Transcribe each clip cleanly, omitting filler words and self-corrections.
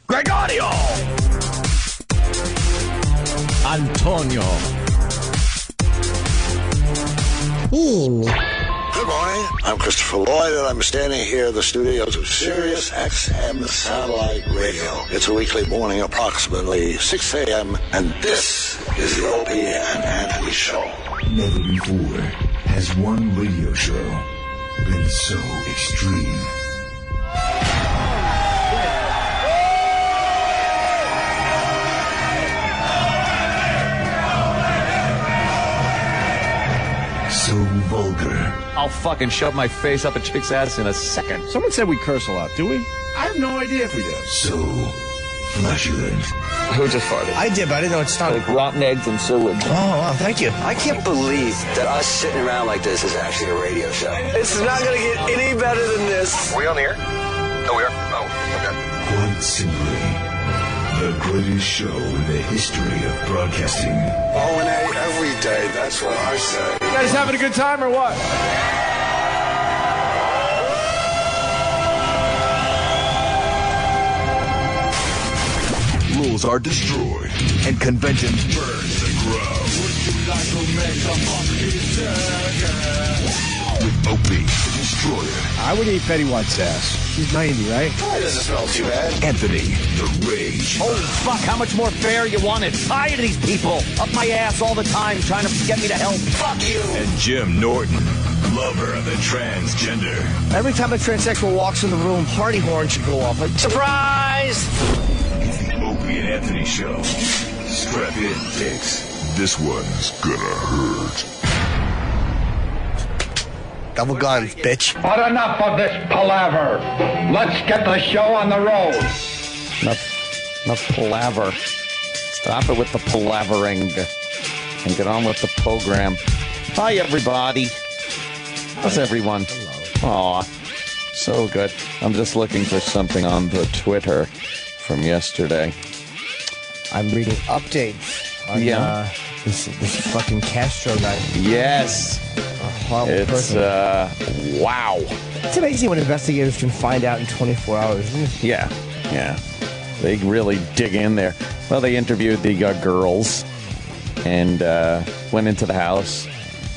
Gregorio. Antonio. Good morning. I'm Christopher Lloyd, and I'm standing here in the studios of Sirius XM Satellite Radio. It's a weekly morning, approximately 6 a.m., and this is the Opie and Anthony Show. Never before has one radio show been so extreme. So vulgar. I'll fucking shove my face up a chick's ass in a second. Someone said we curse a lot, do we? I have no idea if we do. So flatulent. Who just farted? I did, but I didn't know it started. Like rotten eggs and sewage. Oh, wow, thank you. I can't believe that us sitting around like this is actually a radio show. It's not going to get any better than this. Are we on the air? Oh, we are? Oh, okay. Quite simply, the greatest show in the history of broadcasting. O&A every day, that's what I say. You guys having a good time or what? Rules are destroyed and conventions burned to the ground. Would you like to make a with Opie, the Destroyer? I would eat Betty White's ass. She's 90, right? It doesn't smell too bad. Anthony, the Rage. Holy fuck, how much more fair you want it? Tired of these people up my ass all the time trying to get me to help. Fuck you! And Jim Norton, lover of the transgender. Every time a transsexual walks in the room, party horn should go off. Like, surprise! It's the Opie and Anthony Show. Strap in, dicks. This one's gonna hurt. Double guns, bitch. But enough of this palaver. Let's get the show on the road. Enough palaver. Stop it with the palavering and get on with the program. Hi, everybody. How's everyone? Aw, so good. I'm just looking for something on the Twitter from yesterday. I'm reading updates on this fucking Castro guy. Yes. A horrible It's, person. wow. It's amazing what investigators can find out in 24 hours, isn't it? Yeah. They really dig in there. Well, they interviewed the girls and went into the house,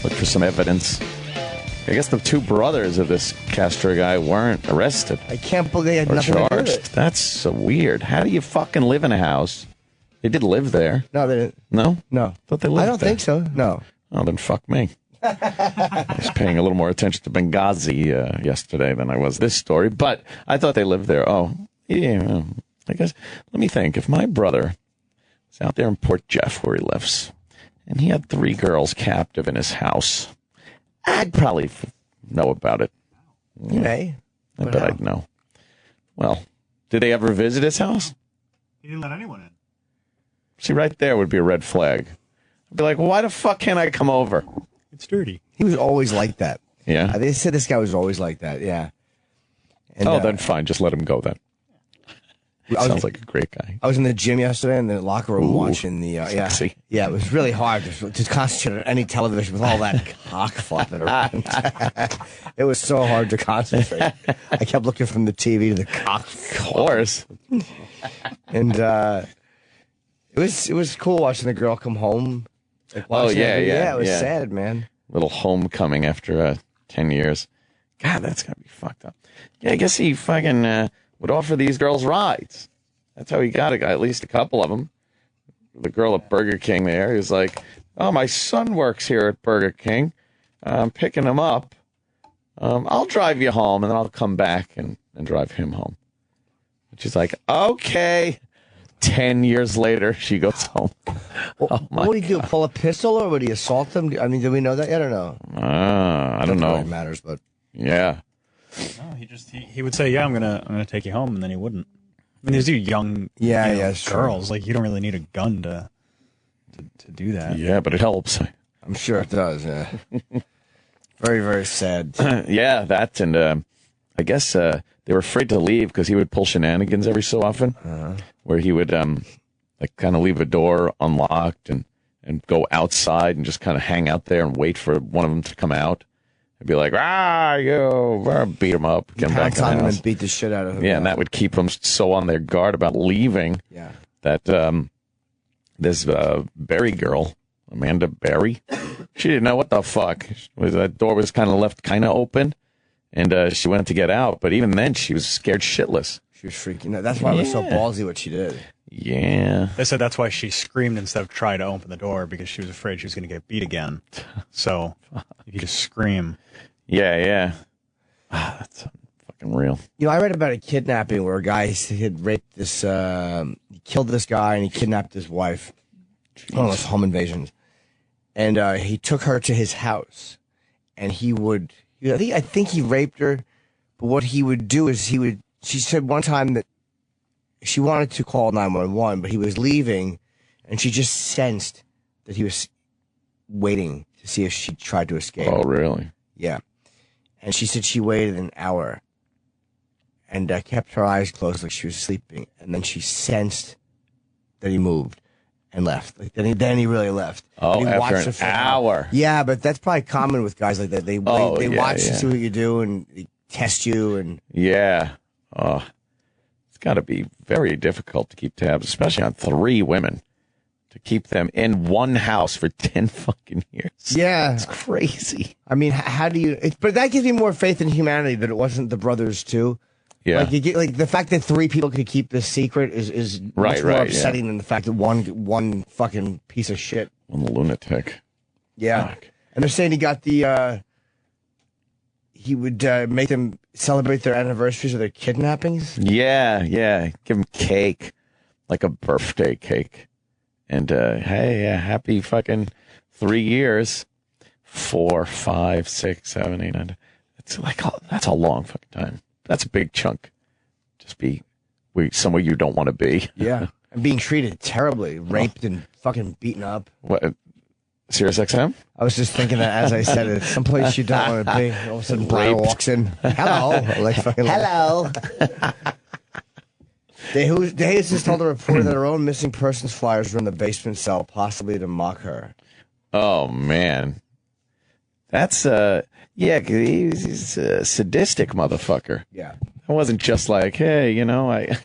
looked for some evidence. I guess the two brothers of this Castro guy weren't arrested. I can't believe they had or nothing to do with charged. it. That's so weird. How do you fucking live in a house? They did live there. No, they didn't. No? No. Thought they lived I don't there. think so. No. Oh, then fuck me. I was paying a little more attention to Benghazi yesterday than I was this story, but I thought they lived there. Oh, yeah. I guess, let me think. If my brother was out there in Port Jeff where he lives, and he had 3 girls captive in his house, I'd probably know about it. You may. I bet I'd know. Well, did they ever visit his house? He didn't let anyone in. See, right there would be a red flag. I'd be like, well, why the fuck can't I come over? It's dirty. He was always like that. Yeah? They said this guy was always like that, yeah. And, then fine. Just let him go then. Sounds like a great guy. I was in the gym yesterday in the locker room watching the, sexy. Yeah, it was really hard to concentrate on any television with all that cock flopping around. It was so hard to concentrate. I kept looking from the TV to the cock. Of course. And it was cool watching the girl come home. Like, Oh, yeah. Yeah, it was sad, man. Little homecoming after 10 years. God, that's got to be fucked up. Yeah, I guess he fucking would offer these girls rides. That's how he got at least a couple of them. The girl at Burger King there, he was like, oh, my son works here at Burger King. I'm picking him up. I'll drive you home, and then I'll come back and drive him home. And she's like, okay. 10 years later, she goes home. Well, what would he do? Pull a pistol, or would he assault them? I mean, do we know that yet or no? I don't know. It matters, but yeah. No, he would say, yeah, I'm gonna take you home, and then he wouldn't. I mean, these are young girls. Like, you don't really need a gun to do that. Yeah, but it helps. I'm sure it does. Yeah. Very, very sad. Yeah, that, and I guess they were afraid to leave because he would pull shenanigans every so often, where he would like kind of leave a door unlocked and go outside and just kind of hang out there and wait for one of them to come out. He'd be like, beat him up, get him back in the him house. and beat the shit out of him. Yeah, and that would keep them so on their guard about leaving. Yeah. That this Berry girl, Amanda Berry, she didn't know what the fuck. That door was kind of left kind of open, and she went to get out, but even then she was scared shitless. She was freaking out. That's why it was so ballsy what she did. Yeah. They said that's why she screamed instead of try to open the door, because she was afraid she was going to get beat again. So if you just scream. Yeah. That's fucking real. You know, I read about a kidnapping where a guy had raped this, he killed this guy and he kidnapped his wife. One of those home invasions. And he took her to his house. And I think he raped her. But what he would do is she said one time that she wanted to call 911, but he was leaving, and she just sensed that he was waiting to see if she tried to escape. Oh, really? Yeah. And she said she waited an hour and kept her eyes closed like she was sleeping, and then she sensed that he moved and left. Like then he really left. Oh, And he after watched an it for hour. Yeah, but that's probably common with guys like that. They watch to see what you do and they test you and Yeah. Oh, it's got to be very difficult to keep tabs, especially on 3 women, to keep them in one house for 10 fucking years. Yeah. It's crazy. I mean, how do you? But that gives me more faith in humanity that it wasn't the brothers too. Yeah. Like the fact that 3 people could keep this secret is much more upsetting than the fact that one fucking piece of shit. One lunatic. Yeah. Fuck. And they're saying he got the. He would make them celebrate their anniversaries of their kidnappings. Yeah. Give them cake, like a birthday cake. And, hey, happy fucking 3 years. 4, 5, 6, 7, 8, 9. It's like, that's a long fucking time. That's a big chunk. Just be somewhere you don't want to be. Yeah. And being treated terribly, raped and fucking beaten up. What? Sirius XM? I was just thinking that as I said it, someplace you don't want to be. All of a sudden, Brian walks in. Hello. Like fucking hello. DeJesus just told the reporter that her own missing persons flyers were in the basement cell, possibly to mock her. Oh, man. That's, he's a sadistic motherfucker. Yeah. It wasn't just like, hey, I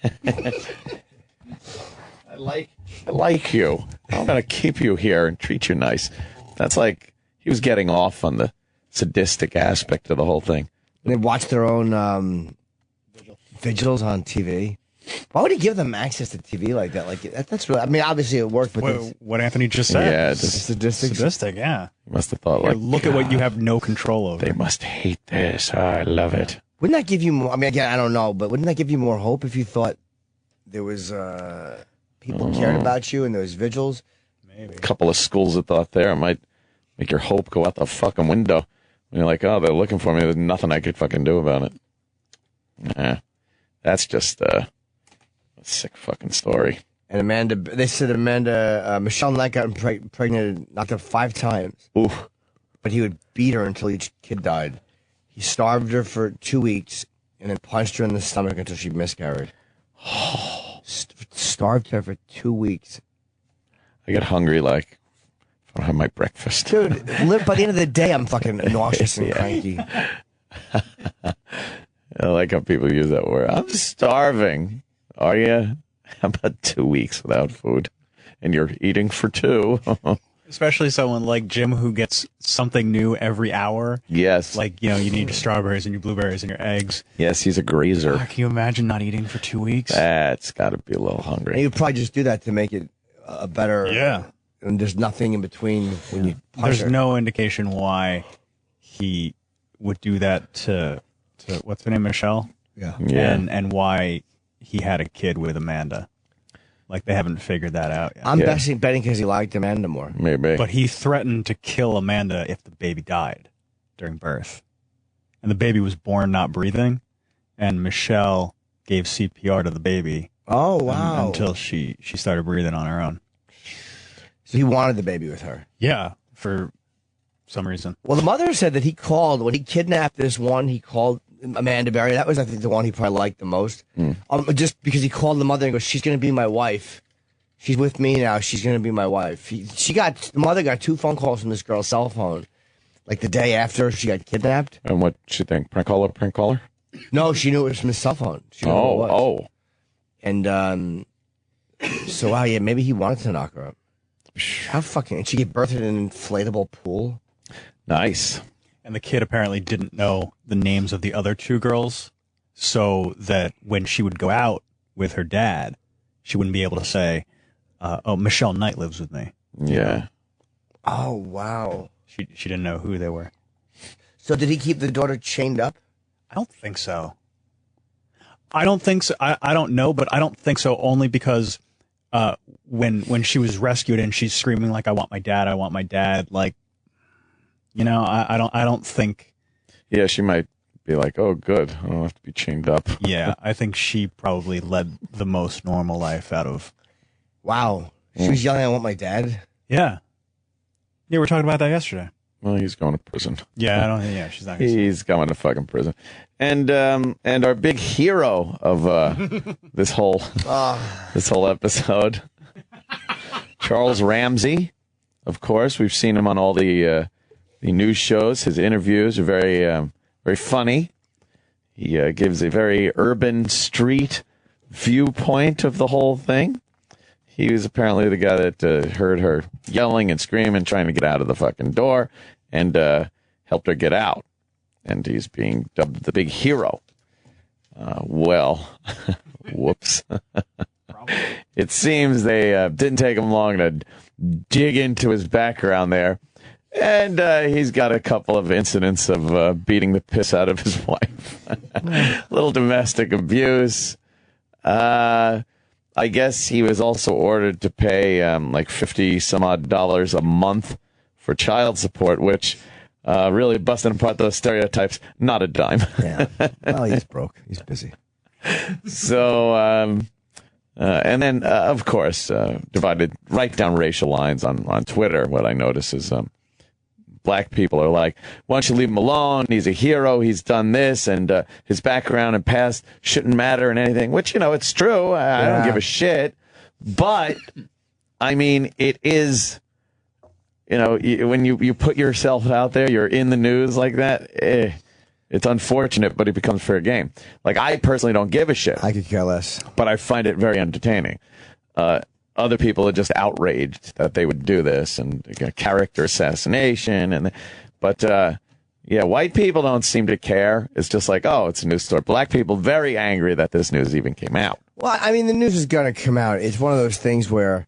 like you. I'm going to keep you here and treat you nice. That's like, he was getting off on the sadistic aspect of the whole thing. And they watch their own vigils on TV. Why would he give them access to TV like that? Like that's really. I mean, obviously it worked, but What Anthony just said. Yeah, sadistic. Yeah. He must have thought Here, like, look at what you have no control over. they must hate this. Oh, I love it. wouldn't that give you more? I mean, again, I don't know, but wouldn't that give you more hope if you thought there was people cared about you and there was vigils? Maybe. A couple of schools of thought there might make your hope go out the fucking window. When you're like, oh, they're looking for me. There's nothing I could fucking do about it. Nah, that's just a sick fucking story. And they said Michelle Knight got pregnant, knocked up 5 times. Oof. But he would beat her until each kid died. He starved her for 2 weeks and then punched her in the stomach until she miscarried. Starved her for 2 weeks. I get hungry like if I don't have my breakfast. Dude, by the end of the day, I'm fucking nauseous and cranky. I like how people use that word. I'm starving. Are you? How about 2 weeks without food? And you're eating for 2. Especially someone like Jim who gets something new every hour. Yes. Like, you need your strawberries and your blueberries and your eggs. Yes, he's a grazer. Can you imagine not eating for 2 weeks? That's got to be a little And hungry. you'd probably just do that to make it a better... Yeah. And there's nothing in between when you punch There's her. no indication why he would do that to what's her name, Michelle? Yeah. Yeah. And why he had a kid with Amanda. Like, they haven't figured that out yet. I'm betting because he liked Amanda more. Maybe. But he threatened to kill Amanda if the baby died during birth. And the baby was born not breathing, and Michelle gave CPR to the baby. Oh, wow. Until she started breathing on her own. So he wanted the baby with her. Yeah, for some reason. Well, the mother said that he called, when he kidnapped this one, he called Amanda Berry. That was, I think, the one he probably liked the most. Just because he called the mother and goes, she's going to be my wife. She's with me now. She's going to be my wife. The mother got 2 phone calls from this girl's cell phone like the day after she got kidnapped. And what she think? Prank caller? No, she knew it was from his cell phone. She knew who it was. Oh. And so wow, yeah, maybe he wanted to knock her up. How fucking? And she gave birth in an inflatable pool. Nice. And the kid apparently didn't know the names of the other two girls, so that when she would go out with her dad, she wouldn't be able to say, "Oh, Michelle Knight lives with me." Yeah. Oh wow. She didn't know who they were. So did he keep the daughter chained up? I don't think so. I don't think so. I don't know, but I don't think so. Only because when she was rescued and she's screaming like, "I want my dad," like, you know, I don't think. Yeah, she might be like, "Oh, good, I don't have to be chained up." Yeah, I think she probably led the most normal life out of. Wow, she was yelling, "I want my dad." Yeah, we were talking about that yesterday. Well, he's going to prison. Yeah, I don't. Yeah, she's not. He's going to fucking prison, and our big hero of this whole episode, Charles Ramsey. Of course, we've seen him on all the news shows. His interviews are very funny. He gives a very urban street viewpoint of the whole thing. He was apparently the guy that heard her yelling and screaming, trying to get out of the fucking door, and helped her get out. And he's being dubbed the big hero. Well, whoops. It seems they didn't take him long to dig into his background there. And he's got a couple of incidents of beating the piss out of his wife. A little domestic abuse. I guess he was also ordered to pay like $50 some odd a month for child support, which really busted apart those stereotypes. Not a dime. Yeah. Well, he's broke. He's busy. So, and then, of course, divided right down racial lines on Twitter. What I notice is black people are like, why don't you leave him alone? He's a hero. He's done this, and his background and past shouldn't matter and anything, which, you know, it's true. I don't give a shit. But, I mean, it is, you know, when you put yourself out there, you're in the news like that, it's unfortunate, but it becomes fair game. Like, I personally don't give a shit. I could care less. But I find it very entertaining. Other people are just outraged that they would do this, and character assassination. But white people don't seem to care. It's just like, oh, it's a news story. Black people very angry that this news even came out. Well, I mean, the news is going to come out. It's one of those things where,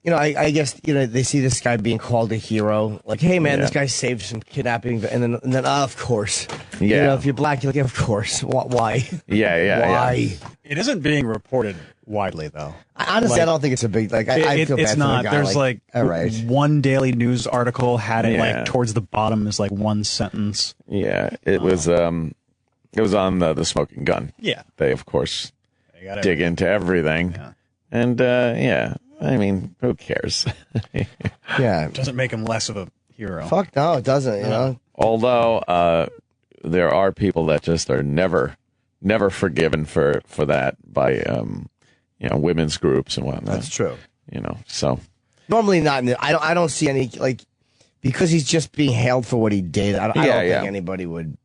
you know, I guess, you know, they see this guy being called a hero. Like, hey, man, this guy saved some kidnapping. And then of course. Yeah. You know, if you're black, you're like, of course. Why? Yeah. Why? Yeah. It isn't being reported widely, though. Honestly, I don't think it's a big, like, I feel bad it's for not. the guy. There's like all right. one daily news article had it like towards the bottom is like one sentence. Yeah, it was on the Smoking Gun. Yeah. They, of course, dig into everything. Yeah. And, I mean, who cares? Yeah. It doesn't make him less of a hero. Fuck no, it doesn't, you know? Although, there are people that just are never forgiven for that by, you know, women's groups and whatnot. That's true. You know, so. Normally not. I don't see any, like, because he's just being hailed for what he did. I don't think anybody would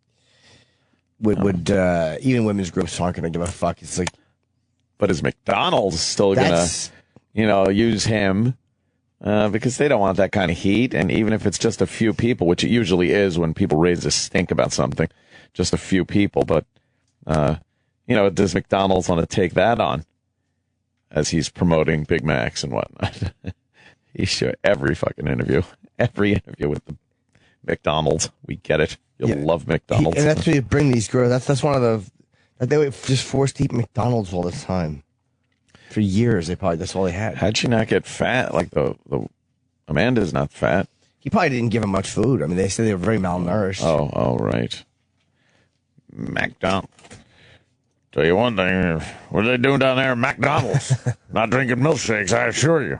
even women's groups aren't going to give a fuck. It's like. But is McDonald's still going to, you know, use him? Because they don't want that kind of heat. And even if it's just a few people, which it usually is when people raise a stink about something, just a few people. But, you know, does McDonald's want to take that on as he's promoting Big Macs and whatnot? He should every fucking interview with the McDonald's. We get it. You'll love McDonald's. And that's where you bring these girls. That's one of the, like, they were just forced to eat McDonald's all the time. For years, that's all they had. How'd she not get fat? Like the Amanda's not fat. He probably didn't give them much food. I mean, they said they were very malnourished. Oh, right. McDonald's. Tell you one thing, what are they doing down there at McDonald's? Not drinking milkshakes, I assure you.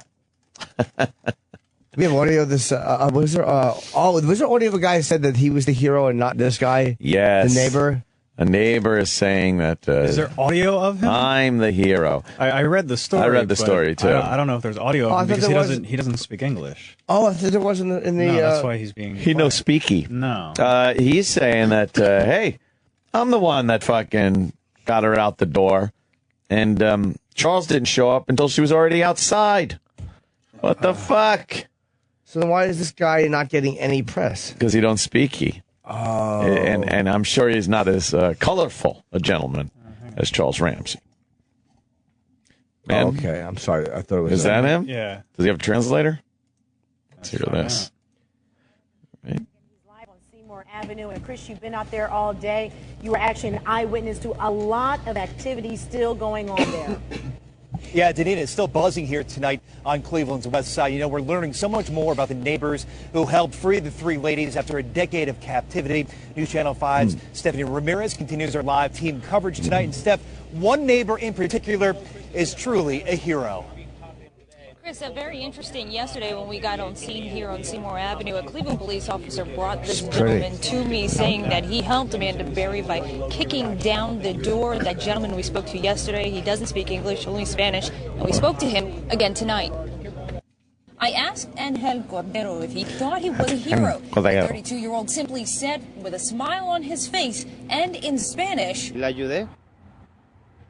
We have audio of this. Was there audio of a guy who said that he was the hero and not this guy? Yes. The neighbor? A neighbor is saying that. Is there audio of him? I'm the hero. I read the story. I read the story too. I don't know if there's audio of him because he doesn't speak English. Oh, I thought there was in the. No, that's why he's being. He knows speaky. No. He's saying that. Hey, I'm the one that fucking got her out the door, and Charles didn't show up until she was already outside. What the fuck? So then why is this guy not getting any press? Because he don't speaky. Oh. And I'm sure he's not as colorful a gentleman as Charles Ramsey. Man, Okay, I'm sorry. I thought it was. is that him? Yeah. Does he have a translator? Let's hear this. Right. Live on Seymour Avenue. And Chris, you've been out there all day. You were actually an eyewitness to a lot of activity still going on there. Yeah, Danita, it's still buzzing here tonight on Cleveland's west side. You know, we're learning so much more about the neighbors who helped free the three ladies after a decade of captivity. News Channel 5's Stephanie Ramirez continues her live team coverage tonight. And Steph, one neighbor in particular is truly a hero. Chris, very interesting. Yesterday when we got on scene here on Seymour Avenue, a Cleveland police officer brought this gentleman to me saying that he helped Amanda Berry by kicking down the door. That gentleman we spoke to yesterday, he doesn't speak English, only Spanish, and we spoke to him again tonight. I asked Angel Cordero if he thought he was a hero. The 32-year-old simply said, with a smile on his face and in Spanish, La ayudé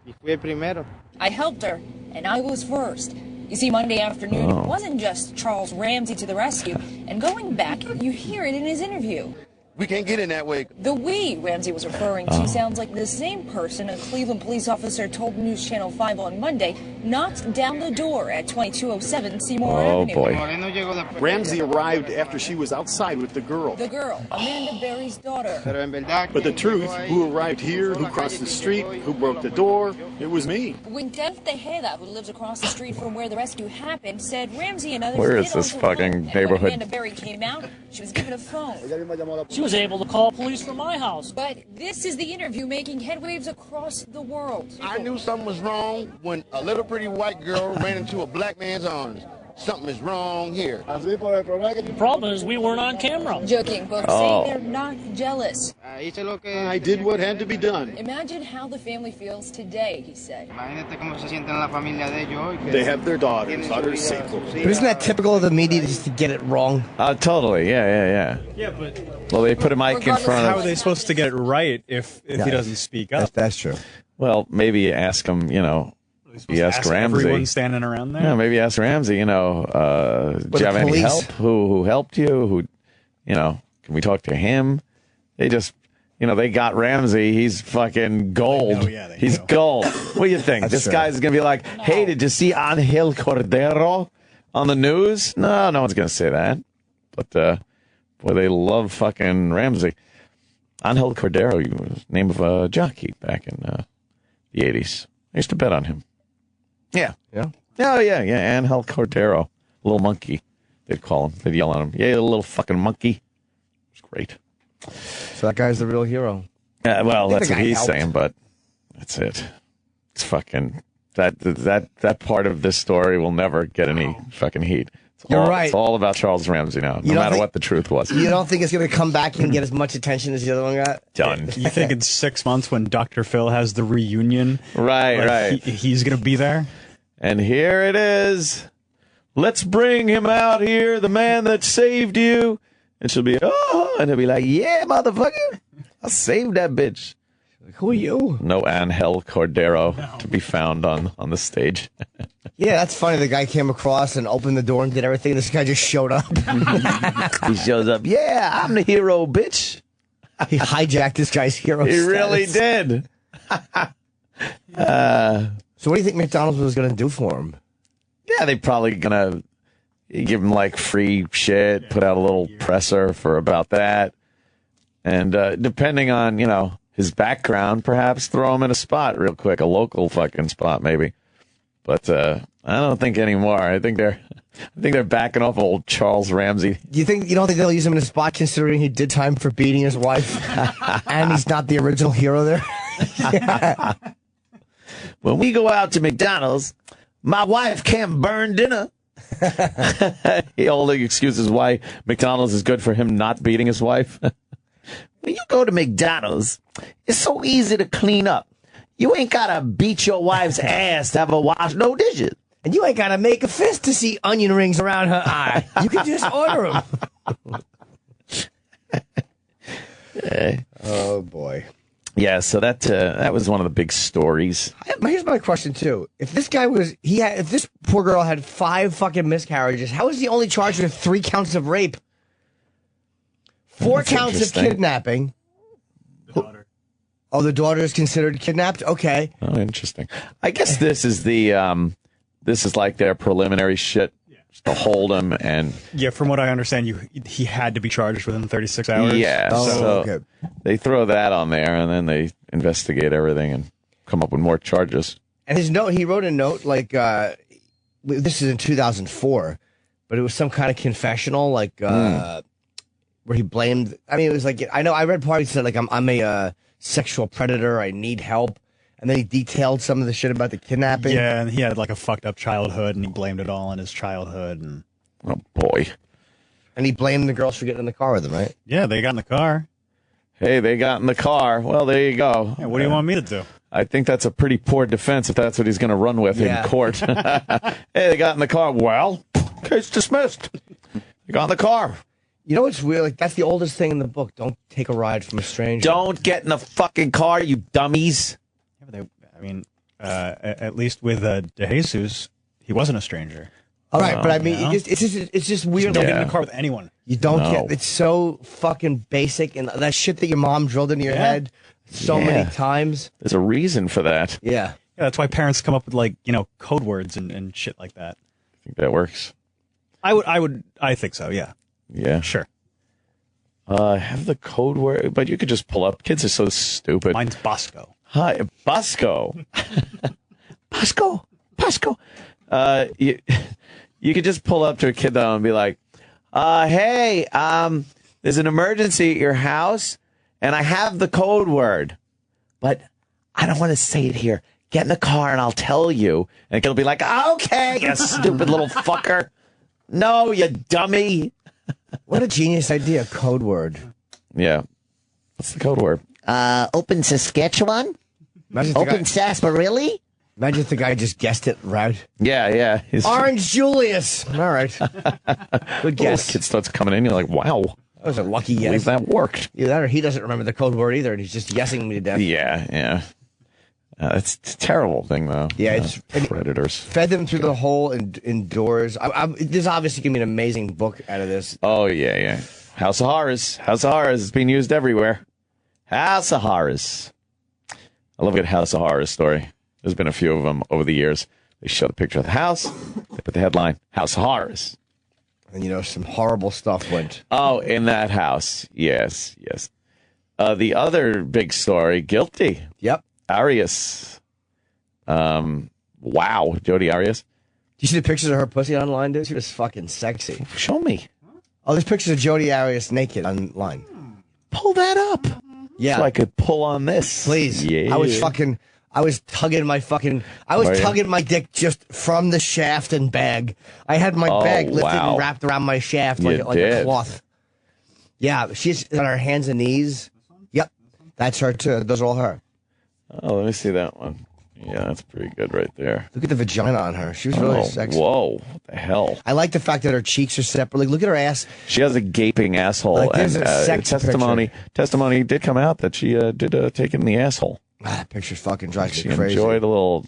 y fui el primero. I helped her, and I was first. You see, Monday afternoon, it wasn't just Charles Ramsey to the rescue. And going back, you hear it in his interview. We can't get in that way. The we Ramsey was referring to sounds like the same person a Cleveland police officer told News Channel 5 on Monday knocked down the door at 2207 Seymour Avenue. Boy. Ramsey arrived after she was outside with the girl. The girl, Amanda Berry's daughter. But the truth, who arrived here, who crossed the street, who broke the door, it was me. Winter Tejeda, who lives across the street from where the rescue happened, said Ramsey and others Where did is this overlook. fucking And neighborhood? when Amanda Berry came out, she was given a phone. She was able to call police from my house. But this is the interview making headwaves across the world. I knew something was wrong when a little pretty white girl ran into a black man's arms. Something is wrong here. The problem is we weren't on camera. Joking, but saying they're not jealous. I did what had to be done. Imagine how the family feels today, he said. They have their daughters safe. But isn't that typical of the media just to get it wrong? Totally. Yeah. Yeah, but Well, they put a mic in front how of. are they supposed to get it right if he doesn't speak up? That's true. Well, maybe you ask him. You ask Ramsey. Everyone standing around there. Yeah, maybe ask Ramsey. Do you have any help? Who helped you? Can we talk to him? They just, they got Ramsey. He's fucking gold. He's gold. What do you think? This guy's gonna be like, hey, did you see Angel Cordero on the news? No one's gonna say that. But boy, they love fucking Ramsey. Angel Cordero, name of a jockey back in the 80s. I used to bet on him. Yeah. Yeah? Oh, yeah. Angel Cordero. Little monkey, they'd call him. They'd yell at him. Yeah, little fucking monkey. It's great. So that guy's the real hero. Yeah, well, that's what he's helped. saying, but that's it. It's fucking... That part of this story will never get any fucking heat. You're right. It's all about Charles Ramsey now, no matter what the truth was. You don't think it's going to come back and get as much attention as the other one got? Done. You think in 6 months when Dr. Phil has the reunion, Right. He's going to be there? And here it is. Let's bring him out here, the man that saved you. And she'll be, and he'll be like, yeah, motherfucker. I saved that bitch. Who are you? No Angel Cordero to be found on the stage. Yeah, that's funny. The guy came across and opened the door and did everything. This guy just showed up. He shows up. Yeah, I'm the hero, bitch. He hijacked this guy's hero He status. really did. So what do you think McDonald's was going to do for him? Yeah, they probably gonna give him like free shit, put out a little presser for about that. And depending on, his background, perhaps throw him in a spot real quick, a local fucking spot maybe. But I don't think anymore. I think they're backing off old Charles Ramsey. You don't think they'll use him in a spot considering he did time for beating his wife and he's not the original hero there? When we go out to McDonald's, my wife can't burn dinner. He only excuses why McDonald's is good for him not beating his wife. when you go to McDonald's, it's so easy to clean up. You ain't got to beat your wife's ass to have her wash no dishes. And you ain't got to make a fist to see onion rings around her eye. You can just order them. Oh, boy. Yeah, so that was one of the big stories. Here's my question, too. If this guy if this poor girl had 5 fucking miscarriages, how is he only charged with 3 counts of rape? 4 counts of kidnapping. The daughter. Oh, the daughter is considered kidnapped? Okay. Oh, interesting. I guess this is this is like their preliminary shit to hold him and... Yeah, from what I understand, he had to be charged within 36 hours. Yeah, so they throw that on there, and then they investigate everything and come up with more charges. And his note, he wrote a note, like, this is in 2004, but it was some kind of confessional, like, where he blamed... I mean, it was like, I know, I read part, he said, like, I'm a sexual predator, I need help. And then he detailed some of the shit about the kidnapping. Yeah, and he had like a fucked up childhood, and he blamed it all on his childhood. And oh boy! And he blamed the girls for getting in the car with him, right? Yeah, they got in the car. Hey, they got in the car. Well, there you go. Yeah, what do you want me to do? I think that's a pretty poor defense if that's what he's going to run with in court. Hey, they got in the car. Well, case dismissed. They got in the car. You know what's weird? Like, that's the oldest thing in the book. Don't take a ride from a stranger. Don't get in the fucking car, you dummies. I mean, at least with DeJesus, he wasn't a stranger. All right, but I mean, it's just weird. Don't get in the car with anyone. You don't get. It's so fucking basic, and that shit that your mom drilled into your head so many times. There's a reason for that. Yeah, that's why parents come up with like code words and shit like that. I think that works. I think so. Yeah. Yeah. Sure. Have the code word, but you could just pull up. Kids are so stupid. Mine's Bosco. Hi, Bosco. Bosco. You could just pull up to a kid though and be like, hey, there's an emergency at your house and I have the code word, but I don't want to say it here. Get in the car and I'll tell you. And it'll be like, okay, you stupid little fucker. No, you dummy. What a genius idea, code word. Yeah. What's the code word? Open Saskatchewan? Open Sarsaparilla? Imagine if the guy just guessed it right. Yeah. Orange Julius. All right. Good guess. Kid starts coming in, you're like, wow. That was a lucky guess. I believe that worked. Either that or he doesn't remember the code word either, and he's just guessing me to death. Yeah. It's a terrible thing, though. Yeah, it's predators. Fed them through the hole indoors. There's obviously going to be an amazing book out of this. Oh, yeah. House of Horrors. It's being used everywhere. House of Horrors. I love a good House of Horrors story. There's been a few of them over the years. They show the picture of the house. They put the headline, House of Horrors. And, some horrible stuff went. Oh, in that house. Yes. The other big story, Guilty. Yep. Arias. Wow. Jodi Arias. Do you see the pictures of her pussy online, dude? She was fucking sexy. Show me. Oh, there's pictures of Jodi Arias naked online. Pull that up. Yeah. So I could pull on this. Please. Yeah. I was tugging my dick just from the shaft and bag. I had my bag lifted and wrapped around my shaft like a cloth. Yeah, she's on her hands and knees. Yep. That's her too. Those are all her. Oh, let me see that one. Yeah, that's pretty good right there. Look at the vagina on her. She was really sexy. Whoa, what the hell? I like the fact that her cheeks are separate. Like, look at her ass. She has a gaping asshole. Like, there's a sex testimony did come out that she did take it in the asshole. That picture fucking drives she me crazy. Enjoyed a little.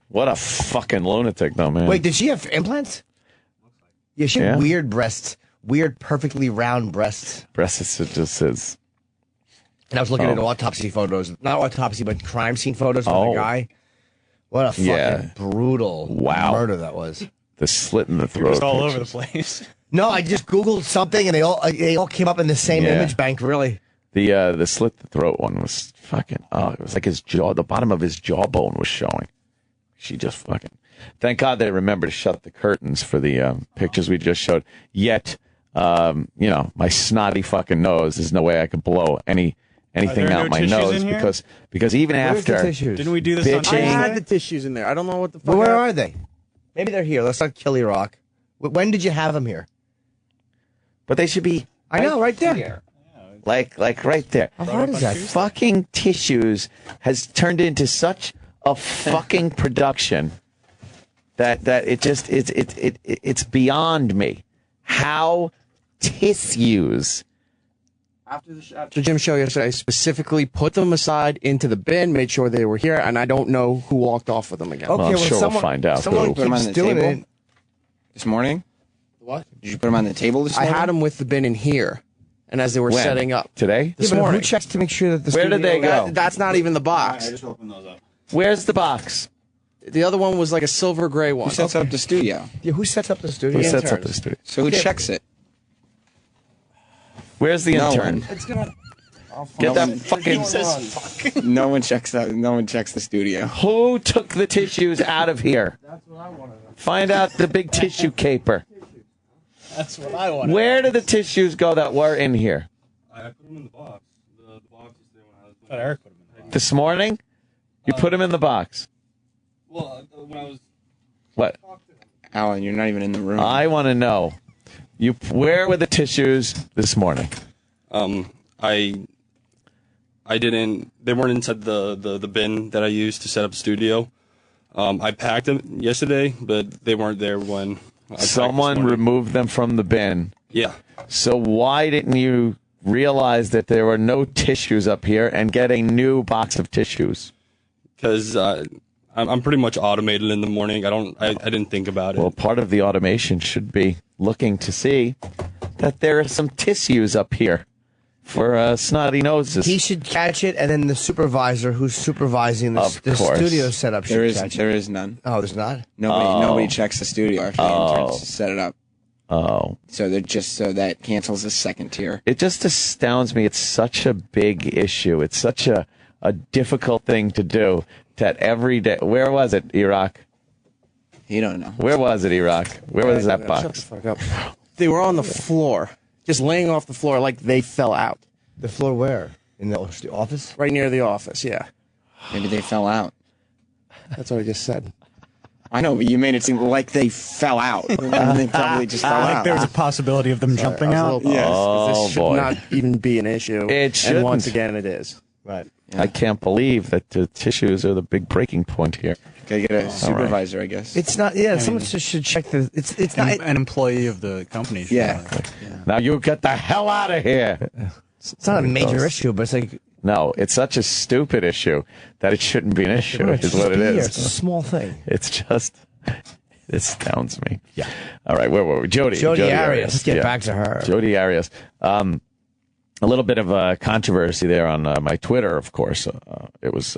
What a fucking lunatic, though, man. Wait, did she have implants? Yeah, she had weird breasts. Weird, perfectly round breasts. Breasts, it just says. And I was looking at autopsy photos. Not autopsy, but crime scene photos of the guy. What a fucking brutal murder that was. The slit in the throat. It was all over the place. No, I just Googled something and they all came up in the same image bank, really. The slit the throat one was fucking, it was like his jaw, the bottom of his jawbone was showing. She just fucking, thank God they remembered to shut the curtains for the pictures we just showed. Yet, my snotty fucking nose, there's no way I could blow anything out my nose because even after didn't we do this I had the tissues in there. I don't know what the fuck. Where are they? Maybe they're here. Let's not Killy Rock. When did you have them here? But they should be. I know, right there. like right there. How hard is that? Fucking tissues has turned into such a fucking production that it's beyond me. How tissues. After Jim's show yesterday, I specifically put them aside into the bin, made sure they were here, and I don't know who walked off with them again. Okay, I'm sure we'll find out. Someone put them on the table it. this morning? What? Did you put them on the table this morning? I had them with the bin in here, and as they were When? setting up. Today? This Yeah, but morning. who checks to make sure that the Where did they go? That's not even the box. I just opened those up. Where's the box? The other one was like a silver gray one. Who sets up the studio? Yeah, who sets up the studio? Who sets up interns. the studio? So who checks it? Where's the No intern? one. It's gonna. Get that one. fucking. No one checks that. No one checks the studio. Who took the tissues out of here? That's what I want to know. Find out the big tissue caper. That's what I want. Where did the tissues go that were in here? I put them in the box. The box is there when I was. Eric put them in the box. This morning? You put them in the box. Well, when I was. What? Alan, you're not even in the room. I want to know. Where were the tissues this morning? I didn't. They weren't inside the bin that I used to set up the studio. I packed them yesterday, but they weren't there when I packed this Someone morning. removed them from the bin. Yeah. So why didn't you realize that there were no tissues up here and get a new box of tissues? Because I'm pretty much automated in the morning. I didn't think about it. Well, part of the automation should be looking to see that there are some tissues up here for snotty noses. He should catch it, and then the supervisor who's supervising the studio setup should catch it. There is none. Oh, there's not? Nobody checks the studio after the interns set it up. Oh. So that cancels the second tier. It just astounds me. It's such a big issue. It's such a difficult thing to do. That every day. Where was it, Iraq? You don't know. Where was it, Iraq? Where was that Shut box? the fuck up. They were on the floor, just laying off the floor like they fell out. The floor where? In the office? Right near the office, yeah. Maybe they fell out. That's what I just said. I know, but you made it seem like they fell out. And they probably just fell Like out. there was a possibility of them jumping out. Yes, 'cause Oh, this should boy. not even be an issue. It shouldn't. And once again, it is. Right. I can't believe that the tissues are the big breaking point here. Gotta get a supervisor, I guess. It's not. Yeah, someone should check the. It's not. An employee of the company. Yeah. Now you get the hell out of here. It's not a major issue, but it's like. No, it's such a stupid issue that it shouldn't be an issue, It's is what it here. is. It's a small thing. It's just, it astounds me. Yeah. All right, where were we? Jody Arias. Let's get back to her. Jody Arias. A little bit of a controversy there on my Twitter, of course. It was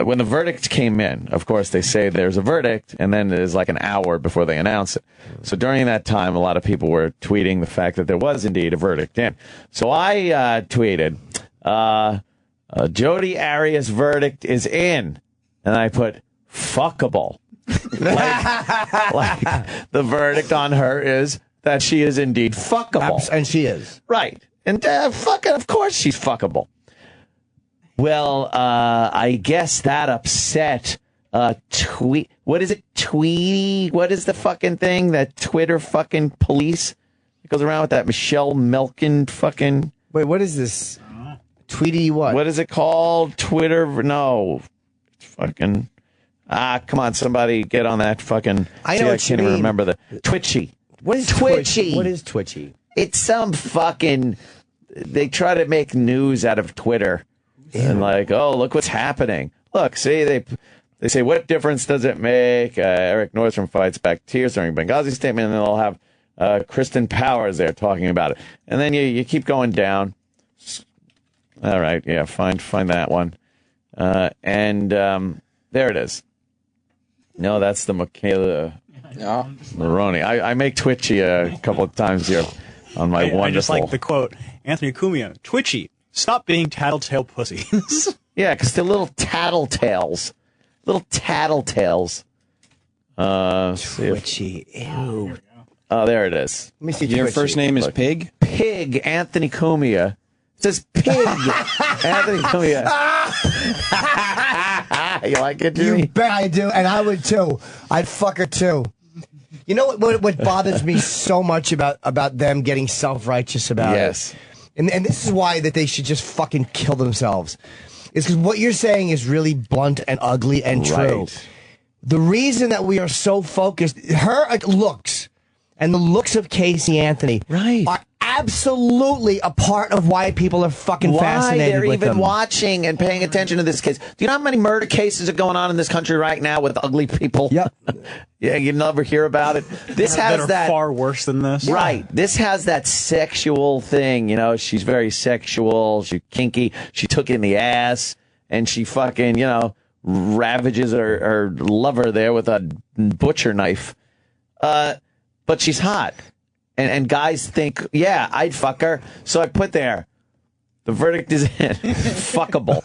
when the verdict came in, of course, they say there's a verdict, and then there's like an hour before they announce it. So during that time, a lot of people were tweeting the fact that there was indeed a verdict in. So I tweeted, Jody Arias' verdict is in. And I put, fuckable. like the verdict on her is that she is indeed fuckable. And she is. Right. And fucking, of course she's fuckable. Well, I guess that upset tweet. What is it? Tweety? What is the fucking thing? That Twitter fucking police that goes around with that Michelle Melkin fucking. Wait, what is this? Tweety what? What is it called? Twitter? No. Fucking. Come on, somebody get on that fucking. I know I what can't you even mean. remember the. Twitchy. What is Twitchy? What is Twitchy? It's some fucking. They try to make news out of Twitter. And like, oh, look what's happening. Look, see, they say, what difference does it make? Eric Nordstrom fights back tears during Benghazi statement, and then they'll have Kristen Powers there talking about it. And then you keep going down. All right, yeah, find that one. And there it is. No, that's the Michaela Maroney. I make Twitchy a couple of times here on my wonderful. I just like the quote. Anthony Cumia, Twitchy, stop being tattletale pussies. Yeah, because they're little tattletales. Little tattletales. Twitchy. Ew. Oh, there it is. Let me see. Your Twitchy. first name is Pig? Pig, Anthony Cumia. It says Pig, Anthony Cumia. You like it, Jimmy? You bet I do, and I would too. I'd fuck her too. You know what bothers me so much about them getting self-righteous about Yes. it? And this is why that they should just fucking kill themselves. Is because what you're saying is really blunt and ugly and true. Right. The reason that we are so focused, her looks and the looks of Casey Anthony are absolutely a part of why people are fucking fascinated they're with even them. watching and paying attention to this case. Do you know how many murder cases are going on in this country right now with ugly people? Yep. Yeah, you never hear about it. This has that are that far worse than this. Right. This has that sexual thing. You know, she's very sexual. She's kinky. She took it in the ass, and she fucking, ravages her lover there with a butcher knife. But she's hot. And guys think, yeah, I'd fuck her. So I put there, the verdict is in. Fuckable.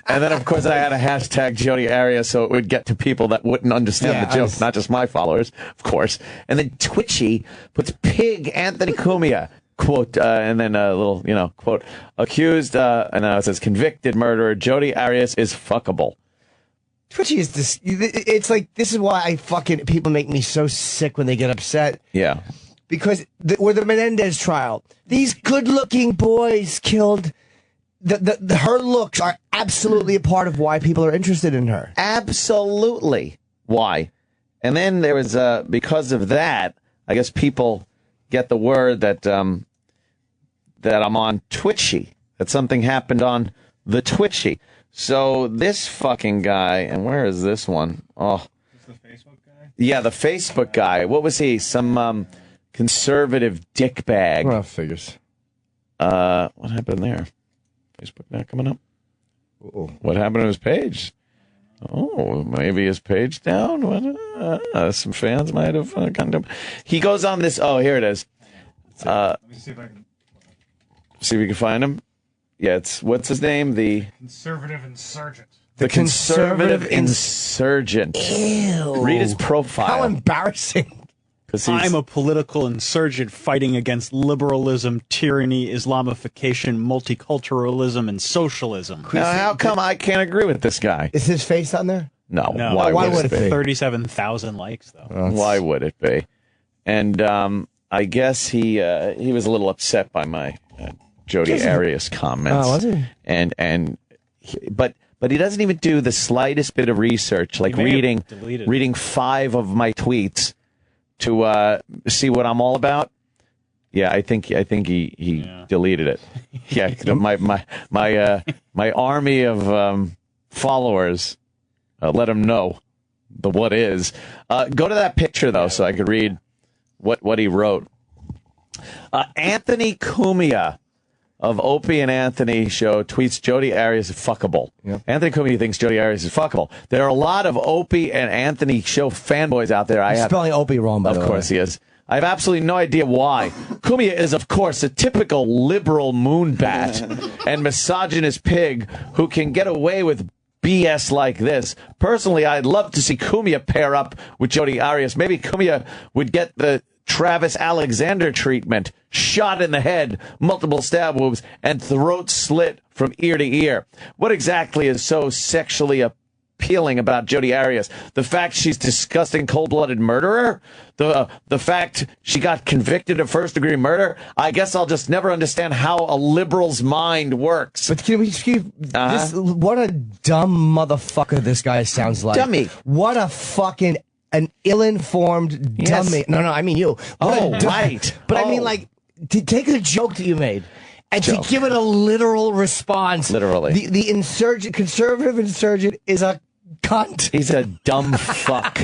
And then, of course, I had a hashtag Jodi Arias so it would get to people that wouldn't understand the joke, not just my followers, of course. And then Twitchy puts pig Anthony Cumia, quote, and then a little, quote, accused, and then it says convicted murderer Jodi Arias is fuckable. Twitchy is this. It's like, this is why people make me so sick when they get upset. Yeah. Because with the Menendez trial, these good-looking boys killed. Her looks are absolutely a part of why people are interested in her. Absolutely. Why? And then there was, because of that, I guess people get the word that that I'm on Twitchy, that something happened on the Twitchy. So this fucking guy, and where is this one? Oh, the Facebook guy? Yeah, the Facebook guy. What was he? Some conservative dickbag. Well, figures. What happened there? Facebook not coming up. Uh-oh. What happened to his page? Oh, maybe his page down. What? Some fans might have gotten him. He goes on this. Oh, here it is. Let me see if I can. See if we can find him. Yeah, it's what's his name? The Conservative Insurgent. The Conservative Insurgent. Ew. Read his profile. How embarrassing. I'm a political insurgent fighting against liberalism, tyranny, Islamification, multiculturalism, and socialism. Now, how come I can't agree with this guy? Is his face on there? No. No. Why would it be? 37,000 likes, though. Why would it be? And I guess he was a little upset by my Jodi Arias comments. Oh, was he? But he doesn't even do the slightest bit of research, like reading 5 of my tweets to see what I'm all about. Yeah, I think he deleted it. Yeah, my army of followers let him know the what is. Go to that picture though, so I could read what he wrote. Anthony Cumia of Opie and Anthony show tweets Jodi Arias is fuckable. Yep. Anthony Cumia thinks Jodi Arias is fuckable. There are a lot of Opie and Anthony show fanboys out there. You're spelling Opie wrong, by the way. Of course he is. I have absolutely no idea why. Cumia is, of course, a typical liberal moonbat and misogynist pig who can get away with BS like this. Personally, I'd love to see Cumia pair up with Jodi Arias. Maybe Cumia would get the Travis Alexander treatment, shot in the head, multiple stab wounds, and throat slit from ear to ear. What exactly is so sexually appealing about Jodi Arias? The fact she's a disgusting, cold-blooded murderer? The fact she got convicted of first-degree murder? I guess I'll just never understand how a liberal's mind works. But can we what a dumb motherfucker this guy sounds like. Dummy. What a fucking an ill-informed dummy. No, I mean you. Right. But I mean, like, to take a joke that you made and to give it a literal response. Literally. The conservative insurgent is a cunt. He's a dumb fuck.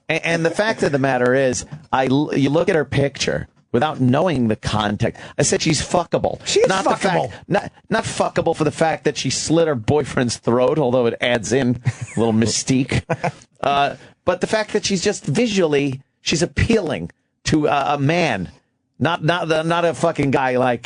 And the fact of the matter is, you look at her picture without knowing the context. I said she's fuckable. She's not fuckable. Not fuckable for the fact that she slit her boyfriend's throat, although it adds in a little mystique. But the fact that she's just visually, she's appealing to a man, not a fucking guy like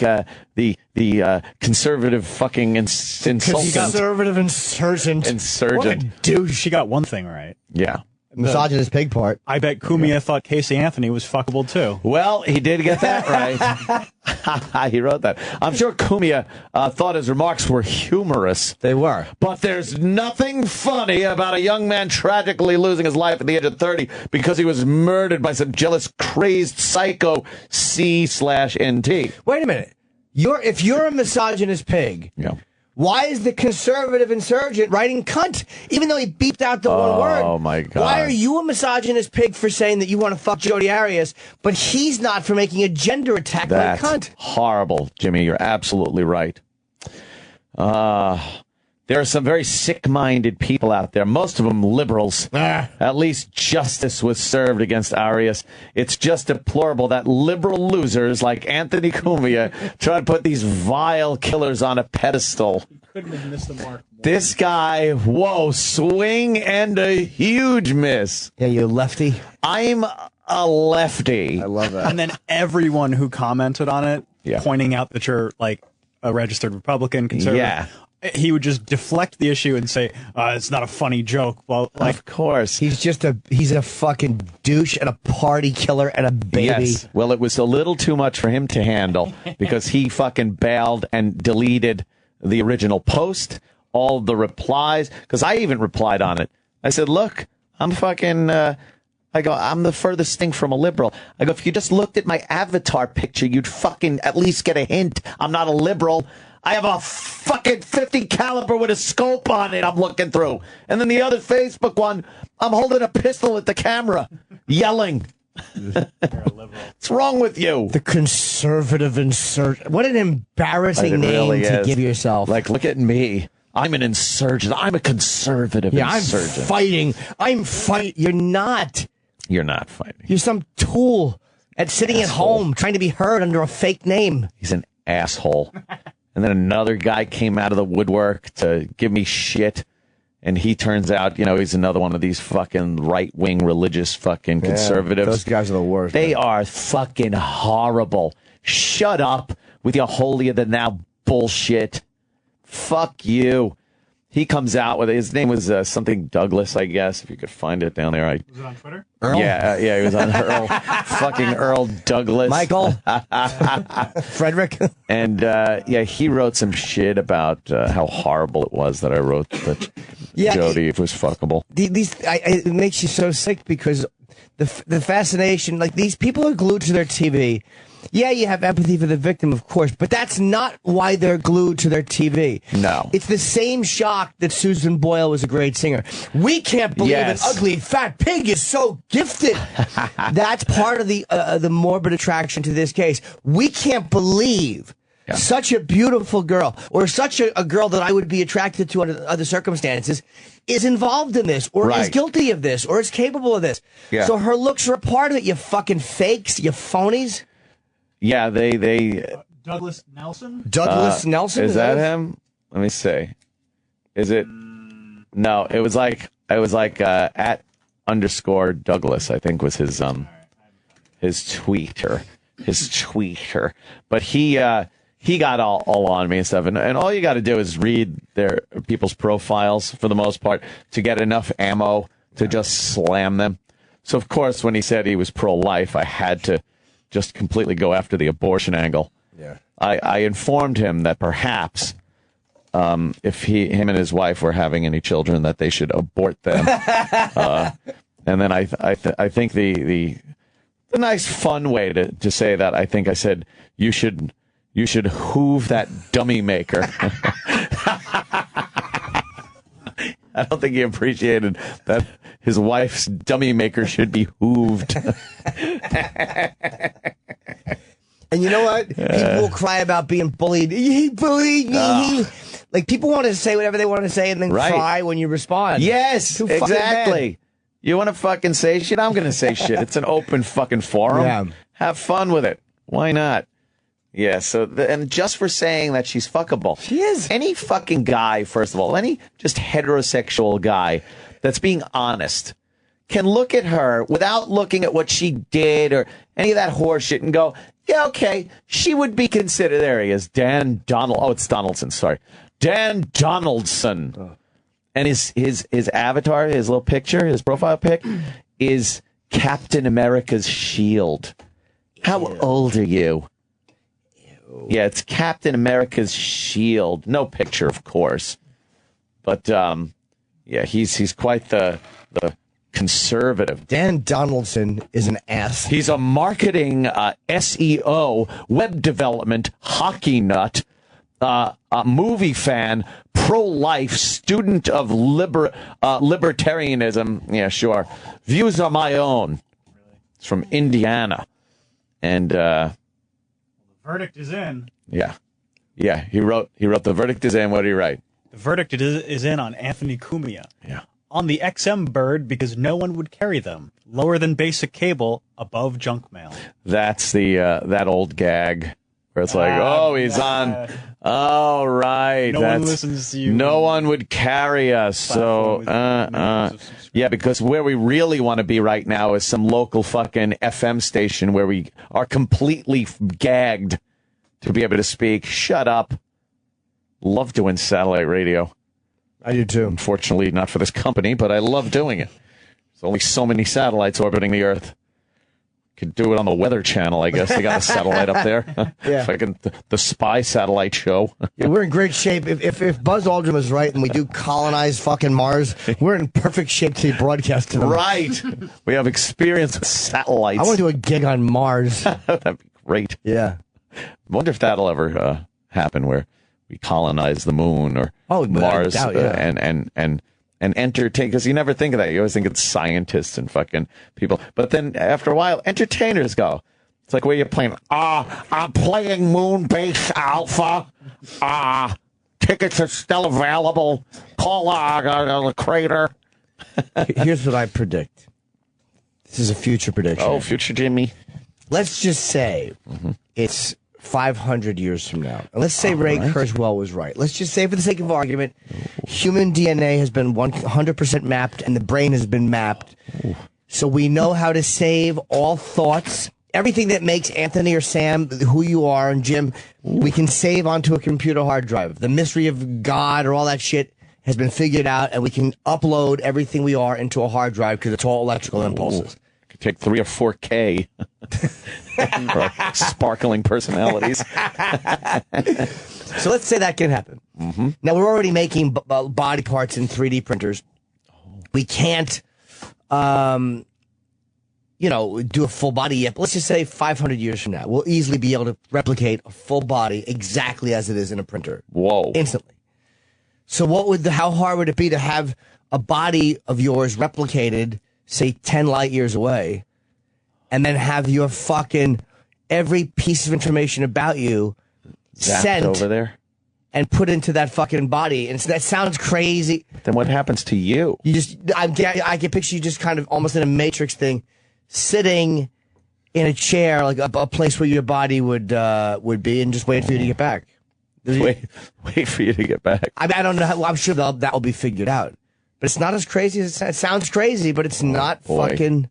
the conservative fucking insultant. Conservative insurgent. What a douche. She got one thing right. Yeah. misogynist pig part. I bet Cumia thought Casey Anthony was fuckable too. Well, he did get that right. He wrote that. I'm sure Cumia thought his remarks were humorous. They were. But there's nothing funny about a young man tragically losing his life at the age of 30 because he was murdered by some jealous, crazed psycho C/NT. Wait a minute. If you're a misogynist pig, yeah. Why is the conservative insurgent writing cunt? Even though he beeped out the one word. Oh, my God. Why are you a misogynist pig for saying that you want to fuck Jodi Arias, but he's not for making a gender attack That's like cunt? horrible, Jimmy. You're absolutely right. There are some very sick-minded people out there, most of them liberals. At least justice was served against Arias. It's just deplorable that liberal losers like Anthony Cumia try to put these vile killers on a pedestal. Couldn't have missed the mark more. This guy, whoa, swing and a huge miss. Yeah, you lefty. I'm a lefty. I love that. And then everyone who commented on it, pointing out that you're like a registered Republican, conservative. Yeah. He would just deflect the issue and say, it's not a funny joke. Well, like, of course. He's a fucking douche and a party killer and a baby. Yes. Well, it was a little too much for him to handle because he fucking bailed and deleted the original post, all the replies, because I even replied on it. I said, look, I'm fucking... I go, I'm the furthest thing from a liberal. I go, if you just looked at my avatar picture, you'd fucking at least get a hint. I'm not a liberal. I have a fucking 50 caliber with a scope on it I'm looking through. And then the other Facebook one, I'm holding a pistol at the camera, yelling. What's wrong with you? The conservative insurgent. What an embarrassing name to give yourself. Like, look at me. I'm an insurgent. I'm a conservative insurgent. I'm fighting. You're not. You're not fighting. You're some tool sitting at home trying to be heard under a fake name. He's an asshole. And then another guy came out of the woodwork to give me shit. And he turns out, he's another one of these fucking right-wing religious fucking conservatives. Those guys are the worst. They are fucking horrible. Shut up with your holier-than-thou bullshit. Fuck you. He comes out with his name was something Douglas, I guess, if you could find it down there. Was it on Twitter? Earl? Yeah, he was on Earl. Fucking Earl Douglas. Michael. Frederick. And he wrote some shit about how horrible it was that I wrote that Jodi was fuckable. It makes you so sick because the fascination, like these people are glued to their TV. Yeah, you have empathy for the victim, of course, but that's not why they're glued to their TV. No. It's the same shock that Susan Boyle was a great singer. We can't believe an ugly, fat pig is so gifted. That's part of the morbid attraction to this case. We can't believe such a beautiful girl, or such a girl that I would be attracted to under other circumstances, is involved in this, or is guilty of this, or is capable of this. Yeah. So her looks are a part of it, you fucking fakes, you phonies. Yeah, they Douglas Nelson? Douglas Nelson? Is that him? Let me see. Is it? No, it was like at _ Douglas, I think was his tweeter. But he got all on me and stuff. And all you got to do is read their people's profiles for the most part to get enough ammo to just slam them. So of course, when he said he was pro-life, I had to just completely go after the abortion angle. Yeah. I informed him that perhaps if him and his wife were having any children, that they should abort them. And then I think the nice fun way to say that, I think I said you should hoove that dummy maker. I don't think he appreciated that his wife's dummy maker should be hooved. And you know what? People will cry about being bullied. He bullied me. Like, people want to say whatever they want to say and then cry when you respond. Yes, Too fucking exactly. bad. You want to fucking say shit? I'm going to say shit. It's an open fucking forum. Yeah. Have fun with it. Why not? Yeah, and just for saying that she's fuckable. She is. Any fucking guy, first of all, any just heterosexual guy that's being honest can look at her without looking at what she did or any of that horseshit and go, yeah, okay, she would be considered. There he is, Dan Donaldson. Oh, it's Donaldson, sorry. Dan Donaldson. And his avatar, his little picture, his profile pic, is Captain America's shield. How old are you? Yeah, it's Captain America's shield. No picture, of course. But, yeah, he's quite the conservative. Dan Donaldson is an ass. He's a marketing SEO, web development, hockey nut, a movie fan, pro-life, student of libertarianism. Yeah, sure. Views are my own. It's from Indiana. And the verdict is in. Yeah. He wrote the verdict is in. What did he write? The verdict is in on Anthony Cumia. Yeah. On the XM bird because no one would carry them. Lower than basic cable, above junk mail. That's the that old gag where it's like, he's on. Oh, right. No one listens to you. No one would carry us. So, yeah, because where we really want to be right now is some local fucking FM station where we are completely gagged to be able to speak. Shut up. Love doing satellite radio. I do too. Unfortunately, not for this company, but I love doing it. There's only so many satellites orbiting the Earth. Could do it on the Weather Channel, I guess. They got a satellite up there. Yeah. Fucking the Spy satellite show. Yeah, we're in great shape. If Buzz Aldrin was right and we do colonize fucking Mars, we're in perfect shape to broadcast to them. Right. We have experience with satellites. I want to do a gig on Mars. That'd be great. Yeah. I wonder if that'll ever happen where we colonize the moon or Mars and entertain, because you never think of that. You always think it's scientists and fucking people. But then after a while, entertainers go. It's like, where you playing? I'm playing Moonbase Alpha. Tickets are still available. Call the crater. Here's what I predict. This is a future prediction. Oh, future Jimmy. Let's just say it's 500 years from now. And let's say Ray Kurzweil was right. Let's just say, for the sake of argument, human DNA has been 100% mapped and the brain has been mapped. So we know how to save all thoughts. Everything that makes Anthony or Sam who you are, and Jim, we can save onto a computer hard drive. The mystery of God or all that shit has been figured out, and we can upload everything we are into a hard drive because it's all electrical impulses. Could take 3 or 4K. Sparkling personalities. So let's say that can happen. Now, we're already making body parts in 3D printers. We can't, do a full body yet. But let's just say 500 years from now, we'll easily be able to replicate a full body exactly as it is in a printer. Whoa. Instantly. So how hard would it be to have a body of yours replicated, say 10 light years away, and then have your fucking every piece of information about you sent over there and put into that fucking body? And so that sounds crazy. Then what happens to you? I can picture you just kind of almost in a Matrix thing, sitting in a chair, like a place where your body would be, and just wait for you to get back. Wait for you to get back. I don't know. I'm sure that will be figured out. But it's not as crazy as it sounds crazy, but it's not fucking.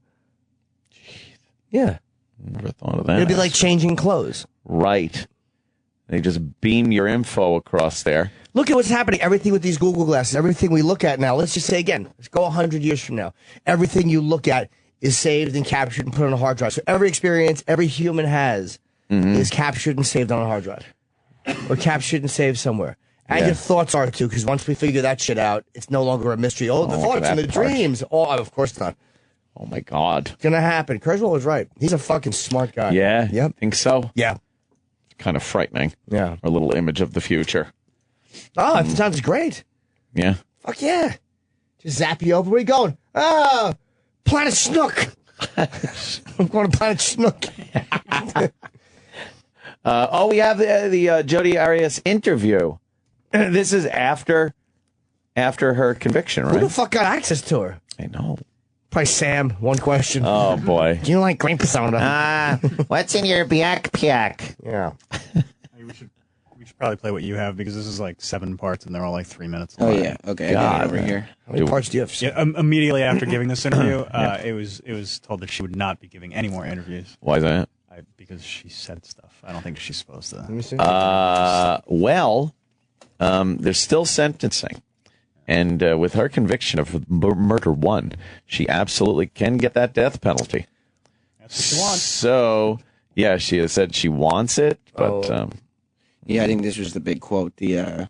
Yeah. Never thought of that. It'd be like changing clothes. Right. They just beam your info across there. Look at what's happening. Everything with these Google glasses, everything we look at now. Let's just say again, let's go 100 years from now. Everything you look at is saved and captured and put on a hard drive. So every experience every human has is captured and saved on a hard drive. Or captured and saved somewhere. And your thoughts are too, because once we figure that shit out, it's no longer a mystery. Oh, the thoughts and the dreams. Oh, of course not. Oh my God. It's gonna happen. Kurzweil was right. He's a fucking smart guy. Yeah? Yep. Think so? Yeah. Kind of frightening. Yeah. A little image of the future. Oh, it sounds great. Yeah. Fuck yeah. Just zap you over. Where you going? Oh, Planet Snook. I'm going to Planet Snook. We have the Jodi Arias interview. This is after her conviction, right? Who the fuck got access to her? I know. Probably Sam. One question. Oh, boy. Do you like grape soda? What's in your backpack? Yeah. We should probably play what you have, because this is like 7 parts and they're all like 3 minutes Oh, long. yeah. Okay. I got it over here. How many parts do you have? Yeah, immediately after giving this interview, it was told that she would not be giving any more interviews. Why is that? Because she said stuff. I don't think she's supposed to. Let me see. There's still sentencing. And with her conviction of murder 1, she absolutely can get that death penalty. That's what she wants. So, yeah, she has said she wants it, but yeah, I think this was the big quote, the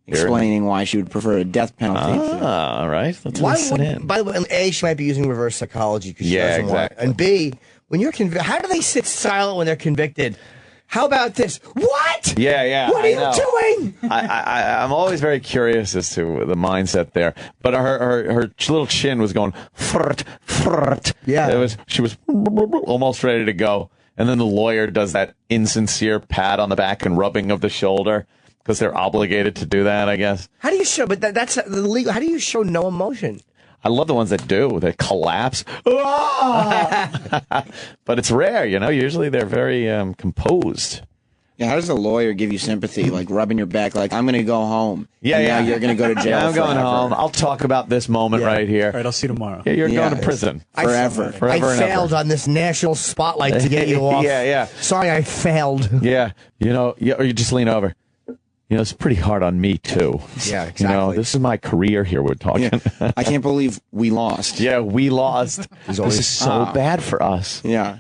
explaining why she would prefer a death penalty. All right. Let's Why listen would, in. by the way, A, she might be using reverse psychology because she Yeah, doesn't want it. exactly. And B, when you're convicted, how do they sit silent when they're convicted? How about this? What? Yeah. What are I you know. doing? I'm always very curious as to the mindset there. But her little chin was going frt, frt. Yeah. She was almost ready to go. And then the lawyer does that insincere pat on the back and rubbing of the shoulder because they're obligated to do that, I guess. How do you show? But that's the legal. How do you show no emotion? I love the ones that do. They collapse. But it's rare, you know. Usually they're very composed. Yeah, how does a lawyer give you sympathy, like rubbing your back, like, I'm going to go home. Yeah, and yeah. now you're going to go to jail Yeah, I'm going forever. home. I'll talk about this moment right here. All right, I'll see you tomorrow. Yeah, you're Yeah, going to prison. Forever. Forever I and failed ever. on this national spotlight to get you off. Yeah. Sorry, I failed. Yeah, or you just lean over. It's pretty hard on me, too. Yeah, exactly. This is my career here we're talking. Yeah. I can't believe we lost. Yeah, we lost. There's This always- is so bad for us. Yeah.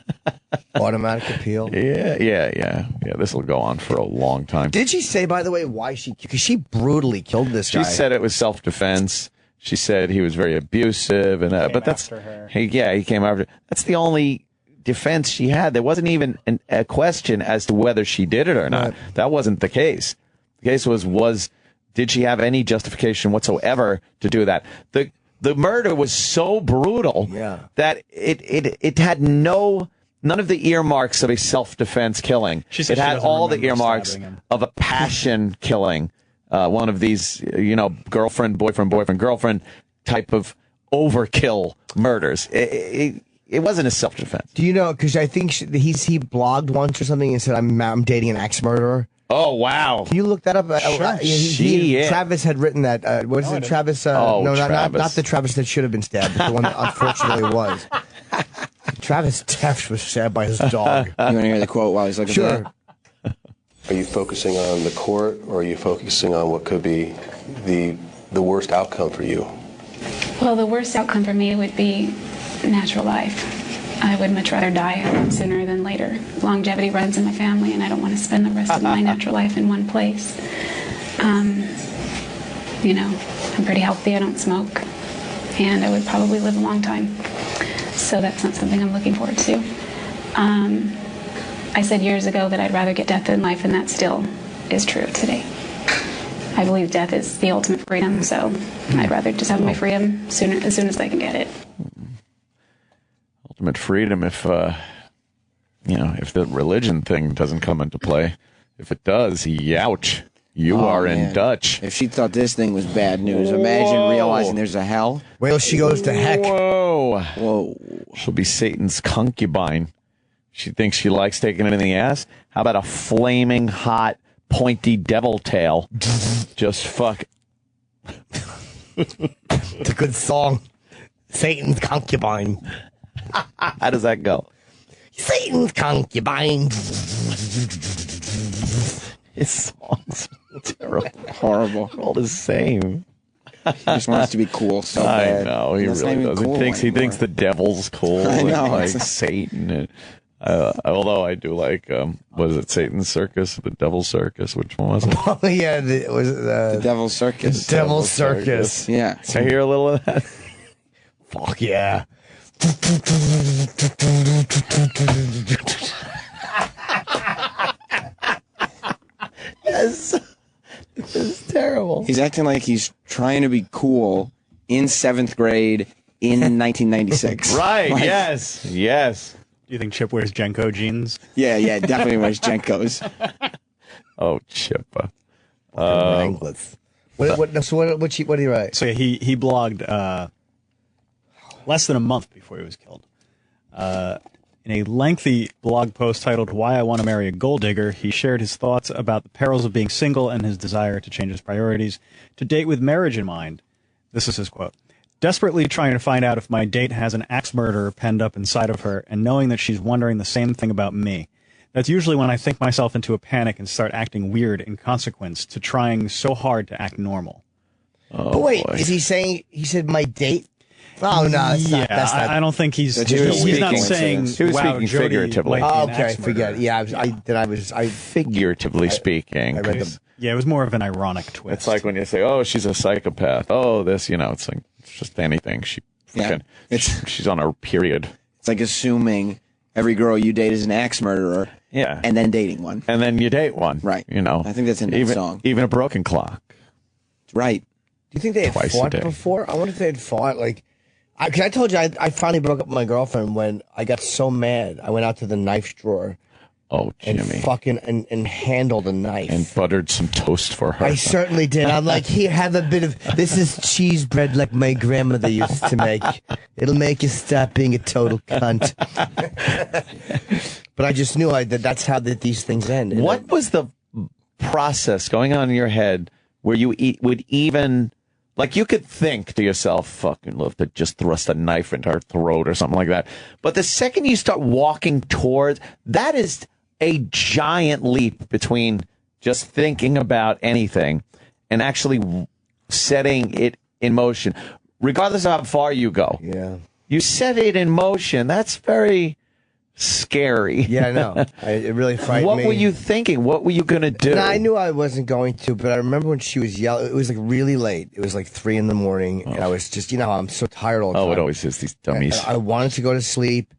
Automatic appeal. Yeah. This will go on for a long time. Did she say, by the way, why because she brutally killed this She guy? said it was self-defense. She said he was very abusive, and but that's after her. he came after. That's the only defense she had. There wasn't even a question as to whether she did it or not. Right. That wasn't the case. The case was did she have any justification whatsoever to do that? The murder was so brutal that it had none of the earmarks of a self-defense killing. She said it she had doesn't all the remember earmarks stabbing him. of a passion killing. One of these, girlfriend, boyfriend, girlfriend type of overkill murders. It wasn't a self-defense. Do you know? Because I think he blogged once or something and said, I'm dating an ex-murderer. Oh, wow. Can you look that up? Shit. Travis had written that. What is it, Travis? No, Travis. not the Travis that should have been stabbed, but the one that unfortunately was. Travis Teff was stabbed by his dog. You want to hear the quote while he's looking for Sure. it? Are you focusing on the court, or are you focusing on what could be the worst outcome for you? Well, the worst outcome for me would be natural life. I would much rather die sooner than later. Longevity runs in my family, and I don't want to spend the rest of my natural life in one place. I'm pretty healthy. I don't smoke, and I would probably live a long time. So that's not something I'm looking forward to. I said years ago that I'd rather get death than life, and that still is true today. I believe death is the ultimate freedom, so I'd rather just have my freedom as soon as I can get it. Ultimate freedom if the religion thing doesn't come into play. If it does, youch. You are in man. Dutch. If she thought this thing was bad news, imagine realizing there's a hell. Wait till she goes to heck. Whoa. She'll be Satan's concubine. She thinks she likes taking it in the ass. How about a flaming hot, pointy devil tail? Just fuck. It's a good song. Satan's concubine. How does that go? Satan's concubine. His songs are terrible. Horrible. They're all the same. He just wants to be cool so bad. I know, he That's not really even does. cool He anymore. thinks the devil's cool. I know, And, like it's- Satan. And, although I do like, what is it, Satan's Circus? The Devil's Circus? Which one was it? Oh, yeah, it was The Devil's Circus. Devil's Circus. Yeah. Can I hear a little of that? Fuck yeah. Yes. This is terrible. He's acting like he's trying to be cool in 7th grade in 1996. Right, Like, yes. Do you think Chip wears Jenko jeans? Yeah, definitely wears Jenkos. Oh, Chip. Wranglers. What did he write? So yeah, he blogged less than a month before he was killed. In a lengthy blog post titled "Why I Want to Marry a Gold Digger," he shared his thoughts about the perils of being single and his desire to change his priorities to date with marriage in mind. This is his quote. Desperately trying to find out if my date has an axe murderer penned up inside of her, and knowing that she's wondering the same thing about me. That's usually when I think myself into a panic and start acting weird in consequence to trying so hard to act normal. Oh, But wait, boy. is he saying, he said my date? Oh, no, that's yeah, not. That's not I don't think he's not saying. He was wow, speaking Jody figuratively. might be Oh, an okay, axe forget it. murderer. Yeah, I Figuratively speaking. I read the. Yeah, it was more of an ironic twist. It's like when you say, "Oh, she's a psychopath." Oh, this, it's like it's just anything. She's on her period. It's like assuming every girl you date is an axe murderer. Yeah. And then dating one. And then you date one. Right. I think that's in that song. Even a broken clock. Right. Do you think they had Twice a fought day. before? I wonder if they had fought. Because I told you I finally broke up with my girlfriend when I got so mad. I went out to the knife drawer. Oh, and Jimmy. fucking and handled a knife And buttered some toast for her. I certainly did. I'm like, here, have a bit of this is cheese bread like my grandmother used to make. It'll make you stop being a total cunt. But I just knew that's how these things end. What was the process going on in your head where you would even, like, you could think to yourself, fucking love to just thrust a knife into her throat or something like that. But the second you start walking towards, that is a giant leap between just thinking about anything and actually setting it in motion, regardless of how far you go. Yeah. You set it in motion. That's very scary. Yeah, I know. It really frightened me. What were you thinking? What were you going to do? No, I knew I wasn't going to, but I remember when she was yelling. It was like really late. It was like 3 a.m, and I was just, I'm so tired all the time. Oh, it always is, these dummies. And I wanted to go to sleep,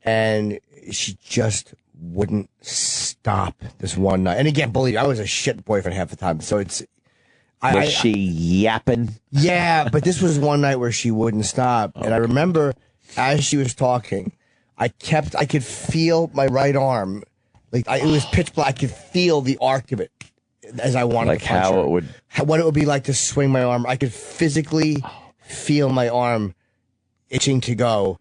and she just wouldn't stop this one night. And again, believe me, I was a shit boyfriend half the time, so it's... Was she yapping? Yeah, but this was one night where she wouldn't stop. And I remember as she was talking, I could feel my right arm. It was pitch black. I could feel the arc of it as I wanted to punch her. What it would be like to swing my arm. I could physically feel my arm itching to go,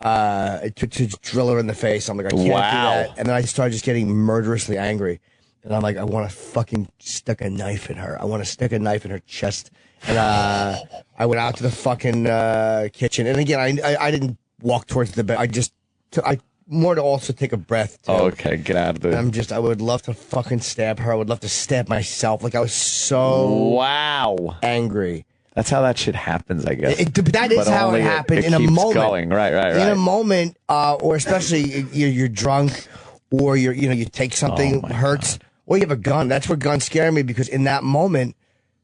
to drill her in the face. I'm like, I can't do that. And then I started just getting murderously angry. And I'm like, I want to fucking stick a knife in her. I want to stick a knife in her chest. And I went out to the fucking kitchen. And again, I didn't walk towards the bed. I more to also take a breath. Too. Okay, get out of there. I would love to fucking stab her. I would love to stab myself. I was so angry. That's how that shit happens, I guess. That is how it happened in a keeps moment. Going. Right. In a moment, or especially you're drunk, or you take something hurts, or you have a gun. That's where guns scare me, because in that moment,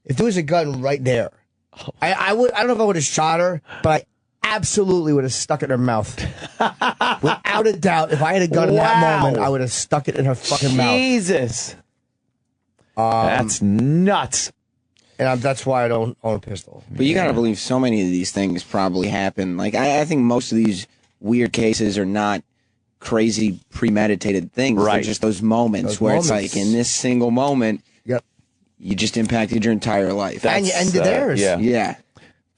if there was a gun right there, I don't know if I would have shot her, but I absolutely would have stuck it in her mouth. Without a doubt, if I had a gun in that moment, I would have stuck it in her fucking mouth. Jesus. That's nuts. And that's why I don't own a pistol. But you got to believe so many of these things probably happen. Like, I think most of these weird cases are not crazy premeditated things. They're just those moments where it's like, in this single moment, you just impacted your entire life. And you ended theirs. Yeah.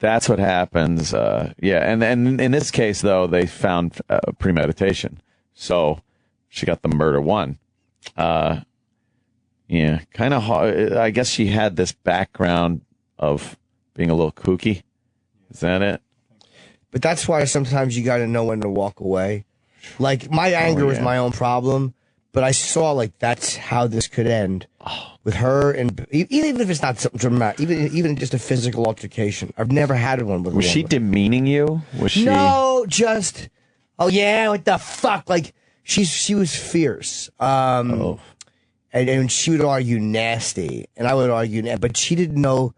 That's what happens. And in this case, though, they found premeditation. So she got the murder one. Yeah, kind of hard. I guess she had this background of being a little kooky. Is that it? But that's why sometimes you got to know when to walk away. Like, my anger was my own problem, but I saw, that's how this could end. With her, and even if it's not something dramatic, even just a physical altercation. I've never had one with a Was she woman. demeaning you? Was she? No, just, oh yeah, what the fuck? Like, she was fierce. And she would argue nasty, and I would argue, but she didn't know.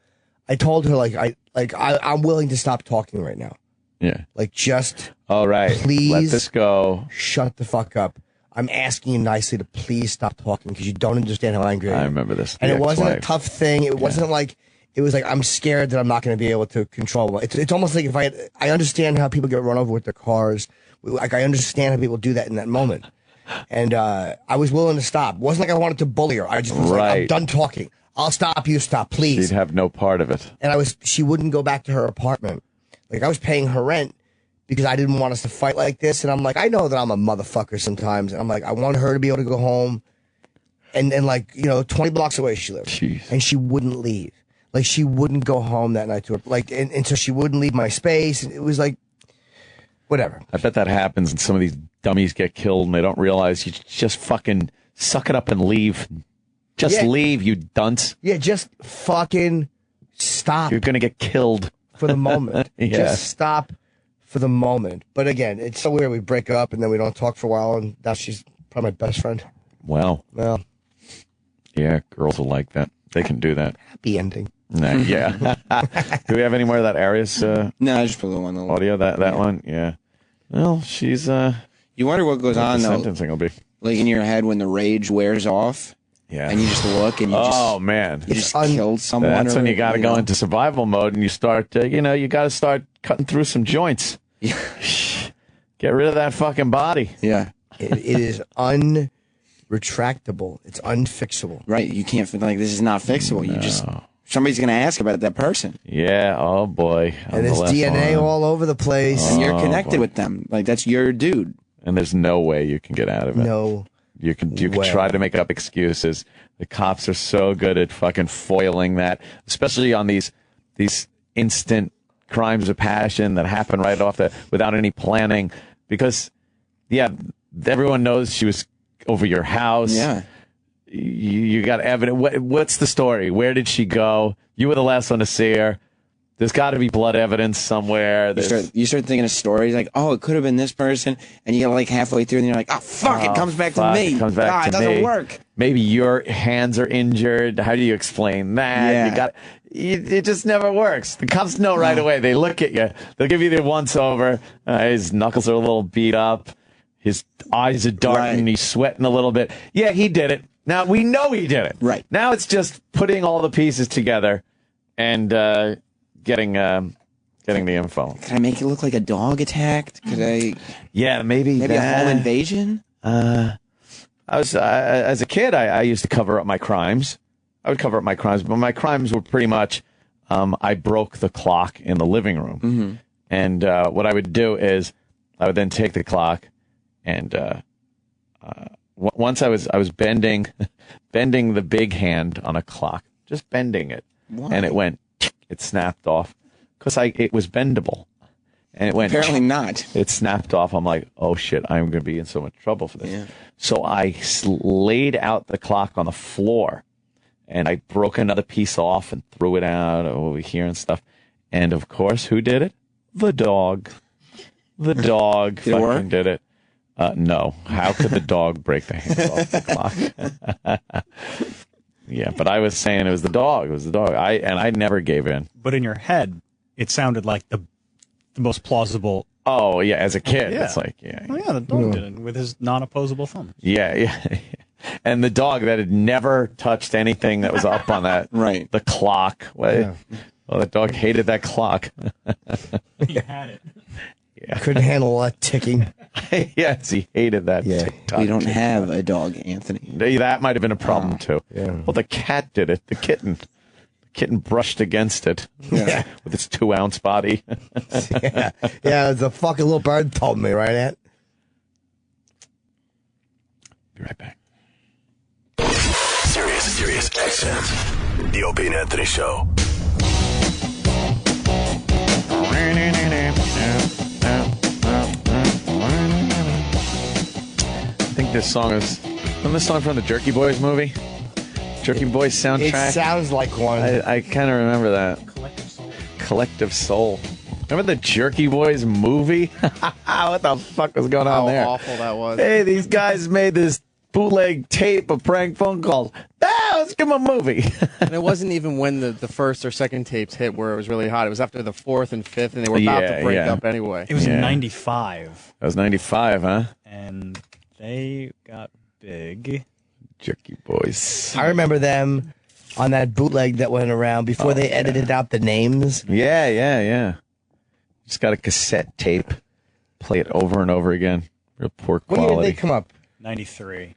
I told her, I'm willing to stop talking right now. Yeah. Just. All right. Please. Let this go. Shut the fuck up. I'm asking you nicely to please stop talking, because you don't understand how angry I am. I remember this. And The it wasn't a ex-wife. tough thing. It wasn't it was like, I'm scared that I'm not going to be able to control. It's almost like I understand how people get run over with their cars. Like, I understand how people do that in that moment. And I was willing to stop. It wasn't like I wanted to bully her. I just was like, I'm done talking. I'll stop, you stop, please. She'd have no part of it. And she wouldn't go back to her apartment. Like, I was paying her rent because I didn't want us to fight like this. And I'm like, I know that I'm a motherfucker sometimes. And I'm like, I want her to be able to go home. And 20 blocks away she lived. Jeez. And she wouldn't leave. Like, she wouldn't go home that night to her. Like, and so she wouldn't leave my space. And it was like, whatever. I bet that happens, and some of these dummies get killed, and they don't realize you just fucking suck it up and leave. Just leave, you dunce. Yeah, just fucking stop. You're going to get killed. For the moment. Yeah. Just stop for the moment. But again, it's so weird. We break up and then we don't talk for a while, and now she's probably my best friend. Well, yeah, girls will like that. They can do that. Happy ending. Nah, yeah. Do we have any more of that Arias No, I just put the one. audio? That one? Yeah. Well, she's... You wonder what goes on, the though. sentencing will be. Like in your head when the rage wears off. Yeah. And you just look and you just... man. You just killed someone. That's when you got to go know? into survival mode and you start, you got to start cutting through some joints. Yeah. Get rid of that fucking body. Yeah. It is unretractable. It's unfixable. Right. You can't... Like, this is not fixable. You just... Somebody's going to ask about that person. Yeah. Oh, boy. And there's DNA all over the place. And you're connected with them. Like, that's your dude. And there's no way you can get out of it. No. You can try to make up excuses. The cops are so good at fucking foiling that, especially on these instant crimes of passion that happen right off without any planning. Because, everyone knows she was over your house. Yeah. You got evidence. What's the story? Where did she go? You were the last one to see her. There's got to be blood evidence somewhere. You start thinking of stories like, oh, it could have been this person, and you get like halfway through, and you're like, oh, fuck, it comes back to me. It comes back to it doesn't me. work. Maybe your hands are injured. How do you explain that? Yeah. It just never works. The cops know right away. They look at you. They'll give you the once over. His knuckles are a little beat up. His eyes are darting. He's sweating a little bit. Yeah, he did it. Now, we know he did it. Right. Now it's just putting all the pieces together and getting the info. Can I make it look like a dog attacked? Could I? Yeah, maybe a home invasion. I was as a kid, I used to cover up my crimes. I would cover up my crimes, but my crimes were pretty much I broke the clock in the living room, Mm-hmm. and what I would do is I would then take the clock and once I was bending the big hand on a clock, just bending it, and it went. It snapped off because it was bendable, and it went. Apparently not. It snapped off. I'm like, oh shit, I'm going to be in so much trouble for this. Yeah. So I laid out the clock on the floor, and I broke another piece off and threw it out over here and stuff. And of course, who did it? The dog. The dog fucking did it. No. How could the dog break the hands off the clock? Yeah, but I was saying it was the dog. It was the dog. I never gave in. But in your head, it sounded like the most plausible. Oh, yeah, as a kid. Yeah. It's like, yeah. Oh, yeah, the dog did it with his non-opposable thumb. Yeah. And the dog that had never touched anything that was up on that. Right. The clock. Well, the dog hated that clock. He had it. Yeah. Couldn't handle a lot of ticking. Yes, he hated that. Yeah. We don't have a dog, Anthony. That might have been a problem, too. Yeah. Well, the cat did it. The kitten. The kitten brushed against it with its 2-ounce body. Yeah, the fucking little bird told me, right, Ant? Be right back. Sirius XM. The Opie and Anthony Show. I think this song isn't this song from the Jerky Boys movie? Jerky Boys soundtrack? It sounds like one. I kind of remember that. Collective Soul. Remember the Jerky Boys movie? What the fuck was going on there? How awful that was. Hey, these guys made this bootleg tape of prank phone calls. Let's give them a movie. And it wasn't even when the first or second tapes hit where it was really hot. It was after the fourth and fifth, and they were about to break up anyway. It was in 95. That was 95, huh? And they got big. Jerky Boys. I remember them on that bootleg that went around before they edited out the names. Yeah. Just got a cassette tape. Play it over and over again. Real poor quality. When did they come up? 93.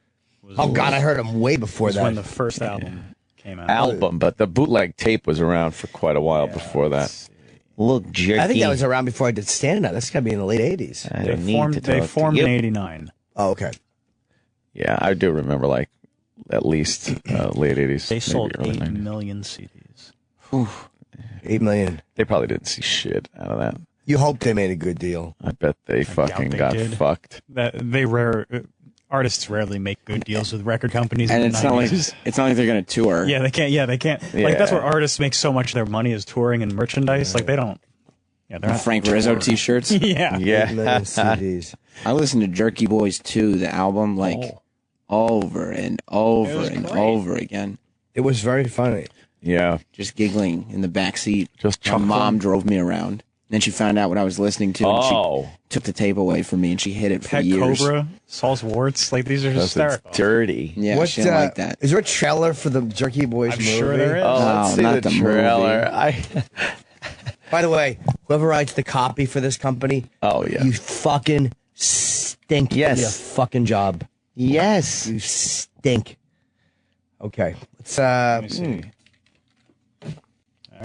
Oh, God, I heard them way before that. When the first album came out. Album, but the bootleg tape was around for quite a while before that. Look, Jerky. I think that was around before I did stand-up. That's got to be in the late 80s. They formed in 89. Oh, okay. Yeah, I do remember, like, at least late 80s. They sold maybe 8 early 90s. million CDs. Whew. 8 million. They probably didn't see shit out of that. You hope they made a good deal. I bet they fucking got fucked. That they rare. artists rarely make good deals with record companies. And in the it's not like 90s. they're going to tour. Yeah, they can't. Yeah, they can't. Yeah. Like that's where artists make so much of their money is touring and merchandise. Like they don't. Yeah, they're not Frank Rizzo T-shirts. Yeah. CDs. I listened to Jerky Boys 2, the album, like over and over and over again. It was very funny. Yeah. Just giggling in the back seat. Just My chuckling. mom drove me around. Then she found out what I was listening to. And she took the tape away from me, and she hid it for Pet years. Cobra, Saul's Warts. Like these are hysterical. Dirty. Yeah, What, she didn't like that. Is there a trailer for the Jerky Boys I'm movie? sure there is. Oh, let's see not the the trailer. movie. By the way, whoever writes the copy for this company, you fucking stink. Yes. Your fucking job. Yes. You stink. Okay. Let's Let me see.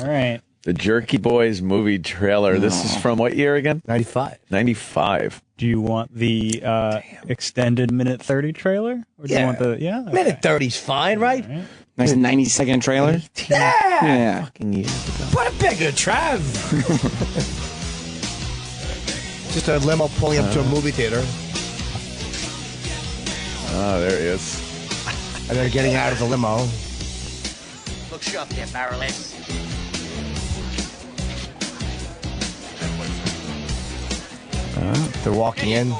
All right. The Jerky Boys movie trailer. This is from what year again? 95. 95. Do you want the extended minute 30 trailer? Or do you want the Okay. Minute 30's fine, right? Nice 90-second trailer. Yeah. Fucking years ago. Put it bigger, Trav. Just a limo pulling up to a movie theater. Oh, there he is. And they're getting out of the limo. Look sharp there, Barreless. They're walking in.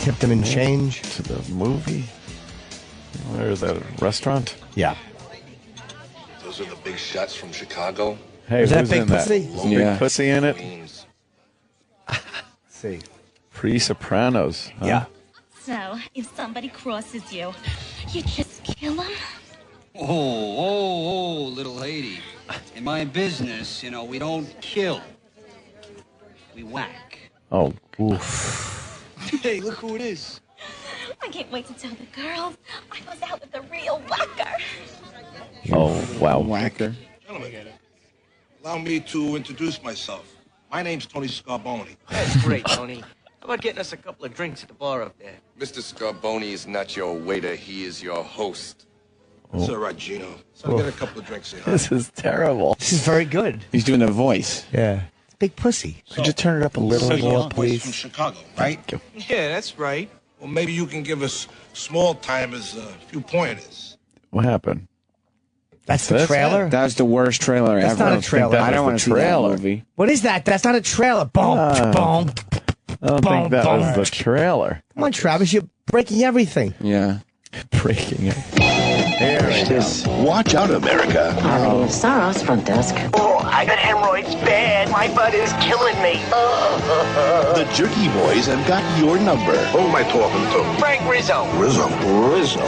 Tipped them in change. To the movie. Where's that restaurant? Yeah. Those are the big shots from Chicago. Hey, Is that who's Big in Pussy? that? Is Big Pussy in it? Let's see. Pre-Sopranos. Huh? Yeah. So, if somebody crosses you, you just kill them? Oh, little lady. In my business, we don't kill. We whack. Oh, oof. Hey, look who it is. I can't wait to tell the girls I was out with the real whacker. Oh, wow. Whacker. Gentlemen, allow me to introduce myself. My name's Tony Scarboni. That's great, Tony. How about getting us a couple of drinks at the bar up there? Mr. Scarboni is not your waiter, he is your host. That's all right, Gino. So I'll get a couple of drinks here. This is terrible. This is very good. He's doing a voice. Yeah. It's Big Pussy. Could you turn it up a little So you're more, boys please? from Chicago, right? Yeah, that's right. Well, maybe you can give us small timers a few pointers. What happened? That's the trailer? That was the worst trailer That's ever. not a trailer. I don't want to see that movie. What is that? That's not a trailer. Boom, boom. I don't think that was the trailer. Come on, Travis. You're breaking everything. Yeah. Breaking it. Watch out, America. Harmony of Sorrows front desk. Oh, I got hemorrhoids bad. My butt is killing me. The Jerky Boys have got your number. Who am I talking to? Frank Rizzo. Rizzo.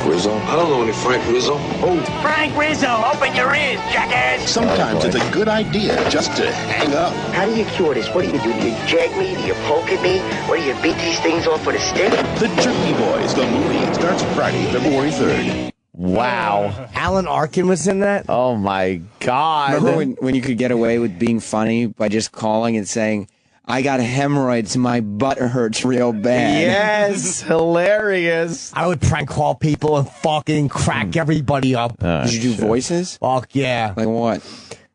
Rizzo? I don't know any Frank Rizzo. Oh, Frank Rizzo, open your ears, jackass. Sometimes it's a good idea just to hang up. How do you cure this? What do? Do you jag me? Do you poke at me? What do you beat these things off with a stick? The Jerky Boys, the movie, starts Friday, February 3rd. Wow. Alan Arkin was in that? Oh, my God. Remember when you could get away with being funny by just calling and saying, I got hemorrhoids, my butt hurts real bad. Yes, hilarious. I would prank call people and fucking crack everybody up. Did you do voices? Fuck yeah. Like what?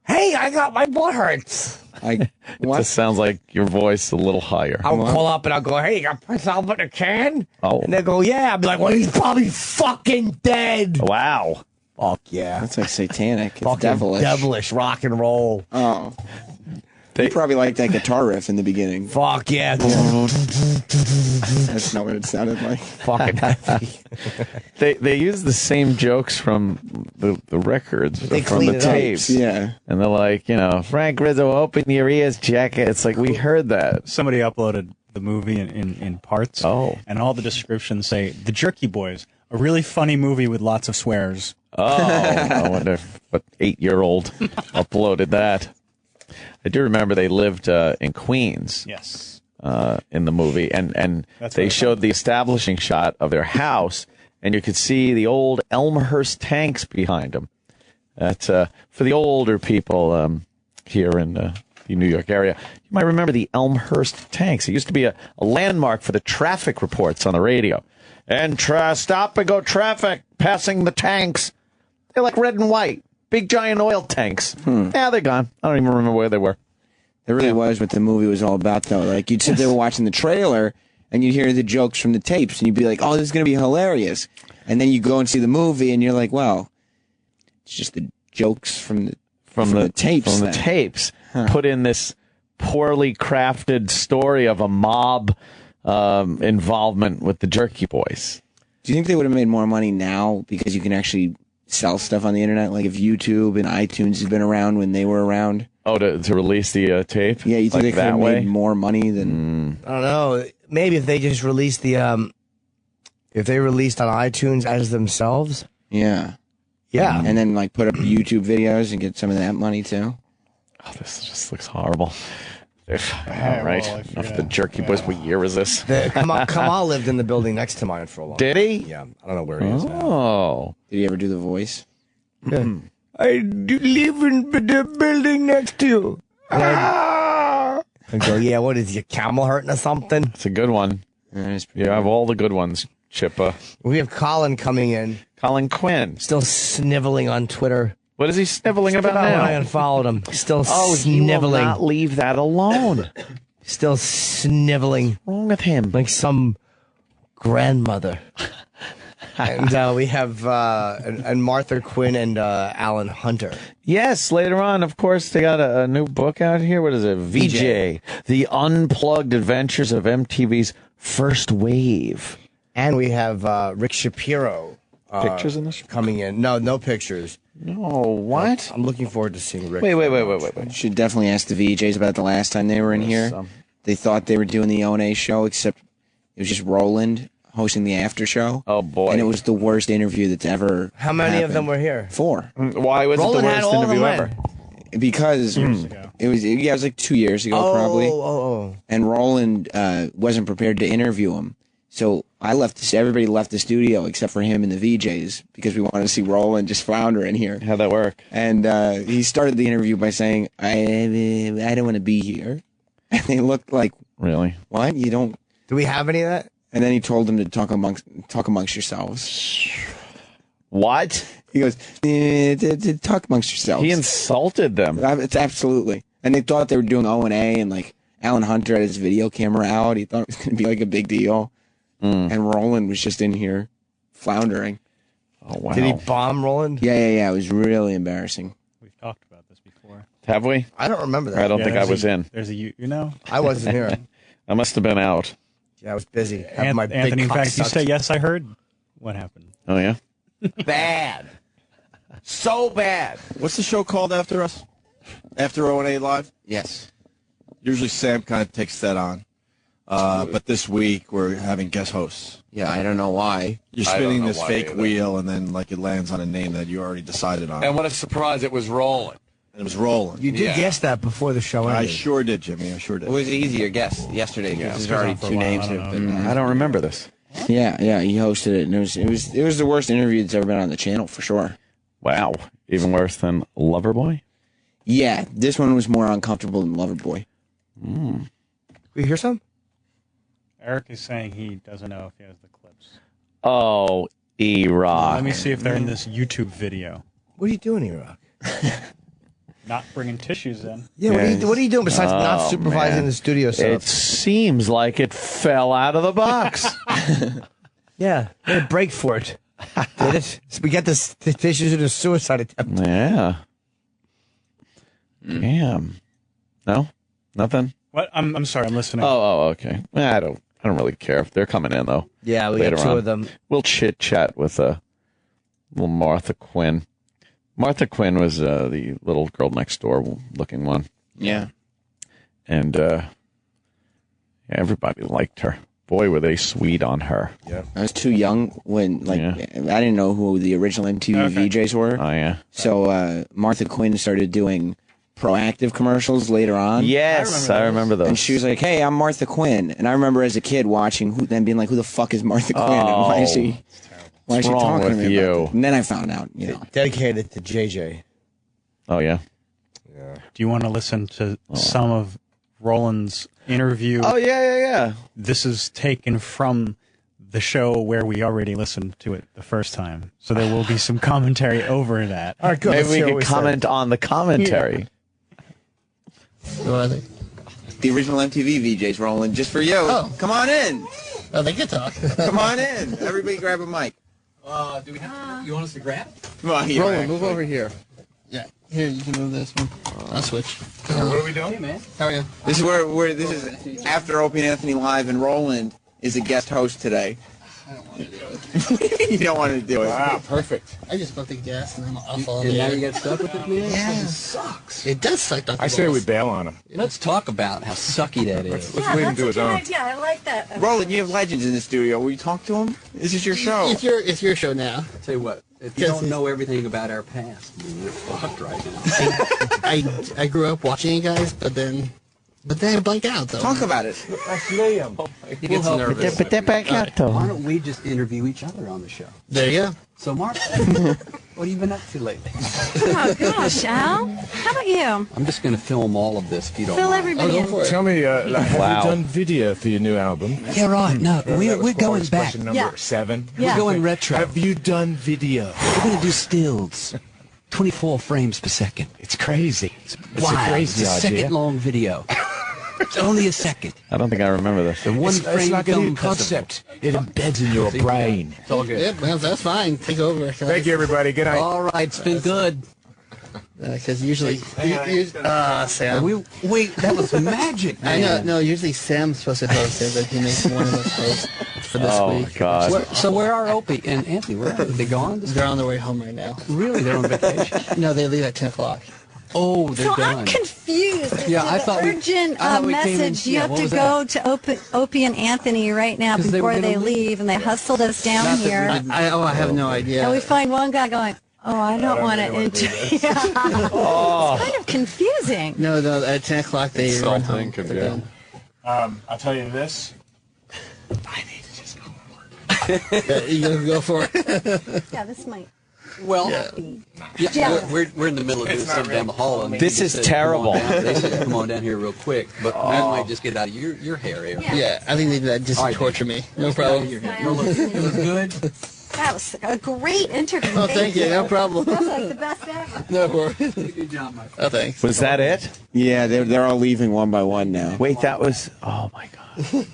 Hey, I got my butt hurts. Like It what? just sounds like your voice a little higher. I'll call up and I'll go, hey, you got Prince Albert in a can? Oh. And they go, yeah. I'll be like, well, he's probably fucking dead. Wow. Fuck yeah. That's like satanic. It's Fucking devilish. devilish rock and roll. Oh. You probably liked that guitar riff in the beginning. Fuck yeah. That's not what it sounded like. Fucking heavy. They use the same jokes from the records, They from clean the it up. tapes. Yeah. And they're like, Frank Rizzo, open your ears, jacket. It's like, we heard that. Somebody uploaded the movie in parts. Oh. And all the descriptions say, The Jerky Boys, a really funny movie with lots of swears. Oh, I wonder what 8-year-old uploaded that. I do remember they lived in Queens. Yes. In the movie, and they showed the establishing shot of their house, and you could see the old Elmhurst tanks behind them. That's for the older people here in the New York area. You might remember the Elmhurst tanks. It used to be a landmark for the traffic reports on the radio. And stop and go traffic passing the tanks. They're like red and white, big giant oil tanks. Yeah, they're gone. I don't even remember where they were. It really was what the movie was all about, though. Like, you'd sit there watching the trailer, and you'd hear the jokes from the tapes, and you'd be like, "Oh, this is gonna be hilarious," and then you go and see the movie, and you're like, "Well, it's just the jokes from the tapes." From the tapes, put in this poorly crafted story of a mob involvement with the Jerky Boys. Do you think they would have made more money now because you can actually sell stuff on the internet? Like if YouTube and iTunes had been around when they were around? Oh, to release the tape? Yeah, you think like they could have that way? made more money than... I don't know. Maybe if they just released the, if they released on iTunes as themselves. Yeah. Yeah. And then like put up YouTube videos and get some of that money too. Oh, this just looks horrible. All right. Enough of the Jerky Boys. What year is this? Kamal lived in the building next to mine for a long time. Did he? Yeah. I don't know where he is now. Oh. Did he ever do the voice? I do live in the building next to you. I go, yeah, what is your camel hurting or something? It's a good one. You have all the good ones, Chippa. We have Colin coming in. Colin Quinn. Still sniveling on Twitter. What is he sniveling about now? I unfollowed him. Still He will sniveling. not leave that alone. Still sniveling. What's wrong with him? Like some grandmother. And we have and Martha Quinn and Alan Hunter. Yes, later on, of course, they got a new book out here. What is it? VJ. The Unplugged Adventures of MTV's First Wave. And we have Rick Shapiro. Pictures in this? Coming in. No pictures. No, what? I'm looking forward to seeing Rick. Wait. You should definitely ask the VJs about the last time they were in here. They thought they were doing the O&A show, except it was just Roland hosting the after show. Oh, boy. And it was the worst interview that's ever How many happened. of them were here? 4. Why was Roland it the had worst all of interview them ever? Because it was like 2 years ago, probably. Oh. And Roland wasn't prepared to interview him. So everybody left the studio except for him and the VJs because we wanted to see Roland just flounder in here. How'd that work? And he started the interview by saying, I don't want to be here. And they looked like, really? What? You don't? Do we have any of that? And then he told them to talk amongst yourselves. What? He goes, talk amongst yourselves. He insulted them. It's absolutely. And they thought they were doing O&A, and like Alan Hunter had his video camera out. He thought it was going to be like a big deal. And Roland was just in here floundering. Oh, wow. Did he bomb Roland? Yeah. It was really embarrassing. We've talked about this before. Have we? I don't remember that. I don't think I was in. There's you know? I wasn't here. I must have been out. Yeah, I was busy. Having my big Anthony, in cock fact, you sucked. say, yes, I heard. What happened? Oh, yeah? Bad. So bad. What's the show called after us? After O&A Live? Yes. Usually Sam kind of takes that on. But this week we're having guest hosts. Yeah, I don't know why. You're spinning this fake wheel, and then like it lands on a name that you already decided on. And what a surprise, it was Roland. And it was Roland. You did guess that before the show ended. I sure did, Jimmy. I sure did. It was easier guess yesterday because there's already 2 names. I don't remember this. Yeah, he hosted it, and it was the worst interview that's ever been on the channel for sure. Wow, even worse than Loverboy. Yeah, this one was more uncomfortable than Loverboy. We hear some? Eric is saying he doesn't know if he has the clips. Oh, E-Rock. Let me see if they're in this YouTube video. What are you doing, E-Rock? Not bringing tissues in. Yeah, what are you doing besides not supervising man. the studio setup? It seems like it fell out of the box. Yeah, we had a break for it. Did it? So we got the tissues in a suicide attempt. Yeah. Damn. No? Nothing? What? I'm sorry, I'm listening. Oh, okay. I don't really care if they're coming in though. Yeah, we later got 2 on. of them. We'll chit chat with little Martha Quinn. Martha Quinn was the little girl next door looking one. Yeah. And everybody liked her. Boy, were they sweet on her. Yeah. I was too young when, I didn't know who the original MTV VJs were. Oh, yeah. So Martha Quinn started doing Proactive commercials later on. Yes, I remember those. And she was like, "Hey, I'm Martha Quinn." And I remember as a kid watching, then being like, "Who the fuck is Martha Quinn? And why is she What's wrong talking with to me you? about this?" And then I found out, Dedicated to JJ. Oh, yeah? Do you want to listen to some of Roland's interview? Oh, yeah. This is taken from the show where we already listened to it the first time. So there will be some commentary over that. All right, good. Maybe we could comment on the commentary. What? the original MTV VJs, Roland, just for you. Oh. Come on in. Oh, they can talk. Come on in. Everybody grab a mic. Do we have? You want us to grab? Come on, here. Roland, move over here. Yeah. Here, you can move this one. I'll switch. What are we doing? Hey, man. How are you? This is where this is after Opie and Anthony Live, and Roland is a guest host today. I don't want to do it. You don't want to do it. Wow, perfect. I just bumped the gas and then I'll fall in And now there. you get stuck with it, man? Yeah. It sucks. It does suck. Dr. I say Balls. we bail on him. Let's talk about how sucky that is. Yeah, that's a good idea. I like that. Roland, you have legends in the studio. Will you talk to them? This is your show. It's your show now. Tell you what, if you don't know everything about our past, you're fucked right now. I grew up watching you guys, but then I blank out though. Talk about it. That's Liam. He gets nervous. Put that back out, though. Why don't we just interview each other on the show? There you go. So, Mark, what have you been up to lately? Oh, gosh, Al. How about you? I'm just going to film all of this if you don't Fill mind. everybody in. Tell me, have Wow. you done video for your new album? Yeah, right. No, we're going back. Number Yeah. 7. Yeah. We're going retro. Have you done video? We're going to do stills. 24 frames per second. It's crazy. It's Wild. a crazy It's a idea. second-long video. It's only a second. I don't think I remember this. The one It's frame like a film new concept. It embeds in your See? brain. It's all good. Yep, well, that's fine. Take over. Thank you, everybody. Good night. All right, it's been good. Because usually, Sam. Wait, that was magic, I man. know. No, usually Sam's supposed to host it, but he makes one of us host for this Oh, week. my God. So where are Opie and Anthony? Where are they? They gone? They're on their way home right now. Really? They're on vacation? No, they leave at 10 o'clock. Oh, they're So done. I'm confused. Yeah, There's I an thought urgent I thought we came in- message. You yeah, have what to was go to Opie and Anthony right now 'Cause they were before they gonna leave. leave, and they hustled us down Not that we here. didn't- I have no idea. And we find one guy going, "Oh, I don't want to." Oh. It's kind of confusing. No, at 10 o'clock they run home. Insulting, They're done. I'll tell you this. Yeah, you gonna go for it? Yeah, this might. Well, Yeah. yeah, we're in the middle of doing something down the hall. And This they is said, terrible. "Come on down." They said, "Come on down here real quick," but that might just get out of your hair area. Yeah, I think they did that just to torture me. No problem. No, look, it was good. That was a great interview. Oh, thank you. No problem. That's like the best ever. No worries. Good job, my friend. Oh, thanks. Was that it? Yeah, they're all leaving one by one now. Wait, that was. Oh my God.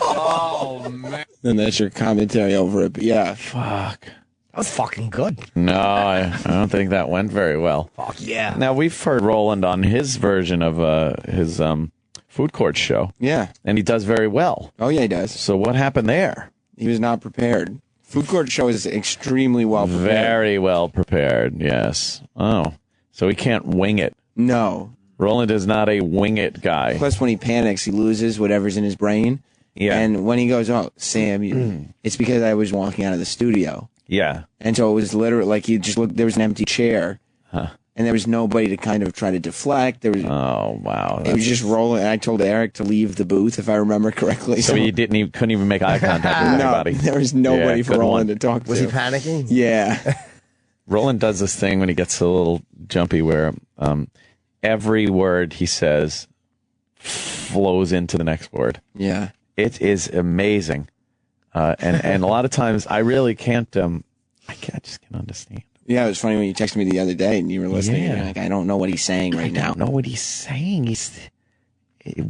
Oh, man. Then that's your commentary over it. But yeah. Fuck. That was fucking good. No, I don't think that went very well. Fuck yeah. Now we've heard Roland on his version of his food court show. Yeah. And he does very well. Oh, yeah, he does. So what happened there? He was not prepared. Food court show is extremely well prepared. Very well prepared, yes. Oh, so he can't wing it. No. Roland is not a wing it guy. Plus, when he panics, he loses whatever's in his brain. Yeah. And when he goes, "Oh, Sam, it's because I was walking out of the studio." Yeah. And so it was literally like he just looked, there was an empty chair. Huh. And there was nobody to kind of try to deflect. There was. Oh, wow. It was just rolling. And I told Eric to leave the booth, if I remember correctly. So he couldn't even make eye contact with anybody. No, there was nobody Yeah, for good Roland one. to talk to. Was he panicking? Yeah. Roland does this thing when he gets a little jumpy where every word he says flows into the next word. Yeah. It is amazing. And a lot of times I really can't, I just can't understand. Yeah, it was funny when you texted me the other day and you were listening. Yeah. And you're like, I don't know what he's saying right now. I don't know what he's saying.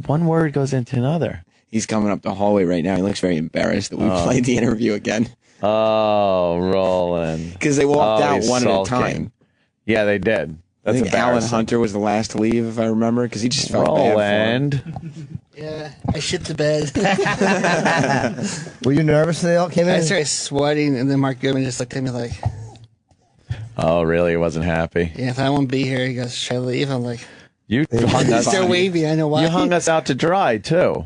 One word goes into another. He's coming up the hallway right now. He looks very embarrassed that we played the interview again. Oh, Roland. Because they walked out he's one sulking. at a time. Yeah, they did. That's I think Alan embarrassing. Hunter was the last to leave, if I remember, because he just felt bad Roland. Yeah, I shit the bed. Were you nervous when they all came in? I started sweating, and then Mark Goodman just looked at me like, Oh, really? He wasn't happy. "Yeah, if I won't be here, he goes, should I leave?" I'm like, You hung us. "They're wavy. I know why." You hung us out to dry too.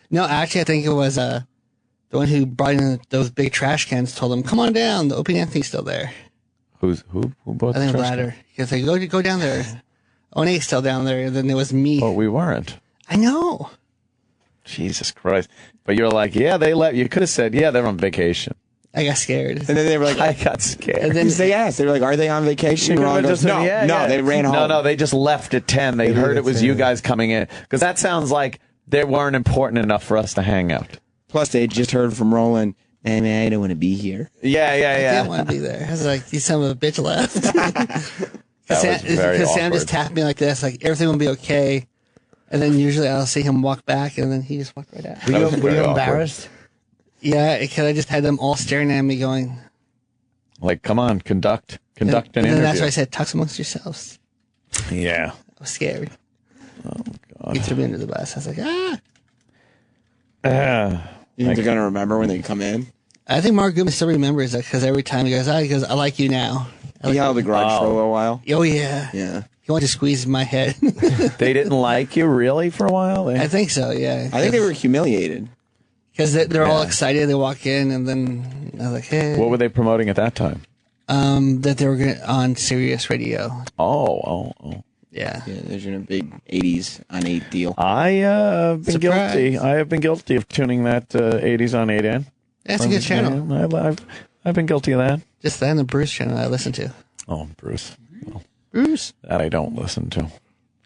No, actually, I think it was the one who brought in those big trash cans. Told him, "Come on down. The Opie and Anthony's still there." Who bought I think the trash Ladder. Because they go down there. One's still down there. And then there was me. But we weren't. I know. Jesus Christ! But you're like, yeah, they left. You could have said, yeah, they're on vacation. I got scared. And then they were like, I got scared. And then they asked, they were like, "Are they on vacation?" You And Ron could've goes, just said, no, yeah, no, yeah. they ran home. No, they just left at 10. They heard it was you guys coming in. Because that sounds like they weren't important enough for us to hang out. Plus, they had just heard from Roland, "Hey, man, I don't want to be here." Yeah. I didn't want to be there. I was like, "You son of a bitch left." Because Sam just tapped me like this, like everything will be okay, and then usually I'll see him walk back, and then he just walked right out. Were you embarrassed? Yeah, because I just had them all staring at me, going, like, come on, conduct an interview. And then that's why I said, talk amongst yourselves. Yeah. I was scared. Oh, God. He threw me under the bus. I was like, You think they're going to remember when they come in? I think Mark Goodman still remembers that because every time he goes, I like you now. He held the grudge for a little while. Oh, yeah. Yeah. He wanted to squeeze my head. They didn't like you, really, for a while? I think so, yeah. I think they were humiliated. Because they're all excited. They walk in, and then I was like, hey. What were they promoting at that time? That they were on Sirius Radio. Oh. Yeah. Yeah, there's a big 80s on 8 deal. I have been guilty. I have been guilty of tuning that 80s on 8 in. That's a good channel. I've been guilty of that. Just that and the Bruce channel I listen to. Oh, Bruce. Well, Bruce? That I don't listen to.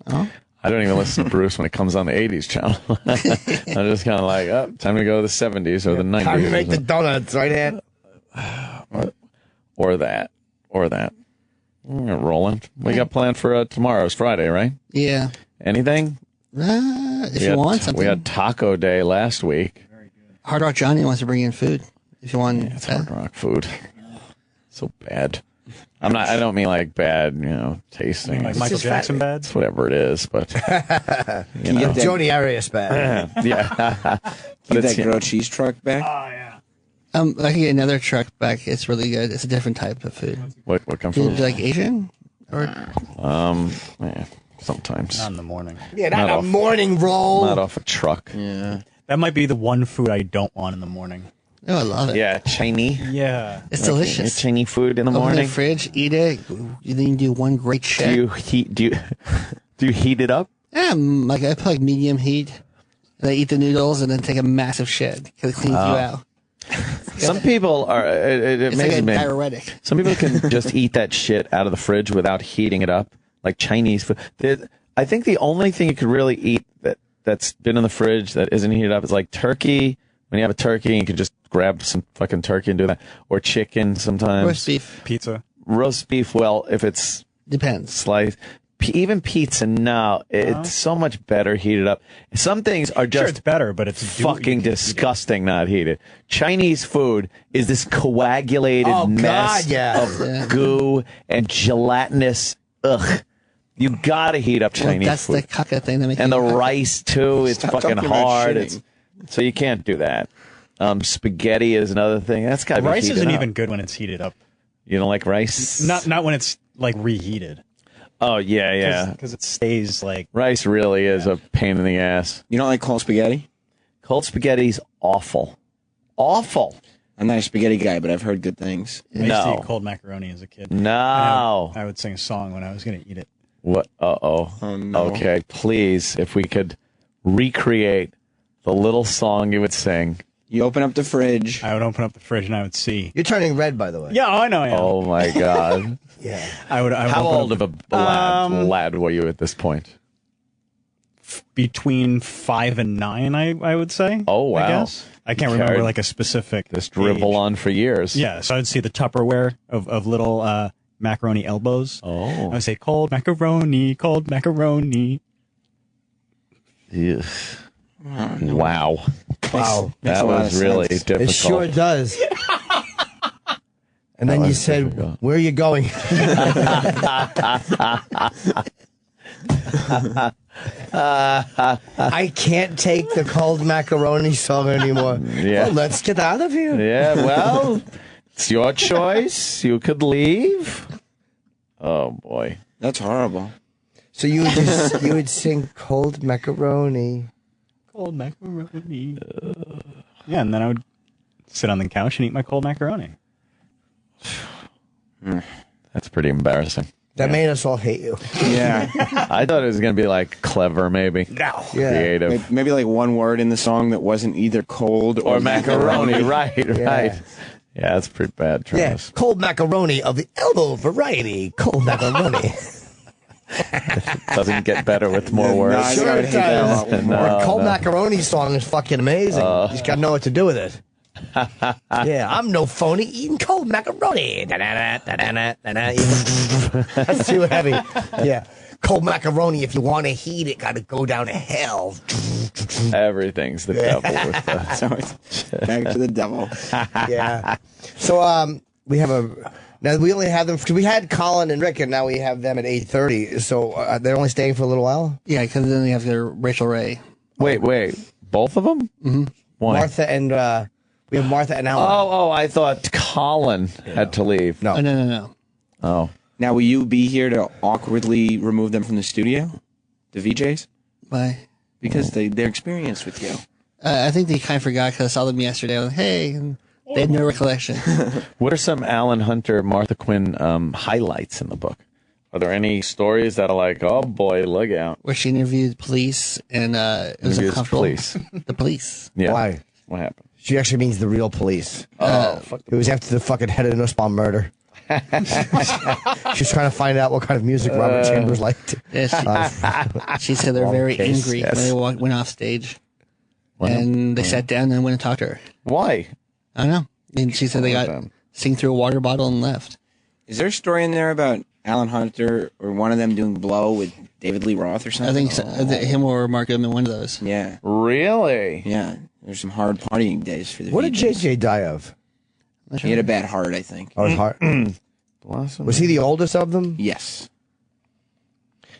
Oh? I don't even listen to Bruce when it comes on the 80s channel. I'm just kind of like, oh, time to go to the 70s or the 90s. Time to make the donuts, right, Ed? Or that. Rolling. We got planned for tomorrow's Friday, right? Yeah. Anything? If you want something. We had Taco Day last week. Hard Rock Johnny wants to bring in food. If you want. It's Hard Rock food. So bad. I don't mean like bad, tasting. Like Michael Jackson bad? It's whatever it is, but. You get Joni Arias bad. Yeah. Get that grilled cheese truck back? Oh, yeah. I can get another truck back. It's really good. It's a different type of food. What kind of Do you food? like Asian? Or sometimes. Not in the morning. Yeah, not a morning roll. Not off a truck. Yeah. That might be the one food I don't want in the morning. Oh, I love it. Yeah, Chinese. Yeah. It's delicious. Chinese food in the Open morning. the fridge, eat it. Then you do one great shit. Do you heat it up? Yeah, I put like medium heat. And I eat the noodles and then take a massive shit because it cleans you out. Some people are. It It's like amazes a me. diuretic. Some people can just eat that shit out of the fridge without heating it up, like Chinese food. I think the only thing you could really eat that's been in the fridge that isn't heated up is like turkey. When you have a turkey, you could just grab some fucking turkey and do that, or chicken sometimes. Roast beef. Pizza. Roast beef. Well, if it's depends. Sliced. Even pizza now, it's so much better heated up. Some things are just it's better, but it's fucking disgusting not heated. Chinese food is this coagulated mess of goo and gelatinous. Ugh. You gotta heat up Chinese that's food. the caca thing that makes and me the caca. rice too. It's Stop fucking talking about hard. shitting. So you can't do that. Spaghetti is another thing. That's gotta be Rice heated isn't up. even good when it's heated up. You don't like rice? Not when it's like reheated. Oh yeah. Because it stays like Rice really is a pain in the ass. You don't like cold spaghetti? Cold spaghetti's awful. Awful. I'm not a spaghetti guy, but I've heard good things. I used to eat cold macaroni as a kid. No. And I would sing a song when I was going to eat it. What? Oh, no. Okay, please, if we could recreate the little song you would sing. You open up the fridge. I would open up the fridge and I would see. You're turning red, by the way. Yeah, I know. Yeah. Oh my God. Yeah. I would How open old up, of a lad were you at this point? Between 5 and 9, I would say. Oh wow. I guess. I can't remember like a specific. This dribble on for years. Yeah, so I'd see the Tupperware of little macaroni elbows. Oh. I would say cold macaroni, cold macaroni. Yeah. Wow. Wow. That was really difficult. It sure does. And then you said, where are you going? I can't take the cold macaroni song anymore. Yeah. Well, let's get out of here. Yeah, well, it's your choice. You could leave. Oh, boy. That's horrible. So you would sing cold macaroni. Cold macaroni. Yeah, and then I would sit on the couch and eat my cold macaroni. That's pretty embarrassing. That made us all hate you. Yeah. I thought it was going to be like clever, maybe. No. Yeah. Creative. Maybe like one word in the song that wasn't either cold Or macaroni. Right, Yeah. right. Yeah, that's pretty bad, Yeah, Travis. cold macaroni of the elbow variety. Cold macaroni. Doesn't get better with more words. I Sure would it hate that a does. lot more. Our cold macaroni song is fucking amazing. You just got to know what to do with it. Yeah, I'm no phony eating cold macaroni. That's too heavy. Yeah. Cold macaroni, if you want to heat it, got to go down to hell. Everything's the devil with the. So it's back to the devil. Yeah. So we have now we only have them. We had Colin and Rick, and now we have them at 8:30. So they're only staying for a little while. Yeah, because then they have their Rachel Ray. Wait, both of them? Mm-hmm. Why? Martha and we have Martha and Alan. Oh, I thought Colin had to leave. No. No. Oh. Now, will you be here to awkwardly remove them from the studio? The VJs? Why? Because they're experienced with you. I think they kind of forgot because I saw them yesterday. I was like, hey, and they had no recollection. What are some Alan Hunter, Martha Quinn highlights in the book? Are there any stories that are like, oh boy, look out? Where she interviewed police and it was Interviews uncomfortable. police. The police. Yeah. Why? What happened? She actually means the real police. Fuck. It was after the fucking head of the Nussbaum murder. She's trying to find out what kind of music Robert Chambers liked. Yeah, she said they're very angry when they went off stage. And they sat down and went and talked to her. Why? I don't know. And she said they got sing through a water bottle and left. Is there a story in there about Alan Hunter or one of them doing blow with David Lee Roth or something? I think so, him or Mark Goodman, one of those. Yeah. Really? Yeah. There's some hard partying days for the What did VJs. JJ die of? He had a bad heart, I think. Oh, his heart. Was he the oldest of them? Yes.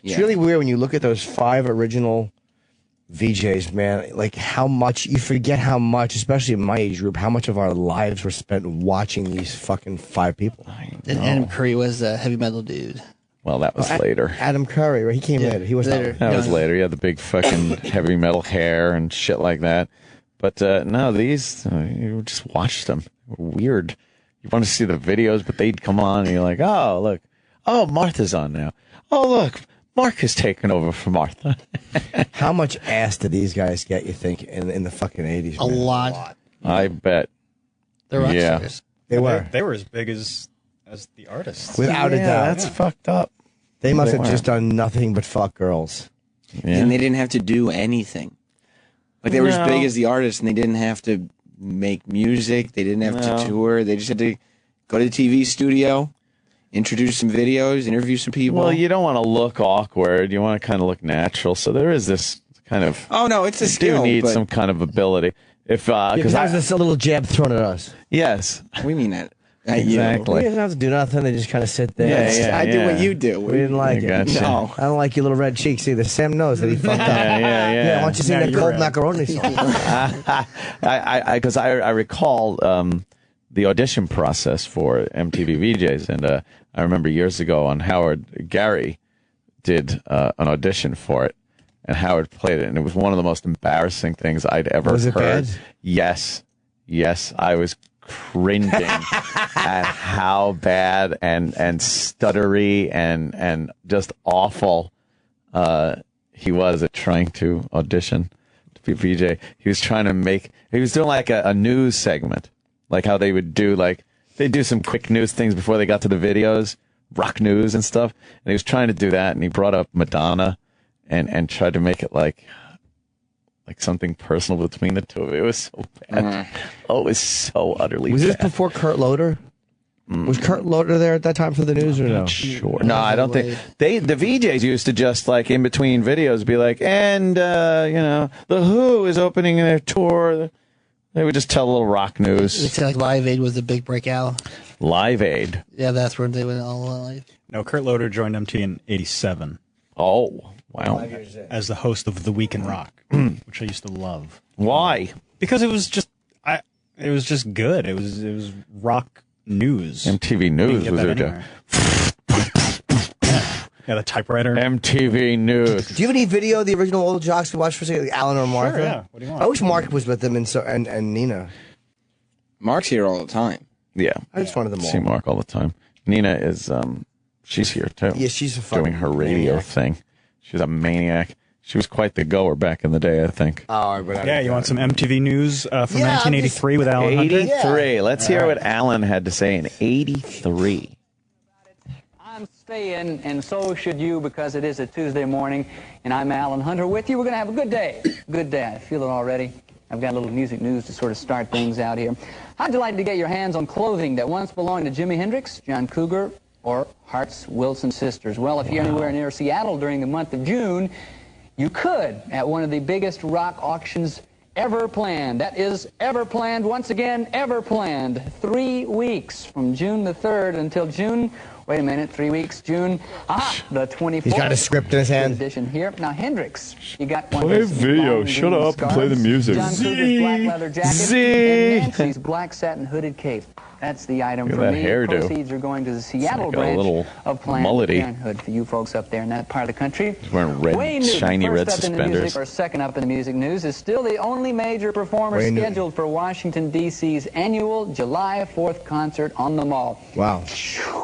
It's really weird when you look at those 5 original VJs, man. Like how much you forget how much, especially in my age group, how much of our lives were spent watching these fucking 5 people. And Adam Curry was a heavy metal dude. Well, that was later. Adam Curry, right? He came later. He was later. That was later. He had the big fucking heavy metal hair and shit like that. But no, these, you just watched them. Weird. You want to see the videos, but they'd come on and you're like, oh, look. Oh, Martha's on now. Oh, look. Mark has taken over for Martha. How much ass did these guys get, you think, in the fucking 80s? A lot. I bet. They're rock stars. They were. They were as big as the artists. Without a doubt. That's fucked up. They must have were. just done nothing but fuck girls. Yeah. And they didn't have to do anything. Like they were as big as the artists, and they didn't have to make music. They didn't have to tour. They just had to go to the TV studio, introduce some videos, interview some people. Well, you don't want to look awkward. You want to kind of look natural. So there is this kind of. Oh no, it's a skill. You need but some kind of ability. If Because there's a little jab thrown at us. Yes, we mean that. Exactly. We didn't have to do nothing. They just kind of sit there. I do what you do. We didn't like it. Gotcha. No. I don't like your little red cheeks either. Sam knows that he fucked up. Yeah. Why don't you sing that cold macaroni song? Because I recall the audition process for MTV VJs, and I remember years ago on Howard, Gary did an audition for it, and Howard played it, and it was one of the most embarrassing things I'd ever Was it heard. bad? Yes, I was cringing at how bad and stuttery and just awful he was at trying to audition to be VJ. He was doing like a news segment, like how they would do, like they do some quick news things before they got to the videos, rock news and stuff. And he was trying to do that, and he brought up Madonna and tried to make it like something personal between the two of it. It was so bad. Oh, it was so utterly Was bad. this before Kurt Loder? Was Kurt Loder there at that time for the news or no? Sure. No, I don't think the VJs used to just like in between videos be like, and the Who is opening their tour. They would just tell a little rock They news. say like Live Aid was the big breakout. Live Aid. Yeah, that's where they went all live. No, Kurt Loder joined MTV in '87. Oh, wow. As the host of The Week in Rock, which I used to love. Why? Because it was just good. It was rock news. MTV News You was can get there. that yeah, the typewriter. MTV News. Do you have any video of the original Old Jocks to watch for, say, like Alan or Martha? Sure, yeah. What do you want? I wish Mark was with them and Nina. Mark's here all the time. Yeah. I just wanted them all. See Mark all the time. Nina is she's here too. Yeah, she's a fucking doing her radio maniac. thing. She's a maniac. She was quite the goer back in the day, I think. Oh, Yeah, you want some MTV news from 1983 with Alan Hunter? 83. Let's hear what Alan had to say in 83. I'm staying, and so should you, because it is a Tuesday morning, and I'm Alan Hunter with you. We're going to have a good day. Good day. I feel it already. I've got a little music news to sort of start things out here. How'd you like to get your hands on clothing that once belonged to Jimi Hendrix, John Cougar, or Hart's Wilson Sisters? Well, if you're anywhere near Seattle during the month of June, you could at one of the biggest rock auctions ever planned. That is ever planned, once again, ever planned. 3 weeks from June the 3rd until June, wait a minute, 3 weeks, June, the 24th. He's got a script in his hand. Edition here. Now, Hendrix, you got one Play of his video. long Shut green up and play the scarves, music. John Cougar's black leather jacket, and Nancy's black satin hooded cape. That's the item Look for at me. that hairdo. Proceeds are going to the Seattle like a branch little of Planned mullety. Parenthood for you folks up there in that part of the country. He's wearing red, Wayne Newton, shiny first red up in the music, suspenders. or second up in the music news, is still the only major performer Wayne Newton. scheduled for Washington, D.C.'s annual July 4th concert on the Mall. Wow.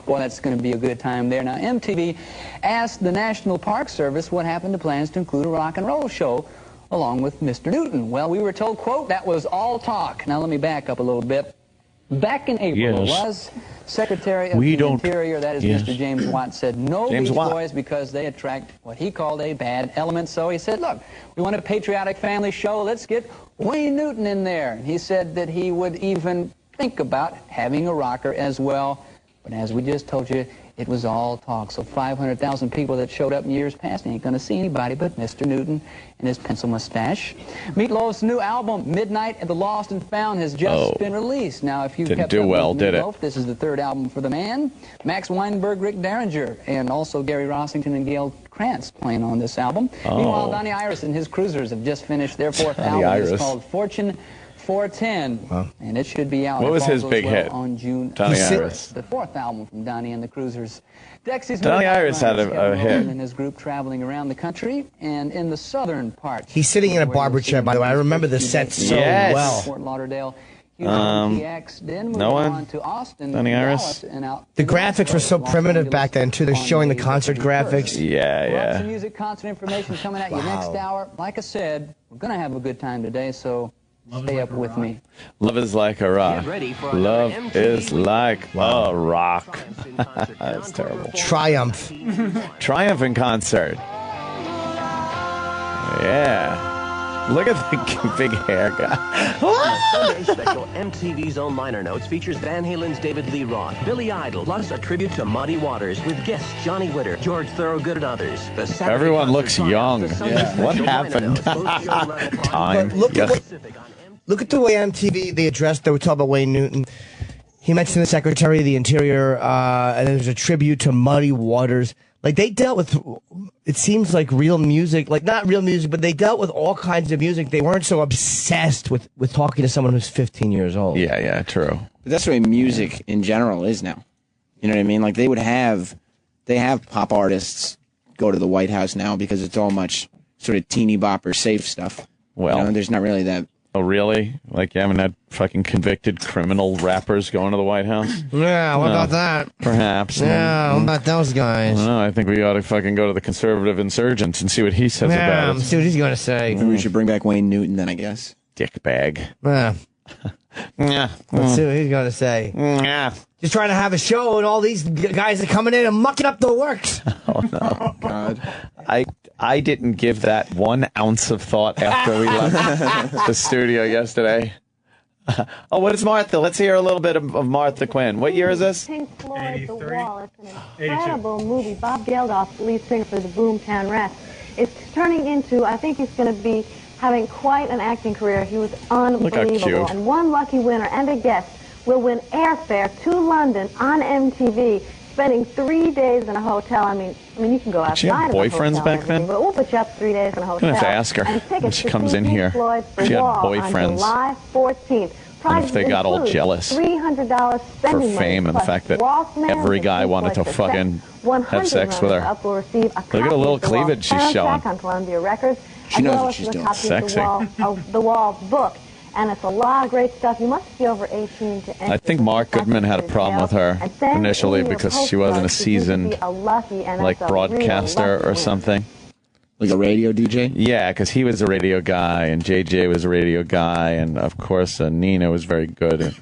Boy, that's going to be a good time there. Now, MTV asked the National Park Service what happened to plans to include a rock and roll show along with Mr. Newton. Well, we were told, quote, that was all talk. Now, let me back up a little bit. Back in April, it was Secretary of the Interior, that is Mr. James Watt, said no Beach Boys because they attract what he called a bad element. So he said, look, we want a patriotic family show. Let's get Wayne Newton in there. And he said that he would even think about having a rocker as well. But as we just told you, it was all talk. So 500,000 people that showed up in years past ain't going to see anybody but Mr. Newton and his pencil mustache. Meatloaf's new album, Midnight at the Lost and Found, has just been released. Now, if you Didn't kept do up well, with did it? Meatloaf, this is the third album for the man. Max Weinberg, Rick Derringer, and also Gary Rossington and Gail Krantz playing on this album. Meanwhile, Donnie Iris and his Cruisers have just finished their fourth album. It's called Fortune 410, and it should be out. What was his big well hit? On June Donnie 6th. Iris. The fourth album from Donnie and the Cruisers. Dexy's Donnie Iris had a hit. And his group traveling around the country and in the southern parts. He's sitting in a barber chair, by the way. I remember the set so well. Fort Lauderdale. Then no one? on to Austin, Donnie Iris? Dallas, and out The graphics were so primitive back then, too. They're showing the concert graphics. Lots of music, concert information coming at you next hour. Like I said, we're going to have a good time today, so stay up with me. Love is like a rock. Love is like a rock. That's terrible. Triumph. Triumph in concert. Yeah. Look at the big hair guy. Sunday special MTV's own liner notes features Van Halen's David Lee Roth, Billy Idol, plus a tribute to Muddy Waters with guests Johnny Winter, George Thorogood, and others. The Saturday Everyone concert looks young. What happened? Time. Look at the way MTV, they were talking about Wayne Newton. He mentioned the Secretary of the Interior, and there's a tribute to Muddy Waters. Like, they dealt with, it seems like real music, like not real music, but they dealt with all kinds of music. They weren't so obsessed with talking to someone who's 15 years old. Yeah, true. But that's the way music in general is now. You know what I mean? Like, they have pop artists go to the White House now because it's all much sort of teeny bopper safe stuff. Well, you know, there's not really that. Oh, really? Like, you haven't had fucking convicted criminal rappers going to the White House? Yeah, what about that? Perhaps. Yeah, what about those guys? I don't know. I think we ought to fucking go to the conservative insurgents and see what he says about it. See what he's going to say. Maybe we should bring back Wayne Newton then, I guess. Dickbag. Yeah. Yeah. Let's see what he's going to say. Yeah. Just trying to have a show, and all these guys are coming in and mucking up the works. Oh, no. God. I didn't give that 1 ounce of thought after we left the studio yesterday. Oh, what is Martha? Let's hear a little bit of Martha Quinn. What year is this? Pink Floyd, The Wall. It's an incredible movie. Bob Geldof, lead singer for the Boomtown Rats, is turning into, I think he's going to be having quite an acting career. He was unbelievable. And one lucky winner and a guest will win airfare to London on MTV, spending 3 days in a hotel. I mean, you can go outside. She had of a boyfriends hotel back then? but we'll put you up 3 days in a hotel. I'm going to have to ask her And when tickets she to comes see in Pink here. Floyd for She had Wall boyfriends. On July 14th. And if they got all Includes jealous $300 for spending fame money, and the fact that every guy wanted to fucking have sex with her. Look at the little cleavage she's showing. On Columbia Records, She knows what she's doing. Sexy. The Wall book. And it's a lot of great stuff. You must be over 18 to enter. I think Mark Goodman had a problem with her initially because she wasn't a seasoned like broadcaster or something. Like a radio DJ? Yeah, because he was a radio guy and JJ was a radio guy, and of course Nina was very good at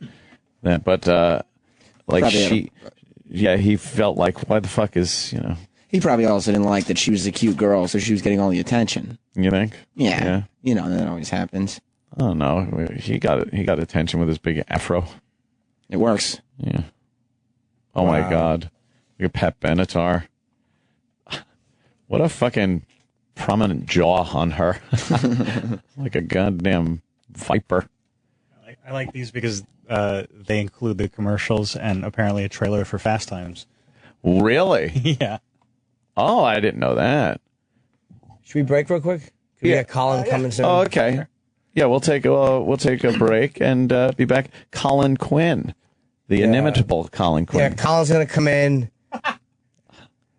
that. But like he felt like, why the fuck is, He probably also didn't like that she was a cute girl, so she was getting all the attention. You think? Yeah. You know, that always happens. I don't know. He got attention with his big afro. It works. Yeah. Oh my God. Look at Pat Benatar. What a fucking prominent jaw on her. Like a goddamn viper. I like these because they include the commercials and apparently a trailer for Fast Times. Really? Yeah. Oh, I didn't know that. Should we break real quick? Can we get Colin coming soon? Oh, okay. Yeah, we'll take a break and be back. Colin Quinn, the inimitable Colin Quinn. Yeah, Colin's gonna come in,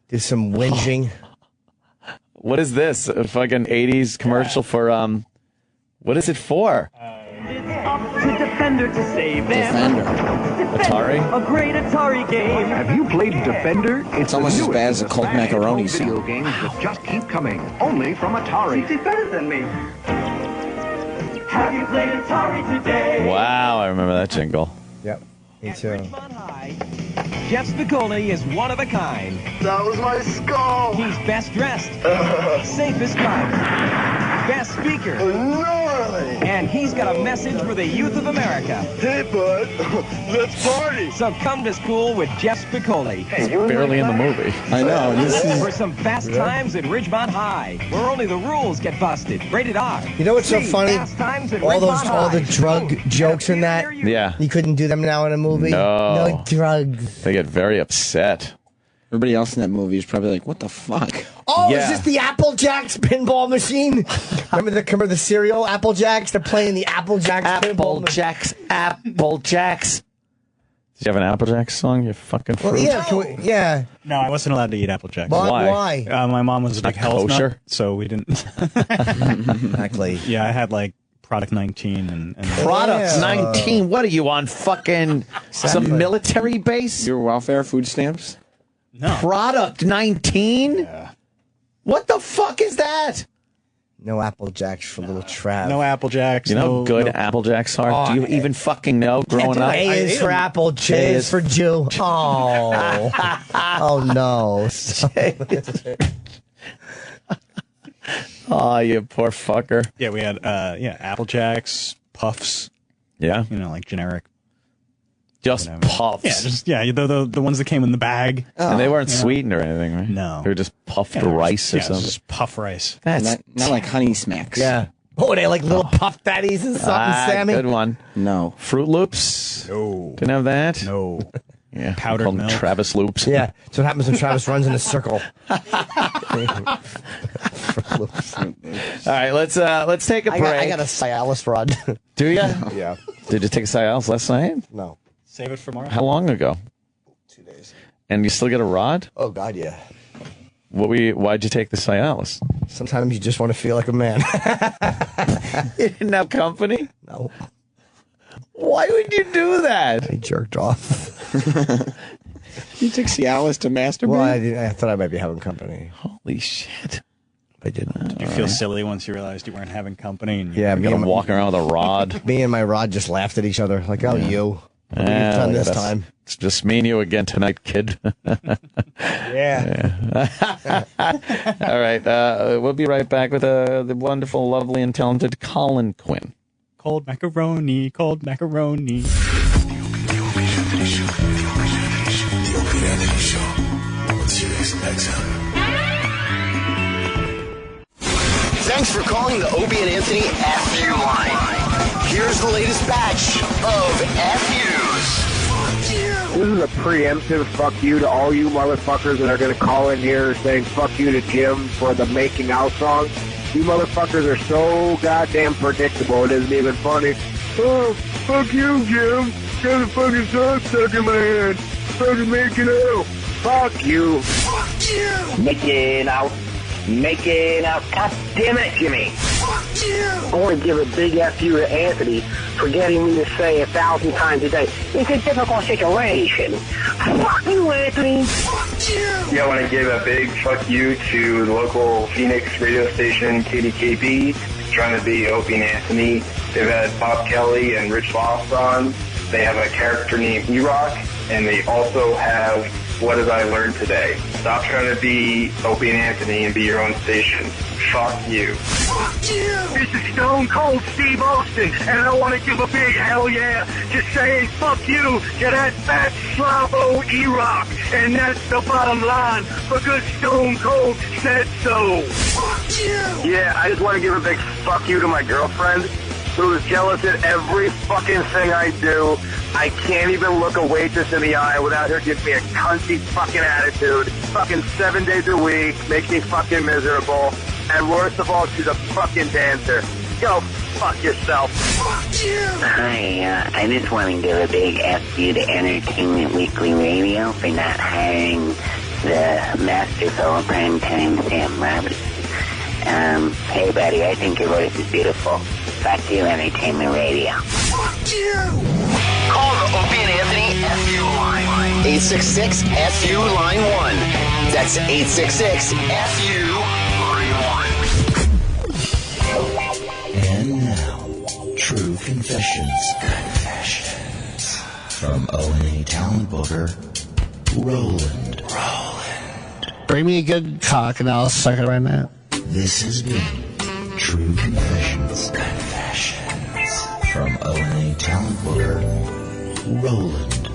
do some whinging. What is this? A fucking 80s commercial for what is it for? Up to Defender to save them. Atari? A great Atari game. Have you played Defender? It's almost as bad as a Colt Macaroni video song. games that just keep coming. Only from Atari. She's better than me. Have you played Atari today? Wow, I remember that jingle. Yep, me too. Jeff Spicoli is one of a kind. That was my skull. He's best dressed, safest driver, best speaker. Gnarly. And he's got a message for the youth of America. Hey, bud, let's party. So come to school with Jeff Spicoli. He's barely in the movie. I know. This is For some fast times at Ridgemont High, where only the rules get busted. Rated R. You know what's so See funny? Fast Times at All Ridgemont the High. drug jokes in that. Yeah. You couldn't do them now in a movie. No. No drugs. They get very upset. everybody else in that movie is probably like, what the fuck? Oh, Yeah. is this the Apple Jacks pinball machine? remember the cereal Apple Jacks? They're playing the Apple Jacks pinball machine. Apple Jacks. Did you have an Apple Jacks song? You fucking fruit. Well, yeah, yeah. No, I wasn't allowed to eat Apple Jacks. Why? My mom was like health kosher? nut, so we didn't. Exactly. Yeah, I had like Product 19 and Product 19. What are you on? Fucking some military base? Your welfare food stamps? No. Product 19? Yeah. What the fuck is that? No Apple Jacks for little Trav. No Apple Jacks. You know how no, good no. Apple Jacks are? Do you even fucking know growing up? A is for Apple, J is for Jew. Oh. Oh, no. Oh, you poor fucker. Yeah, we had Apple Jacks, Puffs. Yeah. You know, like generic. Just puffs. Yeah, the ones that came in the bag. And they weren't sweetened or anything, right? No. They were just puffed rice or something. Just puff rice. That's Not like Honey Smacks. Yeah. Oh, they like little puff daddies and something, Sammy? Good one. No. Fruit Loops? No. Didn't have that? No. Yeah. Powdered Called them milk. Travis Loops. Yeah. So what happens when Travis runs in a circle? All right, let's take a break. I got a Cialis rod. Do you? Yeah. Did you take a Cialis last night? No. Save it for tomorrow. How long ago? 2 days. And you still get a rod? Oh, God, yeah. Why'd you take the Cialis? Sometimes you just want to feel like a man. You didn't have company? No. Why would you do that? I jerked off. You took Cialis to masturbate? Well, I thought I might be having company. Holy shit. I didn't. Did you feel silly once you realized you weren't having company? And you Yeah, You got him walking around with a rod. Me and my rod just laughed at each other. Like, oh, you. What have you done look this at us. time? It's just me and you again tonight, kid. Yeah. All right. We'll be right back with the wonderful, lovely, and talented Colin Quinn. Cold macaroni, cold macaroni. The Opie Anthony Show on Sirius XM. Thanks for calling the Opie and Anthony FU line. Here's the latest batch of FUs. This is a preemptive fuck you to all you motherfuckers that are going to call in here saying fuck you to Jim for the making out song. You motherfuckers are so goddamn predictable, it isn't even funny. Oh, fuck you, Jim. Got a fucking song stuck in my head. Fucking making out. Fuck you. Fuck you. Making out. Making out. God damn it, Jimmy. Fuck you. I want to give a big F you to Anthony for getting me to say 1,000 times a day, it's a difficult situation. Fuck you, Anthony. Fuck you. Yeah, I want to give a big fuck you to the local Phoenix radio station, KDKB, trying to be Opie and Anthony. They've had Bob Kelly and Rich Voss on. They have a character named E-Rock, and they also have What Have I Learned Today. Stop trying to be Opie and Anthony and be your own station. fuck you. This is Stone Cold Steve Austin, and I want to give a big hell yeah to saying fuck you to that fat Slavo E-Rock. And that's the bottom line, because Stone Cold said so. Yeah, I just want to give a big fuck you to my girlfriend, who is jealous at every fucking thing I do. I can't even look a waitress in the eye without her giving me a cunty fucking attitude. Fucking 7 days a week, makes me fucking miserable. And worst of all, she's a fucking dancer. Go fuck yourself. Hi, I just want to give a big F you to Entertainment Weekly Radio for not hiring the masterful primetime Sam Roberts. Hey buddy, I think your voice is beautiful. Fuck you, Entertainment Radio. Call the Opie and Anthony FU line. 866-FU line 1. That's 866-FU line 1. And now, True Confessions. From O&A talent booker, Roland. Bring me a good cock and I'll suck it right now. This has been True Confessions. From O&A talent booker, Roland.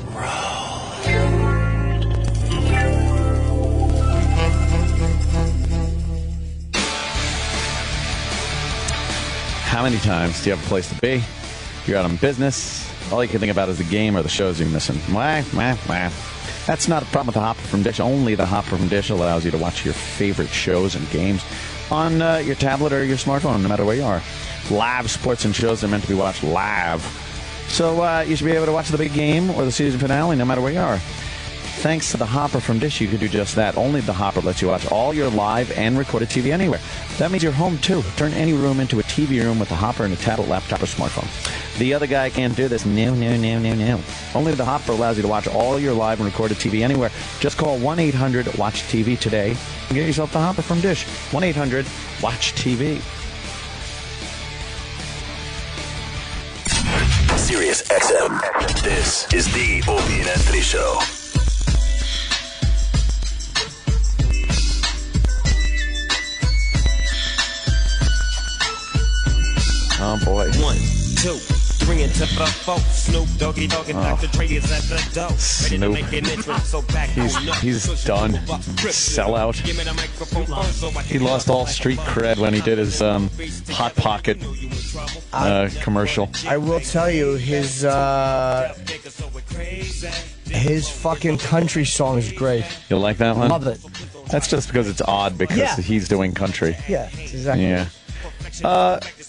How many times do you have a place to be? You're out on business. All you can think about is the game or the shows you're missing. Wah. That's not a problem with the Hopper from Dish. Only the Hopper from Dish allows you to watch your favorite shows and games on your tablet or your smartphone, no matter where you are. Live sports and shows are meant to be watched live. So you should be able to watch the big game or the season finale no matter where you are. Thanks to the Hopper from Dish, you can do just that. Only the Hopper lets you watch all your live and recorded TV anywhere. That means you're home, too. Turn any room into a TV room with the Hopper and a tablet, laptop, or smartphone. The other guy can't do this. No. Only the Hopper allows you to watch all your live and recorded TV anywhere. Just call 1-800-WATCH-TV today and get yourself the Hopper from Dish. 1-800-WATCH-TV. Sirius XM. This is the Opie and Anthony Show. Oh, boy. 1, 2, bring it to the folks. Snoop Doggy Dogg and Dr. Dre is at the door. Ready to make an entrance, so back on up. He's done. Sellout. He lost all street cred when he did his Hot Pocket commercial. I will tell you, his fucking country song is great. You like that one? Love it. That's just because it's odd because he's doing country. Yeah, exactly. Yeah.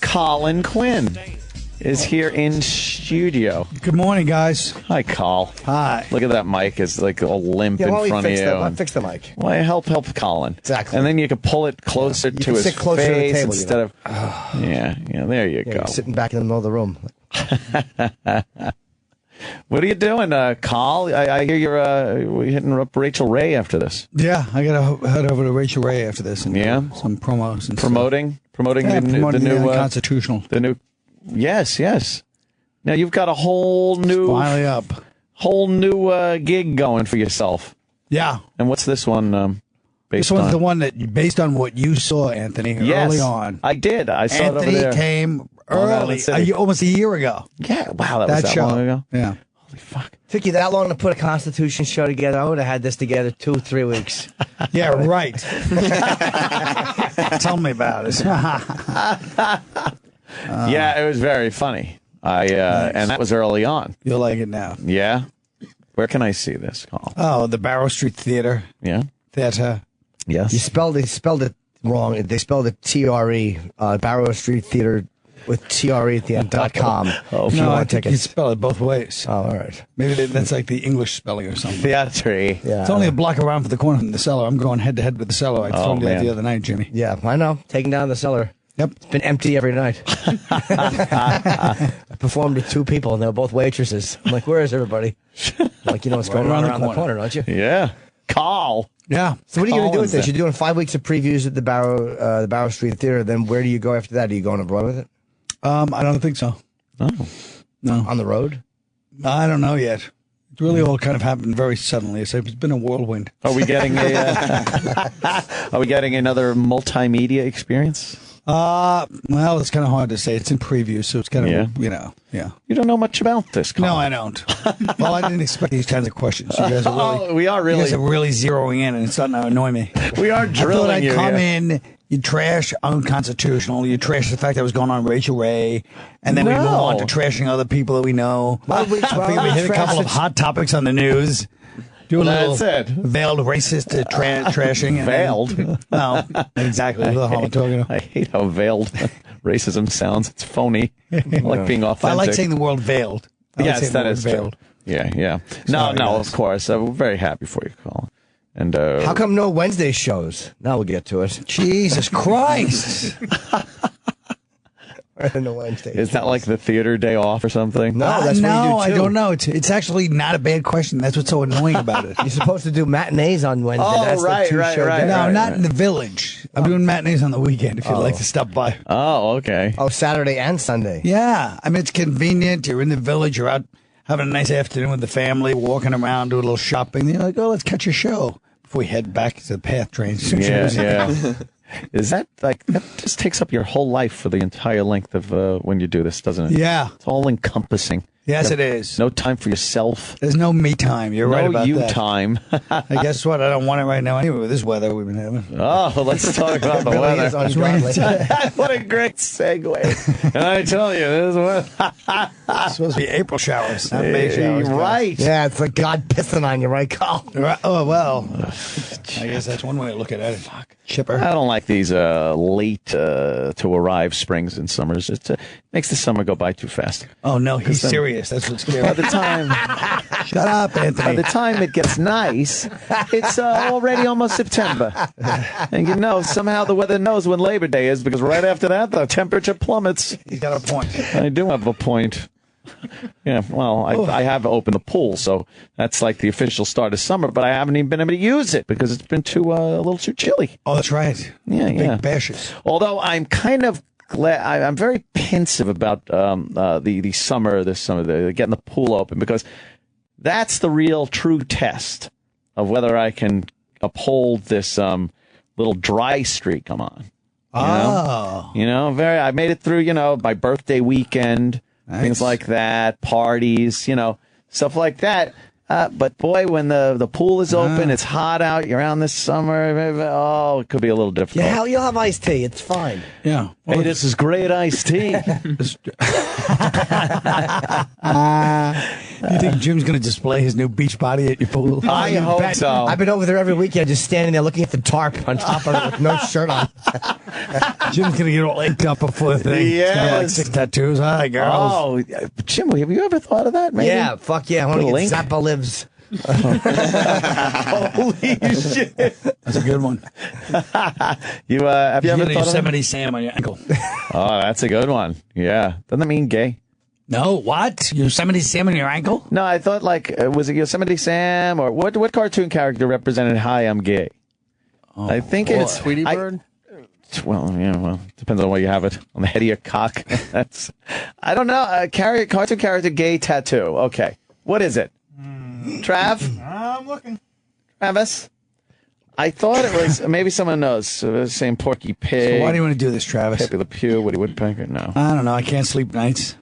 Colin Quinn is here in studio. Good morning, guys. Hi, Carl. Hi. Look at that mic. It's like all limp in front of you. I'll fix the mic. Well, help Colin. Exactly. And then you can pull it closer to his closer face to the table, instead of... Yeah, there you go. You're sitting back in the middle of the room. What are you doing, Carl? I hear you're hitting up Rachel Ray after this. Yeah, I got to head over to Rachel Ray after this and do some promos and promoting stuff. the new Unconstitutional. The new, yes. Now you've got a whole new gig going for yourself. Yeah. And what's this one based This one's on? the one that based on what you saw, Anthony, early on. I did. I saw it over there. Anthony came early, almost a year ago. Yeah, wow, that was that long ago. Yeah. Holy fuck. Took you that long to put a Constitution show together? I would have had this together 2-3 weeks. Yeah, right. Tell me about it. Yeah, it was very funny. Nice. And that was early on. You'll like it now. Yeah? Where can I see this, Carl? Oh, the Barrow Street Theater. Yeah? Theater. Yes. You spelled it wrong. They spelled it T-R-E, Barrow Street Theater with T-R-E at the end, .com. Oh, no, I think you spell it both ways. Oh, all right. Maybe that's like the English spelling or something. Theatre. Yeah. It's only a block around from the corner from the cellar. I'm going head to head with the cellar. I told you that man. the other night, Jimmy. Yeah, I know. Taking down the cellar. Yep. It's been empty every night. I performed with 2 people, and they were both waitresses. I'm like, where is everybody? I'm like, you know what's going on around the corner, don't you? Yeah. Carl. Yeah. So what are you going to do with this? You're doing 5 weeks of previews at the Barrow Street Theater. Then where do you go after that? Are you going abroad with it? I don't think so. Oh. No. On the road? I don't know yet. really all kind of happened very suddenly. It's been a whirlwind. Are we getting Are we getting another multimedia experience? Well, it's kind of hard to say. It's in preview, so it's kind of, yeah. You don't know much about this, Colin. No, I don't. Well, I didn't expect these kinds of questions. You guys are really, we are really. You guys are really zeroing in, and it's starting to annoy me. We are drilling I thought I'd you. come in, you trash unconstitutional, you trash the fact that was going on Rachel Ray, and then we move on to trashing other people that we know. I figured we hit a couple of hot topics on the news. Do a little veiled racist trashing. Veiled? No, exactly. That's what I'm talking about. I hate how veiled racism sounds. It's phony. I like being authentic. I like saying the word veiled. Yes, that is veiled. Yeah. No, of course. We're very happy for you, Colin. And how come no Wednesday shows? Now we'll get to it. Jesus Christ. No Wednesday. Is that like the theater day off or something? No, that's what you do too. I don't know. It's actually not a bad question. That's what's so annoying about it. You're supposed to do matinees on Wednesday. Oh, that's right. No, not in the village. I'm doing matinees on the weekend if you'd like to stop by. Oh, okay. Oh, Saturday and Sunday. Yeah. I mean, it's convenient. You're in the village. You're out having a nice afternoon with the family, walking around, doing a little shopping. You're like, oh, let's catch a show before we head back to the PATH train. Yeah. Is that that just takes up your whole life for the entire length of when you do this, doesn't it? Yeah. It's all encompassing. Yes, it is. No time for yourself. There's no me time. You're right about No that. you time. I guess what? I don't want it right now anyway with this weather we've been having. Oh, let's talk about the weather. What a great segue. And I tell you, this is it's supposed to be April showers, not May showers. Right. Yeah, it's like God pissing on you, right, Carl? Right. Oh, well. I guess that's one way to look at it. Fuck. Chipper. I don't like these late to arrive springs and summers. It makes the summer go by too fast. Oh, no, he's serious. That's what's scary. By the time, shut up, Anthony. By the time it gets nice, it's already almost September. And somehow the weather knows when Labor Day is because right after that, the temperature plummets. He's got a point. I do have a point. Yeah, well, I have opened the pool, so that's like the official start of summer, but I haven't even been able to use it because it's been a little too chilly. Oh, that's right. Yeah. Big bashes. Although I'm kind of glad, I'm very pensive about the summer, getting the pool open, because that's the real true test of whether I can uphold this little dry streak I'm on. I made it through, my birthday weekend. Nice. Things like that, parties, stuff like that. But boy, when the pool is open, it's hot out, you're around this summer, it could be a little difficult. Yeah, hell, you'll have iced tea. It's fine. Yeah. Well, hey, this is great iced tea. You think Jim's going to display his new beach body at your pool? I hope so. I've been over there every weekend just standing there looking at the tarp on top of it with no shirt on. Jim's going to get all inked up before the thing. Yes. He's got like 6 tattoos. Hi, girls. Oh, Jim, have you ever thought of that? Maybe? Yeah, fuck yeah. I want to get Zappa Lives. Holy shit. That's a good one. Have you ever thought of Yosemite Sam on your ankle? Oh, that's a good one. Yeah. Doesn't that mean gay? No, what? Yosemite Sam on your ankle? No, I thought was it Yosemite Sam or what cartoon character represented "Hi, I'm gay"? Oh, I think it's Tweety Bird. Well, depends on where you have it on the head of your cock. I don't know. Cartoon character gay tattoo. Okay, what is it? Trav? I'm looking. Travis? I thought it was maybe someone knows. Same Porky Pig. So why do you want to do this, Travis? Pepe Le Pew, Woody Woodpecker. No, I don't know. I can't sleep nights.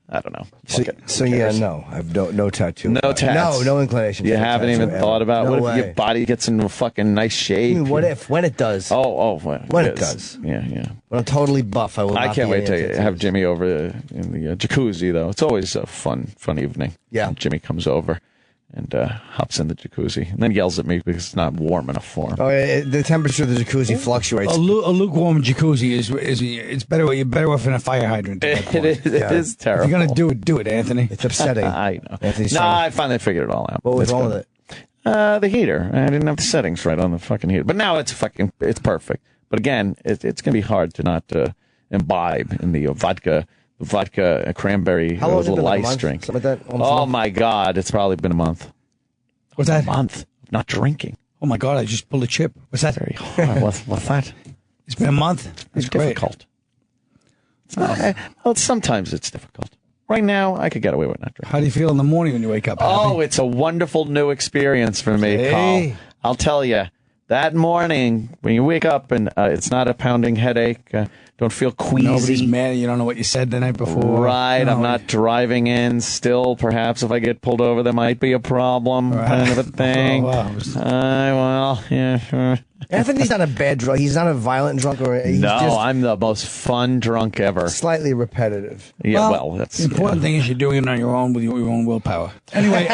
I don't know. No, I have no tattoo. No tats. No inclination. You haven't even thought about what if your body gets into a fucking nice shape? I mean, when it does? When it does? Yeah. When I'm totally buff, I will. I can't wait to have Jimmy over in the jacuzzi, though. It's always a fun evening. Yeah, Jimmy comes over and hops in the jacuzzi and then yells at me because it's not warm enough for him. Oh, the temperature of the jacuzzi fluctuates. A lukewarm jacuzzi is it's better. You're better off in a fire hydrant. It is terrible. If you're gonna do it, Anthony. It's upsetting. I know. I finally figured it all out. What was wrong with it? The heater. I didn't have the settings right on the fucking heater, but now it's perfect. But again, it's gonna be hard to not imbibe in the vodka cranberry little ice drink. Like that? Oh my God, it's probably been a month. What's that? A month of not drinking. Oh my God, I just pulled a chip. What's that? Very hard. What's that? It's been a month. It's difficult. Sometimes it's difficult. Right now, I could get away with not drinking. How do you feel in the morning when you wake up? Oh, it's a wonderful new experience for me, Hey. Carl. I'll tell you, that morning when you wake up and it's not a pounding headache, don't feel queasy. Nobody's mad. You don't know what you said the night before. Right, No. I'm not driving in still. Perhaps if I get pulled over, there might be a problem, kind of a thing. Oh, wow. Well, yeah, sure. Anthony's not a bad drunk. He's not a violent drunk, or he's No, just I'm the most fun drunk ever. slightly repetitive. Yeah, well, that's The important thing is you're doing it on your own with your own willpower. Anyway,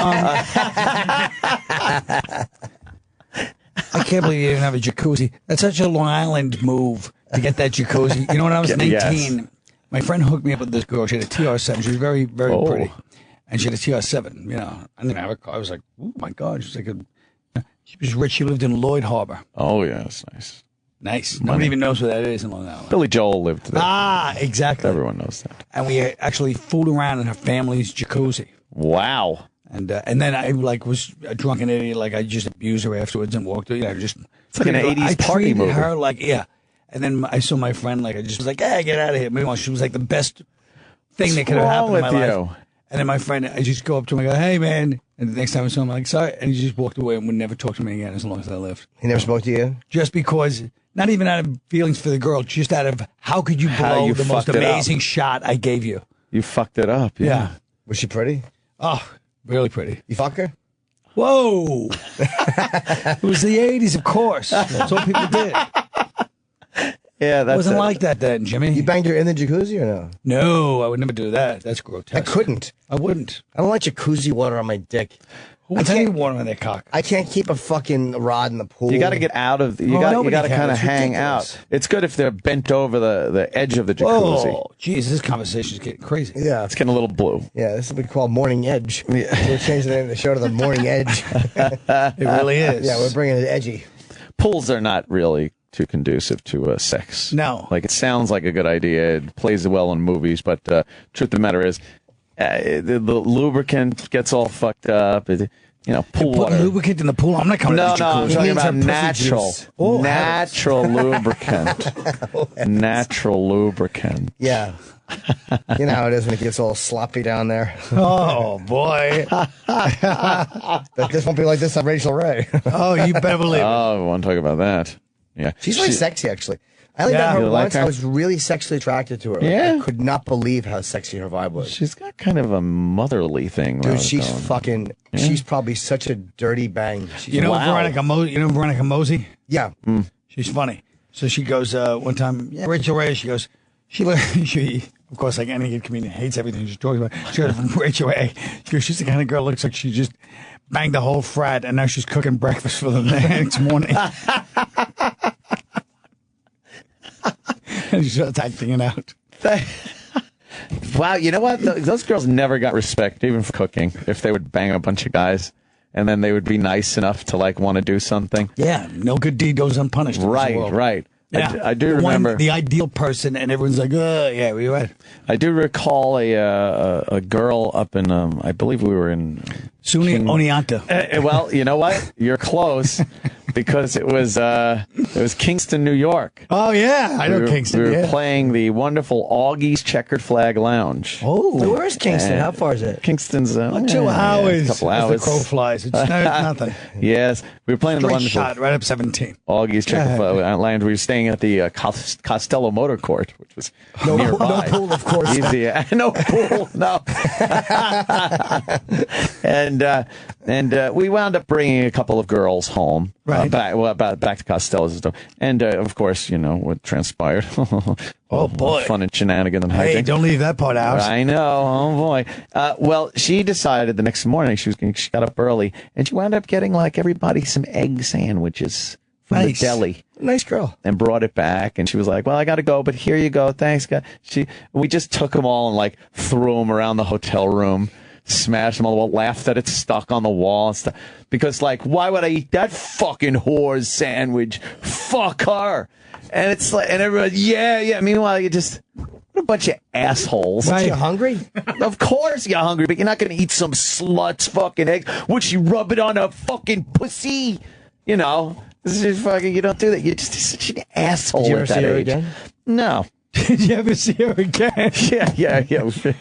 I can't believe you didn't have a jacuzzi. That's such a Long Island move to get that jacuzzi. You know, when I was 19, Yes. my friend hooked me up with this girl. She had a TR7. She was very, very Oh. pretty. And she had a TR7. You know, I didn't have a car. I was like, oh, my God. She was like she was rich. She lived in Lloyd Harbor. Oh, yeah, that's nice. Nice. Money. Nobody even knows where that is in Long Island. Billy Joel lived there. Ah, exactly. Everyone knows that. And we actually fooled around in her family's jacuzzi. Wow. And then I was a drunken idiot. Like I just abused her afterwards and walked her. You know, just It's like an 80s party treated movie. her like And then I saw my friend. Like I just was like, "Hey, get out of here!" Meanwhile, she was like the best thing that could have happened in my life. And then my friend, I just go up to him and go, "Hey, man!" And the next time I saw him, I'm like, "Sorry," and he just walked away and would never talk to me again as long as I lived. He never spoke to you? Just because, not even out of feelings for the girl, just out of how could you How blow you the most fucked it up. amazing shot I gave you? You fucked it up. Yeah. Was she pretty? Oh, really pretty. You fuck her? Whoa! It was the 80s, of course. That's what people did. Yeah, It that's wasn't it. like that then, Jimmy. You banged her in the jacuzzi or no? No, I would never do that. That's grotesque. I couldn't. I wouldn't. I don't like jacuzzi water on my dick. Who wants any water on their cock? I can't keep a fucking rod in the pool. You got to get out of. You got to kind of hang out. It's good if they're bent over the edge of the jacuzzi. Oh, jeez, this conversation is getting crazy. Yeah. It's getting a little blue. Yeah, this is what we call Morning Edge. We're changing the name of the show to the Morning Edge. It really is. Yeah, we're bringing it edgy. Pools are not really too conducive to sex. No. Like it sounds like a good idea. It plays well in movies, but truth of the matter is, the lubricant gets all fucked up. Pool Put water. lubricant in the pool. I'm not coming No, to the no, I'm jacuzzi. talking about pussy natural, juice. Oh, natural lubricant, natural lubricant. Yeah. You know how it is when it gets all sloppy down there. Oh, boy. But this won't be like this on Rachel Ray. Oh, you better believe it. Oh, I want to talk about that. Yeah, She's really sexy, actually. I only met You her like once. her? I was really sexually attracted to her. Yeah? I could not believe how sexy her vibe was. She's got kind of a motherly thing. Dude, she's fucking. Yeah. She's probably such a dirty bang. She's, You know Veronica Mosey? Yeah. She's funny. So she goes, one time, Rachel Ray, she goes, she, of course, like any good comedian, hates everything she talks about. She goes, Rachel Ray, she goes, she's the kind of girl looks like she just banged the whole frat and now she's cooking breakfast for them the next morning. And she starts acting it out. Wow, you know what? Those girls never got respect, even for cooking. If they would bang a bunch of guys, and then they would be nice enough to want to do something. Yeah, no good deed goes unpunished. in this Right, world. right. Yeah. I do The remember the ideal person, and everyone's like, yeah, we right. I do recall a girl up in I believe we were in SUNY Oneonta. Well, you know what? You're close because it was Kingston, New York. Oh yeah, I know Kingston. We were yeah. playing the wonderful Augie's Checkered Flag Lounge. Oh, where is Kingston? How far is it? Kingston's 2 hours. a couple as hours. the crow flies. It's nothing. Yes, we were playing the Straight wonderful shot right up 17. Augie's Checkered Flag Lounge. We were staying at the Costello Motor Court, which was nearby. No pool, of course. Easy. No pool, no. and we wound up bringing a couple of girls home, Right. back to Costello's and stuff. And of course, what transpired. Oh boy, fun and shenanigans and Hey, hijinks. don't leave that part out. I know. Oh boy. Well, she decided the next morning she got up early and she wound up getting everybody some egg sandwiches from Nice. the deli. Nice girl. And brought it back, and she was like, "Well, I got to go, but here you go, thanks, guys." We just took them all and threw them around the hotel room, smashed them on the wall, laughed that it's stuck on the wall and stuff. Because why would I eat that fucking whore's sandwich? Fuck her. And it's and everybody, yeah. Meanwhile, what a bunch of assholes. Are you hungry? Of course you're hungry, but you're not going to eat some slut's fucking egg. Would she rub it on her fucking pussy? This is fucking, you don't do that. You're just such an asshole Did you ever at that see her age. again? No. Did you ever see her again? Yeah. I don't think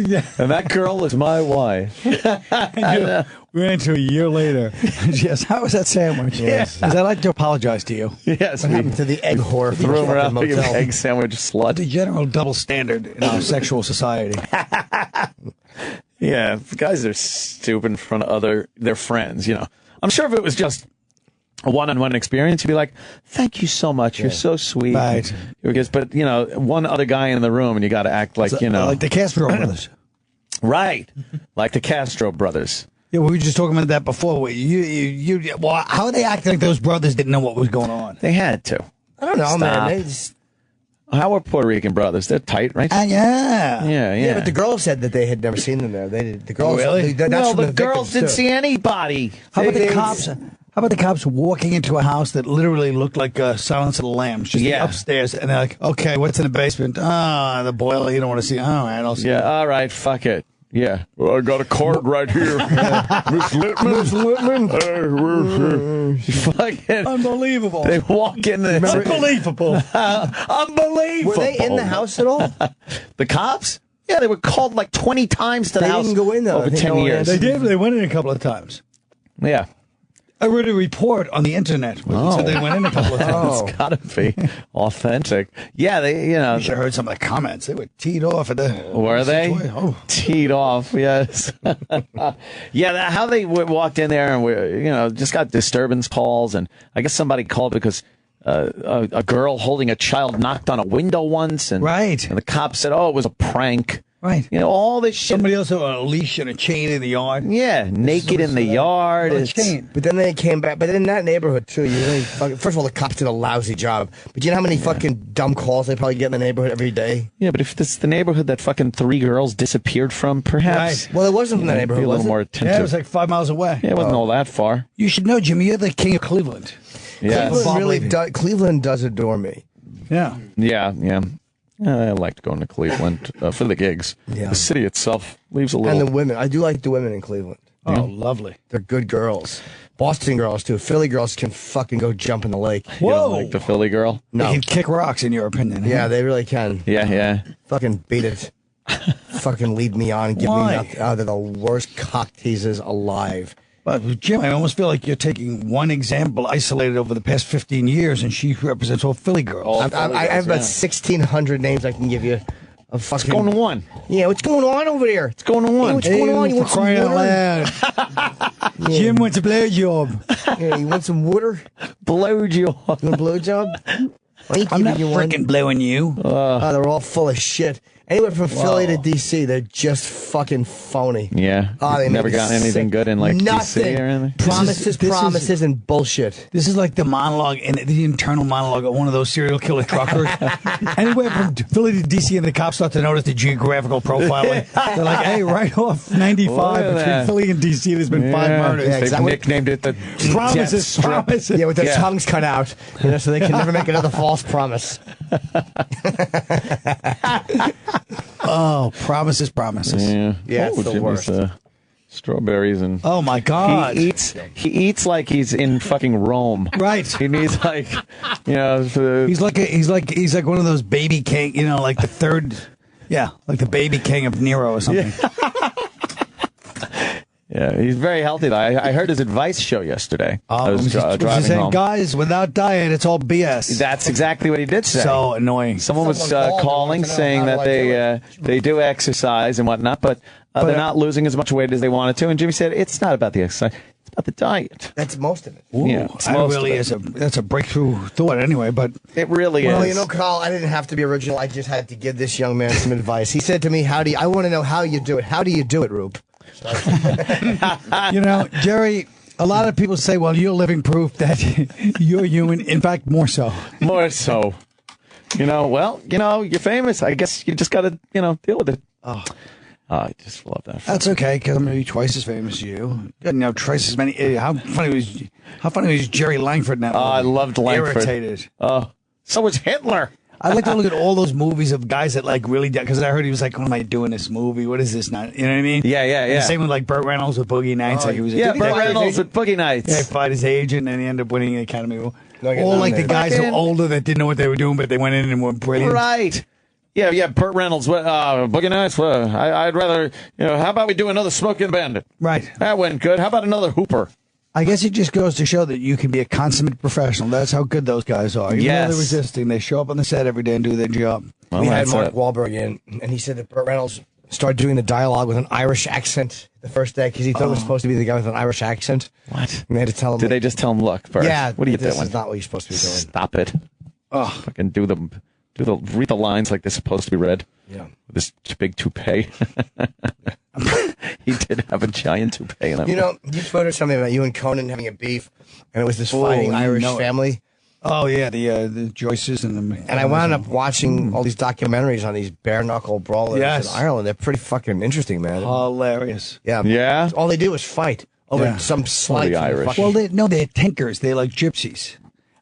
that. And that girl is my wife. We ran into a year later. Yes, how was that sandwich? Yes. I'd like to apologize to you. Yes. What happened to the egg whore? Threw him around like an egg sandwich slut. The general double standard in our sexual society. Yeah, guys are stupid in front of their friends, I'm sure if it was just a one-on-one experience, you'd be like, thank you so much. You're so sweet. Right. But, one other guy in the room and you got to act like, like the Castro brothers. Right. Like the Castro brothers. Yeah, we were just talking about that before. Well, how they act like those brothers didn't know what was going on? They had to. I don't know, Stop. man. They just... How are Puerto Rican brothers? They're tight, right? Yeah. Yeah. But the girls said that they had never seen them there. They did. The girls, Really? The girls didn't see anybody. How about the cops? How about the cops walking into a house that literally looked like Silence of the Lambs, just upstairs, and they're like, "Okay, what's in the basement? The boiler. You don't want to see? All right, I'll see." Yeah, all right, fuck it. Yeah, well, I got a card right here, Miss Littman. Fucking unbelievable. They walk in there. Unbelievable. Unbelievable. Were they in the house at all? The cops? Yeah, they were called like 20 times to the house. They didn't go in though. Over 10 years. They did. They went in a couple of times. Yeah. I read a report on the internet. So they went in a couple of times. It's got to be authentic. Yeah, they, You should have heard some of the comments. They were teed off at the. Were they? Oh. Teed off, yes. Yeah, how they walked in there and just got disturbance calls, and I guess somebody called because a girl holding a child knocked on a window once, and the cops said, "Oh, it was a prank." Right. All this shit. Somebody else had a leash and a chain in the yard. Yeah, naked in the yard. But then they came back. But in that neighborhood, too, first of all, the cops did a lousy job. But you know how many fucking dumb calls they probably get in the neighborhood every day? Yeah, but if this is the neighborhood that fucking 3 girls disappeared from, perhaps. Right. Well, it wasn't from that neighborhood, be a little was it? more attentive. Yeah, it was like 5 miles away. Yeah, it wasn't all that far. You should know, Jimmy, you're the king of Cleveland. Yeah. Cleveland does adore me. Yeah. Yeah. I liked going to Cleveland for the gigs. Yeah. The city itself leaves a little. And the women. I do like the women in Cleveland. Oh, lovely. They're good girls. Boston girls, too. Philly girls can fucking go jump in the lake. You don't like the Philly girl? No. They can kick rocks, in your opinion. Yeah, they really can. Yeah. Fucking beat it. Fucking lead me on. Give me nothing. Oh, they're the worst cock teasers alive. But, Jim, I almost feel like you're taking one example isolated over the past 15 years, and she represents all Philly girls. I have about 1,600 names I can give you. What's going on? Yeah, what's going on over there? What's going on? Hey, what's going on? You want some Crying out water? loud. Jim wants a blowjob. Yeah, you want some water? Blowjob. You want a blowjob? I'm not freaking blowing you. They're all full of shit. Anywhere from Philly to D.C., they're just fucking phony. Yeah. They never got anything good in like Nothing. D.C. or anything? Promises, and bullshit. This is like the monologue, the internal monologue of one of those serial killer truckers. Anywhere from Philly to D.C. and the cops start to notice the geographical profiling. They're like, hey, right off 95 between Philly and D.C. there's been 5 murders. Yeah, exactly. They nicknamed it the Promises. Yeah, with their tongues cut out, so they can never make another false promise. Oh, promises. Yeah, it's the worst. Strawberries and oh my god, he eats like he's in fucking Rome. Right. He needs like, he's like one of those baby king, like the third, like the baby king of Nero or something. Yeah, he's very healthy though. I heard his advice show yesterday. I was driving home. Guys, without diet, it's all BS. That's exactly what he did say. So annoying. Someone was calling saying that they do exercise and whatnot, but they're not losing as much weight as they wanted to. And Jimmy said it's not about the exercise; it's about the diet. That's most of it. Ooh, yeah, that's a breakthrough thought anyway. But it really is. Well, Carl, I didn't have to be original. I just had to give this young man some advice. He said to me, I want to know how you do it. How do you do it, Rube? Jerry, a lot of people say, well, you're living proof that you're human. In fact, more so. More so. You're famous. I guess you just got to, deal with it. Oh, I just love that. That's okay, because I'm going to be twice as famous as you. Twice as many. How funny was Jerry Langford now? I loved Langford. Irritated. So was Hitler. I like to look at all those movies of guys that really, because I heard he was like, what am I doing this movie? What is this now? You know what I mean? Yeah. And same with like Burt Reynolds with Boogie Nights. Burt Reynolds with Boogie Nights. Yeah, he fought his agent and he ended up winning an Academy Award. All like the guys who were older that didn't know what they were doing, but they went in and were brilliant. Right. Yeah, Burt Reynolds, Boogie Nights. I'd rather, how about we do another Smoking Bandit? Right. That went good. How about another Hooper? I guess it just goes to show that you can be a consummate professional. That's how good those guys are. Even though they're resisting, they show up on the set every day and do their job. Well, we had Mark Wahlberg in, and he said that Burt Reynolds started doing the dialogue with an Irish accent the first day because he thought it was supposed to be the guy with an Irish accent. What? And they had to tell him. Did they just tell him, look, Burt, yeah, what are you this doing? Is not what you're supposed to be doing. Stop it. Oh, fucking read the lines like they're supposed to be read. Yeah. With this big toupee. He did have a giant toupee in that one. You tweeted something about you and Conan having a beef, and it was this fighting Irish family. Oh, yeah, the Joyces and them. And I wound up watching all these documentaries on these bare-knuckle brawlers in Ireland. They're pretty fucking interesting, man. Hilarious. Yeah. Yeah? All they do is fight over some slight. The Irish. Well, they're tinkers. They're like gypsies.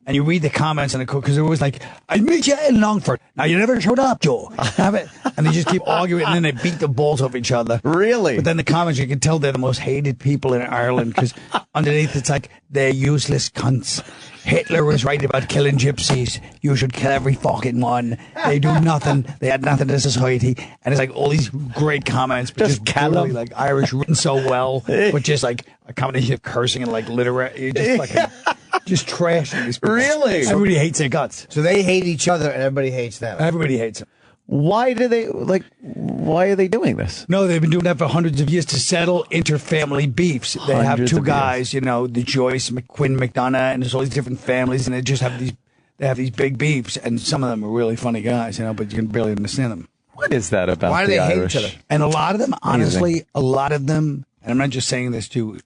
And you read the comments, and because it was like, I meet you in Longford. Now, you never showed up, Joe. Have it. And they just keep arguing, and then they beat the balls off each other. Really? But then the comments, you can tell they're the most hated people in Ireland, because underneath it's like, they're useless cunts. Hitler was right about killing gypsies. You should kill every fucking one. They do nothing. They add nothing to society. And it's like all these great comments, but just brutally, like Irish written so well, but just like a combination of cursing and like literary, just fucking, just trashing these people. Really? Everybody hates their guts. So they hate each other and everybody hates them. Everybody hates them. Why are they doing this? No, they've been doing that for hundreds of years to settle interfamily beefs. They have Hundreds two of guys, the Joyce, McQuinn, McDonough, and there's all these different families, and they just have these big beefs, and some of them are really funny guys, but you can barely understand them. What is that about? Why do the they hate Irish? each other? And a lot of them, honestly, and I'm not just saying this to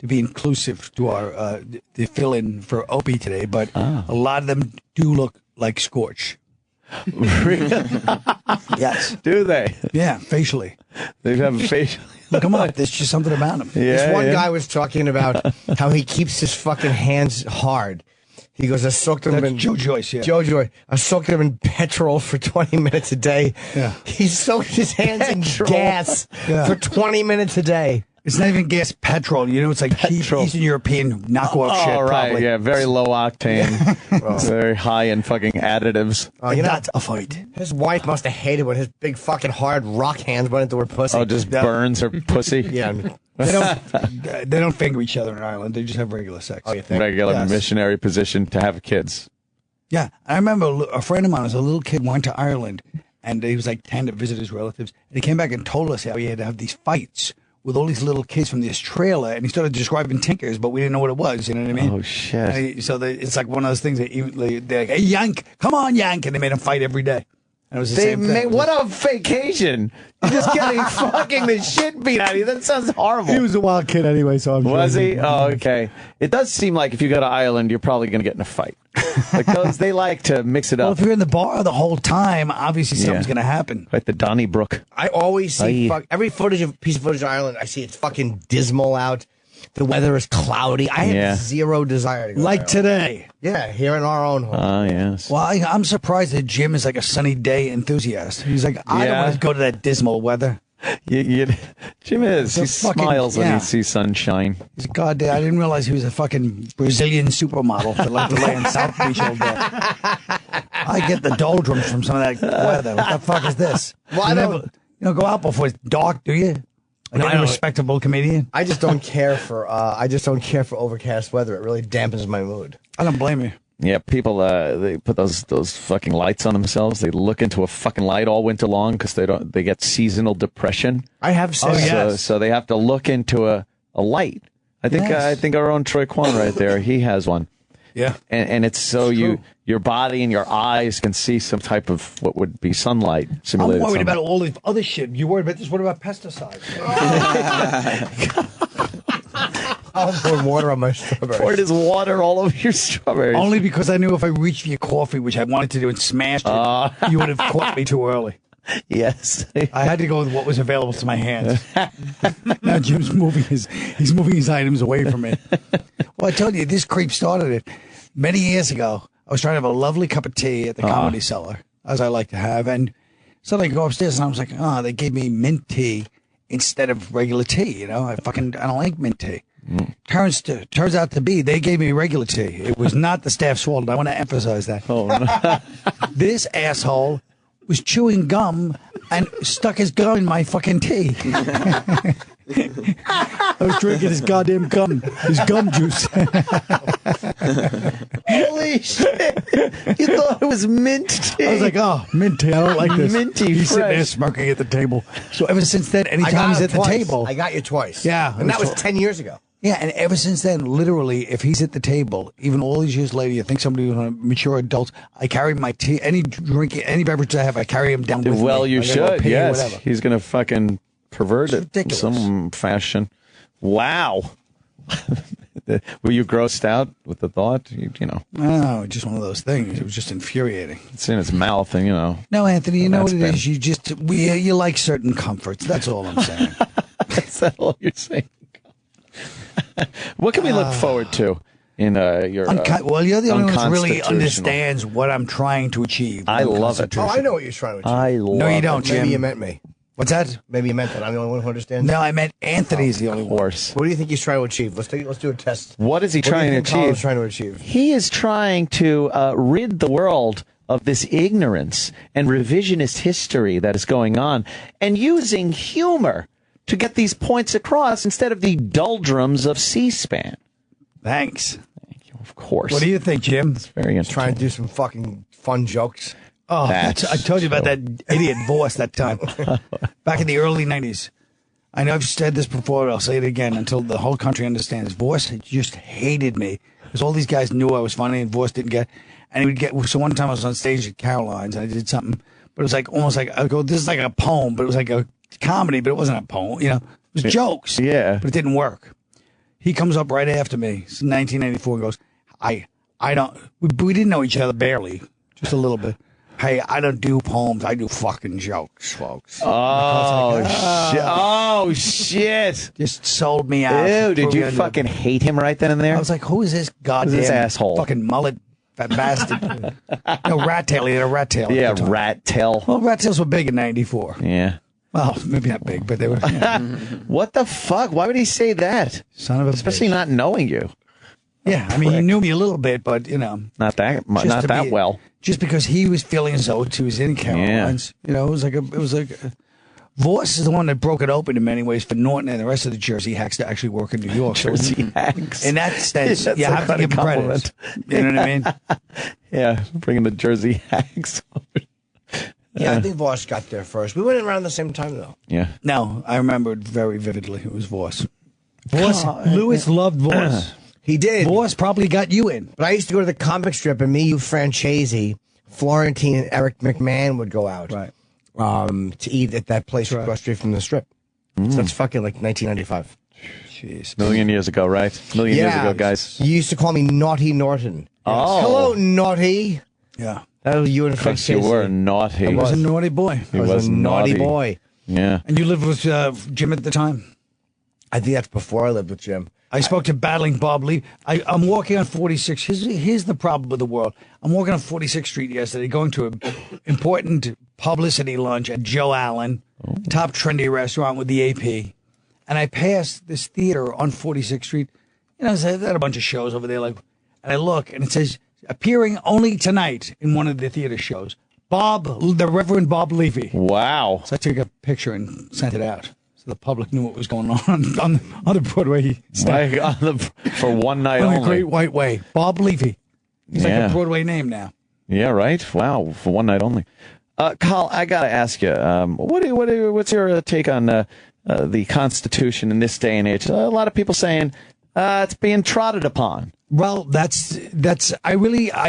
be inclusive to our the fill-in for Opie today, but a lot of them do look like Scorch. Really? Yes. Do they? Yeah, facially. They have facially. Look him up. There's just something about him. This one guy was talking about how he keeps his fucking hands hard. He goes, I soaked them in Joe Joyce, yeah. Joe Joyce. I soaked them in petrol for 20 minutes a day. Yeah. He soaked his hands in gas for 20 minutes a day. It's not even gas, petrol. It's like cheap Eastern European knockoff shit. Right, probably. yeah, very low octane, very high in fucking additives. That's a fight. His wife must have hated when his big fucking hard rock hands went into her pussy. Oh, just burns her pussy. Yeah. They don't finger each other in Ireland. They just have regular sex. Oh, you think? Regular missionary position to have kids. Yeah, I remember a friend of mine as a little kid went to Ireland, and he was like 10 to visit his relatives, and he came back and told us how he had to have these fights with all these little kids from this trailer, and he started describing tinkers, but we didn't know what it was. You know what I mean? Oh shit! It's like one of those things that they're like, "Hey, Yank, come on, Yank," and they made him fight every day. And it was the same thing. What a vacation! You're just getting fucking the shit beat out of you. That sounds horrible. He was a wild kid anyway, so I'm sure. Was he? Oh, okay. It does seem like if you go to Ireland, you're probably going to get in a fight. Like they like to mix it up. Well, if you're in the bar the whole time, obviously something's going to happen. Like the Donnybrook. I always see every piece of footage of Ireland. I see it's fucking dismal out. The weather is cloudy. I have zero desire to go. Like today. Yeah, here in our own home. Oh, yes. Well, I'm surprised that Jim is like a sunny day enthusiast. He's like, I don't want to go to that dismal weather. Jim is. He smiles when he sees sunshine. He's a goddamn. I didn't realize he was a fucking Brazilian supermodel that liked to lay in South Beach all day. I get the doldrums from some of that weather. What the fuck is this? Well, you don't go out before it's dark, do you? Like a respectable comedian. I just don't care for. I just don't care for overcast weather. It really dampens my mood. I don't blame you. Yeah, people they put those fucking lights on themselves. They look into a fucking light all winter long because they get seasonal depression. I have said so they have to look into a light. I think our own Troy Kwan right there, he has one. Yeah, and it's so your body and your eyes can see some type of what would be sunlight simulated. I'm worried about all the other shit. You worried about this? What about pesticides? I'll pour water on my strawberries. Poured his water all over your strawberries. Only because I knew if I reached for your coffee, which I wanted to do, and smashed it, you would have caught me too early. Yes, I had to go with what was available to my hands. Now Jim's moving his items away from me. Well, I told you, this creep started it. Many years ago, I was trying to have a lovely cup of tea at the Comedy Cellar, as I like to have, and so I go upstairs and I was like, they gave me mint tea instead of regular tea. I don't like mint tea. Turns out to be they gave me regular tea. It was not the Staff Swallow. I want to emphasize that. Oh, no. This asshole was chewing gum and stuck his gum in my fucking tea. I was drinking his goddamn gum, his gum juice. Holy shit! You thought it was mint tea. I was like, oh, mint tea. I don't like this. Minty He's sitting there fresh. smoking at the table. So ever since then, I anytime got he's him at the twice. table, I got you twice. Yeah, and that was tw- 10 years ago. Yeah, and ever since then, literally, if he's at the table, even all these years later, you think somebody was a mature adult, I carry my tea, any beverage I have, I carry him down with me. Well, you Like I go should. pee or Yes, whatever. he's gonna fucking pervert it in ridiculous. some fashion. Wow. Were you grossed out with the thought? You know, No, just one of those things. It was just infuriating. it's in his mouth, and you know. No, Anthony, you know what That's it is. You just you like certain comforts. That's all I'm saying. That's all you're saying. What can we look forward to in your? Well, you're the only one who really unconstitutional- understands what I'm trying to achieve. I love it. Oh, I know what you're trying to achieve. I love No, you don't, it. Jim. Maybe you meant me. What's that? Maybe you meant that. I'm the only one who understands. No, I meant Anthony's the only Of one. course. What do you think he's trying to achieve? Let's do a test. What is he What do you trying to think Colin's achieve? trying to achieve? He is trying to rid the world of this ignorance and revisionist history that is going on, and using humor to get these points across instead of the doldrums of C-SPAN. Thanks. Thank you, of course. What do you think, Jim? It's very interesting. Trying to do some fucking fun jokes. Oh, That's I told you about that idiot Voss that time. Back in the early 90s. I know I've said this before, I'll say it again until the whole country understands. Voss just hated me. Because all these guys knew I was funny and Voss didn't get. And he would get. So one time I was on stage at Caroline's and I did something, but it was like almost like, I go, this is like a poem, but it was like a comedy, but it wasn't a poem, you know. It was jokes. Yeah. But it didn't work. He comes up right after me. It's 1994 and goes, I don't, we didn't know each other barely, just a little bit. Hey, I don't do poems. I do fucking jokes, folks. Oh, shit. Oh, shit. Just sold me out. Ew, did Threw me you under- fucking hate him right then and there? I was like, who is this goddamn Who's this asshole? fucking mullet fat bastard? No, Rat Tail. He had a rat tail. Yeah, at the time. rat tail. Well, rat tails were big in 94. Yeah. Well, maybe not big, but they were. Yeah. What the fuck? Why would he say that? Son of a Especially bitch. not knowing you. Yeah, I mean, he knew me a little bit, but, you know. Not that just not to that be- well. Just because he was feeling as though he was in Caroline's. You know, it was like Voss is the one that broke it open in many ways for Norton and the rest of the Jersey hacks to actually work in New York. So Jersey hacks. in that sense, That's you a have to funny give him credit. compliment. You know what I mean? Yeah, bringing the Jersey hacks. Yeah, I think Voss got there first. We went around the same time, though. Yeah. No, I remember it very vividly. It was Voss. Lewis loved Voss. He did. Voss probably got you in. But I used to go to the comic strip, and me, you, Franchese, Florentine, and Eric McMahon would go out to eat at that place across the street from the strip. So that's fucking like 1995. Jeez. Million years ago, right? Million years ago, guys. You used to call me Naughty Norton. Oh. Hello, Naughty. Yeah. That was you and Because you Franchese. were naughty. I was a naughty boy. He I was a naughty boy. Yeah. And you lived with Jim at the time? I think that's before I lived with Jim. I spoke to battling Bob Lee. I'm walking on 46. Here's the problem with the world. I'm walking on 46th Street yesterday, going to an important publicity lunch at Joe Allen, top trendy restaurant with the AP. And I passed this theater on 46th Street. You know, they had a bunch of shows over there. And I look, and it says, appearing only tonight in one of the theater shows, the Reverend Bob Levy. Wow. So I took a picture and sent it out. The public knew what was going on the Broadway stage. For one night on only. the Great White Way. Bob Levy. He's like Yeah. a Broadway name now. Yeah, right? Wow, for one night only. Carl, I got to ask you, what's your take on the Constitution in this day and age? A lot of people saying it's being trotted upon. Well, that's I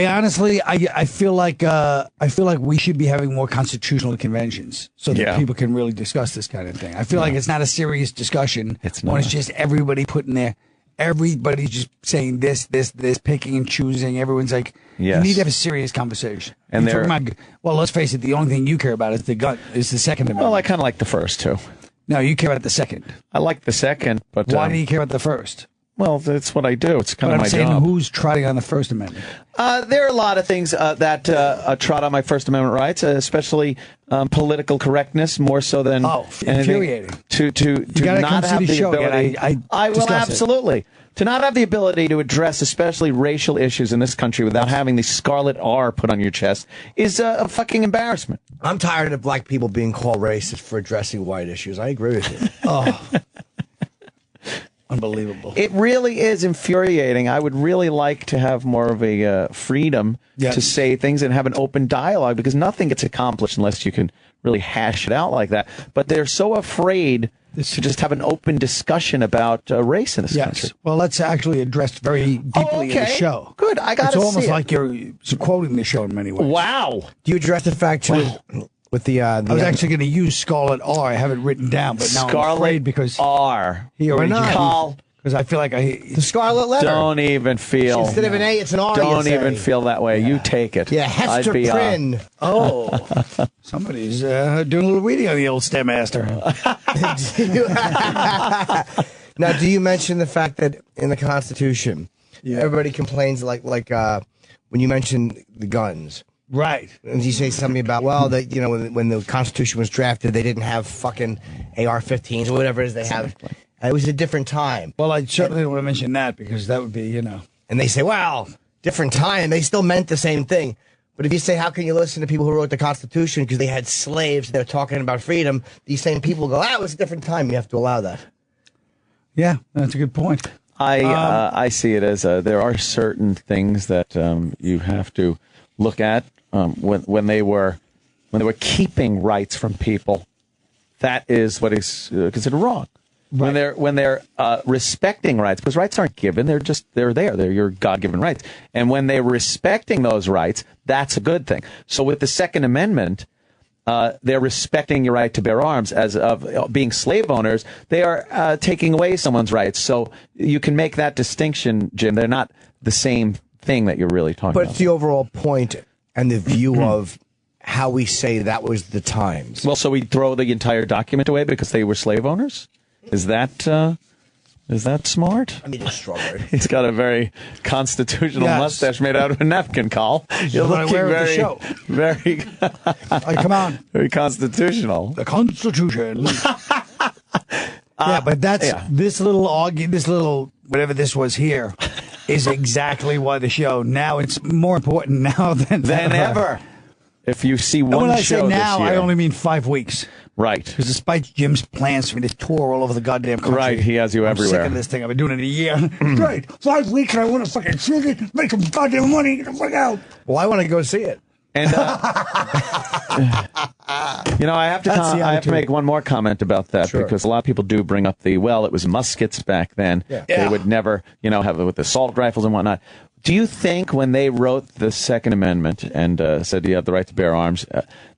honestly feel like we should be having more constitutional conventions so that people can really discuss this kind of thing. I feel like it's not a serious discussion. It's when not. it's just everybody putting everybody's just saying this, picking and choosing. Everyone's like, Yes. you need to have a serious conversation. And You're talking about, well, let's face it, the only thing you care about is the Second Amendment. Well, I kind of like the first two. No, you care about the second. I like the second, but Why do you care about the first? Well, that's what I do. It's kind But of I'm my saying job. who's trotting on the First Amendment? There are a lot of things that trot on my First Amendment rights, especially political correctness, more so than anything. infuriating. To gotta not come see have the the show again. ability. I I will discuss it. absolutely To not have the ability to address especially racial issues in this country without having the scarlet R put on your chest is a fucking embarrassment. I'm tired of black people being called racist for addressing white issues. I agree with you. Oh. Unbelievable. It really is infuriating. I would really like to have more of a freedom to say things and have an open dialogue, because nothing gets accomplished unless you can really hash it out like that. But they're so afraid to just have an open discussion about race in this country. Well, that's actually addressed very deeply in the show. Good. I got to see it. It's almost like you're quoting the show in many ways. Wow. Do you address the fact, too, with the... I was actually going to use Scarlet R. I have it written down, but now I'm afraid because... R. He already Call. Because I feel like the Scarlet Letter. Don't even feel. Instead of an A, it's an R. Don't even feel that way. You take it. Yeah, Hester Prynne. Somebody's doing a little reading on the old STEM master. Now, do you mention the fact that in the Constitution, everybody complains like when you mention the guns? Right. And you say something about, well, that when the Constitution was drafted, they didn't have fucking AR-15s or whatever it is they have. It was a different time. Well, I certainly don't want to mention that because that would be, And they say, well, different time. They still meant the same thing. But if you say, how can you listen to people who wrote the Constitution because they had slaves, they're talking about freedom, these same people go, it was a different time. You have to allow that. Yeah, that's a good point. I see it as there are certain things that you have to look at when they were keeping rights from people. That is what is considered wrong. Right. When they're respecting rights, because rights aren't given, they're there. They're your God-given rights. And when they're respecting those rights, that's a good thing. So with the Second Amendment, they're respecting your right to bear arms. As of being slave owners, they are taking away someone's rights. So you can make that distinction, Jim. They're not the same thing that you're really talking about. But it's the overall point and the view of how we say that was the times. Well, so we throw the entire document away because they were slave owners? Is that smart? I mean, it's strawberry. He's got a very constitutional mustache made out of a napkin, Carl. You're looking very, come on, very constitutional. The Constitution. But that's this little whatever this was here is exactly why the show now it's more important now than ever. If you see one when I show say now, this year, I only mean 5 weeks. Right. Because despite Jim's plans for me to tour all over the goddamn country. Right, he has you everywhere. I'm sick of this thing. I've been doing it a year. Great. 5 weeks and I want to fucking see it, make some goddamn money, get the fuck out. Well, I want to go see it. And, I have to make one more comment about that because a lot of people do bring up it was muskets back then. Yeah. They would never, have it with assault rifles and whatnot. Do you think when they wrote the Second Amendment and said you have the right to bear arms,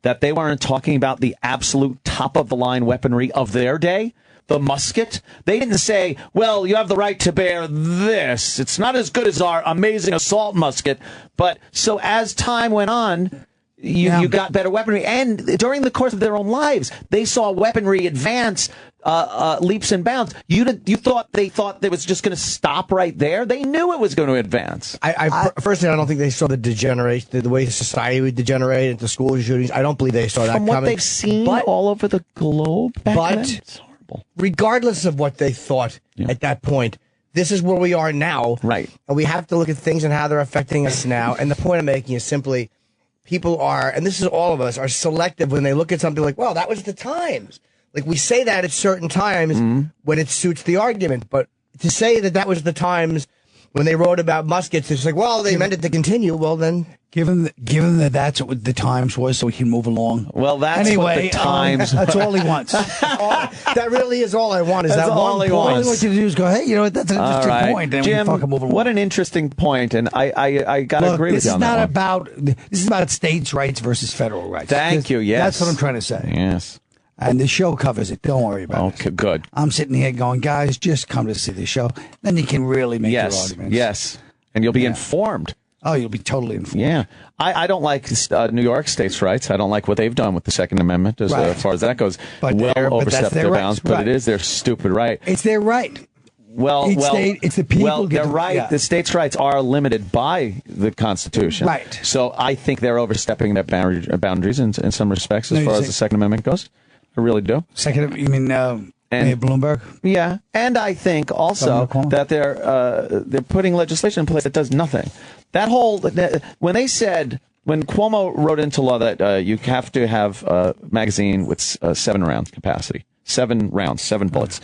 that they weren't talking about the absolute top-of-the-line weaponry of their day? The musket? They didn't say, well, you have the right to bear this. It's not as good as our amazing assault musket. But so as time went on, you got better weaponry. And during the course of their own lives, they saw weaponry advance leaps and bounds. They thought it was just going to stop right there? They knew it was going to advance. Personally, I don't think they saw the degeneration, the way society would degenerate into school shootings. I don't believe they saw that coming. From what they've seen all over the globe back then, it's horrible. Regardless of what they thought at that point, this is where we are now. Right. And we have to look at things and how they're affecting us now. And the point I'm making is simply people are, and this is all of us, are selective when they look at something like, well, that was the times. Like, we say that at certain times when it suits the argument. But to say that was the times when they wrote about muskets, it's like, well, they meant it to continue. Well, then... Given that that's what the times was, so we can move along. Well, that's what the times... that's all he wants. That really is all I want. That's that all one he point. wants. All I want you to do is go, hey, that's an interesting point. And Jim, we fucking move along. What an interesting point, and I got to agree with you on that one. This is about states' rights versus federal rights. Thank you, yes. That's what I'm trying to say. Yes. And the show covers it. Don't worry about it. Okay, good. I'm sitting here going, guys, just come to see the show. Then you can really make your arguments. Yes, and you'll be informed. Oh, you'll be totally informed. Yeah. I don't like New York states' rights. I don't like what they've done with the Second Amendment as far as that goes. But overstepped their bounds, right. but it is their stupid right. It's their right. It's the people. Well, they're right. Yeah. The states' rights are limited by the Constitution. Right. So I think they're overstepping their boundaries in some respects as far as the Second Amendment goes. I really do. You mean And Bloomberg. Yeah, and I think also that they're putting legislation in place that does nothing. When Cuomo wrote into law that you have to have a magazine with 7 rounds capacity, 7 rounds, 7 bullets.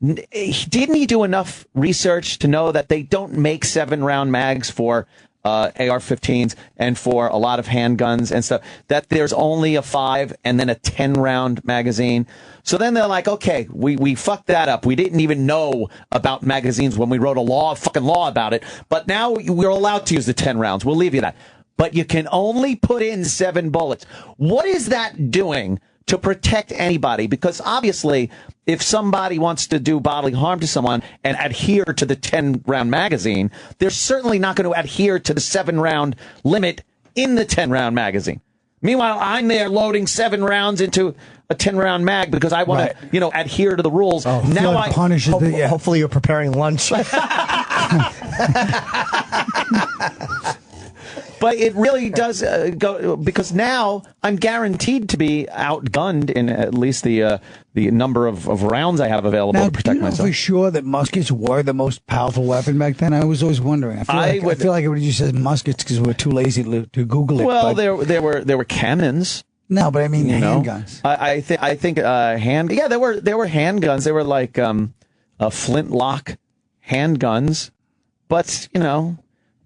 Didn't he do enough research to know that they don't make 7-round mags for AR-15s and for a lot of handguns and stuff, that there's only a 5 and then a 10-round magazine? So then they're like, okay, we fucked that up. We didn't even know about magazines when we wrote a fucking law about it. But now we're allowed to use the 10 rounds. We'll leave you that. But you can only put in 7 bullets. What is that doing to protect anybody? Because obviously, if somebody wants to do bodily harm to someone and adhere to the 10-round magazine, they're certainly not going to adhere to the 7-round limit in the 10-round magazine. Meanwhile, I'm there loading 7 rounds into a 10-round mag because I want to, adhere to the rules. Oh, now hopefully you're preparing lunch. But it really does go, because now I'm guaranteed to be outgunned in at least the number of rounds I have available to protect do you know myself. for sure that muskets were the most powerful weapon back then? I was always wondering. I feel like everybody just says muskets because we're too lazy to Google it. Well, there were cannons. No, but I mean handguns. I think hand. Yeah, there were handguns. They were like flintlock handguns, but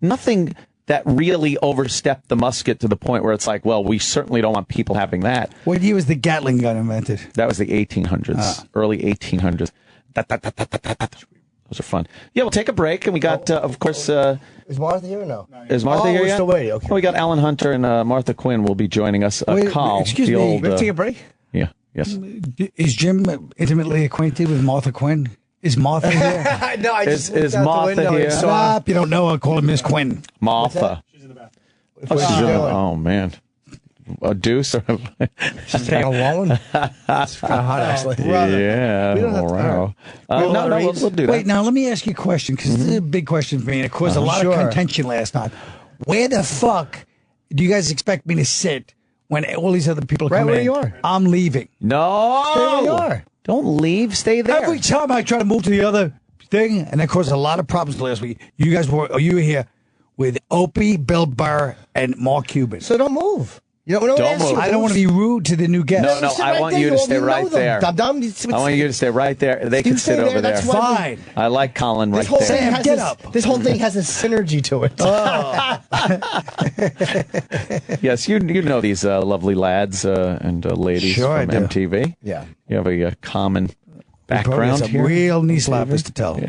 nothing that really overstepped the musket to the point where it's like, well, we certainly don't want people having that. What year was the Gatling gun invented? That was the 1800s, early 1800s. Those are fun. Yeah, we'll take a break, and we got, of course... is Martha here or no? Is Martha here we're yet? Still waiting. Okay. Well, we got Alan Hunter and Martha Quinn will be joining us. Carl, excuse me. Let's take a break? Yeah, yes. Is Jim intimately acquainted with Martha Quinn? Is Martha here? No, I just is Martha here? Stop! You don't know. I'll call her Miss Quinn. Martha. She's in the bathroom. Oh, man. A deuce? Or she's taking a long one? It's kind of hot, actually. Yeah. Wow. No, we'll do that. Wait, now let me ask you a question, because this is a big question for me, and it caused a lot of contention last night. Where the fuck do you guys expect me to sit when all these other people are coming in? Right where you are. I'm leaving. No! Stay where you are. Don't leave. Stay there. Every time I try to move to the other thing, and that caused a lot of problems last week. You were here with Opie, Bill Burr, and Mark Cuban. So don't move. You don't move. I don't want to be rude to the new guests. No, I want you to stay right there. I want you to stay right there. They can sit over there. Fine. I like Colin right there. Sam, get up. This whole thing has a synergy to it. Yes, you know these lovely lads and ladies from MTV. Yeah. You have a common background some here. Real knee slappers to tell.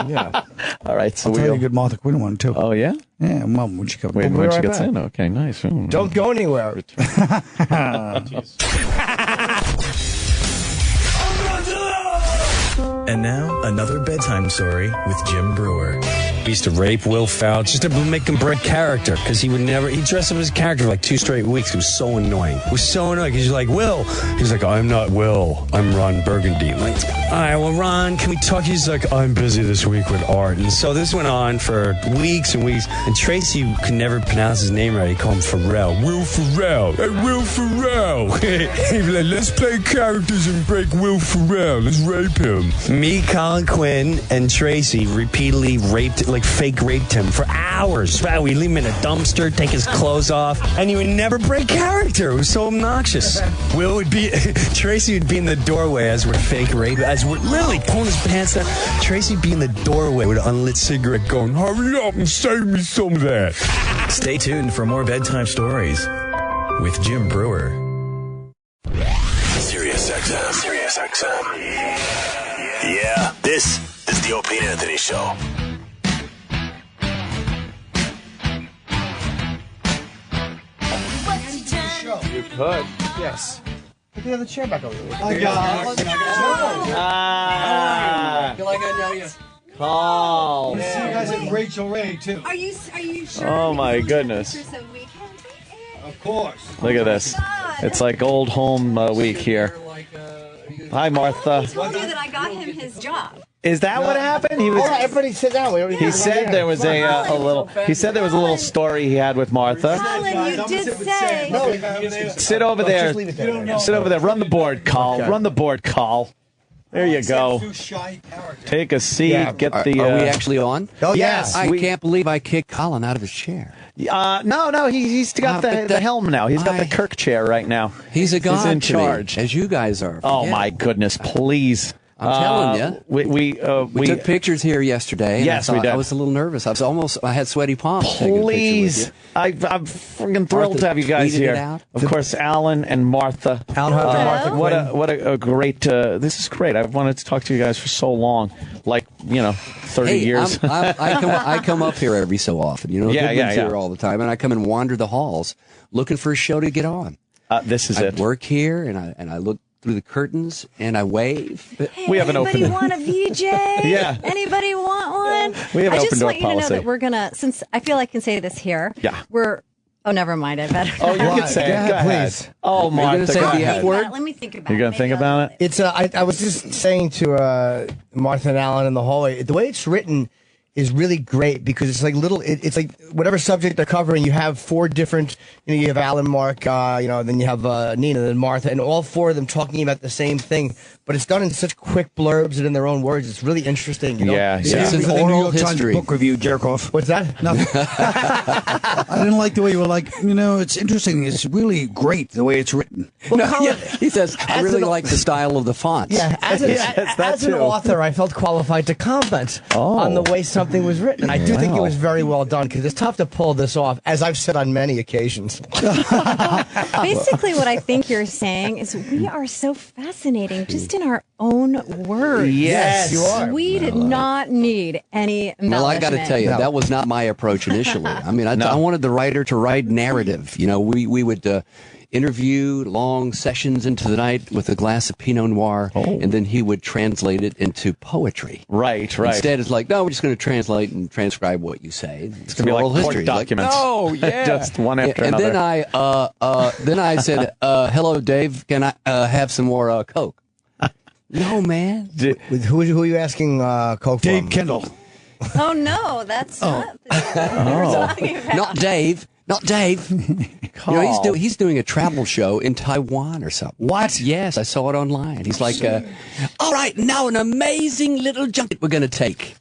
Yeah. All right, so I'll tell you a good Martha Quinn one, too. Oh, yeah? Yeah, Mom, when she comes when she gets in. Okay, nice. Don't go anywhere. And now, another bedtime story with Jim Brewer. He used to rape Will Ferrell just to make him break character, because he dressed up as a character for like 2 straight weeks. It was so annoying. It was so annoying. He's like, Will. He's like, I'm not Will. I'm Ron Burgundy. I'm like, all right, well, Ron, can we talk? He's like, I'm busy this week with art. And so this went on for weeks and weeks. And Tracy could never pronounce his name right. He called him Pharrell. Will Ferrell. Hey, Will Ferrell. He'd be like, let's play characters and break Will Ferrell. Let's rape him. Me, Colin Quinn, and Tracy repeatedly fake raped him for hours. Wow, we leave him in a dumpster, take his clothes off, and he would never break character. It was so obnoxious. Tracy would be in the doorway as we're fake rape, as we're literally pulling his pants down. Tracy would be in the doorway with an unlit cigarette going, hurry up and save me some of that. Stay tuned for more bedtime stories with Jim Brewer. SiriusXM. Yeah, this is the Opie and Anthony Show. You could. Yes. Put the other chair back over there. I got it. I feel like I know you. Call. You see you guys at Rachel Ray, too. Are you sure? Oh, my goodness. Of course. Look at this. It's like old home week here. Hi, Martha. I told you that I got him his job. Is that what happened? He was. All right, everybody sit down. He said there was a little. He said there was a little story he had with Martha. Colin, you did say. Sit over there. Just leave it there. Sit over there. Run the board, Carl. Run the board, Carl. There you go. Take a seat. Yeah. Get Are the. we actually on? Oh, yes. I can't believe I kicked Colin out of his chair. No, he's got the helm now. He's got the Kirk chair right now. He's a god He's in to me, charge, as you guys are. Oh Forget my it. goodness! Please. I'm telling you. We took pictures here yesterday. And Yes, I we thought- did. I was a little nervous. I had sweaty palms. taking a picture with Please, you. I'm freaking thrilled to have you guys tweeted it here. out. Of course, Alan and Martha. Alan Hunter and Martha What a great. This is great. I've wanted to talk to you guys for so long, 30 years. I come up here every so often. Goodman's here all the time, and I come and wander the halls looking for a show to get on. This is I it. work here, and I look through the curtains and I wave. We have an Anybody open. want a VJ? Yeah. Anybody want one? We have an I open just door want you to know policy. that we're gonna. Since I feel I can say this here. Yeah. Oh, never mind. I better. Oh, you can say it. Go ahead. please. Oh, Martha, say go the ahead. F word? Let me think about it. You're gonna think about it. It's I was just saying to Martha and Alan in the hallway, the way it's written is really great because it's like it's like whatever subject they're covering, you have four different, you have Alan, Mark, then you have Nina, then Martha, and all four of them talking about the same thing, but it's done in such quick blurbs and in their own words. It's really interesting. Yeah. It's The an New oral York Times history. book review, jerk off. What's that? Nothing. I didn't like the way you were like, it's interesting. It's really great the way it's written. He says, I really like the style of the fonts. Yeah, as an author, I felt qualified to comment on the way something was written. I do think it was very well done because it's tough to pull this off, as I've said on many occasions. Basically, what I think you're saying is we are so fascinating just in our own words. Yes, you are. We did not need any embellishment. Well, I got to tell you, that was not my approach initially. I mean, I wanted the writer to write narrative. We would interview long sessions into the night with a glass of Pinot Noir, and then he would translate it into poetry. Right. Instead, it's like, no, we're just going to translate and transcribe what you say. It's going to be like oral court history. documents. Like, oh, yeah. Just one after and another. then I said, hello, Dave, can I have some more Coke? No, man. Who are you asking Coke Dave from? Kendall. Oh no, that's not what we're talking about. Not Dave. He's doing a travel show in Taiwan or something. What? Yes, I saw it online. He's like, all right, now an amazing little junket we're going to take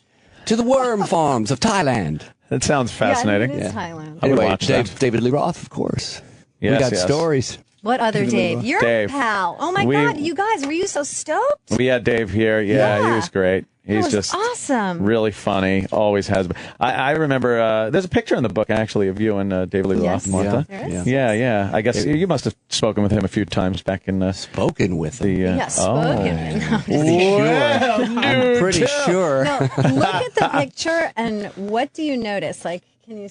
to the worm farms of Thailand. That sounds fascinating. Yeah, it is Thailand. I would Anyway, watch that. David Lee Roth, of course. Yes, we got yes. stories. What other Dave? You're Dave. a pal. Oh my God, you guys, were you so stoked? We had Dave here. Yeah, he was great. He's was just awesome. really funny. Always has been. I remember there's a picture in the book actually of you and David Lee Roth, Yes, Martha. there is. Yeah. I guess you must have spoken with him a few times back in. Spoken with him. Yes, spoken. I'm pretty sure. No, look at the picture and what do you notice? Like, can you?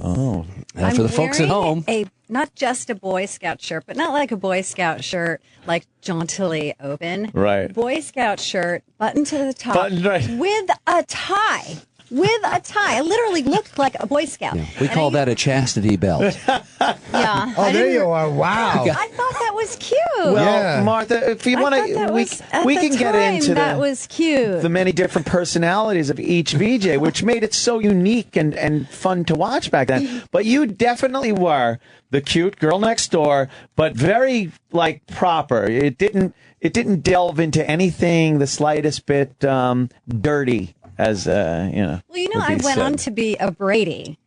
Oh, and for the folks at wearing home, not just a Boy Scout shirt, but not like a Boy Scout shirt like jauntily open. Right. Boy Scout shirt, button to the top, Buttoned right. with a tie. With a tie. I literally looked like a Boy Scout. we call that a chastity belt. Yeah. Oh, there you are. Wow. I thought that was cute. Well, Martha, if you want to, we can get into that was cute. the many different personalities of each VJ, which made it so unique and fun to watch back then. But you definitely were the cute girl next door, but very proper. It didn't delve into anything the slightest bit dirty, as Well, I went on to be a Brady.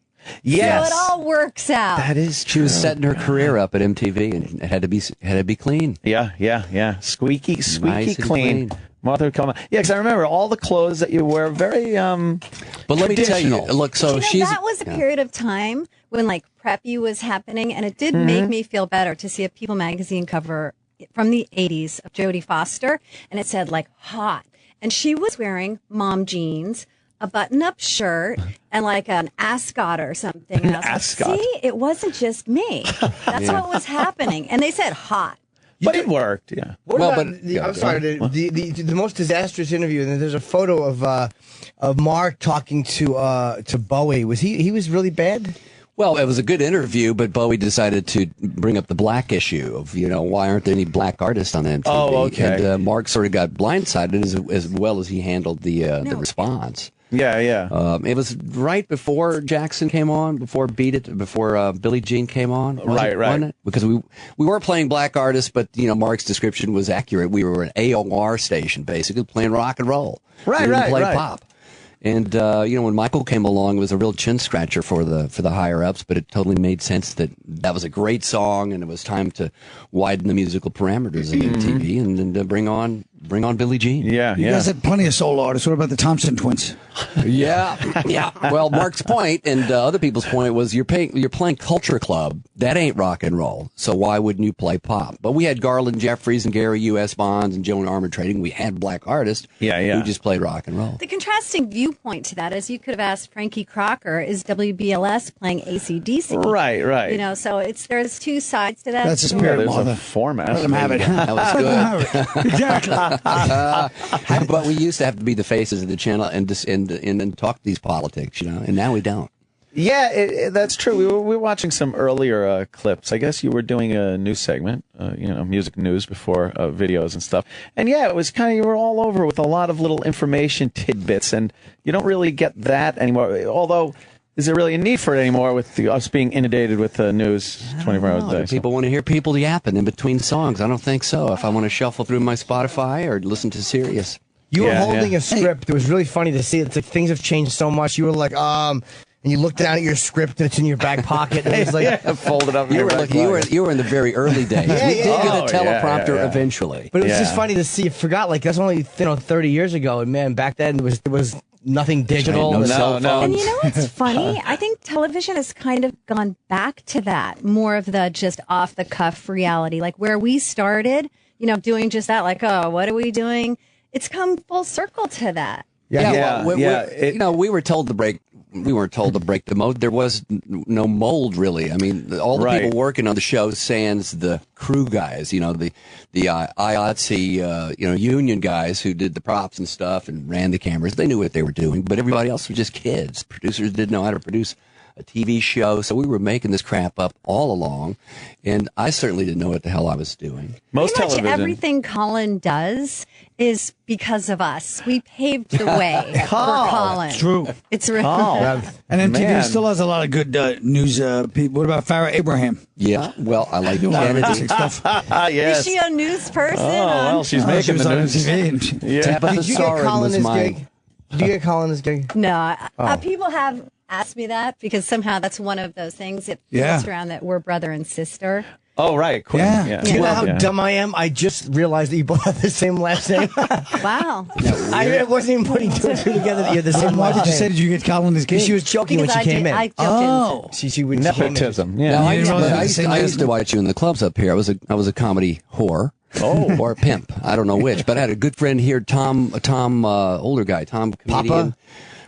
Yes. So it all works out. That is true. She was setting her career up at MTV, and it had to be clean. Yeah. Squeaky Nice and clean. Martha would come on. Yeah, because I remember all the clothes that you wear, very But let me tell you, traditional. look, so that was a period of time when Preppy was happening, and it did make me feel better to see a People magazine cover from the 80s of Jodie Foster, and it said hot. And she was wearing mom jeans, a button-up shirt, and an ascot or something. And I was ascot. see, it wasn't just me. That's what was happening. And they said hot. But it worked, yeah. I'm sorry. The most disastrous interview. And there's a photo of Mark talking to Bowie. Was he was really bad? Well, it was a good interview, but Bowie decided to bring up the black issue of, why aren't there any black artists on MTV? Oh, okay. And Mark sort of got blindsided as well as he handled the response. Yeah. It was right before Jackson came on, before Beat It, before Billie Jean came on. Right. Wasn't it? Because we were playing black artists, but Mark's description was accurate. We were an AOR station, basically playing rock and roll. Right. We didn't play pop. And when Michael came along, it was a real chin scratcher for the higher ups, but it totally made sense that was a great song, and it was time to widen the musical parameters of MTV and bring on Billie Jean. Yeah, You guys had plenty of solo artists. What about the Thompson Twins? Yeah. Well, Mark's point and other people's point was you're playing Culture Club. That ain't rock and roll. So why wouldn't you play pop? But we had Garland Jeffries and Gary U.S. Bonds and Joan Armour Trading. We had black artists who just played rock and roll. The contrasting viewpoint to that is you could have asked Frankie Crocker, is WBLS playing AC/DC? Right. So there's two sides to that. That's a story. spirit, There's mother. a format. Let them have it. That was good. Exactly. But we used to have to be the faces of the channel and talk these politics, and now we don't. Yeah, that's true. We were watching some earlier clips. I guess you were doing a news segment, music news before videos and stuff. And yeah, it was you were all over with a lot of little information tidbits, and you don't really get that anymore. Although, is there really a need for it anymore with us being inundated with news 24 hours a day? People want to hear people yapping in between songs. I don't think so. If I want to shuffle through my Spotify or listen to Sirius. You were holding a script. It was really funny to see. It's like things have changed so much. You were like, and you looked down at your script and it's in your back pocket. And it was like folded up. You were in the very early days. We did get a teleprompter eventually. But it was just funny to see. I forgot, that's only 30 years ago. And man, back then there was nothing digital. No cell phones. And you know what's funny? I think television has kind of gone back to that, more of the just off the cuff reality, like where we started. Doing just that. Like, oh, what are we doing? It's come full circle to that. We were told to break. We weren't told to break the mold. There was no mold, really. I mean, all the people working on the show, sans the crew guys, the IATSE, union guys who did the props and stuff and ran the cameras. They knew what they were doing, but everybody else was just kids. Producers didn't know how to produce a TV show, so we were making this crap up all along, and I certainly didn't know what the hell I was doing. Pretty much everything Colin does is because of us. We paved the way for Colin. It's true. It's really and MTV still has a lot of good news people. What about Farrah Abraham? Yeah, well, I like Kennedy stuff. Yes. Is she a news person? She's making the news. Did you get Colin his gig? Did you get Colin his gig? No. People have asked me that because somehow that's one of those things that floats around that we're brother and sister. Oh, right. Quinn. Yeah. Do you know how dumb I am? I just realized that you both have the same last name. Wow. I wasn't even putting two and two together that you had the same Why last did you name. say, did you get Colin his gig? She was joking when she came in. I joked She would Nepotism. Now, I used to watch you in the clubs up here. I was a comedy whore. Or a pimp. I don't know which. But I had a good friend here, Tom, older guy, Tom, comedian. Papa?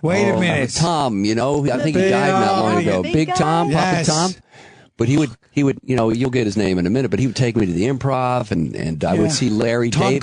Wait a minute. Tom, I think he died not long ago. Big Tom, yes. Papa Tom. But he would, you'll get his name in a minute, but he would take me to the Improv, and I would see Larry David.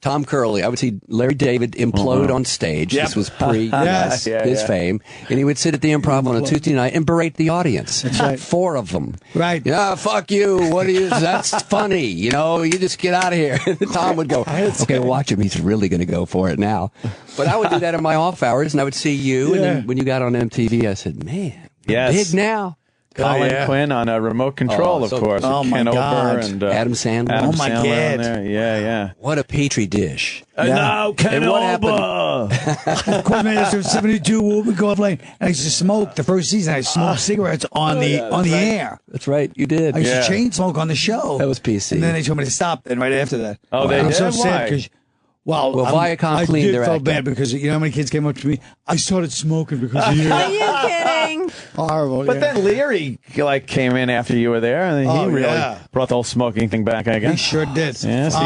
Tom Curley. I would see Larry David implode on stage. Yep. This was pre his fame. And he would sit at the Improv on a Tuesday night and berate the audience. That's right. 4 of them. Right. Yeah, fuck you. What are you? That's funny. You just get out of here. And Tom would go, okay, watch him. He's really going to go for it now. But I would do that in my off hours, and I would see you. And then when you got on MTV, I said, man, big now. Colin Quinn on a remote control, of course. Oh, with my Ken God. Ober and Adam Sandler. Adam Oh, my Sandler God. on there. Yeah. What a petri dish. And now Ken And what Ober. Of course, man, after 72, we would go up late. And I used to smoke. The first season, I smoked cigarettes on the air. That's right. You did. I used to chain smoke on the show. That was PC. And then they told me to stop. And right after that, Oh, they I'm did? so sad Why? because. Well, Viacom cleaned their I felt act bad up. because you know how many kids came up to me. I started smoking because of you. Are you kidding? Horrible. But then Leary came in after you were there, and he really brought the whole smoking thing back, I guess. He sure did. Yes, he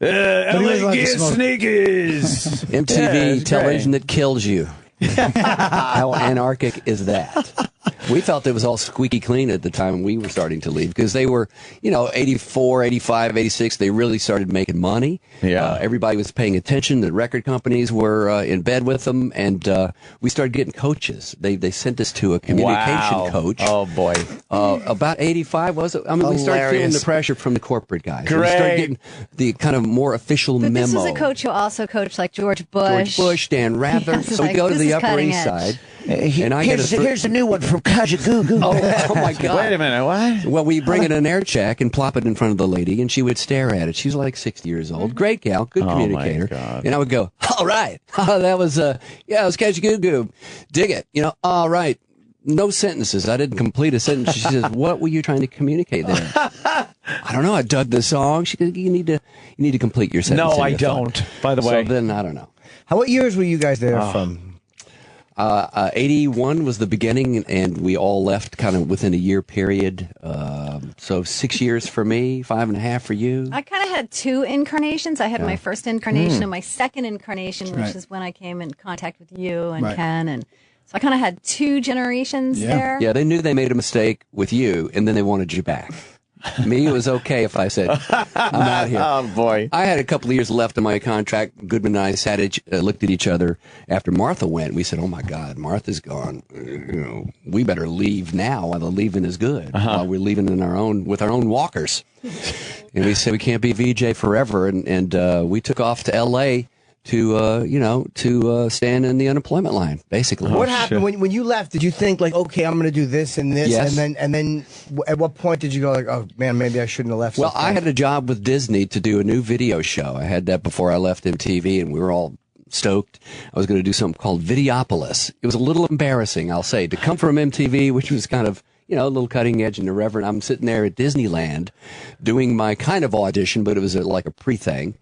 did. LA sneakers. MTV television that kills you. How anarchic is that? We felt it was all squeaky clean at the time we were starting to leave because they were, 84, 85, 86. They really started making money. Yeah. Everybody was paying attention. The record companies were in bed with them, and we started getting coaches. They sent us to a communication coach. Oh, boy. About 85, was it? I mean, we started feeling the pressure from the corporate guys. Great. We started getting the kind of more official But memo. this was a coach who also coached like George Bush. George Bush, Dan Rather. Yes, So we like, go to this the is Upper cutting East edge. Side. And I get here's a new one from Kajagoogoo. Oh my God. Wait a minute, what? Well, we bring in an air check and plop it in front of the lady, and she would stare at it. She's like 60 years old. Great gal, good communicator. God. And I would go, all right. That was, it was Kajagoogoo. Dig it. All right. No sentences. I didn't complete a sentence. She says, what were you trying to communicate there? I don't know. I dug the song. She goes, you need to complete your sentence. No, I don't, by the way. So then, I don't know. What years were you guys there from? 81 was the beginning, and we all left kind of within a year period. So 6 years for me, 5.5 for you. I kind of had two incarnations. I had my first incarnation and my second incarnation, which is when I came in contact with you and Ken. And so I kind of had two generations there. Yeah, they knew they made a mistake with you, and then they wanted you back. Me, it was okay if I said, I'm out here. Oh, boy. I had a couple of years left in my contract. Goodman and I looked at each other after Martha went. We said, oh, my God, Martha's gone. We better leave now while the leaving is good, while we're leaving with our own walkers. And we said, we can't be VJ forever. And we took off to L.A., to stand in the unemployment line, basically. What happened when you left? Did you think like, okay, I'm going to do this and this, Yes. and then at what point did you go like, oh man, maybe I shouldn't have left? Well, so I fast? had a job with Disney to do a new video show. I had that before I left MTV, and we were all stoked. I was going to do something called Videopolis. It was a little embarrassing, I'll say, to come from MTV, which was kind of, a little cutting edge and irreverent. I'm sitting there at Disneyland doing my kind of audition, but it was like a pre-thing.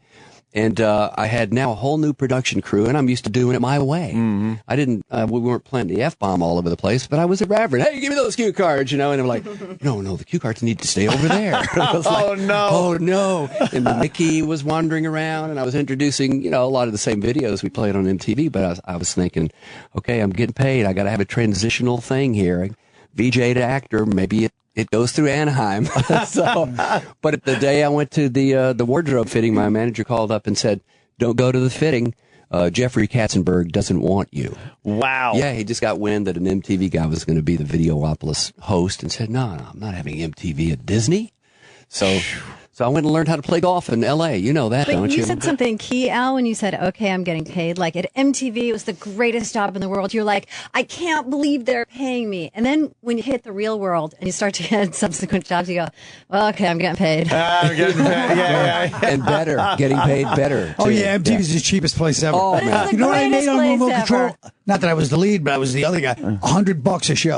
And I had now a whole new production crew, and I'm used to doing it my way. Mm-hmm. I didn't, we weren't playing the F-bomb all over the place, but I was irreverent. Hey, give me those cue cards, And I'm like, no, the cue cards need to stay over there. Oh, no. Oh, no. And the Mickey was wandering around, and I was introducing, a lot of the same videos we played on MTV, but I was thinking, okay, I'm getting paid. I got to have a transitional thing here. VJ to actor, maybe it goes through Anaheim. But the day I went to the wardrobe fitting, my manager called up and said, don't go to the fitting. Jeffrey Katzenberg doesn't want you. Wow. Yeah, he just got wind that an MTV guy was going to be the Videopolis host and said, no, I'm not having MTV at Disney. So I went and learned how to play golf in L.A. You know that, But don't you? you said something key, Al, when you said, okay, I'm getting paid. Like at MTV, it was the greatest job in the world. You're like, I can't believe they're paying me. And then when you hit the real world and you start to get subsequent jobs, you go, well, okay, I'm getting paid. I'm getting paid. Yeah. And better, getting paid better. Oh too. yeah, MTV's the cheapest place ever. Oh, man. You know what I made on greatest Remote place Control? ever. Not that I was the lead, but I was the other guy. $100 a show.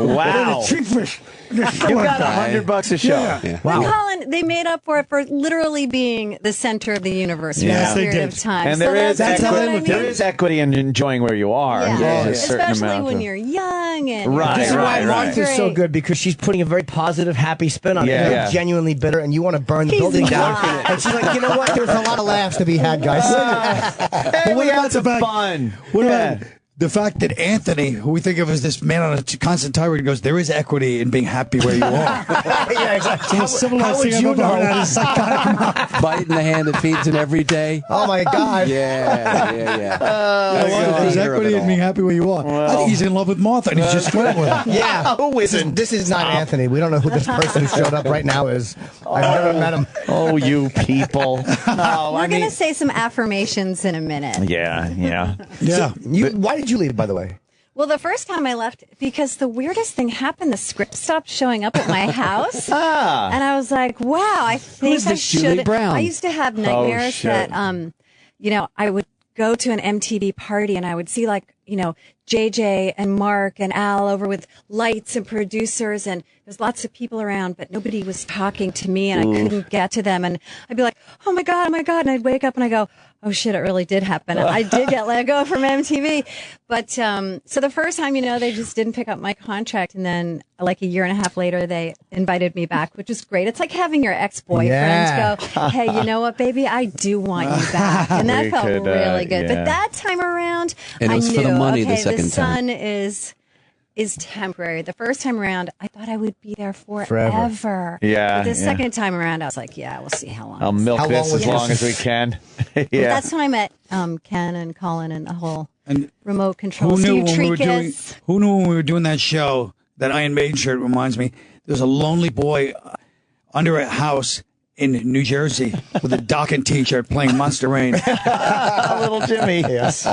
Wow. The cheapest. You got $100 a show. Yeah. But Colin, they made up for it for literally being the center of the universe for Yes, a they period did. of time. And So there is that's what I equity. mean. There is equity in enjoying where you are. Yeah. There's a certain Especially amount when of- you're young and Right, This is why right. Martha's so good because she's putting a very positive, happy spin on it. Yeah. You're genuinely bitter, and you want to burn the He's building down. not. And she's like, you know what? There's a lot of laughs to be had, guys. Hey, we had some fun. What Yeah. about the fact that Anthony, who we think of as this man on a constant tirade, goes, there is equity in being happy where you are. Yeah, exactly. It's the civilized How would thing you I've ever heard know? out of his psychotic mouth. Biting the hand that feeds him every day. Oh my God. Yeah. There's equity in being happy where you are. I think he's in love with Martha, and he's just flirting with her. Yeah. Who isn't? This is not Anthony. We don't know who this person who showed up right now is. I've never met him. Oh, you people. No, We're I mean, going to say some affirmations in a minute. yeah. Yeah. Why did you leave, by the way? Well, the first time I left, because the weirdest thing happened, the script stopped showing up at my house. And I was like, wow, I think is I this, Julie should. Brown? I used to have nightmares shit. that, I would go to an MTV party and I would see JJ and Mark and Al over with lights and producers, and there's lots of people around, but nobody was talking to me and I couldn't get to them. And I'd be like, oh my God. And I'd wake up and I go, oh shit, it really did happen. I did get let go from MTV. But, so the first time, they just didn't pick up my contract. And then like a year and a half later, they invited me back, which is great. It's like having your ex-boyfriend go, hey, you know what, baby? I do want you back. And that felt really good. yeah. But that time around, And it was I for knew, the money the okay, second the sun is is temporary. The first time around, I thought I would be there forever. Yeah, But the yeah. second time around, I was like, yeah, we'll see how long. I'll milk How this long was as long this? as we can. Well, yeah. that's when I met Ken and Colin and the whole And remote control. Who knew, Steve when we were doing, Treakus. who knew when we were doing that show? That Iron Maiden shirt reminds me. There's a lonely boy under a house in New Jersey with a Dokken t-shirt playing Monster Rain. Little Jimmy. Yes.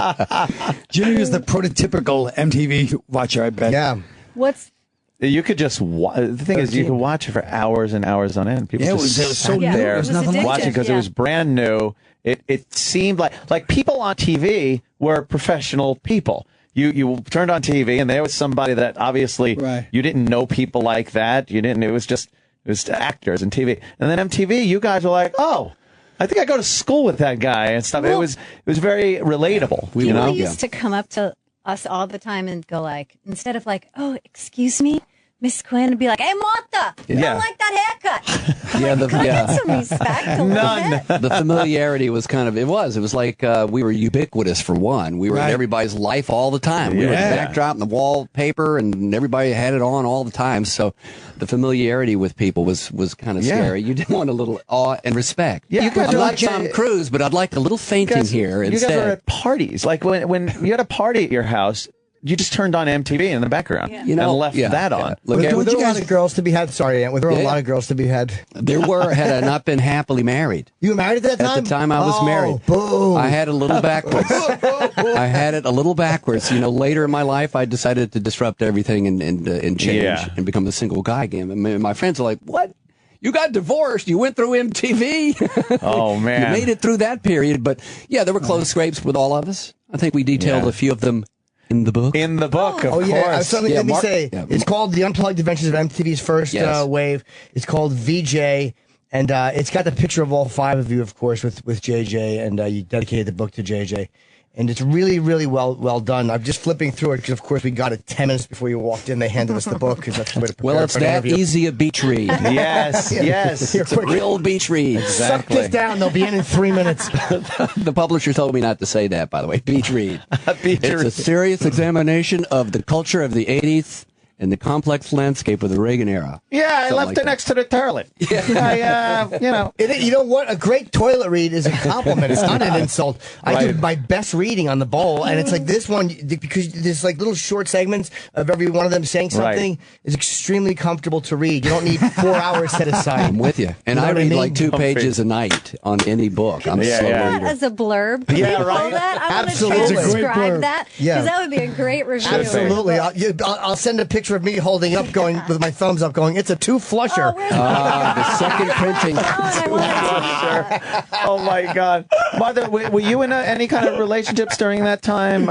Jimmy was the prototypical MTV watcher, I bet. Yeah. What's You could just the thing is, you could watch it for hours and hours on end. People Yeah, it just was so sat new. there It was nothing like watching it. because it was brand new. It seemed like people on TV were professional people. You turned on TV and there was somebody that obviously you didn't know people like that. You didn't. It was actors and TV. And then MTV, you guys were like, oh, I think I go to school with that guy and stuff. Well, it was very relatable. people used to come up to us all the time and go like, instead of like, oh, excuse me, Miss Quinn, and be like, hey, Martha, I Yeah. don't like that haircut. Yeah, Can I get some respect a little bit? The familiarity was kind of, it was like we were ubiquitous for one. We were in everybody's life all the time. We were the backdrop and the wallpaper and everybody had it on all the time. So the familiarity with people was kind of scary. You didn't want a little awe and respect. Yeah, you guys I'm are not like, Tom Cruise, but I'd like a little fainting here You instead. guys were at parties. Like when you had a party at your house, you just turned on MTV in the background You know, and left yeah, that yeah. on. Look, Were there there a lot was- of girls to be had? Sorry, Aunt. Were there a lot of girls to be had? There were, had I not been happily married. You were married at that time? At the time I was Oh, married. Boom. I had a little backwards. I had it a little backwards. You know, later in my life, I decided to disrupt everything and change Yeah. and become a single guy again. I mean, my friends are like, what? You got divorced. You went through MTV. Oh, man. You made it through that period. But yeah, there were close scrapes with all of us. I think we detailed Yeah. a few of them in the book. In the book, of Oh yeah, course. so let me Mark- say, yeah. it's called The Unplugged Adventures of MTV's First Yes. Wave. It's called VJ, and it's got the picture of all five of you, of course, with JJ, and you dedicated the book to JJ. And it's really, really well done. I'm just flipping through it because, of course, we got it 10 minutes before you walked in. They handed us the book because that's the way to prepare Well, it's for an that interview. easy a beach read. Yes, yes. Here, It's a quick. real beach read. Suck this down. They'll be in 3 minutes. The publisher told me not to say that, by the way. Beach read. Beach It's a read. serious examination of the culture of the 80s and the complex landscape of the Reagan era. Yeah, I Something left like it that. next to the toilet. You know. You know what? A great toilet read is a compliment. It's not an insult. I do Right. my best reading on the bowl, and it's like this one because there's like little short segments of every one of them saying something is extremely comfortable to read. You don't need 4 hours set aside. I'm with you. And You know I what I read mean? like 2 Comfy. pages a night on any book. I'm Yeah, a slow yeah. reader. As a blurb, can Yeah, we call right. that? I want to Absolutely. It's a great transcribe blurb. that because Yeah. that would be a great review. Absolutely. I'll send a picture of me holding up, going with my thumbs up, going, "It's a 2-flusher." Oh, where's The second printing. I want to see that. Oh my God, Martha, were you in any kind of relationships during that time,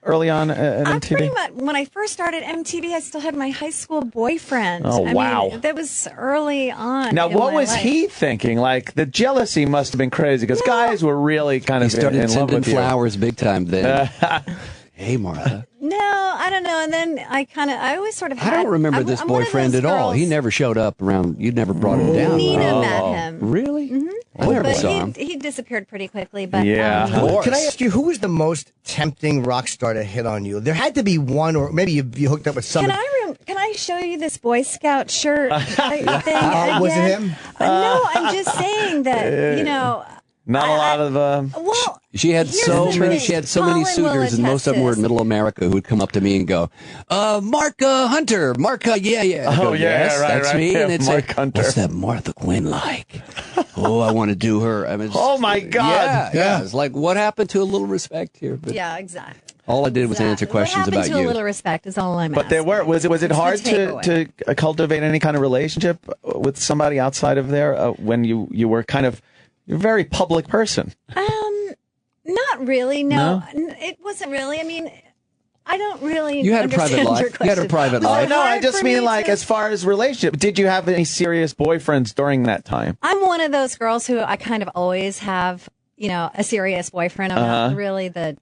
early on at I MTV? pretty much, when I first started MTV, I still had my high school boyfriend. Oh, I wow. mean, that was early on. Now, in what my was life. he thinking? Like, the jealousy must have been crazy because guys were really kind He of started in love sending with you. flowers big time then. Hey, Martha. No, I don't know. And then I always sort of I don't remember this I'm one of boyfriend those at all. He girls- never showed up around. You never brought him down. Nina right? met him. Really? Mhm. I never But saw him. he disappeared pretty quickly. But Yeah. Can I ask you, who was the most tempting rock star to hit on you? There had to be one, or maybe you hooked up with Can somebody. can I show you this Boy Scout shirt thing Was it again? him? No, I'm just saying that you know. Not a lot of. Well, She had here's so the many. thing. She had so many Colin will suitors, and most of them were in attest Middle America who would come up to me and go, "Mark Hunter, Mark, yeah." I go, Oh, yeah, yes, right, that's right. me. Yeah, And it's Mark like, Hunter. what's that Martha Quinn like? Oh, I want to do her. I mean, Oh, my God. Yeah. It's like, what happened to a little respect here? But Yeah, exactly. all I did was answer questions what about happened to you. a little respect is all I'm But there were was it It's the hard takeaway. to cultivate any kind of relationship with somebody outside of there when you were kind of you're a very public person? Not really. No, it wasn't really. I mean, I don't really. You had a private understand life. your You had a question. private Was it life. No, I hard just for mean me like to- as far as relationship. Did you have any serious boyfriends during that time? I'm one of those girls who I kind of always have, a serious boyfriend. I'm not really the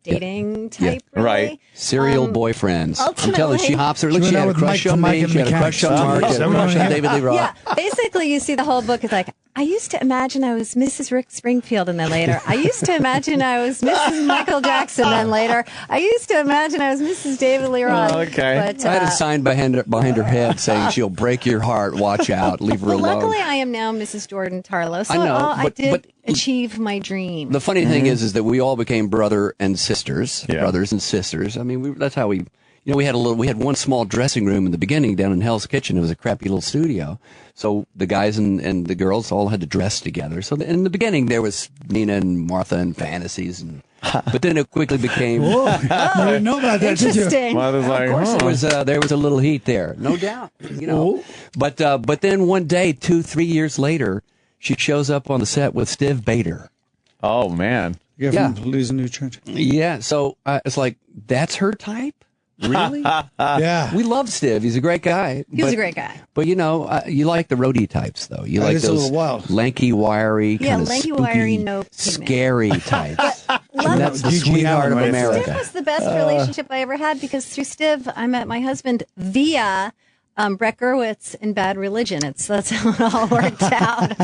dating type. Really. Right. Serial boyfriends. I'm telling you, ultimately- she hops her. Look, She she went had out a with crush Mike on from Mike me. and She had a Mechanics. crush on Mark. She had a crush on David Lee Roth. Yeah, basically, you see the whole book is like I used to imagine I was Mrs. Rick Springfield, and then later, I used to imagine I was Mrs. Michael Jackson, then later, I used to imagine I was Mrs. David Lee Roth. Okay. But, I had a sign behind her head saying she'll break your heart. Watch out. Leave her well, alone. luckily, I am now Mrs. Jordan Tarlow, so I know, I but- did but- achieve my dream. The funny thing is that we all became brother and sisters, Yeah. brothers and sisters. I mean, that's how we. You know, we had one small dressing room in the beginning down in Hell's Kitchen. It was a crappy little studio. So the guys and the girls all had to dress together. So in the beginning, there was Nina and Martha and fantasies. But then it quickly became. Whoa, you didn't know about that, did you? Interesting. Mother's like, Of course, there was a little heat there, no doubt. You know, but then one day, 2-3 years later, she shows up on the set with Steve Bader. Oh, man. Yeah, from Losing Nutrient. Yeah, so it's like that's her type. Really? Yeah. We love Steve. He's a great guy. He was a great guy. But you know, you like the roadie types, though. You like it's a those little wild. lanky, wiry, Yeah, kind of lanky, spooky, wiry, no pigment. scary types. And Love that's the Gigi sweetheart of Allen, right? Steve America. was the best relationship I ever had because through Steve, I met my husband via Brett Gurwitz in Bad Religion. That's how it all worked out.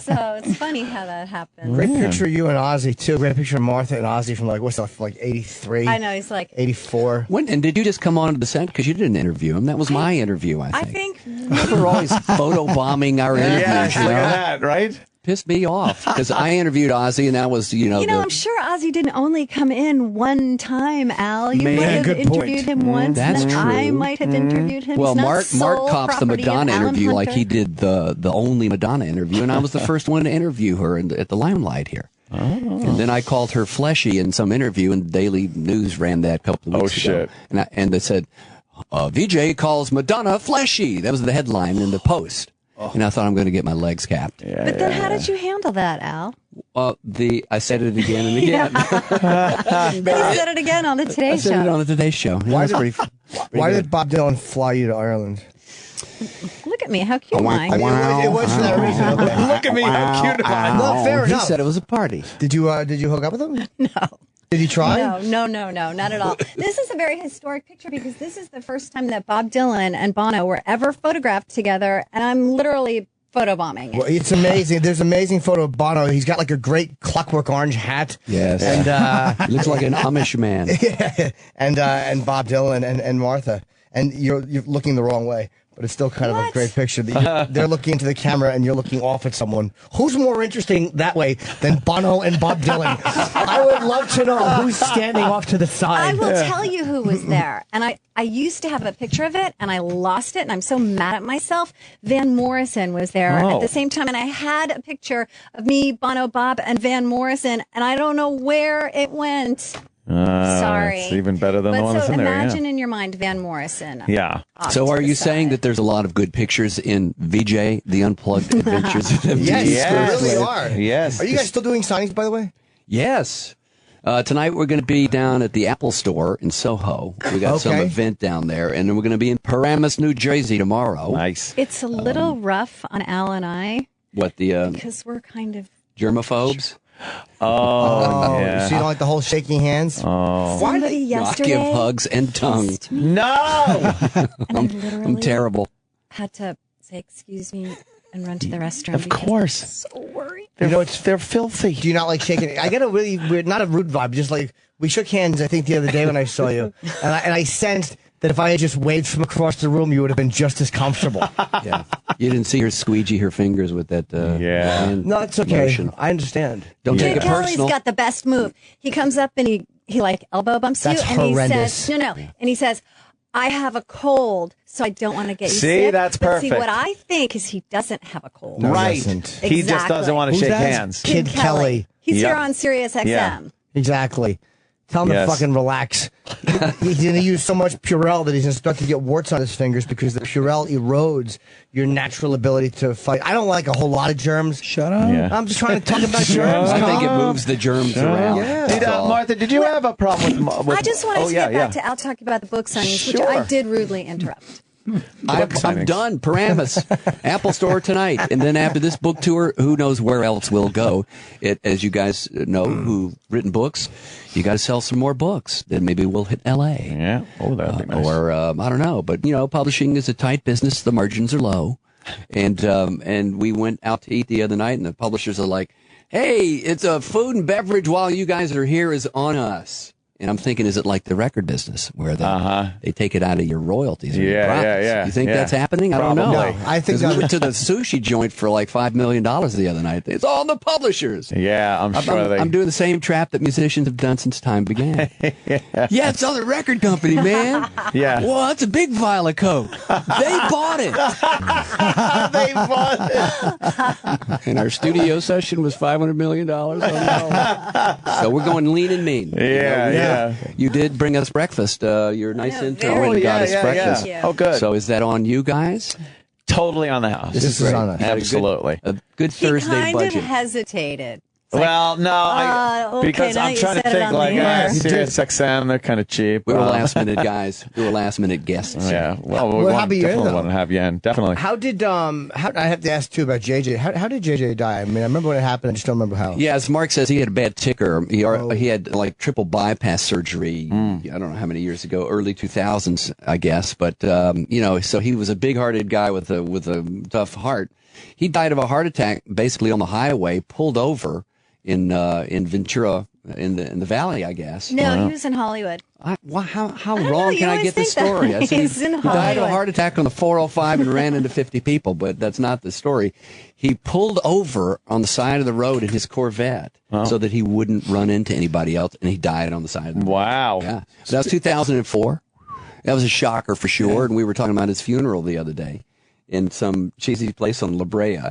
So it's funny how that happened. Great picture of you and Ozzy, too. Great picture of Martha and Ozzy from, like, what's that, from, like 83? I know, he's like, 84. And did you just come on to the set because you didn't interview him? That was my interview, I I think. think We're always photobombing our interviews. Yeah, you look know? at that, right? Pissed me off because I interviewed Ozzy, and that was I'm sure Ozzy didn't only come in one time, Al. You Man, might have good interviewed point. him once, That's and then I true. might have interviewed him. Well, He's not Mark sole cops the property of Madonna Alan interview like Hunter. he did the only Madonna interview, and I was the first one to interview her at the Limelight here. Oh. And then I called her fleshy in some interview, and Daily News ran that a couple of weeks ago. shit. And they said, VJ calls Madonna fleshy. That was the headline in the Post. And I thought I'm going to get my legs capped. But then how did you handle that, Al? I said it again and again. Then he said it again on the Today I Show. said it on the Today Show. Yeah, that's pretty Why good. did Bob Dylan fly you to Ireland? Look at me, how cute am I? It was for that reason. Okay. Look at me, how cute am I? No, fair He enough. said it was a party. Did you hook up with him? No. Did you try? No, not at all. This is a very historic picture because this is the first time that Bob Dylan and Bono were ever photographed together, and I'm literally photobombing. Well, it's amazing. There's an amazing photo of Bono. He's got like a great Clockwork Orange hat. Yes. And He looks like an Amish man. and Bob Dylan and Martha. And you're looking the wrong way. But it's still kind of a great picture. They're looking into the camera and you're looking off at someone. Who's more interesting that way than Bono and Bob Dylan? I would love to know who's standing off to the I side. will tell you who was there. And I used to have a picture of it and I lost it and I'm so mad at myself. Van Morrison was there at the same time. And I had a picture of me, Bono, Bob, and Van Morrison. And I don't know where it went. Sorry. It's even better than the one But that's so in there. imagine in your mind Van Morrison. Yeah. So are you saying that there's a lot of good pictures in VJ, The Unplugged Adventures of MTV? Yes, there really are. Yes. Are you guys still doing signings, by the way? Yes. Tonight we're going to be down at the Apple Store in Soho. We got some Okay. event down there, and then we're going to be in Paramus, New Jersey tomorrow. Nice. It's a little rough on Al and I What, the because we're kind of germaphobes? Oh, yeah. So you don't like the whole shaking hands? Oh. somebody I yesterday give hugs and tongue. kissed me, No! and I literally I'm terrible. had to say excuse me and run to the restroom. Of because course. I was so worried. They're filthy. Do you not like shaking? I get a really weird, not a rude vibe, just like we shook hands, I think, the other day when I saw you. And I sensed that if I had just waved from across the room, you would have been just as comfortable. Yeah. You didn't see her squeegee her fingers with that hand No, it's okay. motion. I understand. Don't take Kid it Kelly's personal. got the best move. He comes up and he like elbow bumps That's you, and horrendous. he says, "No," and he says, "I have a cold, so I don't want to get you See, sick." that's But see, perfect. what I think is he doesn't have a cold. No, he Right. doesn't. He just doesn't want to Who's shake that? hands. Kid Kelly. He's Yeah. here on Sirius XM. Yeah. Exactly. Tell him Yes. to fucking relax. He's going to use so much Purell that he's going to start to get warts on his fingers because the Purell erodes your natural ability to fight. I don't like a whole lot of germs. Shut up. Yeah. I'm just trying to talk about germs. I think it Calm. moves the germs around. Yeah. Did, Martha, did you have a problem with I just wanted to get back to Al talking about the book signings, which I Sure. did rudely interrupt. I'm done. Paramus, Apple Store tonight, and then after this book tour, who knows where else we'll go? As you guys know, who've written books, you got to sell some more books. Then maybe we'll hit L.A. Yeah. Oh, that'd be nice. Or I don't know, but you know, publishing is a tight business. The margins are low. And we went out to eat the other night, and the publishers are like, "Hey, it's a food and beverage while you guys are here is on us." And I'm thinking, is it like the record business where they take it out of your royalties? Or your profits? You think that's happening? I don't know. No, I think we went to the sushi joint for like $5 million the other night. It's all the publishers. Yeah, I'm sure I'm doing the same trap that musicians have done since time began. Yeah, it's on the record company, man. Yeah. Well, that's a big vial of Coke. They bought it. They bought it. And our studio session was $500 million. So we're going lean and mean. Yeah. You did bring us breakfast. Your nice intro and got us breakfast. Yeah. Oh, good. So is that on you guys? Totally on the house. This is on us. Absolutely. A good Thursday He kind budget. of hesitated. Well, no, okay, because now I'm you trying to said it think on like the air. Sirius XM, they're kind of cheap. We were last minute guys. We were last minute guests. Yeah. Well, we how about you, definitely though? want to have you in. Definitely. How did I have to ask too about JJ? How did JJ die? I mean, I remember when it happened. I just don't remember how. Yeah, as Mark says, he had a bad ticker. He had like triple bypass surgery. I don't know how many years ago, early 2000s, I guess. But so he was a big-hearted guy with a tough heart. He died of a heart attack, basically on the highway, pulled over in Ventura in the valley, I guess. No, he was in Hollywood. How know, wrong you can I always get the think that. story? I said He's in he died of a Hollywood. heart attack on the 405 and ran into 50 people, but that's not the story. He pulled over on the side of the road in his Corvette so that he wouldn't run into anybody else, and he died on the side of the road. Wow. Yeah. So that was 2004. That was a shocker for sure, and we were talking about his funeral the other day in some cheesy place on La Brea.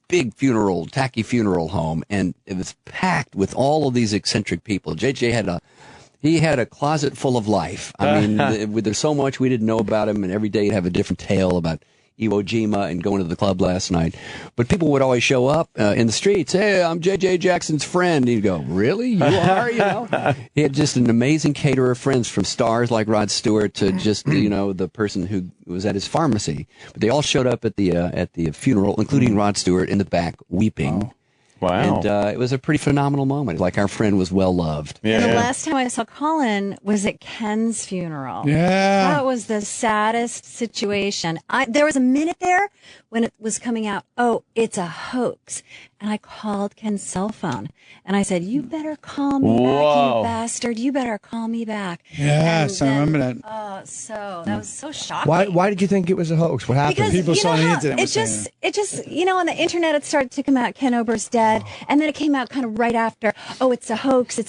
Big funeral, tacky funeral home, and it was packed with all of these eccentric people. JJ had a closet full of life. I mean, there's so much we didn't know about him, and every day he'd have a different tale about Iwo Jima and going to the club last night. But people would always show up in the streets. Hey, I'm JJ Jackson's friend. And he'd go, really? You are? He had just an amazing caterer of friends, from stars like Rod Stewart to just, the person who was at his pharmacy. But they all showed up at the funeral, including Rod Stewart in the back, weeping. Wow. And it was a pretty phenomenal moment. Like, our friend was well loved. And the last time I saw Colin was at Ken's funeral. Yeah. That was the saddest situation. There was a minute there when it was coming out, oh, it's a hoax. And I called Ken's cell phone. And I said, you better call me back, you bastard. You better call me back. Yes, I remember that. Oh, that was so shocking. Why did you think it was a hoax? What happened? Because People you saw know on the how internet. it just on the internet it started to come out Ken Ober's dead, and then it came out kind of right after, oh, it's a hoax,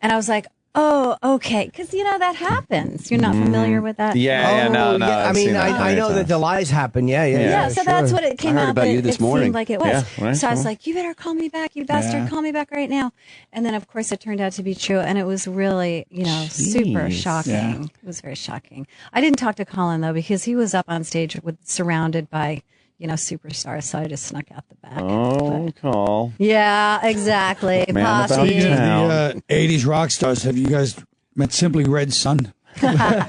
and I was like, oh, okay, because that happens. You're not familiar with that. No. I mean, I know that the lies happen. Yeah. So that's what it came out. about you this it morning. seemed like it was. Yeah, right, So I was like, you better call me back, you bastard, call me back right now. And then of course it turned out to be true, and it was really, super shocking. Yeah. It was very shocking. I didn't talk to Colin though, because he was up on stage surrounded by superstars, so I just snuck out the back. Oh, call. Yeah, exactly. Man about Posse. town. The 80s rock stars, have you guys met Simply Red Son? Sam.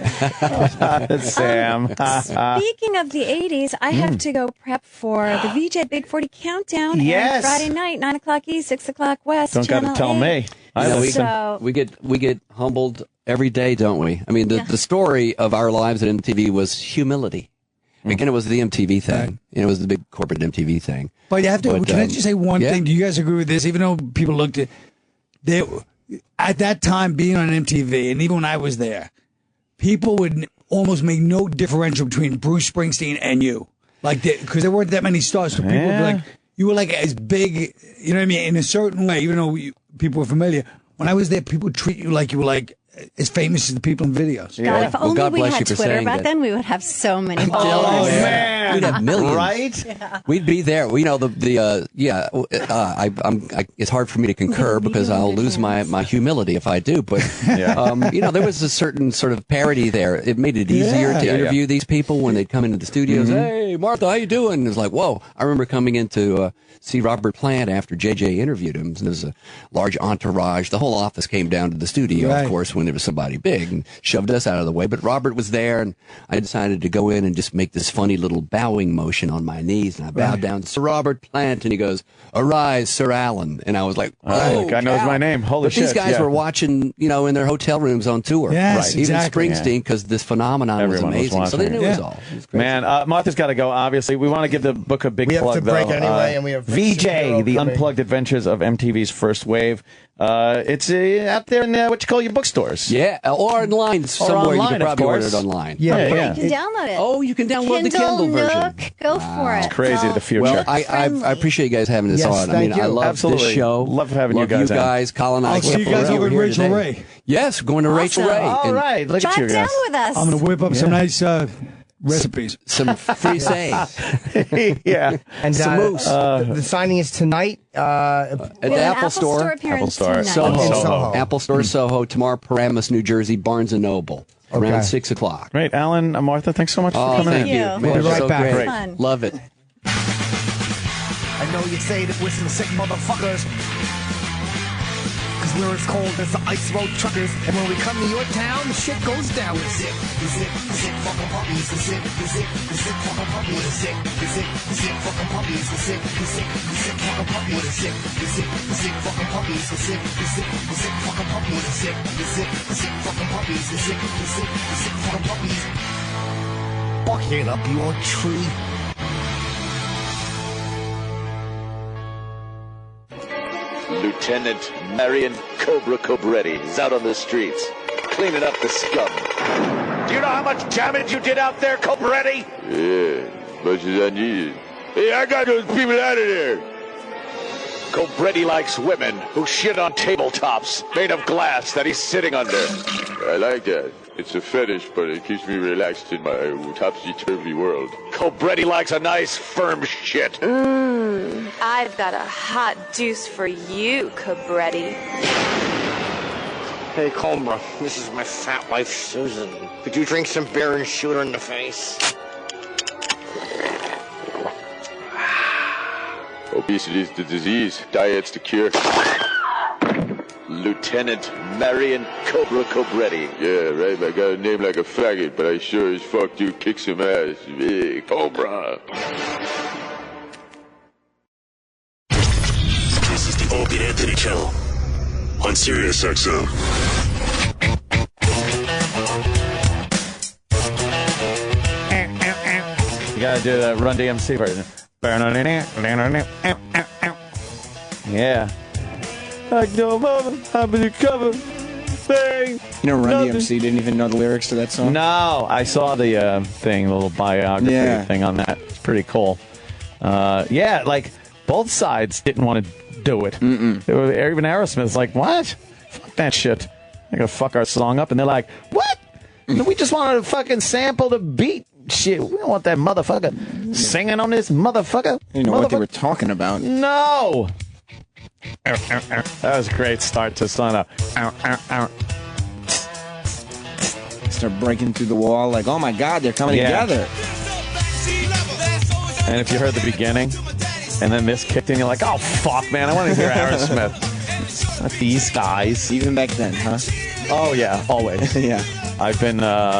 Speaking of the 80s, I have to go prep for the VJ Big 40 Countdown. Yes. And Friday night, 9 o'clock East, 6 o'clock West. Don't got to Channel tell 8. me. I listen. We get humbled every day, don't we? I mean, the story of our lives at MTV was humility. Again, it was the MTV thing. It was the big corporate MTV thing. But you have to. Can I just say one thing? Do you guys agree with this? Even though people looked at at that time being on MTV, and even when I was there, people would almost make no differential between Bruce Springsteen and you, like because there weren't that many stars. So people would be like, you were like as big, you know what I mean, in a certain way. Even though people were familiar, when I was there, people would treat you like you were like as famous as the people in videos. God, if only God we bless had you for Twitter saying back that. then, we would have so many Oh, followers. man. We'd have millions, right? Yeah. We'd be there. It's hard for me to concur because I'll lose my humility if I do. But there was a certain sort of parody there. It made it easier to interview these people when they'd come into the studios. Hey, Martha, how you doing? And it was like, whoa. I remember coming in to see Robert Plant after JJ interviewed him. And there was a large entourage. The whole office came down to the studio, of course, when there was somebody big, and shoved us out of the way. But Robert was there, and I decided to go in and just make this funny little bowing motion on my knees. And I bowed down to Sir Robert Plant, and he goes, "Arise, Sir Alan." And I was like, "Oh, the guy knows my name. Holy but shit!" These guys were watching, in their hotel rooms on tour. Yes, exactly. Even Springsteen, because this phenomenon Everyone was amazing. So they knew it was all. It was crazy. Man, Martha's got to go. Obviously, we want to give the book a big We have plug. to break though. anyway, and we have VJ, the coming. Unplugged Adventures of MTV's First Wave. It's out there in what you call your bookstores. Yeah, or online somewhere. online, you can of probably order course. it online. You can download it. Oh, you can download the Kindle version. Nook, go for it. It's crazy, the future. Well, I appreciate you guys having this Yes, on. thank you. I love Absolutely. this show. Love having you guys you on. guys, Colin. I'll see you guys over at Rachel Ray. Yes, going to Rachel Ray. All And right, look at Drive you down guys. with us. I'm going to whip up some nice recipes. Some free sayings. Yeah. And Some moose. the signing is tonight At We the have an Apple Store. appearance Store. tonight. Soho. In Soho. Apple Store, Soho. Tomorrow, Paramus, New Jersey, Barnes & Noble. Okay. Around 6 o'clock. Great, Alan, Martha, thanks so much for Oh, coming thank in. you. you. Man, We'll be right so back. great. Fun. Love it. I know you say that we're some sick motherfuckers. Cause we're as cold as the ice road truckers. And when we come to your town, the shit goes down. We're sick, fucking puppies. We're sick, fucking puppies. We're sick, fucking puppies. We're sick, fucking puppies. We're sick, fucking puppies. We're sick, fucking puppies. We're sick, fucking puppies. We're sick, fucking puppies. Bucket up, you old tree. Lieutenant Marion Cobra Cobretti is out on the streets, cleaning up the scum. Do you know how much damage you did out there, Cobretti? Yeah, as much as I needed. Hey, I got those people out of there. Cobretti likes women who shit on tabletops made of glass that he's sitting under. I like that. It's a fetish, but it keeps me relaxed in my topsy-turvy world. Cobretti likes a nice, firm shit. I've got a hot juice for you, Cobretti. Hey, Cobra, this is my fat wife, Susan. Could you drink some beer and shoot her in the face? Obesity is the disease. Diet's the cure. Lieutenant Marion Cobra Cobretti. Yeah, right. I got a name like a faggot, but I sure as fuck do kick some ass. Hey, Cobra. This is the Opie and Anthony channel on Sirius XM. You gotta do the Run DMC version. Yeah. Like no mother, I'm in the cover. Bang. You know, Run Nothing. DMC didn't even know the lyrics to that song? No, I saw the thing, the little biography Yeah. thing on that. It's pretty cool. Yeah, like both sides didn't want to do it. Even Aerosmith's like, what? Fuck that shit. They're gonna fuck our song up, and they're like, what? We just wanted to fucking sample the beat. Shit, we don't want that motherfucker singing on this motherfucker. You know what they were talking about. No. That was a great start to Son of. Start breaking through the wall like, oh my God, they're coming together. And if you heard the beginning, and then this kicked in, you're like, oh fuck, man, I want to hear Aerosmith. Not these guys. Even back then, huh? Oh yeah, always. Yeah. I've been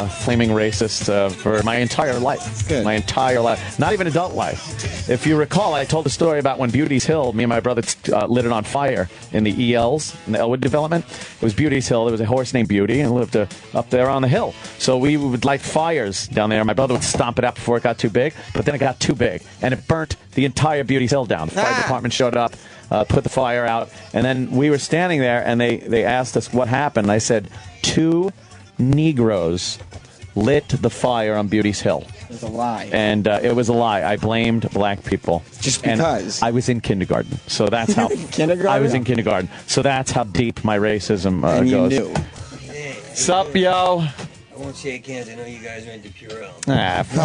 flaming racist for my entire life. Good. My entire life. Not even adult life. If you recall, I told a story about when Beauty's Hill, me and my brother lit it on fire in the ELs, in the Elwood development. It was Beauty's Hill. There was a horse named Beauty and lived up there on the hill. So we would light fires down there. My brother would stomp it out before it got too big, but then it got too big, and it burnt the entire Beauty's Hill down. The fire department showed up, put the fire out, and then we were standing there, and they asked us what happened. I said, 2 Negroes lit the fire on Beauty's Hill. It was a lie. And it was a lie. I blamed black people. Just And because. I was in kindergarten. So that's how. Kindergarten? I was in kindergarten. So that's how deep my racism And you goes. knew. Sup, yo? I won't shake hands. I know you guys are into Purell.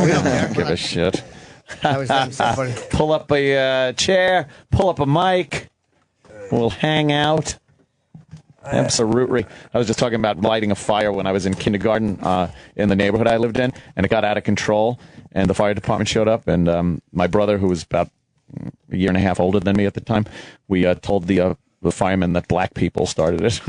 We don't give a shit. That was so funny. Pull up a chair. Pull up a mic. We'll hang out. Absolutely. I was just talking about lighting a fire when I was in kindergarten in the neighborhood I lived in, and it got out of control, and the fire department showed up, and my brother, who was about a year and a half older than me at the time, we told the the firemen that black people started it.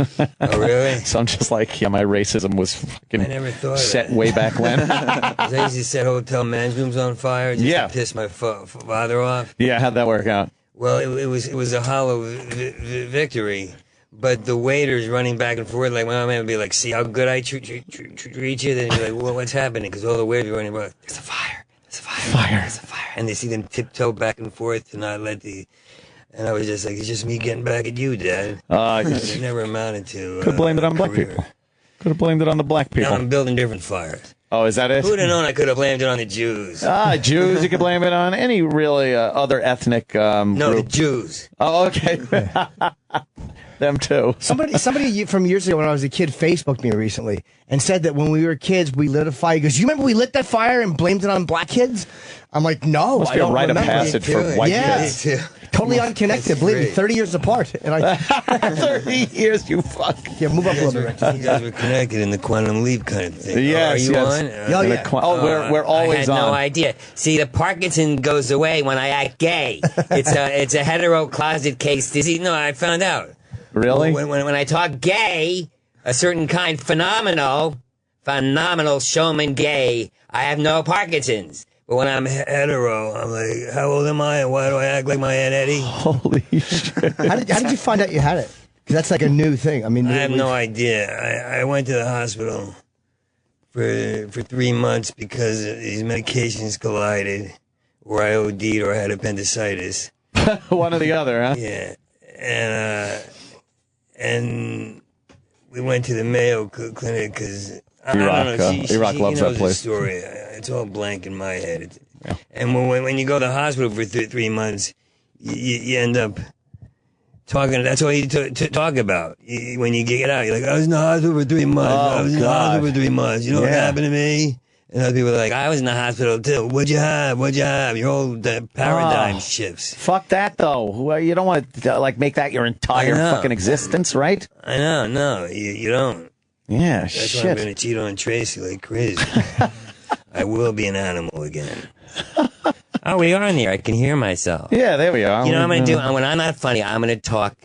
Oh, really? So I'm just like, yeah, my racism was fucking I never thought of set that. way back when. 'Cause I used to set hotel men's rooms on fire just to piss my father off. Yeah, how'd that work out? Well, it was a hollow victory. But the waiters running back and forth, like my man would be like, "See how good I treat you?" Then he'd be like, "Well, what's happening?" Because all the waiters were running around, "There's a fire! There's a fire! There's a fire!" And they see them tiptoe back and forth to not let the. And I was just like, "It's just me getting back at you, Dad." It never amounted to. Could have blamed it on black people. Could have blamed it on the black people. Now I'm building different fires. Oh, is that it? Who'd have known I could have blamed it on the Jews? Jews. You could blame it on any really other ethnic. No, group. the Jews. Oh, okay. Them too. Somebody from years ago when I was a kid Facebooked me recently and said that when we were kids we lit a fire. He goes, "You remember we lit that fire and blamed it on black kids?" I'm like, "No, Must I be a don't rite of remember." passage for white kids. Yeah. Totally unconnected. Believe me, 30 years apart. And I 30 years, you fuck. Yeah, move up a little bit. You guys were connected in the quantum leap kind of thing. Yes, Are you yes. on? We're always I had on. no idea. See, the Parkinson goes away when I act gay. It's a hetero closet case disease. No, I found out. Really? When I talk gay, a certain kind phenomenal showman gay, I have no Parkinson's. But when I'm hetero, I'm like, how old am I and why do I act like my Aunt Eddie? Holy shit. How did you find out you had it? Because that's like a new thing. I mean, I have no idea. I went to the hospital for 3 months because these medications collided, or I OD'd or I had appendicitis. One or the other, huh? Yeah. And we went to the Mayo Clinic because I don't know. Iraq loves that place. The story. It's all blank in my head. And when you go to the hospital for 3 months, you end up talking. That's all you talk about. When you get out, you're like, I was in the hospital for 3 months. I was in the hospital for 3 months. You know what happened to me? And other people are like, I was in the hospital too. What'd you have? Your whole paradigm shifts. Fuck that, though. Well, you don't want to make that your entire fucking existence, right? I know. No, you don't. Yeah, That's why I'm going to cheat on Tracy like crazy. I will be an animal again. Oh, we are in there. I can hear myself. Yeah, there we are. You know what I'm going to do? When I'm not funny, I'm going to talk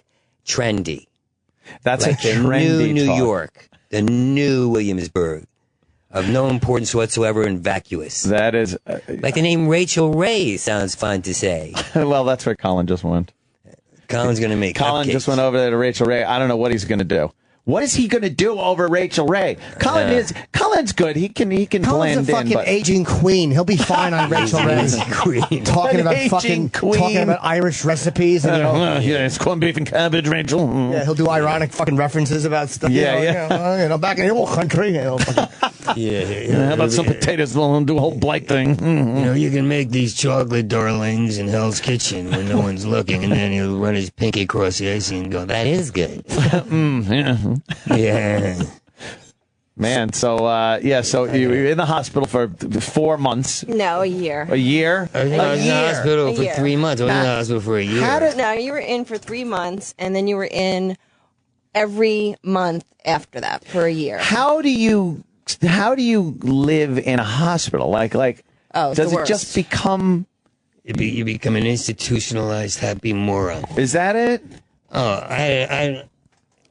trendy. That's like a trendy the new talk. New York, the new Williamsburg, of no importance whatsoever and vacuous. That is... like the name Rachel Ray sounds fun to say. Well, that's where Colin just went. Colin's going to make Colin cupcakes. just went over there to Rachel Ray. I don't know what he's going to do. What is he going to do over Rachel Ray? Colin's good. He can Colin's blend a fucking in. But aging queen. He'll be fine on Rachel Ray. Queen. Talking An about aging queen. talking about Irish recipes. And, yeah, it's corned beef and cabbage, Rachel. Yeah, he'll do ironic fucking references about stuff. Yeah, back in the old country. Yeah. How about some potatoes? We'll do a whole blight thing. You know, you can make these chocolate darlings in Hell's Kitchen when no one's looking, and then he'll run his pinky across the ice and go, that is good. Yeah. Yeah. Man, so you were in the hospital for 4 months. No, a year. A year? I was in the hospital A for year. 3 months. I was in the hospital for a year. No, you were in for 3 months, and then you were in every month after that for a year. How do you live in a hospital? Like it's does the it worst. just become? You become an institutionalized happy moron. Is that it? Oh, I had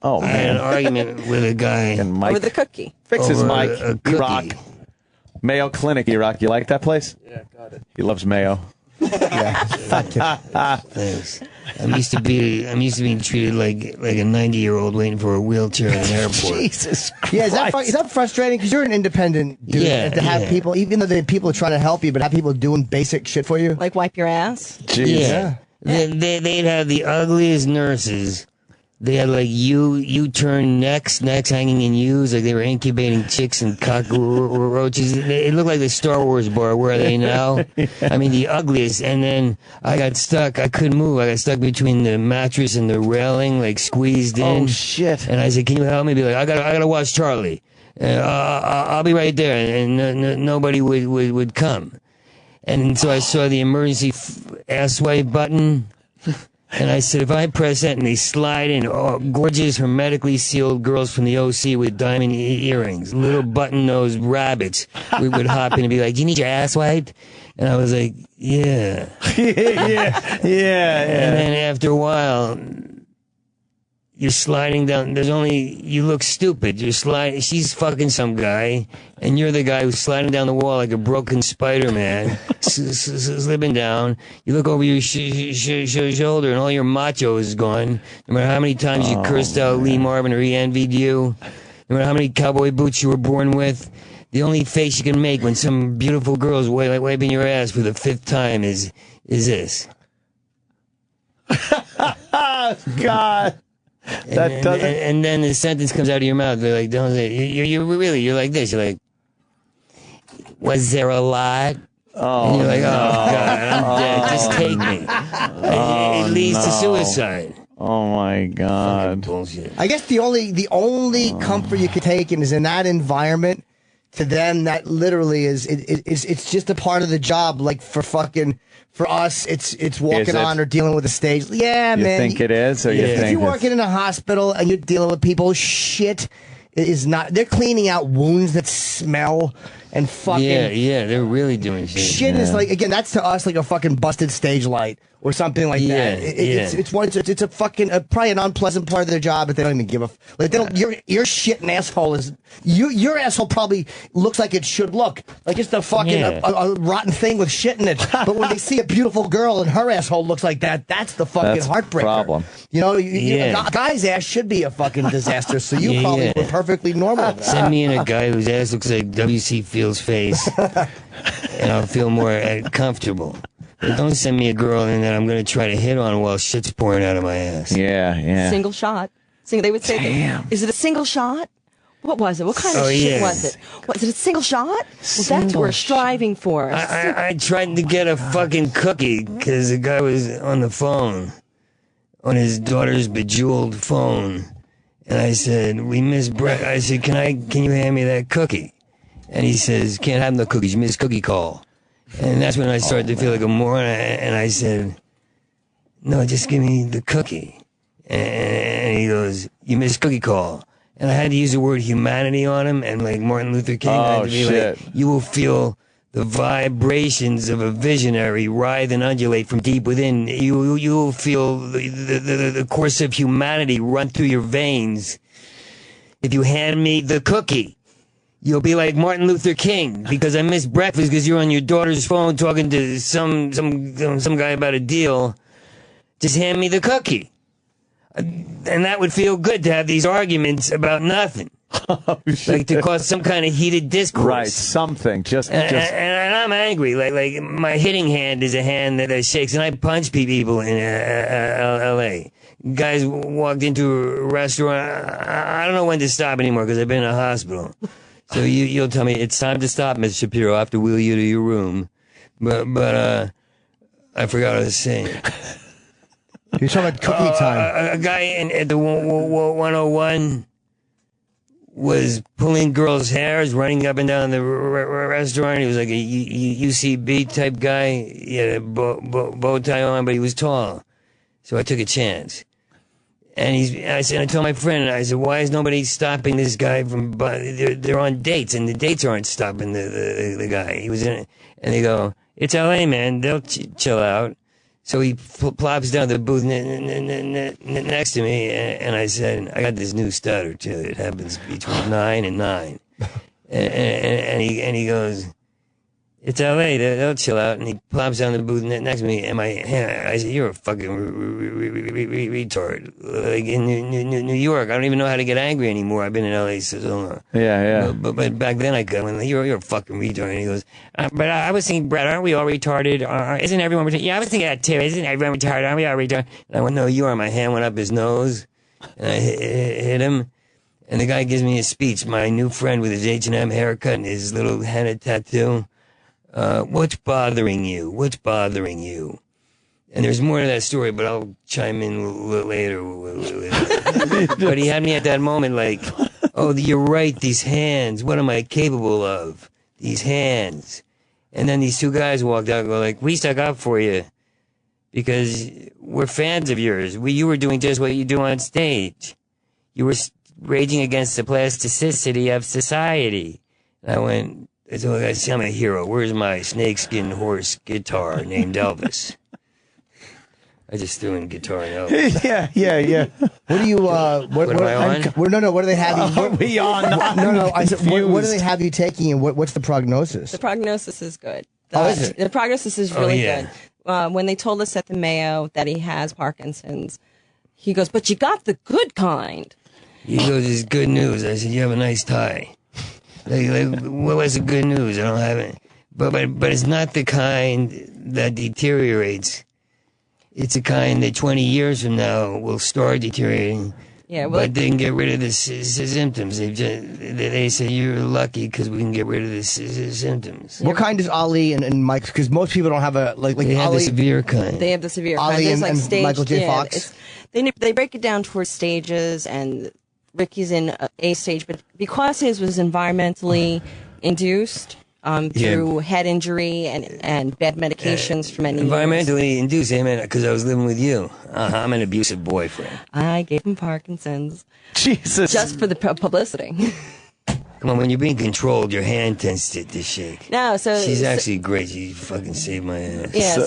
man, an argument with a guy. Over the cookie. Fix his Over mic. a cookie. Iraq. Mayo Clinic, Iraq. You like that place? Yeah, got it. He loves mayo. Thanks. I'm used to being treated like a 90-year-old waiting for a wheelchair at an airport. Jesus Christ. Yeah, is that frustrating? Because you're an independent dude. Yeah, to have people, even though the people are trying to help you, but have people doing basic shit for you. Like wipe your ass? Jeez. Yeah. They'd have the ugliest nurses. They had like U-turn necks hanging in U's, like they were incubating chicks and cockroaches. It looked like the Star Wars bar. Where are they now? I mean, the ugliest. And then I got stuck. I couldn't move. I got stuck between the mattress and the railing, like squeezed in. Oh shit! And I said, "Can you help me?" Be like, "I gotta watch Charlie. I'll be right there." And nobody would come. And so I saw the emergency ass wipe button. And I said, if I press that and they slide in, gorgeous, hermetically sealed girls from the OC with diamond earrings, little button-nosed rabbits, we would hop in and be like, do you need your ass wiped? And I was like, yeah. yeah. And then after a while, you're sliding down. You look stupid. She's fucking some guy, and you're the guy who's sliding down the wall like a broken Spider-Man, slipping down. You look over your shoulder, and all your macho is gone. No matter how many times you cursed out Lee Marvin or he envied you, no matter how many cowboy boots you were born with, the only face you can make when some beautiful girl's wiping your ass for the 5th time is this. God. And then the sentence comes out of your mouth. They're like, don't say, you're like this. You're like, was there a lot? And you're like, God, I'm dead. Just take me. It leads to suicide. Oh my God. Bullshit. I guess the only comfort you could take is in that environment. To them, that literally it's just a part of the job. Like for us, it's walking on or dealing with a stage. Yeah, you man. You think it is, or you think if you're working in a hospital and you're dealing with people, shit is not. They're cleaning out wounds that smell and fucking. Yeah, they're really doing shit. Shit is like, again, that's to us like a fucking busted stage light or something like that. It's a fucking probably an unpleasant part of their job, but they don't even give a like. They don't. Your shit and asshole is your asshole probably looks like it should look like it's the fucking a rotten thing with shit in it. But when they see a beautiful girl and her asshole looks like that, that's the fucking heartbreaker. Problem. You know, a guy's ass should be a fucking disaster. So you probably were perfectly normal. With that. Send me in a guy whose ass looks like W.C. Fields' face, and I'll feel more comfortable. But don't send me a girl in that I'm going to try to hit on while shit's pouring out of my ass. Yeah. Single shot. They would say, is it a single shot? What was it? What kind of shit was it? Was it a single shot? Well, that's what we're striving for. I tried to get a fucking cookie because the guy was on the phone, on his daughter's bejeweled phone. And I said, we miss Brett. I said, can you hand me that cookie? And he says, can't have no cookies. You missed cookie call. And that's when I started to feel like a moron. And I said, no, just give me the cookie. And he goes, you missed cookie call. And I had to use the word humanity on him. And like Martin Luther King, I had to be like, you will feel the vibrations of a visionary writhe and undulate from deep within. You will feel the course of humanity run through your veins. If you hand me the cookie, you'll be like Martin Luther King, because I missed breakfast because you're on your daughter's phone talking to some guy about a deal. Just hand me the cookie. And that would feel good to have these arguments about nothing. Like to cause some kind of heated discourse. Right, something. And I'm angry. Like my hitting hand is a hand that shakes, and I punch people in L.A. Guys walked into a restaurant. I don't know when to stop anymore because I've been in a hospital. So you'll tell me it's time to stop, Mr. Shapiro. I have to wheel you to your room. But I forgot what I was saying. You're talking about cookie time. A guy at the 101 was pulling girls' hairs, running up and down the restaurant. He was like a UCB type guy. He had a bow tie on, but he was tall. So I took a chance. And I told my friend, I said, why is nobody stopping this guy from, they're on dates, and the dates aren't stopping the guy. He was in it. And they go, it's LA, man. They'll chill out. So he plops down the booth next to me, and I said, I got this new stutter, too. It happens between 9 and 9. And he goes, it's LA, they'll chill out. And he plops down the booth next to me, and my hand, I said, you're a fucking retard. Like in New York, I don't even know how to get angry anymore. I've been in LA so long. Yeah. But back then I could. You're a fucking retard. And he goes, but I was thinking, Brett, aren't we all retarded? Isn't everyone retarded? Yeah, I was thinking that too. Isn't everyone retarded? Aren't we all retarded? And I went, no, you are. My hand went up his nose, and I hit him. And the guy gives me a speech. My new friend with his H&M haircut and his little henna tattoo. What's bothering you? What's bothering you? And there's more to that story, but I'll chime in later. But he had me at that moment like, oh, you're right, these hands. What am I capable of? These hands. And then these two guys walked out and go like, we stuck up for you because we're fans of yours. You were doing just what you do on stage. You were raging against the plasticity of society. And I went, so I said, I'm a hero. Where's my snakeskin horse guitar named Elvis? I just threw in guitar notes. yeah. What do you? What am I on? No. What do they have you? Are we on? No. I said, what do they have you taking, and what's the prognosis? The prognosis is good. How is it? The prognosis is really yeah. good. When they told us at the Mayo that he has Parkinson's, he goes, "But you got the good kind." He goes, "It's good news." I said, "You have a nice tie." Like, what was the good news? I don't have it. But it's not the kind that deteriorates. It's a kind that 20 years from now will start deteriorating. Yeah, well, but they can get rid of the symptoms. They say you're lucky because we can get rid of the symptoms. What kind is Ali and Mike? Because most people don't have a like. They have Ali, the severe kind. They have the severe Ali kind. There's and stage, Michael J. Fox. They break it down towards stages, and Ricky's in a stage, but because his was environmentally induced. Through head injury and bad medications for many years. Environmentally induced, because I was living with you. I'm an abusive boyfriend. I gave him Parkinson's. Jesus. Just for the publicity. Come on, when you're being controlled, your hand tends to shake. No, so she's actually great. She fucking saved my ass. Yeah,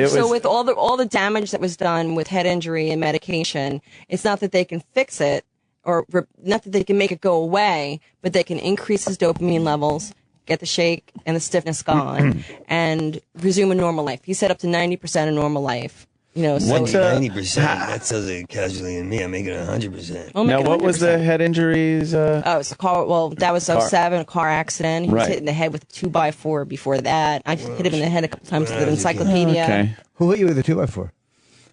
so with all the damage that was done with head injury and medication, it's not that they can fix it, or not that they can make it go away, but they can increase his dopamine levels, get the shake and the stiffness gone, and resume a normal life. He said up to 90% of normal life. You know, so 90%? That sounds like a casualty in me. I'm making it 100%. Now, what was the head injuries? It's a car. Well, that was 07, a car accident. He was hit in the head with a 2x4 before that. I hit him in the head a couple times with an encyclopedia. Okay. Who hit you with a 2x4?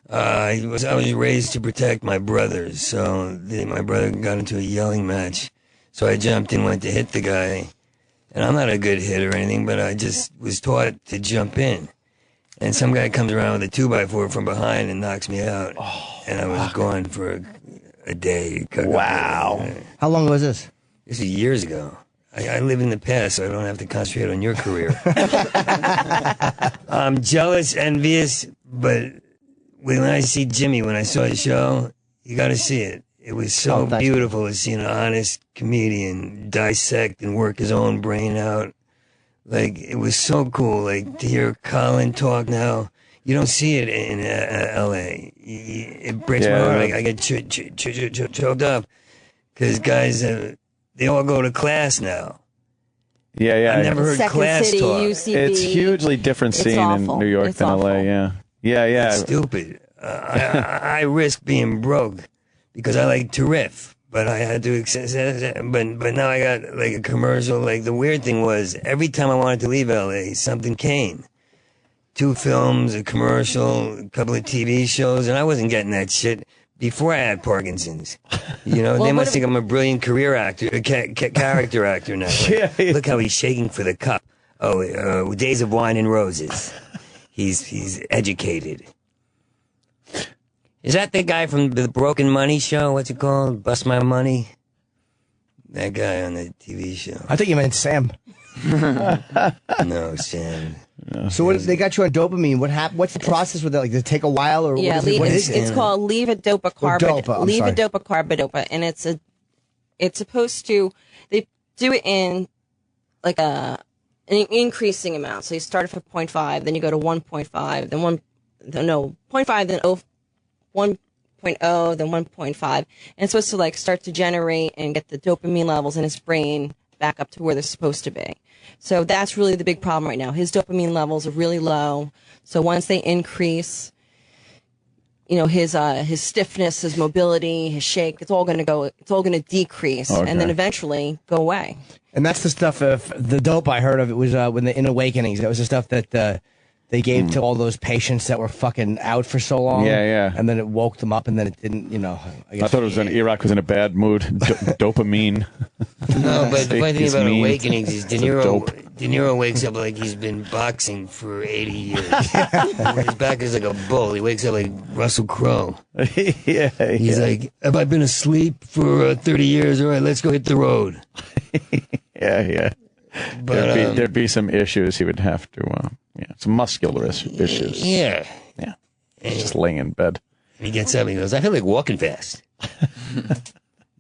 I was raised to protect my brothers, so my brother got into a yelling match. So I jumped in, went to hit the guy. And I'm not a good hitter or anything, but I just was taught to jump in. And some guy comes around with a 2x4 from behind and knocks me out. And I was gone for a day. Wow. How long was this? This is years ago. I live in the past, so I don't have to concentrate on your career. I'm jealous, envious, but when I see Jimmy, when I saw his show, you got to see it. It was so beautiful to see an honest comedian dissect and work his own brain out. Like, it was so cool. Like, to hear Colin talk now, you don't see it in L.A. It breaks my heart. I get choked up because guys, they all go to class now. Yeah. I never heard Second class City, talk. UCB. It's hugely different scene in New York than L.A. Yeah. It's stupid. I risk being broke because I like to riff, but I had to but now I got like a commercial. Like, the weird thing was, every time I wanted to leave LA, something came. 2 films, a commercial, a couple of TV shows, and I wasn't getting that shit before I had Parkinson's. You know, they must think I'm a brilliant career actor, character actor now. Like, look how he's shaking for the cup. Days of Wine and Roses. He's educated. Is that the guy from the Broken Money show? What's it called? Bust My Money? That guy on the TV show. I think you meant Sam. No, Sam. No, so what, they got you on dopamine. What happened? What's the process with that? Like, does it take a while, or yeah? what is it? It's called levodopa-carbidopa, and it's supposed to. They do it in like an increasing amount. So you start off at 0.5, then you go to 1.5, then 0.5, then 1.0, then 1.5, and it's supposed to like start to generate and get the dopamine levels in his brain back up to where they're supposed to be. So that's really the big problem right now. His dopamine levels are really low. So once they increase, you know, his stiffness, his mobility, his shake, it's all going to decrease, and then eventually go away. And that's the stuff of the dope I heard of. It was when in Awakenings. That was the stuff that they gave to all those patients that were fucking out for so long. Yeah. And then it woke them up, and then it didn't, you know. I thought it was when Iraq was in a bad mood. Dopamine. No, but the funny thing about Awakenings is De Niro wakes up like he's been boxing for 80 years. His back is like a bull. He wakes up like Russell Crowe. He's like, have I been asleep for 30 years? All right, let's go hit the road. Yeah. But there'd be some issues he would have to... some muscular issues. Yeah. Just laying in bed. He gets up and he goes, I feel like walking fast.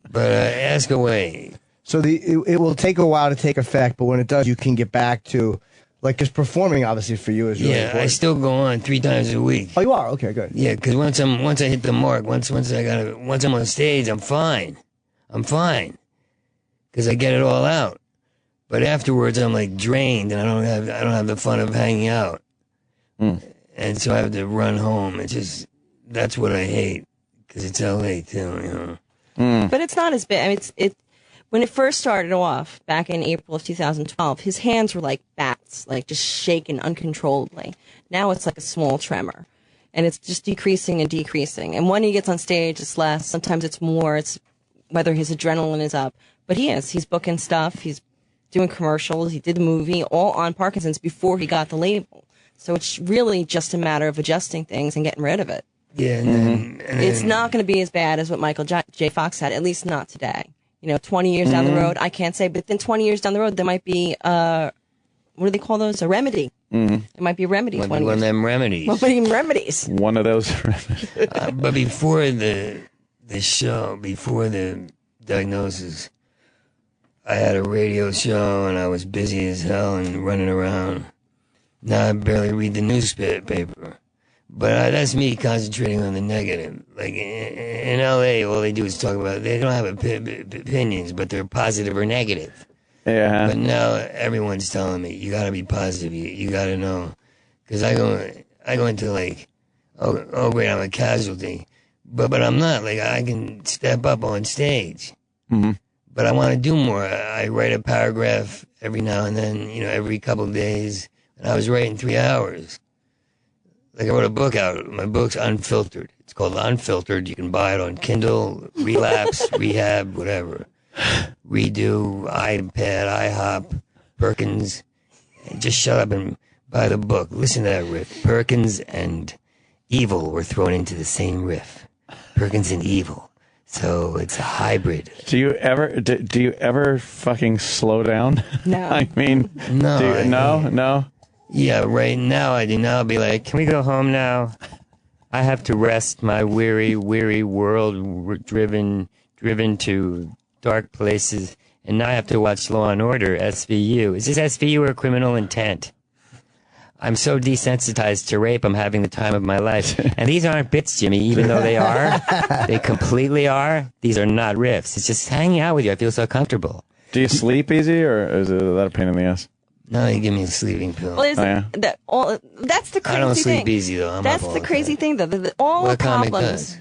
But ask away. So it will take a while to take effect, but when it does, you can get back to Like, because performing, obviously, for you is really Yeah, important. I still go on 3 times a week. Oh, you are? Okay, good. Yeah, because once I hit the mark, once I'm on stage, I'm fine. I'm fine. Because I get it all out. But afterwards, I'm like drained, and I don't have the fun of hanging out. And so I have to run home. That's what I hate, because it's LA too, But it's not as bad. I mean, when it first started off back in April of 2012, his hands were like bats, like just shaking uncontrollably. Now it's like a small tremor, and it's just decreasing and decreasing. And when he gets on stage, it's less. Sometimes it's more. It's whether his adrenaline is up. But he's booking stuff. He's doing commercials. He did the movie all on Parkinson's before he got the label. So it's really just a matter of adjusting things and getting rid of it. Yeah, and It's not going to be as bad as what Michael J. Fox had, at least not today. 20 years down the road, I can't say, but then 20 years down the road, there might be, what do they call those? A remedy. It might be a remedy. One of them remedies. One of them remedies. One of those remedies. But before the show, before the diagnosis, I had a radio show, and I was busy as hell and running around. Now I barely read the newspaper. But that's me concentrating on the negative. Like in LA, all they do is talk about, they don't have opinions, but they're positive or negative. Yeah. But now everyone's telling me, you gotta be positive, you gotta know. Because I go into like, oh great, I'm a casualty. But I'm not. Like, I can step up on stage. But I want to do more. I write a paragraph every now and then, every couple of days. And I was writing 3 hours. Like, I wrote a book out. My book's Unfiltered. It's called Unfiltered. You can buy it on Kindle, Relapse, Rehab, whatever. Redo, iPad, iHop, Perkins. And just shut up and buy the book. Listen to that riff. Perkins and Evil were thrown into the same riff. Perkins and Evil. So it's a hybrid. Do you ever fucking slow down? No. I mean, No. No. Yeah, right now I do. Now I'll be like, can we go home now? I have to rest my weary world driven to dark places. And now I have to watch Law and Order, SVU. Is this SVU or Criminal Intent? I'm so desensitized to rape, I'm having the time of my life. And these aren't bits, Jimmy, even though they are. They completely are. These are not riffs. It's just hanging out with you. I feel so comfortable. Do you sleep easy, or is that a pain in the ass? No, you give me a sleeping pill. Well, that's the crazy thing. I don't sleep easy, though. That's the crazy thing, though. All the problems.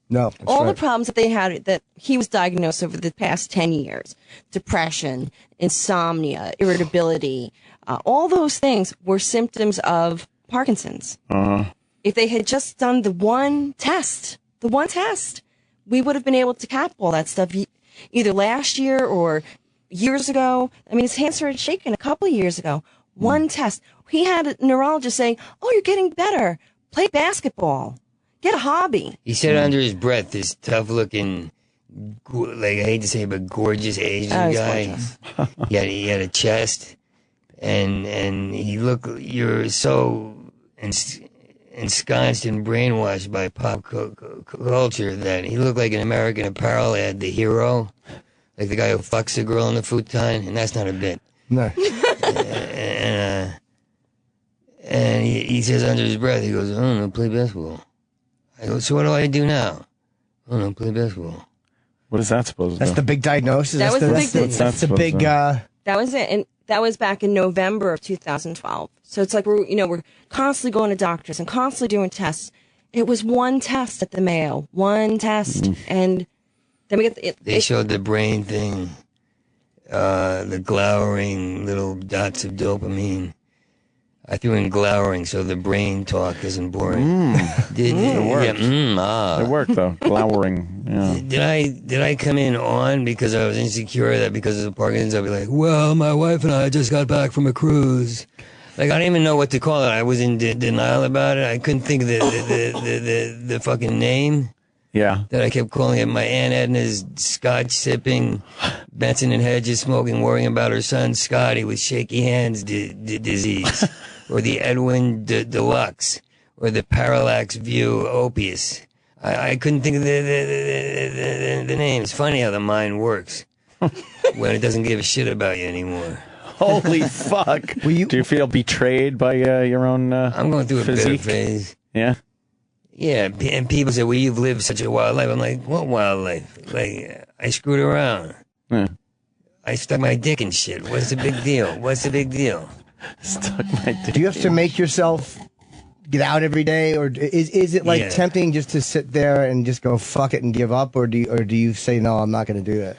No. All the problems that they had, that he was diagnosed over the past 10 years, depression, insomnia, irritability, all those things were symptoms of Parkinson's. If they had just done the one test, we would have been able to cap all that stuff either last year or years ago. I mean, his hands started shaking a couple of years ago. One test. He had a neurologist say, "Oh, you're getting better. Play basketball. Get a hobby." He said under his breath, this tough-looking, like, I hate to say it, but gorgeous Asian guy. He had a chest, and he looked, you're so ensconced and brainwashed by pop culture that he looked like an American Apparel ad, the hero, like the guy who fucks a girl in the futon, and that's not a bit. No. And he says under his breath, he goes, "I don't know, play basketball." I go, "So what do I do now?" "I don't know, play basketball." What is that supposed to That's do? the big diagnosis. That was the big thing. That's the big. That was it, and that was back in November of 2012. So it's like we're constantly going to doctors and constantly doing tests. It was one test at the Mayo, one test, and then we get They showed the brain thing, the glowering little dots of dopamine. I threw in glowering so the brain talk isn't boring. It worked. Yeah, It worked though. Glowering. Yeah. Did I come in on because I was insecure that because of the Parkinson's I'd be like, well, my wife and I just got back from a cruise. Like, I don't even know what to call it. I was in denial about it. I couldn't think of the fucking name. Yeah. That I kept calling it my Aunt Edna's scotch sipping, Benson and Hedges smoking, worrying about her son Scotty with shaky hands disease, or the Edwin Deluxe, or the Parallax View Opius. I couldn't think of the name. It's funny how the mind works when it doesn't give a shit about you anymore. Holy fuck! Do you feel betrayed by your own? I'm going through a bitter physique? phase. Yeah. Yeah, and people say, well, you've lived such a wild life. I'm like, what wild life? Like, I screwed around. Yeah. I stuck my dick in shit. What's the big deal? What's the big deal? Stuck my dick. Do you have to make yourself get out every day, or is it like tempting just to sit there and just go fuck it and give up, or do you say no, I'm not going to do that?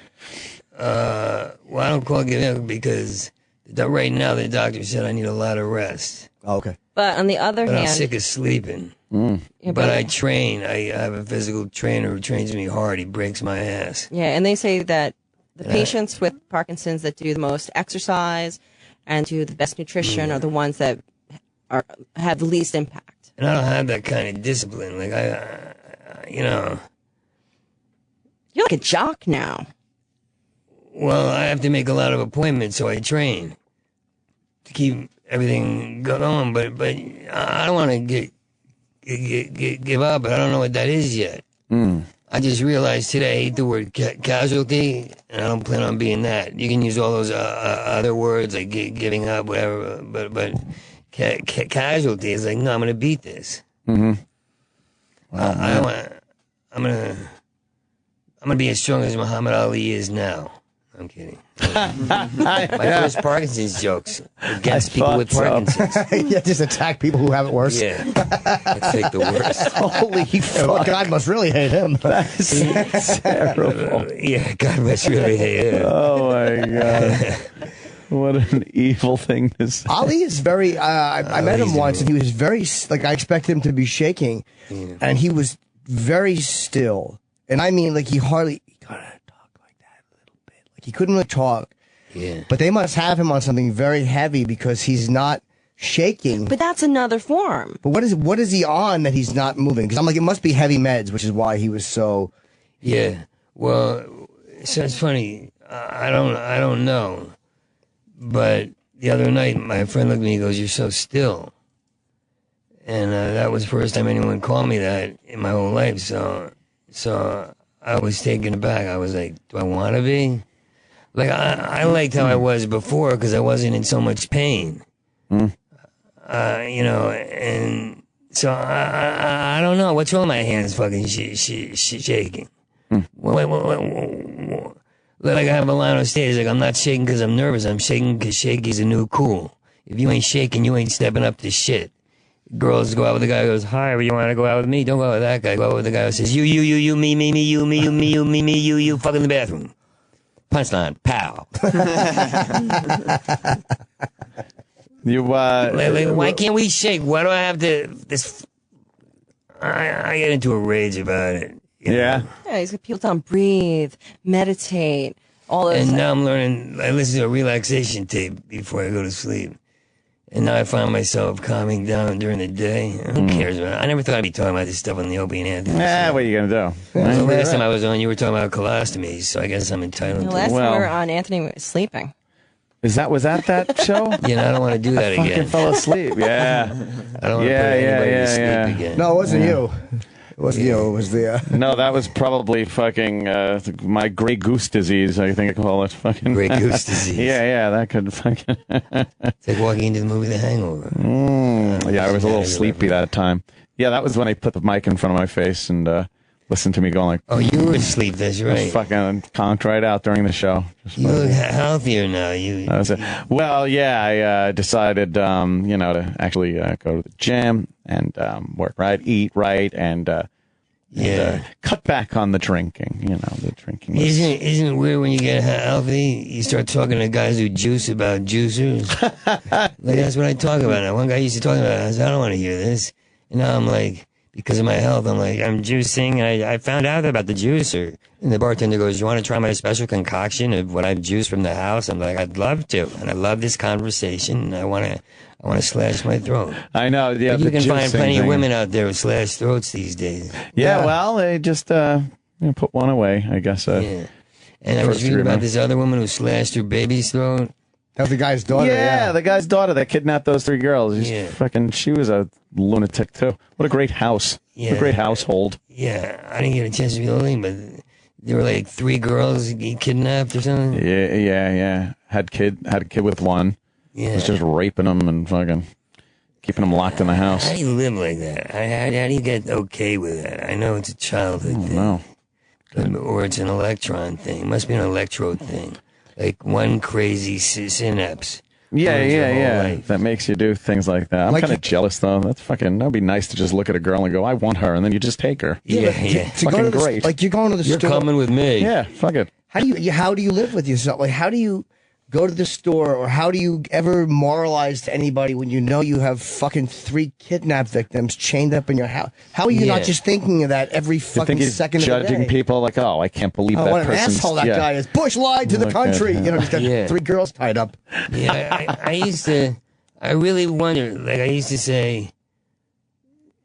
Well, I don't call it giving up because right now the doctor said I need a lot of rest. Oh, okay. But on the other But hand, I'm sick of sleeping. Yeah, But I train. I have a physical trainer who trains me hard. He breaks my ass. yeah, and they say that the Yeah. patients with Parkinson's that do the most exercise and do the best nutrition are the ones that have the least impact. And I don't have that kind of discipline. Like, you know. You're like a jock now. Well, I have to make a lot of appointments, so I train to keep everything going. But I don't want to give up. But I don't know what that is yet. I just realized today I hate the word casualty, and I don't plan on being that. You can use all those other words like giving up, whatever. But casualty is like, no, I'm going to beat this. Mm-hmm. I'm gonna be as strong as Muhammad Ali is now. I'm kidding. My first Parkinson's jokes against people with Parkinson's. Yeah, just attack people who have it worse. Yeah, that's like the worst. Holy fuck! God must really hate him. That's terrible. Yeah, God must really hate him. Oh my god. What an evil thing to say. Ali is very. I met him once, and he was very like I expected him to be shaking, and he was very still. And I mean, like he gotta talk like that a little bit. Like he couldn't really talk. Yeah. But they must have him on something very heavy because he's not shaking. But that's another form. But what is he on that he's not moving? Because I'm like, it must be heavy meds, which is why he was so. Yeah. Well, so it's funny. I don't know. But the other night, my friend looked at me and goes, "You're so still." And that was the first time anyone called me that in my whole life. So I was taken aback. I was like, do I want to be? Like, I liked how I was before because I wasn't in so much pain. You know, and so I don't know. What's wrong with my hands fucking shaking? Like I have a line on stage, like I'm not shaking because I'm nervous. I'm shaking because shaky's the new cool. If you ain't shaking, you ain't stepping up to shit. Girls go out with the guy who goes, "Hi, you want to go out with me?" Don't go out with that guy. Go out with the guy who says, "You, me, you, fuck in the bathroom." Punchline, pow. Why can't we shake? Why do I have to? I get into a rage about it. Yeah. Yeah, he's got people telling him breathe, meditate, all those. And now I'm learning. I listen to a relaxation tape before I go to sleep. And now I find myself calming down during the day. Who cares about it? I never thought I'd be talking about this stuff on the Opie and Anthony. Yeah, what are you going to do? The last time I was on, you were talking about colostomies, so I guess I'm entitled The to last it. time we were on, Anthony was sleeping. Was that show? Yeah, I don't want to do that I again. fucking fell asleep. Yeah. I don't want to put anybody to sleep again. No, it wasn't you. It wasn't you. It was the. No, that was probably fucking my Grey Goose disease. I think I call it fucking Grey Goose disease. Yeah, that could fucking. It's like walking into the movie The Hangover. Yeah, I was a little sleepy that time. Yeah, that was when I put the mic in front of my face and listened to me going like. Oh, you were asleep. That's right. Fucking conked right out during the show. You look healthier now. That was it. Well, yeah, I decided, to actually go to the gym and work right, eat right, and cut back on the drinking. The drinking. Isn't it weird when you get healthy, you start talking to guys who juice about juicers? Like, that's what I talk about now. One guy used to talk about it. I said, I don't want to hear this. And now I'm like, because of my health, I'm like, I'm juicing. I found out about the juicer. And the bartender goes, you want to try my special concoction of what I've juiced from the house? I'm like, I'd love to. And I love this conversation. And I want to slash my throat. I know. Yeah, but you can find plenty thing. of women out there with slashed throats these days. Yeah, well, they just put one away, I guess. Yeah. And I was reading about this other woman who slashed her baby's throat. That was the guy's daughter. Yeah, the guy's daughter that kidnapped those 3 girls. She was a lunatic too. What a great house. Yeah. What a great household. Yeah, I didn't get a chance to be the thing, but there were like 3 girls he kidnapped or something. Yeah. Had a kid with one. Yeah. Was just raping them and fucking keeping them locked in the house. How do you live like that? How do you get okay with that? I know it's a childhood thing. No. Or it's an electron thing. It must be an electrode thing. Like one crazy synapse. Yeah. That makes you do things like that. I'm Like kind of jealous, though. That'd be nice to just look at a girl and go, I want her, and then you just take her. Yeah. Fucking great. Like you're going to the You're store. coming with me. Yeah, fuck it. How do you live with yourself? Like, how do you go to the store, or how do you ever moralize to anybody when you know you have fucking 3 kidnap victims chained up in your house? How are you not just thinking of that every You fucking think he's second of the judging day? people like, oh, I can't believe that What an person's... asshole that guy is. Bush lied to the Look country. at You know, he's got Yeah. 3 girls tied up. Yeah, I really wonder, like I used to say,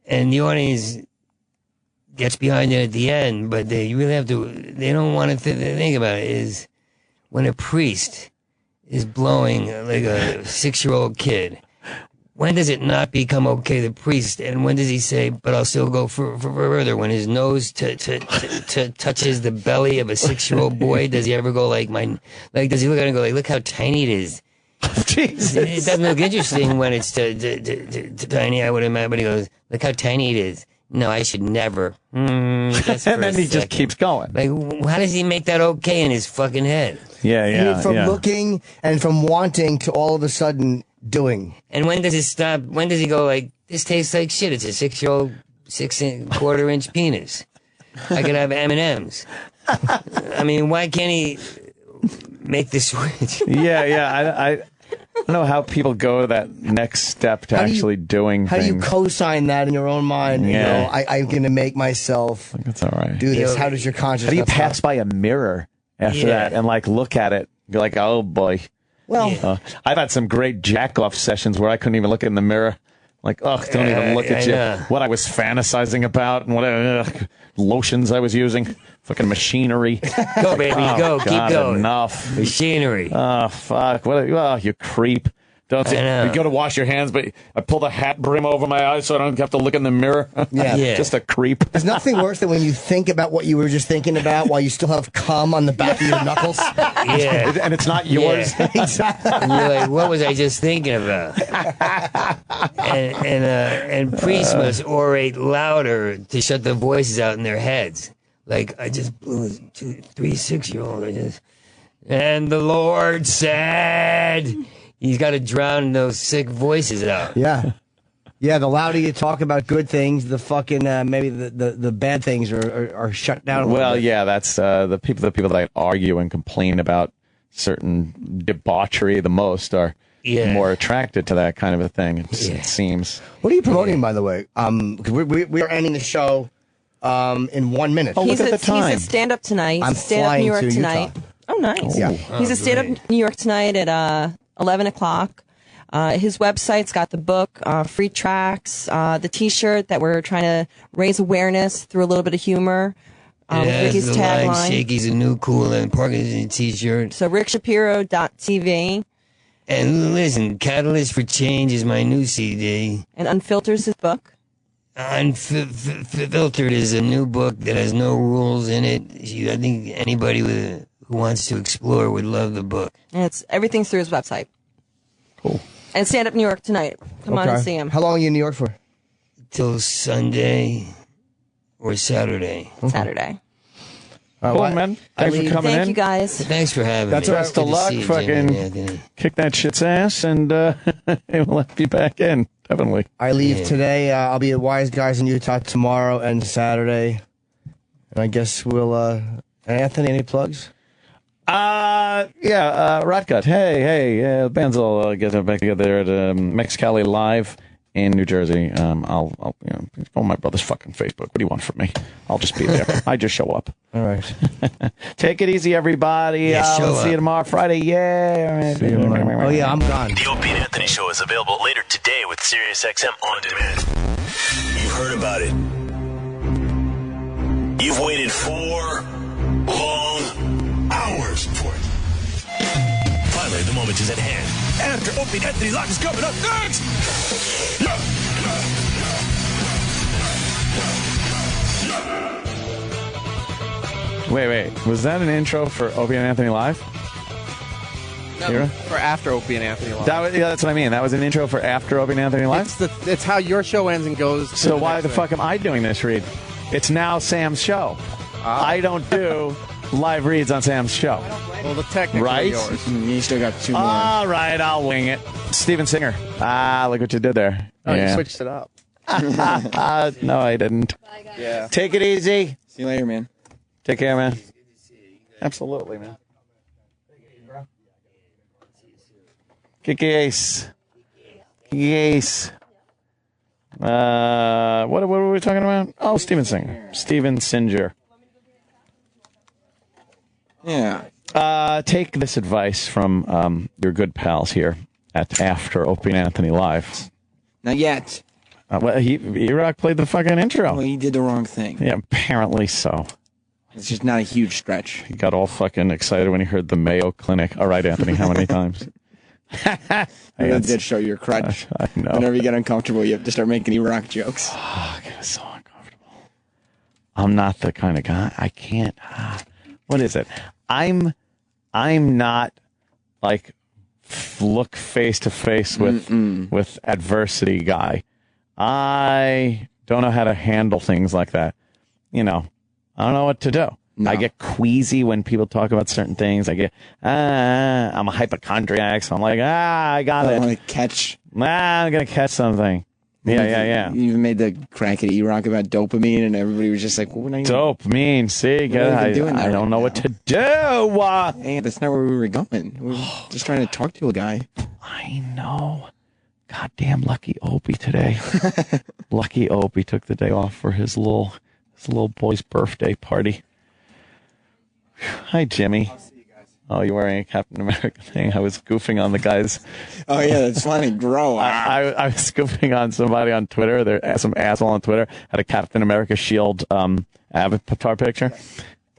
and the audience gets behind it at the end, but they really have to, they don't want to think about it, is when a priest is blowing like a 6-year-old kid, when does it not become okay, the priest, and when does he say, but I'll still go for further? When his nose touches the belly of a 6-year-old boy, does he ever go like, does he look at it and go like, look how tiny it is? Jesus. It doesn't look interesting when it's tiny, I would imagine, but he goes, look how tiny it is. No, I should never. And then he just keeps going. Like, how does he make that okay in his fucking head? Yeah. From looking and from wanting to all of a sudden doing. And when does it stop? When does he go like, this tastes like shit? It's a 6-year-old, 6.25-inch penis. I could have M&Ms. I mean, why can't he make the switch? I don't know how people go that next step to actually doing How things. do you co-sign that in your own mind? Yeah. You know, I'm going to make myself That's all right. do this. How does your conscience? How do you pass by a mirror after that and like look at it? You're like, oh boy. Well, I've had some great jack-off sessions where I couldn't even look in the mirror. Like, ugh, don't even look at you. What I was fantasizing about and what lotions I was using. Fucking machinery. Go, baby, go. Keep going. Enough. Machinery. Oh, fuck. You creep. Don't I know. you go to wash your hands, but I pull the hat brim over my eyes so I don't have to look in the mirror. Yeah. Just a creep. There's nothing worse than when you think about what you were just thinking about while you still have cum on the back of your knuckles. Yeah. And it's not yours. And you're like, what was I just thinking about? And priests must orate louder to shut the voices out in their heads. Like, I just blew 3 6-year-old. And the Lord said, he's got to drown those sick voices out. Yeah. Yeah, the louder you talk about good things, the fucking maybe the bad things are shut down. Well, yeah, that's the people that argue and complain about certain debauchery the most are more attracted to that kind of a thing. It seems. What are you promoting, by the way? 'Cause we are ending the show in 1 minute. He's a stand-up tonight. I'm stand-up flying New York to tonight. Utah. Oh, nice. Yeah. He's a stand-up New York tonight at 11 o'clock. His website's got the book, free tracks, the T-shirt that we're trying to raise awareness through a little bit of humor. It has Ricky's the line, tagline. Shakey's a new cool and Parkinson's t-shirt. So rickshapiro.tv. And listen, Catalyst for Change is my new CD. And Unfilter's his book. Unfiltered is a new book that has no rules in it. I think anybody who wants to explore would love the book. And it's everything's through his website. Cool. And stand up New York tonight. Come on and Okay. see him. How long are you in New York for? Till Sunday or Saturday. Saturday. Cool, man. Thanks for coming in. Thank you guys. Thanks for having That's me. best of Good to luck. see you, Jimmy and Anthony. Fucking kick that shit's ass, and we'll be back in. Definitely. I leave today. I'll be at Wise Guys in Utah tomorrow and Saturday. And I guess we'll. Anthony, any plugs? Rotgut. Hey, bands will get back together at Mexicali Live in New Jersey. I'll go on my brother's fucking Facebook. What do you want from me? I'll just be there. I just show up. All right. Take it easy, everybody. Yeah, show We'll see you up. tomorrow, Friday. Yeah. Oh, yeah, I'm gone. The Opie and Anthony Show is available later today with SiriusXM On Demand. You've heard about it. You've waited 4 long hours for it. Finally, the moment is at hand. After Opie and Anthony Live is coming up next. Wait. Was that an intro for Opie and Anthony Live? No, for after Opie and Anthony Live. That's what I mean. That was an intro for after Opie and Anthony Live? It's how your show ends and goes. So why the fuck am I doing this read? It's now Sam's show. I don't do live reads on Sam's show. Well, the technically right? yours. You still got 2 more. All right, I'll wing it. Steven Singer. Look what you did there. Oh, you switched it up. No, I didn't. Yeah. Take it easy. See you later, man. Take care, man. Absolutely, man. Kick-ace. Kick-ace. What were we talking about? Oh, Steven Singer. Steven Singer. Yeah. Take this advice from your good pals here at After Opie and Anthony Live. Not yet. Well, E-Rock played the fucking intro. Well, he did the wrong thing. Yeah, apparently so. It's just not a huge stretch. He got all fucking excited when he heard the Mayo Clinic. All right, Anthony, how many times? That did show your crutch. I know. Whenever you get uncomfortable, you have to start making E-Rock jokes. Oh, God, it's so uncomfortable. I'm not the kind of guy. I can't. What is it? I'm not like look face to face with adversity guy. I don't know how to handle things like that. You know, I don't know what to do. No. I get queasy when people talk about certain things. I get, I'm a hypochondriac, so I'm like, I got it. I want to catch. I'm going to catch something. Yeah. You even made the crack at E-Rock about dopamine, and everybody was just like, well, dopamine, see? I don't know what to do. Hey, that's not where we were going. We were just trying to talk to a guy. I know. Goddamn lucky Opie today. Lucky Opie took the day off for his little boy's birthday party. Hi, Jimmy. Oh, you're wearing a Captain America thing. I was goofing on the guys. Oh, yeah, that's funny. Grow up. I was goofing on somebody on Twitter. Some asshole on Twitter had a Captain America shield avatar picture.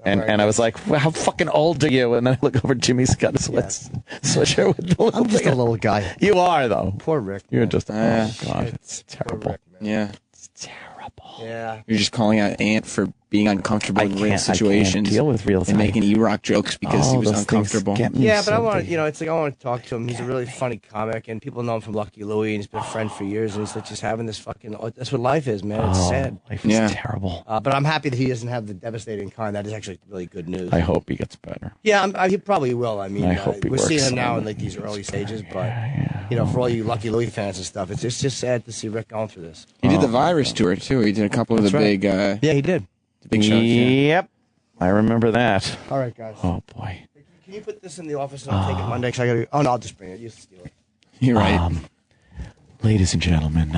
And I was like, well, how fucking old are you? And then I look over, Jimmy's got a sweatshirt with the little I'm just a little guy. You are, though. Poor Rick. You're just, oh, God, it's terrible. Rick, yeah. It's terrible. Yeah. You're just calling out Ant for being uncomfortable in real situations. I can't deal with real and making E-Rock jokes because he was uncomfortable. Yeah, but I want to, it's like I want to talk to him. He's a really funny comic, and people know him from Lucky Louie, and he's been a friend for years, and he's like just having this fucking, that's what life is, man. It's sad. Life is terrible. But I'm happy that he doesn't have the devastating kind. That is actually really good news. I hope he gets better. Yeah, he probably will. I mean, I hope he we're works seeing him now on in like these early stages, but for all you Lucky Louie fans and stuff, it's just sad to see Rick going through this. He did the Virus tour, too. He did a couple of the big... yeah, he did. The big shows. Yep. I remember that. All right, guys. Oh, boy. Can you put this in the office and I'll take it Monday? Cause I gotta, no, I'll just bring it. You steal it. You're right. Ladies and gentlemen,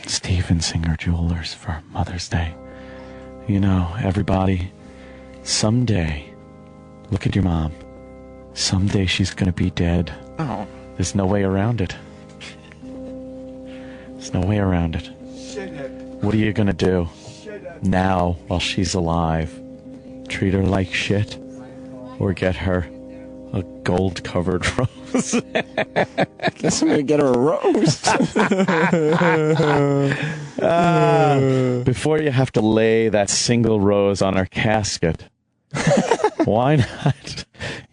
Steven Singer Jewelers for Mother's Day. You know, everybody, someday, look at your mom. Someday she's going to be dead. Oh. There's no way around it. There's no way around it. What are you going to do now while she's alive? Treat her like shit? Or get her a gold-covered rose? I guess I'm going to get her a rose. Before you have to lay that single rose on her casket, why not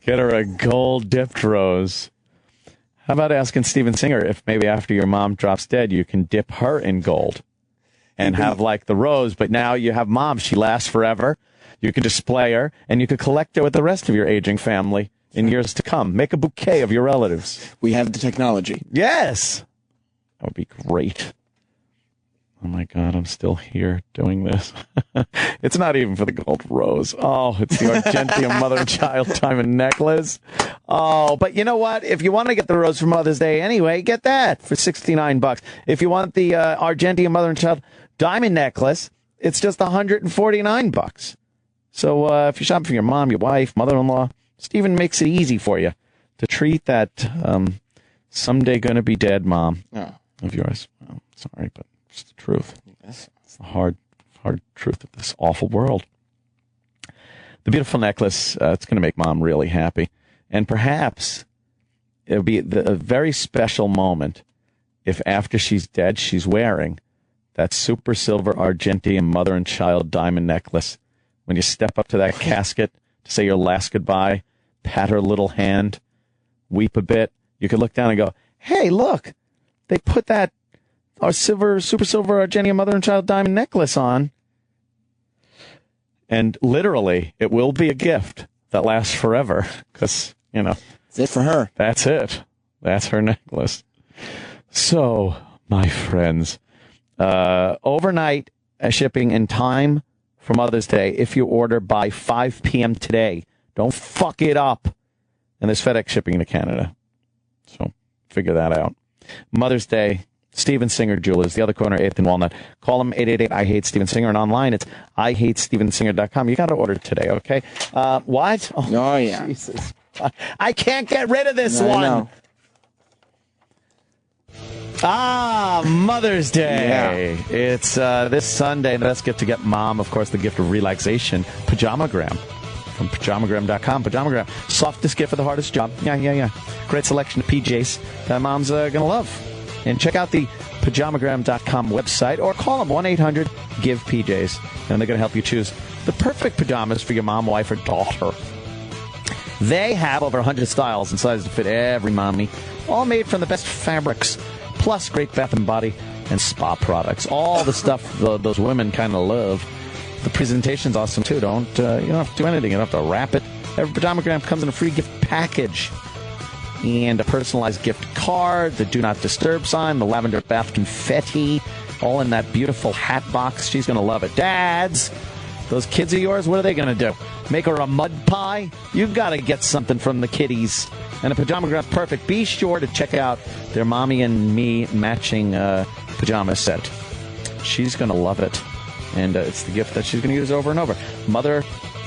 get her a gold-dipped rose? How about asking Steven Singer if maybe after your mom drops dead, you can dip her in gold and have like the rose, but now you have mom. She lasts forever. You can display her, and you could collect her with the rest of your aging family in years to come. Make a bouquet of your relatives. We have the technology. Yes. That would be great. Oh, my God, I'm still here doing this. It's not even for the gold rose. Oh, it's the Argentium mother and child diamond necklace. Oh, but you know what? If you want to get the rose for Mother's Day anyway, get that for $69. If you want the Argentium mother and child diamond necklace, it's just $149. So if you're shopping for your mom, your wife, mother-in-law, Steven makes it easy for you to treat that someday going to be dead mom of yours. Well, sorry, but it's the truth. It's the hard truth of this awful world. The beautiful necklace, it's going to make mom really happy. And perhaps it'll be a very special moment if after she's dead, she's wearing that super silver Argentium mother and child diamond necklace when you step up to that casket to say your last goodbye, pat her little hand, weep a bit. You could look down and go, hey, look, they put that super silver Argenia mother and child diamond necklace on. And literally, it will be a gift that lasts forever because, That's it for her. That's it. That's her necklace. So, my friends, overnight shipping in time for Mother's Day if you order by 5 p.m. today. Don't fuck it up. And there's FedEx shipping to Canada. So, figure that out. Mother's Day. Steven Singer Jewelers, the other corner, 8th and Walnut. Call them 888-I-HATE-StevenSinger, and online it's IHateStevenSinger.com. You got to order today, okay? What? Oh, yeah. Jesus. I can't get rid of this one. Know. Mother's Day. Yeah. It's this Sunday. Let's get Mom, of course, the gift of relaxation, Pajamagram. From Pajamagram.com. Pajamagram. Softest gift for the hardest job. Yeah. Great selection of PJs that Mom's going to love. And check out the Pajamagram.com website or call them 1-800-GIVE-PJs. And they're going to help you choose the perfect pajamas for your mom, wife, or daughter. They have over 100 styles and sizes to fit every mommy, all made from the best fabrics, plus great bath and body and spa products. All the stuff those women kind of love. The presentation's awesome, too. You don't have to do anything. You don't have to wrap it. Every Pajamagram comes in a free gift package. And a personalized gift card, the Do Not Disturb sign, the lavender bath confetti, all in that beautiful hat box. She's going to love it. Dads, those kids of yours, what are they going to do? Make her a mud pie? You've got to get something from the kiddies. And the Pajamagram's perfect. Be sure to check out their Mommy and Me matching pajama set. She's going to love it. And it's the gift that she's going to use over and over. Mother's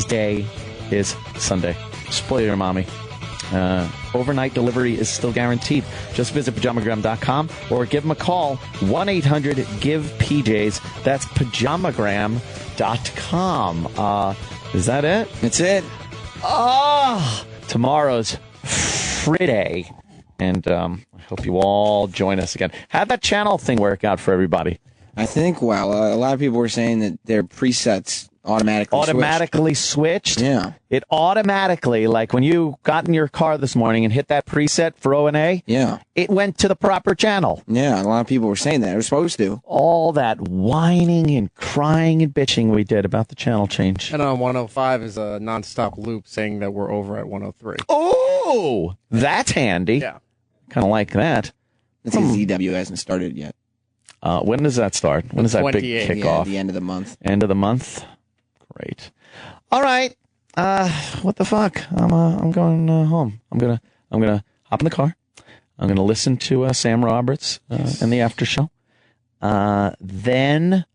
Day is Sunday. Spoil your mommy. Overnight delivery is still guaranteed. Just visit Pajamagram.com or give them a call, 1-800-GIVE-PJs. That's Pajamagram.com. Is that it? That's it. Tomorrow's Friday. And I hope you all join us again. How'd that channel thing work out for everybody? I think, a lot of people were saying that their presets automatically switched. Yeah. It automatically, like when you got in your car this morning and hit that preset for O&A, yeah, it went to the proper channel. Yeah, a lot of people were saying that. It was supposed to. All that whining and crying and bitching we did about the channel change. And on 105 is a nonstop loop saying that we're over at 103. Oh, that's handy. Yeah. Kind of like that. That's because ZW hasn't started yet. When does that start? When does that big kickoff? Yeah, the end of the month. End of the month? Great. All right. What the fuck? I'm going home. I'm gonna hop in the car. I'm gonna listen to Sam Roberts in the after show. Then,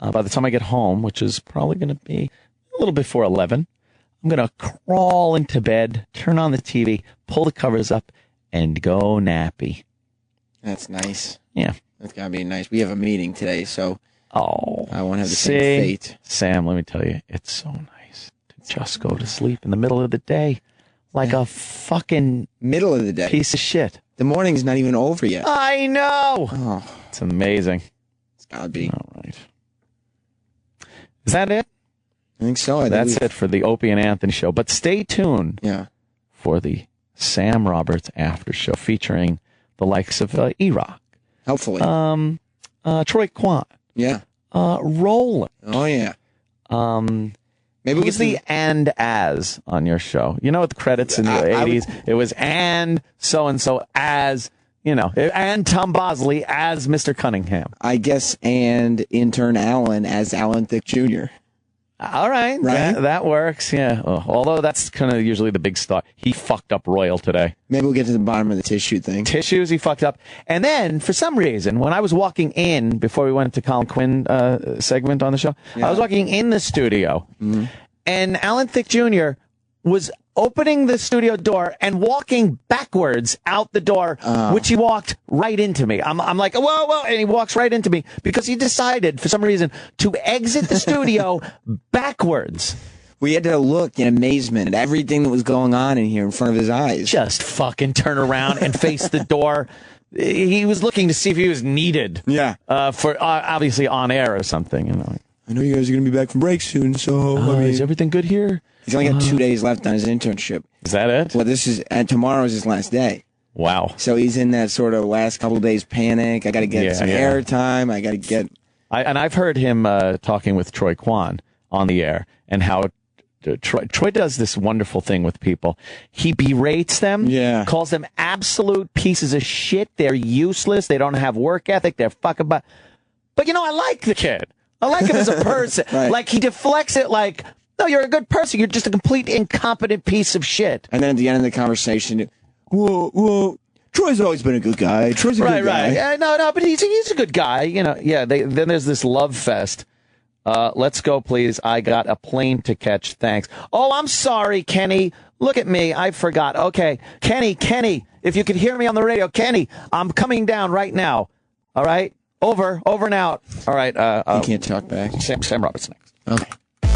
by the time I get home, which is probably gonna be a little before 11, I'm gonna crawl into bed, turn on the TV, pull the covers up, and go nappy. That's nice. Yeah. That's gotta be nice. We have a meeting today, so. I won't have the same fate. Sam, let me tell you, it's so nice to just go to sleep in the middle of the day like a fucking middle of the day piece of shit. The morning's not even over yet. I know. Oh, it's amazing. It's gotta be. All right. Is that it? I think so. That's it for the Opie and Anthony show. But stay tuned for the Sam Roberts after show featuring the likes of E-Rock. Hopefully. Troy Kwan. Yeah. Roland. Oh, yeah. Maybe who's the and as on your show? You know, with the credits in the 80s, it was and so-and-so as, and Tom Bosley as Mr. Cunningham. I guess and intern Alan as Alan Thicke Jr. All right. That works, yeah. Although that's kind of usually the big star. He fucked up Royal today. Maybe we'll get to the bottom of the tissue thing. Tissues, he fucked up. And then, for some reason, when I was walking in, before we went to Colin Quinn segment on the show, I was walking in the studio, and Alan Thicke Jr. was opening the studio door and walking backwards out the door, which he walked right into me. I'm like, whoa, and he walks right into me because he decided, for some reason, to exit the studio backwards. We had to look in amazement at everything that was going on in here in front of his eyes. Just fucking turn around and face the door. He was looking to see if he was needed. Yeah. For obviously on air or something, I know you guys are going to be back from break soon, so I mean, is everything good here? He's only got 2 days left on his internship. Is that it? Well, tomorrow is his last day. Wow. So he's in that sort of last couple days panic. I got to get some airtime. I got to get. And I've heard him talking with Troy Kwan on the air, and how Troy does this wonderful thing with people. He berates them, calls them absolute pieces of shit. They're useless. They don't have work ethic. They're fucking. But I like the kid. I like him as a person. Right. Like, he deflects it like, no, you're a good person. You're just a complete incompetent piece of shit. And then at the end of the conversation, well, Troy's always been a good guy. Troy's a good guy. Right. No, but he's a good guy. Yeah. Then there's this love fest. Let's go, please. I got a plane to catch. Thanks. Oh, I'm sorry, Kenny. Look at me. I forgot. Okay. Kenny, if you could hear me on the radio, Kenny, I'm coming down right now. All right. Over and out. All right. You can't talk back. Sam Roberts next. Okay.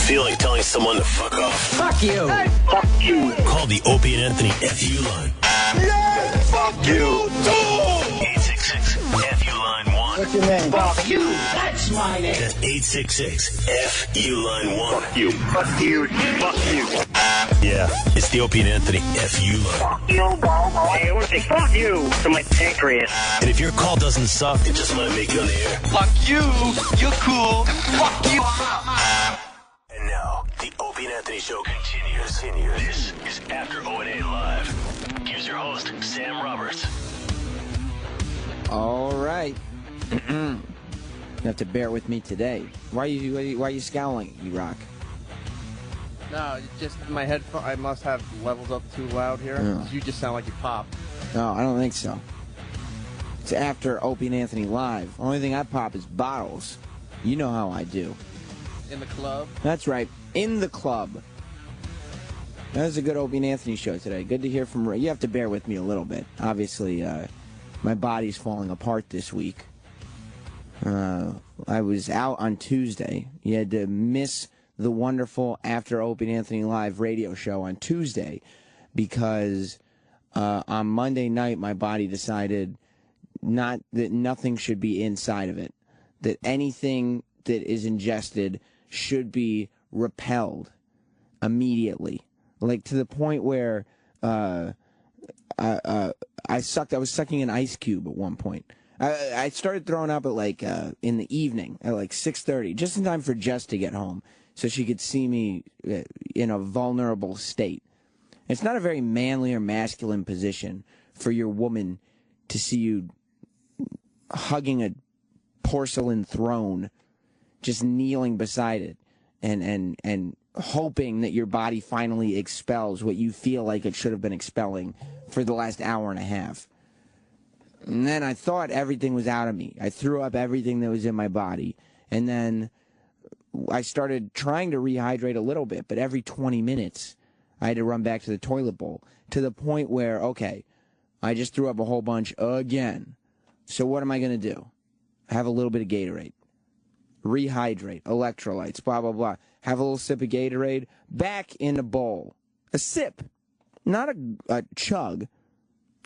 Feel like telling someone to fuck off? Fuck you. Hey, fuck you. Call the Opie and Anthony FU line. Yeah, fuck you too. 866-FU line 1. What's your name? Fuck you. That's my name. That's 866-FU line 1. Fuck you. Fuck you. Fuck you. Yeah, it's the Opie and Anthony FU line. Fuck you, Hey, I want to say fuck you to my pancreas. And if your call doesn't suck, then just let it make it on the air. Fuck you. You're cool. Fuck you. And now, the Opie and Anthony Show continues. This is After O&A Live. Here's your host, Sam Roberts. All right. You have to bear with me today. Why are you scowling, you rock? No, it's just my headphone. I must have levels up too loud here. Yeah. You just sound like you pop. No, I don't think so. It's After Opie and Anthony Live. Only thing I pop is bottles. You know how I do. In the club? That's right. In the club. That was a good Opie and Anthony show today. Good to hear from Ray. You have to bear with me a little bit. Obviously, my body's falling apart this week. I was out on Tuesday. You had to miss the wonderful After Opie and Anthony Live radio show on Tuesday because on Monday night my body decided that nothing should be inside of it, that anything that is ingested should be repelled immediately, like to the point where I was sucking an ice cube at one point. I started throwing up at in the evening at 6:30, just in time for Jess to get home, so she could see me in a vulnerable state. It's not a very manly or masculine position for your woman to see you hugging a porcelain throne, just kneeling beside it, and hoping that your body finally expels what you feel like it should have been expelling for the last hour and a half. And then I thought everything was out of me. I threw up everything that was in my body. And then I started trying to rehydrate a little bit, but every 20 minutes I had to run back to the toilet bowl, to the point where, okay, I just threw up a whole bunch again. So what am I going to do? Have a little bit of Gatorade. Rehydrate, electrolytes, blah, blah, blah. Have a little sip of Gatorade, back in the bowl. A sip, not a chug.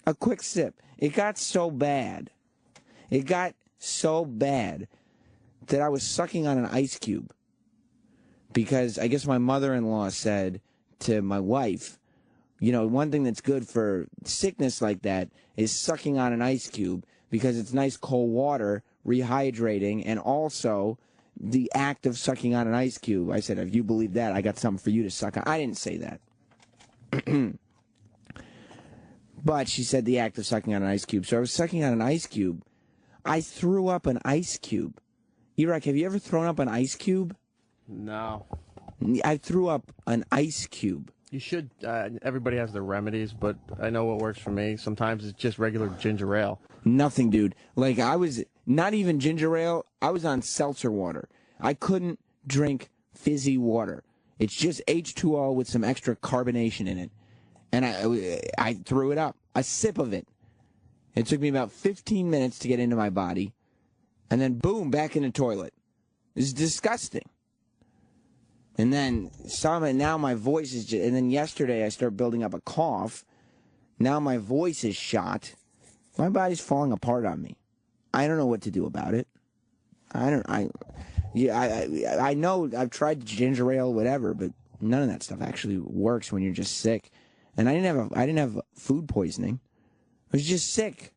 A quick sip. It got so bad. It got so bad that I was sucking on an ice cube. Because I guess my mother-in-law said to my wife, one thing that's good for sickness like that is sucking on an ice cube, because it's nice cold water, rehydrating, and also the act of sucking on an ice cube. I said, if you believe that, I got something for you to suck on. I didn't say that. But she said the act of sucking on an ice cube. So I was sucking on an ice cube. I threw up an ice cube. Iraq, have you ever thrown up an ice cube? No. I threw up an ice cube. You should. Everybody has their remedies, but I know what works for me. Sometimes it's just regular ginger ale. Nothing, dude. I was not even ginger ale. I was on seltzer water. I couldn't drink fizzy water. It's just H2O with some extra carbonation in it. And I threw it up. A sip of it. It took me about 15 minutes to get into my body. And then, boom, back in the toilet. It's disgusting. And then, now my voice is just... And then yesterday, I started building up a cough. Now my voice is shot. My body's falling apart on me. I don't know what to do about it. Yeah, I know I've tried ginger ale, whatever, but none of that stuff actually works when you're just sick. And I didn't have food poisoning. I was just sick.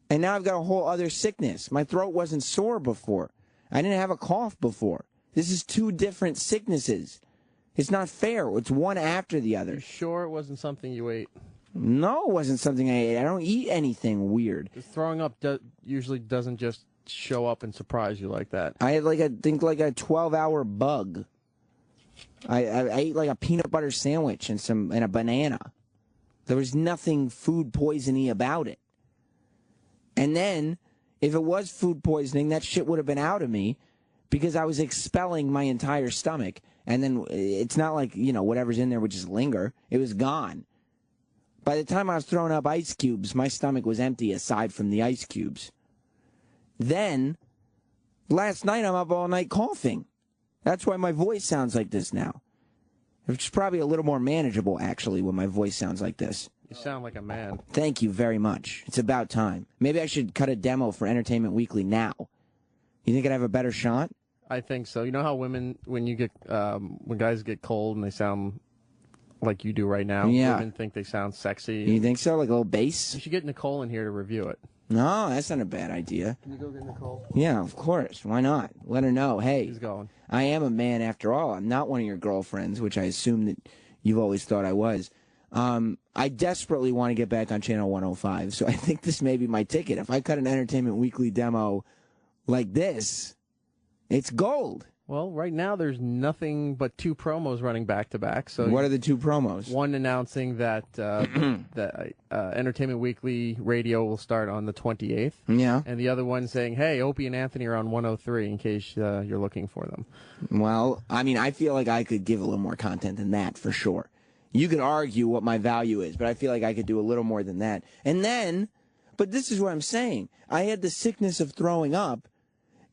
And now I've got a whole other sickness. My throat wasn't sore before. I didn't have a cough before. This is two different sicknesses. It's not fair. It's one after the other. You sure it wasn't something you ate? No, it wasn't something I ate. I don't eat anything weird. Throwing up usually doesn't just show up and surprise you like that. I had like a 12-hour bug. I ate like a peanut butter sandwich and a banana. There was nothing food poisony about it. And then, if it was food poisoning, that shit would have been out of me because I was expelling my entire stomach. And then it's not like, whatever's in there would just linger. It was gone. By the time I was throwing up ice cubes, my stomach was empty aside from the ice cubes. Then, last night I'm up all night coughing. That's why my voice sounds like this now. It's probably a little more manageable, actually, when my voice sounds like this. You sound like a man. Thank you very much. It's about time. Maybe I should cut a demo for Entertainment Weekly now. You think I'd have a better shot? I think so. You know how when guys get cold and they sound like you do right now? Yeah. Women think they sound sexy. You think so? Like a little bass? You should get Nicole in here to review it. No, that's not a bad idea. Can you go get Nicole? Yeah, of course. Why not? Let her know, hey, He's going. I am a man after all. I'm not one of your girlfriends, which I assume that you've always thought I was. I desperately want to get back on Channel 105, so I think this may be my ticket. If I cut an Entertainment Weekly demo like this, it's gold. Well, right now there's nothing but 2 promos running back to back. So what are the 2 promos? One announcing that Entertainment Weekly Radio will start on the 28th. Yeah. And the other one saying, hey, Opie and Anthony are on 103 in case you're looking for them. Well, I mean, I feel like I could give a little more content than that for sure. You could argue what my value is, but I feel like I could do a little more than that. And then, but this is what I'm saying. I had the sickness of throwing up,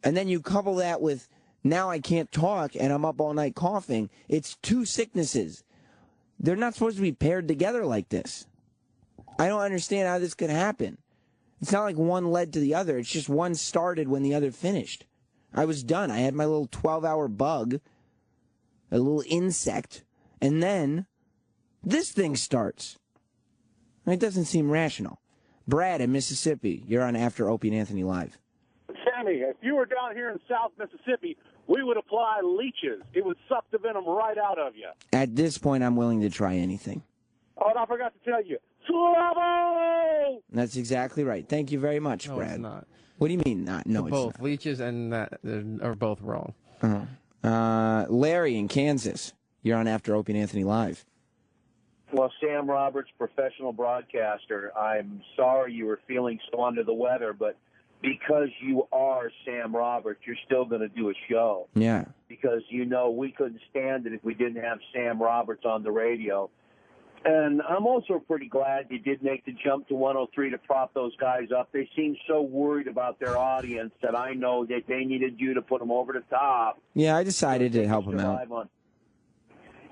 and then you couple that with now I can't talk and I'm up all night coughing. It's 2 sicknesses. They're not supposed to be paired together like this. I don't understand how this could happen. It's not like one led to the other. It's just one started when the other finished. I was done. I had my little 12-hour bug, a little insect, and then this thing starts. It doesn't seem rational. Brad in Mississippi, you're on After Opie and Anthony Live. Sammy, if you were down here in South Mississippi, we would apply leeches. It would suck the venom right out of you. At this point, I'm willing to try anything. Oh, and I forgot to tell you, Slavo! That's exactly right. Thank you very much, No, Brad. it's not. What do you mean not? No, it's Both leeches and that are both wrong. not. Larry in Kansas, you're on After Opie and Anthony Live. Well, Sam Roberts, professional broadcaster, I'm sorry you were feeling so under the weather, but because you are Sam Roberts, you're still going to do a show. Yeah. Because, we couldn't stand it if we didn't have Sam Roberts on the radio. And I'm also pretty glad you did make the jump to 103 to prop those guys up. They seem so worried about their audience that I know that they needed you to put them over the top. Yeah, I decided to help him out.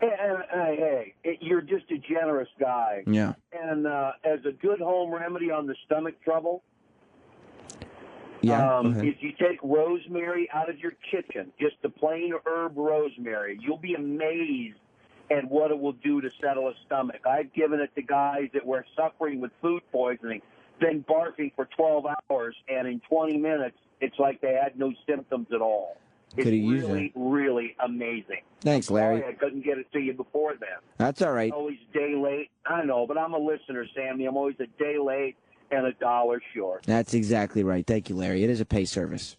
Hey, you're just a generous guy. Yeah. And as a good home remedy on the stomach trouble, Yeah. go ahead. if you take rosemary out of your kitchen, just the plain herb rosemary, you'll be amazed at what it will do to settle a stomach. I've given it to guys that were suffering with food poisoning, been barfing for 12 hours, and in 20 minutes, it's like they had no symptoms at all. It's Coulda used really, really amazing. Thanks, Larry. Sorry I couldn't get it to you before then. That's all right. Always a day late. I know, but I'm a listener, Sammy. I'm always a day late and $1 short. That's exactly right. Thank you, Larry. It is a pay service.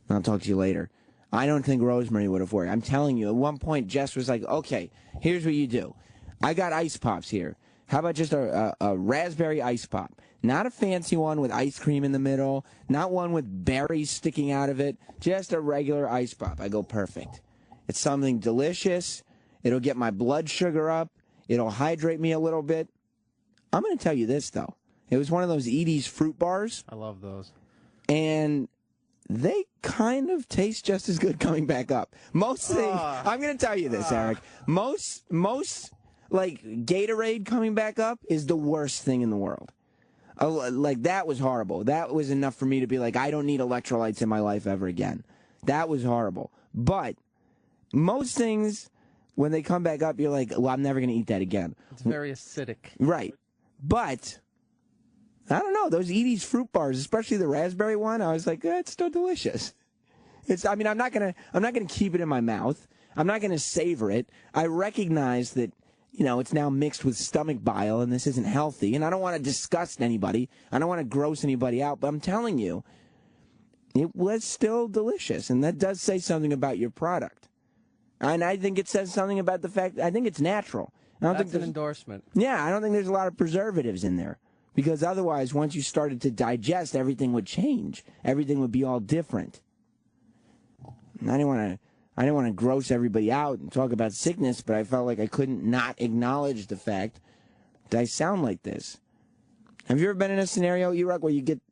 I'll talk to you later. I don't think rosemary would have worked. I'm telling you, at one point, Jess was like, okay, here's what you do. I got ice pops here. How about just a raspberry ice pop? Not a fancy one with ice cream in the middle, not one with berries sticking out of it, just a regular ice pop. I go, perfect. It's something delicious. It'll get my blood sugar up. It'll hydrate me a little bit. I'm going to tell you this, though. It was one of those Edie's fruit bars. I love those. And they kind of taste just as good coming back up. Most things, I'm going to tell you this, Eric. Most like Gatorade coming back up is the worst thing in the world. Like that was horrible. That was enough for me to be like, I don't need electrolytes in my life ever again. That was horrible. But most things, when they come back up, you're like, well, I'm never going to eat that again. It's very acidic. Right. But I don't know, those Edie's fruit bars, especially the raspberry one, I was like, it's still delicious. I'm not gonna keep it in my mouth. I'm not gonna savor it. I recognize that, it's now mixed with stomach bile and this isn't healthy, and I don't want to disgust anybody. I don't want to gross anybody out, but I'm telling you, it was still delicious, and that does say something about your product. And I think it says something about the fact, I think it's natural. That's an endorsement. Yeah, I don't think there's a lot of preservatives in there. Because otherwise, once you started to digest, everything would change. Everything would be all different. And I didn't want to gross everybody out and talk about sickness, but I felt like I couldn't not acknowledge the fact that I sound like this. Have you ever been in a scenario, E-Rock, where you get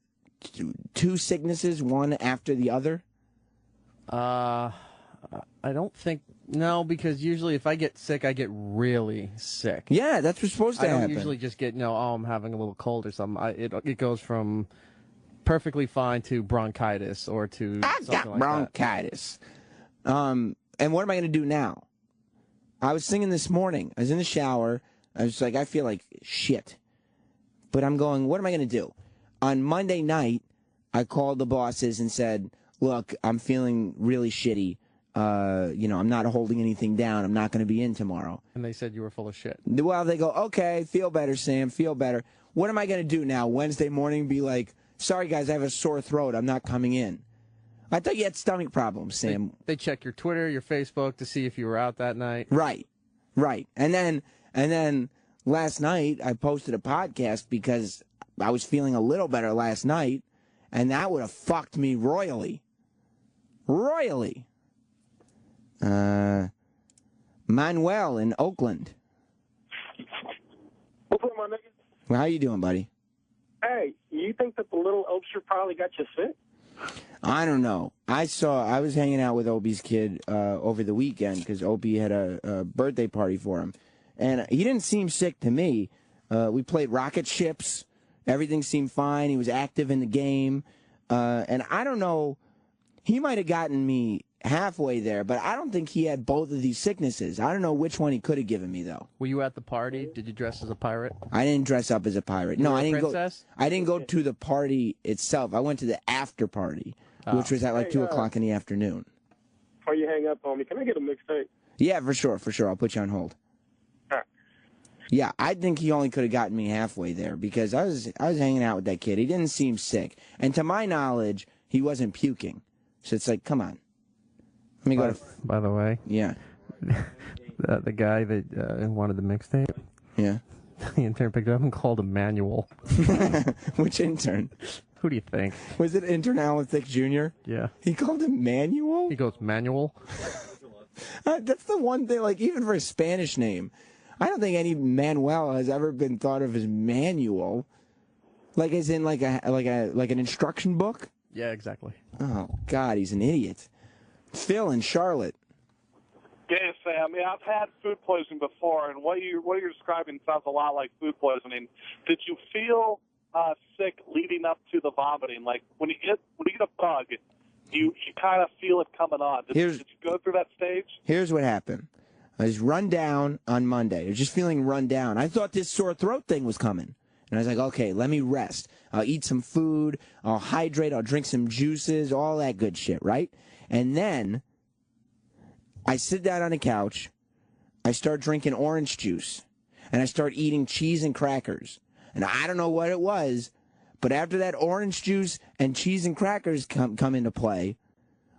two sicknesses, one after the other? I don't think, no, because usually if I get sick, I get really sick. Yeah, that's what's supposed to happen. I don't usually just get, I'm having a little cold or something. It goes from perfectly fine to bronchitis or to something like bronchitis. And what am I going to do now? I was singing this morning. I was in the shower. I was like, I feel like shit. But I'm going, what am I going to do? On Monday night, I called the bosses and said, look, I'm feeling really shitty. I'm not holding anything down. I'm not going to be in tomorrow. And they said you were full of shit. Well, they go, okay, feel better, Sam, feel better. What am I going to do now? Wednesday morning be like, sorry, guys, I have a sore throat. I'm not coming in. I thought you had stomach problems, Sam. They check your Twitter, your Facebook to see if you were out that night. Right. And then last night I posted a podcast because I was feeling a little better last night, and that would have fucked me royally. Royally. Manuel in Oakland. What's up, my nigga? Well, how you doing, buddy? Hey, you think that the little Oakster probably got you sick? I don't know. I was hanging out with Opie's kid over the weekend because Opie had a birthday party for him. And he didn't seem sick to me. We played rocket ships. Everything seemed fine. He was active in the game. And I don't know. He might have gotten me halfway there, but I don't think he had both of these sicknesses. I don't know which one he could have given me, though. Were you at the party? Did you dress as a pirate? I didn't dress up as a pirate. You No, were I a didn't princess? go. I didn't go to the party itself. I went to the after party, which was at like 2 o'clock in the afternoon. Before you hang up on me, can I get a mixtape? Yeah, for sure. I'll put you on hold. Yeah, I think he only could have gotten me halfway there because I was hanging out with that kid. He didn't seem sick, and to my knowledge, he wasn't puking. So it's like, come on. Let me go to. By the way, yeah, the guy that wanted the mixtape. Yeah, the intern picked it up and called him Manual. Which intern? Who do you think? Was it intern Alan Thicke Jr.? Yeah. He called him Manual? He goes, Manual? That's the one thing, like, even for a Spanish name, I don't think any Manuel has ever been thought of as Manual. Like, as in, like an instruction book? Yeah, exactly. Oh, God, he's an idiot. Phil in Charlotte. Yeah, Sam. Yeah, I've had food poisoning before, and what you're describing sounds a lot like food poisoning. Did you feel sick leading up to the vomiting? Like when you get a bug, you kind of feel it coming on. Did you go through that stage? Here's what happened. I was run down on Monday. I was just feeling run down. I thought this sore throat thing was coming. And I was like, okay, let me rest. I'll eat some food. I'll hydrate. I'll drink some juices, all that good shit, right? And then I sit down on the couch. I start drinking orange juice. And I start eating cheese and crackers. And I don't know what it was, but after that orange juice and cheese and crackers come into play,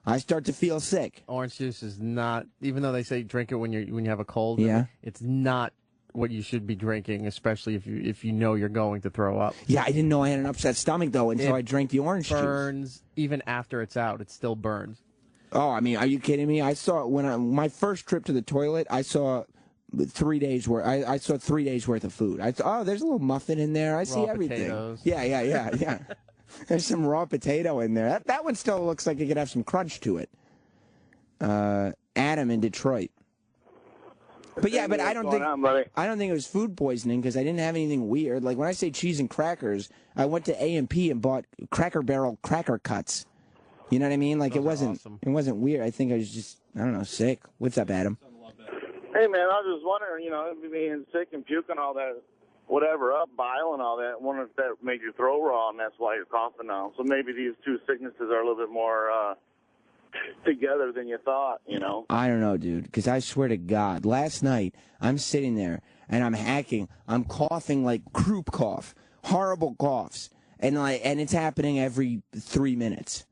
I start to feel sick. Orange juice is not, even though they say drink it when you have a cold. Yeah. It's not what you should be drinking, especially if you know you're going to throw up. Yeah, I didn't know I had an upset stomach though until I drank the orange juice. Burns even after it's out. It still burns. Oh, I mean, are you kidding me? I saw my first trip to the toilet. I saw 3 days worth. I saw 3 days worth of food. There's a little muffin in there. I see everything. Potatoes. Yeah. There's some raw potato in there. That one still looks like it could have some crunch to it. Adam in Detroit. But yeah, but I don't think it was food poisoning because I didn't have anything weird. Like when I say cheese and crackers, I went to A&P and bought Cracker Barrel cracker cuts. You know what I mean? Like it wasn't weird. I think I was just, I don't know, sick. What's up, Adam? Hey, man, I was just wondering, you know, being sick and puking all that, whatever, up, bile and all that, I wonder if that made your throat raw and that's why you're coughing now. So maybe these two sicknesses are a little bit more together than you thought, you know? I don't know, dude, because I swear to God, last night, I'm sitting there and I'm hacking. I'm coughing like croup cough, horrible coughs, and it's happening every 3 minutes.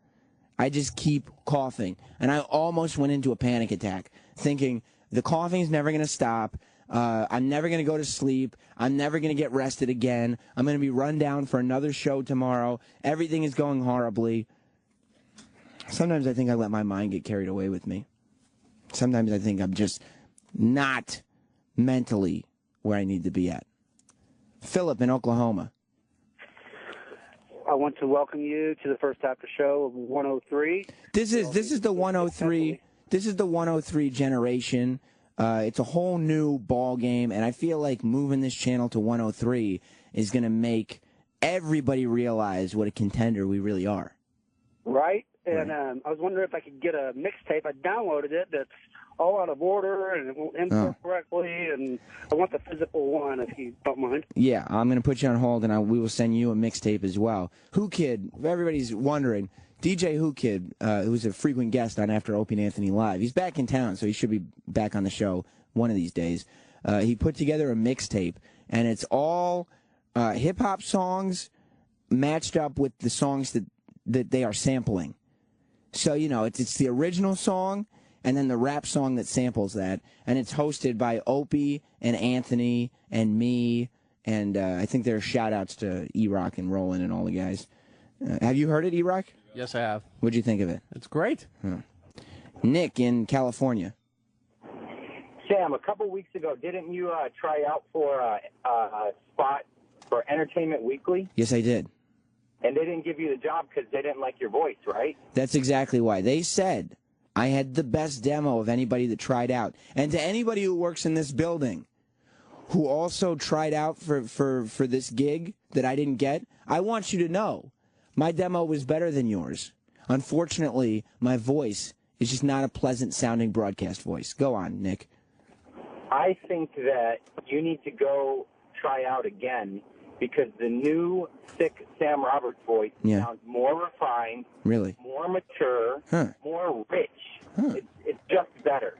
I just keep coughing, and I almost went into a panic attack, thinking the coughing's never going to stop. I'm never going to go to sleep. I'm never going to get rested again. I'm going to be run down for another show tomorrow. Everything is going horribly. Sometimes I think I let my mind get carried away with me. Sometimes I think I'm just not mentally where I need to be at. Philip in Oklahoma. I want to welcome you to the first after show of 103. This is the 103. This is the 103 generation. It's a whole new ball game, and I feel like moving this channel to 103 is going to make everybody realize what a contender we really are. Right? And I was wondering if I could get a mixtape. I downloaded it. That's all out of order and it won't import correctly. And I want the physical one, if you don't mind. Yeah, I'm going to put you on hold, and we will send you a mixtape as well. Who Kid, if everybody's wondering, DJ Who Kid, who's a frequent guest on After Opie and Anthony Live, he's back in town, so he should be back on the show one of these days. He put together a mixtape, and it's all hip-hop songs matched up with the songs that they are sampling. So, you know, it's the original song and then the rap song that samples that. And it's hosted by Opie and Anthony and me. And I think there are shout-outs to E-Rock and Roland and all the guys. Have you heard it, E-Rock? Yes, I have. What'd you think of it? It's great. Nick in California. Sam, a couple weeks ago, didn't you try out for a spot for Entertainment Weekly? Yes, I did. And they didn't give you the job because they didn't like your voice, right? That's exactly why. They said I had the best demo of anybody that tried out. And to anybody who works in this building who also tried out for this gig that I didn't get, I want you to know my demo was better than yours. Unfortunately, my voice is just not a pleasant-sounding broadcast voice. Go on, Nick. I think that you need to go try out again because the new, thick Sam Roberts voice sounds more refined, really, more mature, more rich. It's just better.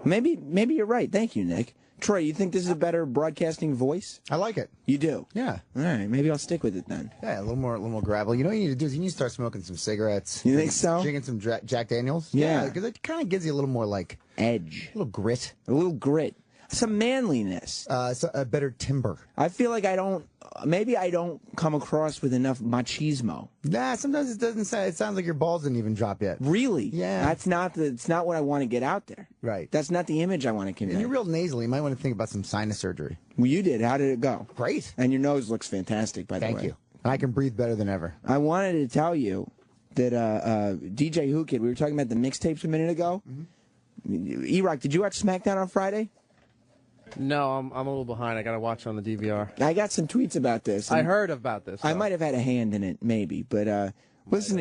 Maybe you're right. Thank you, Nick. Troy, you think this is a better broadcasting voice? I like it. You do? Yeah. All right, maybe I'll stick with it then. Yeah, a little more gravel. You know what you need to do is you need to start smoking some cigarettes. You think so? Drinking some Jack Daniels. Yeah. Because it kind of gives you a little more like edge, a little grit, some manliness, a better timber. I feel like I don't come across with enough machismo. Nah, sometimes it doesn't sound. It sounds like your balls didn't even drop yet. Really? Yeah. It's not what I want to get out there. Right. That's not the image I want to convey. And you're real nasally. You might want to think about some sinus surgery. Well, you did. How did it go? Great. And your nose looks fantastic, by the way. Thank you. And I can breathe better than ever. I wanted to tell you that DJ Who Kid, we were talking about the mixtapes a minute ago. Mm-hmm. E-Rock, did you watch SmackDown on Friday? No, I'm a little behind. I got to watch on the DVR. I got some tweets about this. I heard about this. I might have had a hand in it, maybe. But listen,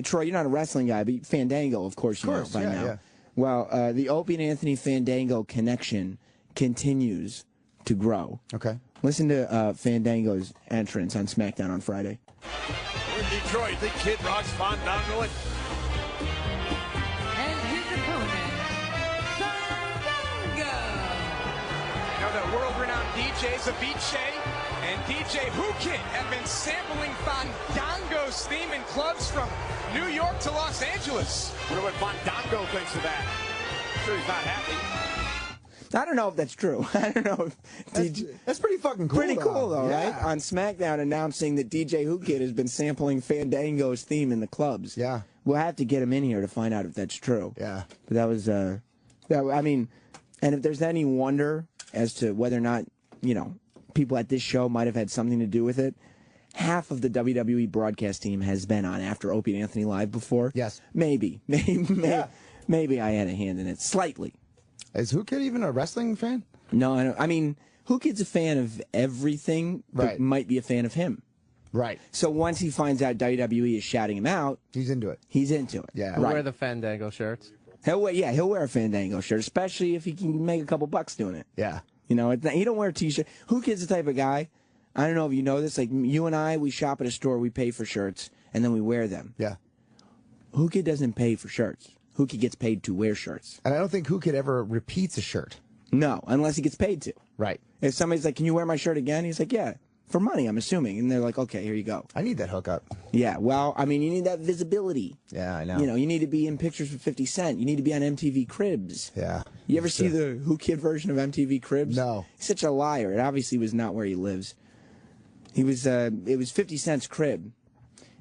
Troy, you're not a wrestling guy, but Fandango, of course, you know by now. Yeah. Well, the Opie and Anthony Fandango connection continues to grow. Okay. Listen to Fandango's entrance on SmackDown on Friday. We're in Detroit. The Kid Rock's Fandango. And his opponent, Fandango. Now the world-renowned DJs Avicii and DJ Who Kid have been sampling Fandango's theme in clubs from New York to Los Angeles. Wonder what Fandango thinks of that. I'm sure he's not happy. I don't know if that's true. I don't know if that's pretty fucking cool. Pretty cool, though, yeah. right? On SmackDown announcing that DJ Who Kid has been sampling Fandango's theme in the clubs. Yeah. We'll have to get him in here to find out if that's true. Yeah. But that was, and if there's any wonder as to whether or not, people at this show might have had something to do with it, half of the WWE broadcast team has been on After Opie and Anthony Live before. Yes. Maybe I had a hand in it, slightly. Is Who Kid even a wrestling fan? No, I mean, Who Kid's a fan of everything, but might be a fan of him. Right. So once he finds out WWE is shouting him out, he's into it. He's into it. Yeah. He'll Right. wear the Fandango shirts. He'll wear a Fandango shirt, especially if he can make a couple bucks doing it. Yeah. You know, he don't wear a t-shirt. Who Kid's the type of guy? I don't know if you know this. Like you and I, we shop at a store, we pay for shirts, and then we wear them. Yeah. Who Kid doesn't pay for shirts. Who Kid gets paid to wear shirts. And I don't think Who Kid ever repeats a shirt. No, unless he gets paid to. Right. If somebody's like, "Can you wear my shirt again?" He's like, "Yeah." For money, I'm assuming. And they're like, okay, here you go. I need that hookup. Yeah, well, I mean, you need that visibility. Yeah, I know. You know, you need to be in pictures with 50 Cent. You need to be on MTV Cribs. Yeah. You ever see the Who Kid version of MTV Cribs? No. He's such a liar. It obviously was not where he lives. He was, it was 50 Cent's crib.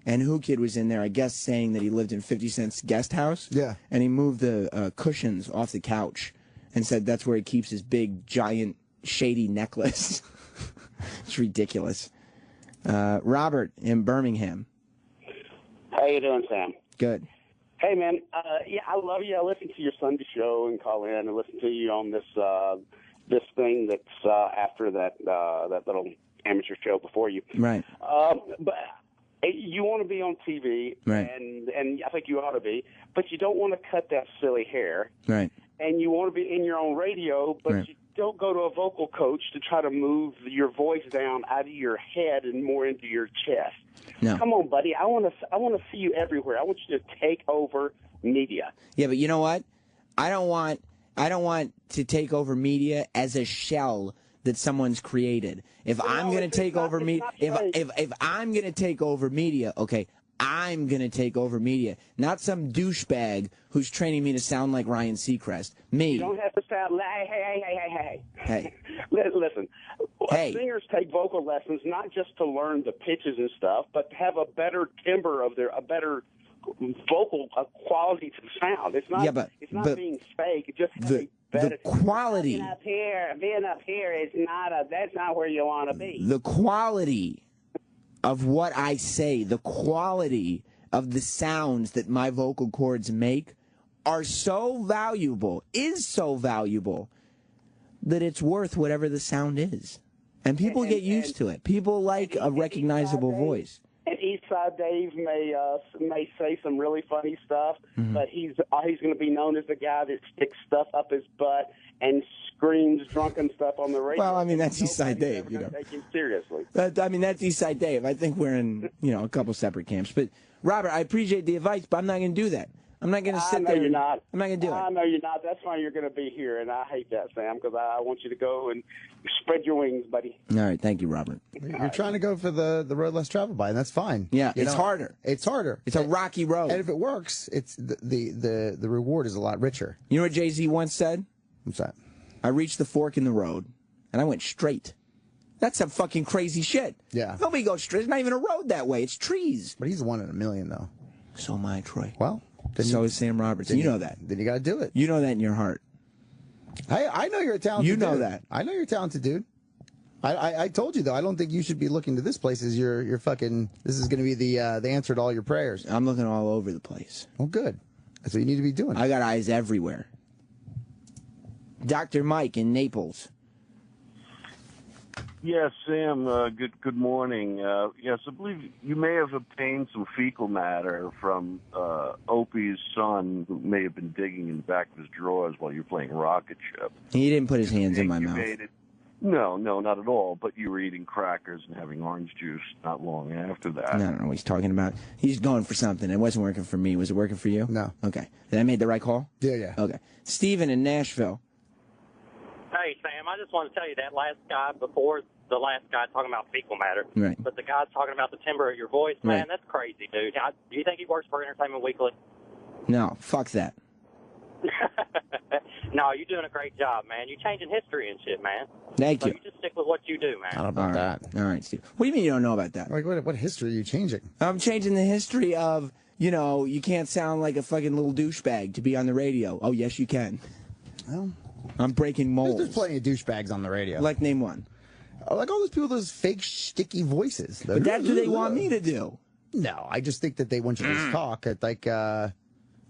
And Who Kid was in there, I guess, saying that he lived in 50 Cent's guest house. Yeah. And he moved the cushions off the couch and said that's where he keeps his big, giant, shady necklace. It's ridiculous. Robert in Birmingham. How you doing, Sam? Good. Hey, man. Yeah, I love you. I listen to your Sunday show and call in and listen to you on this this thing that's after that little amateur show before you. Right. But you want to be on TV, Right. and I think you ought to be, but you don't want to cut that silly hair, Right. and you want to be in your own radio, but Right. you don't go to a vocal coach to try to move your voice down out of your head and more into your chest. No. Come on, buddy. I want to see you everywhere. I want you to take over media. Yeah, but you know what? I don't want to take over media as a shell that someone's created. If I'm going to take over media, if I'm going to take over media, okay, I'm going to take over media, not some douchebag who's training me to sound like Ryan Seacrest. Me. You don't have to sound like, hey. Listen, Hey. singers take vocal lessons not just to learn the pitches and stuff, but to have a better timbre of a better vocal quality to the sound. It's not. Yeah, but it's not the- being fake. It just has the a better quality. Being up here is not that's not where you want to be. The quality of what I say, the quality of the sounds that my vocal cords make are so valuable, that it's worth whatever the sound is. And people get used to it. People like a recognizable voice. And Eastside Dave may say some really funny stuff, Mm-hmm. but he's going to be known as the guy that sticks stuff up his butt and screams drunken stuff on the radio. Well, I mean, that's Eastside Dave, you know. Take him seriously. That's Eastside Dave. I think we're in, a couple separate camps. But, Robert, I appreciate the advice, but I'm not going to do that. I'm not going to sit I know there. you're not. I'm not going to do it. I know you're not. That's why you're going to be here, and I hate that, Sam, because I want you to go and spread your wings, buddy. All right. Thank you, Robert. You're trying to go for the road less traveled by, and that's fine. Yeah, You it's know, harder. It's harder. It's a rocky road. And if it works, it's the reward is a lot richer. You know what Jay-Z once said? What's that? I reached the fork in the road, and I went straight. That's some fucking crazy shit. Yeah. Nobody goes straight. There's not even a road that way. It's trees. But he's one in a million, though. So am I, Troy. Well, so is Sam Roberts. You know that. Then you got to do it. You know that in your heart. I know you're a talented You know dude. that. I know you're a talented dude. I told you, though, I don't think you should be looking to this place as your fucking, this is going to be the answer to all your prayers. I'm looking all over the place. Well, good. That's what you need to be doing. I got eyes everywhere. Dr. Mike in Naples. Yes, Sam, good morning. Yes, I believe you may have obtained some fecal matter from Opie's son, who may have been digging in the back of his drawers while you were playing Rocket Ship. He didn't put his hands in my mouth. No, not at all. But you were eating crackers and having orange juice not long after that. I don't know what he's talking about. He's going for something. It wasn't working for me. Was it working for you? No. Okay. Did I make the right call? Yeah. Okay. Steven in Nashville. Hey, Sam, I just want to tell you that last guy before the last guy talking about fecal matter, Right. but the guy's talking about the timbre of your voice, man, Right. that's crazy, dude. Do you think he works for Entertainment Weekly? No, fuck that. No, you're doing a great job, man. You're changing history and shit, man. Thank so you. you just stick with what you do, man. I don't know about that. All right, Steve. What do you mean you don't know about that? Like, what history are you changing? I'm changing the history of, you can't sound like a fucking little douchebag to be on the radio. Oh, yes, you can. Well, I'm breaking molds. there's plenty of douchebags on the radio. Like, name one. Like all those people with those fake, sticky voices. But that's what they want me to do. No, I just think that they want you to talk at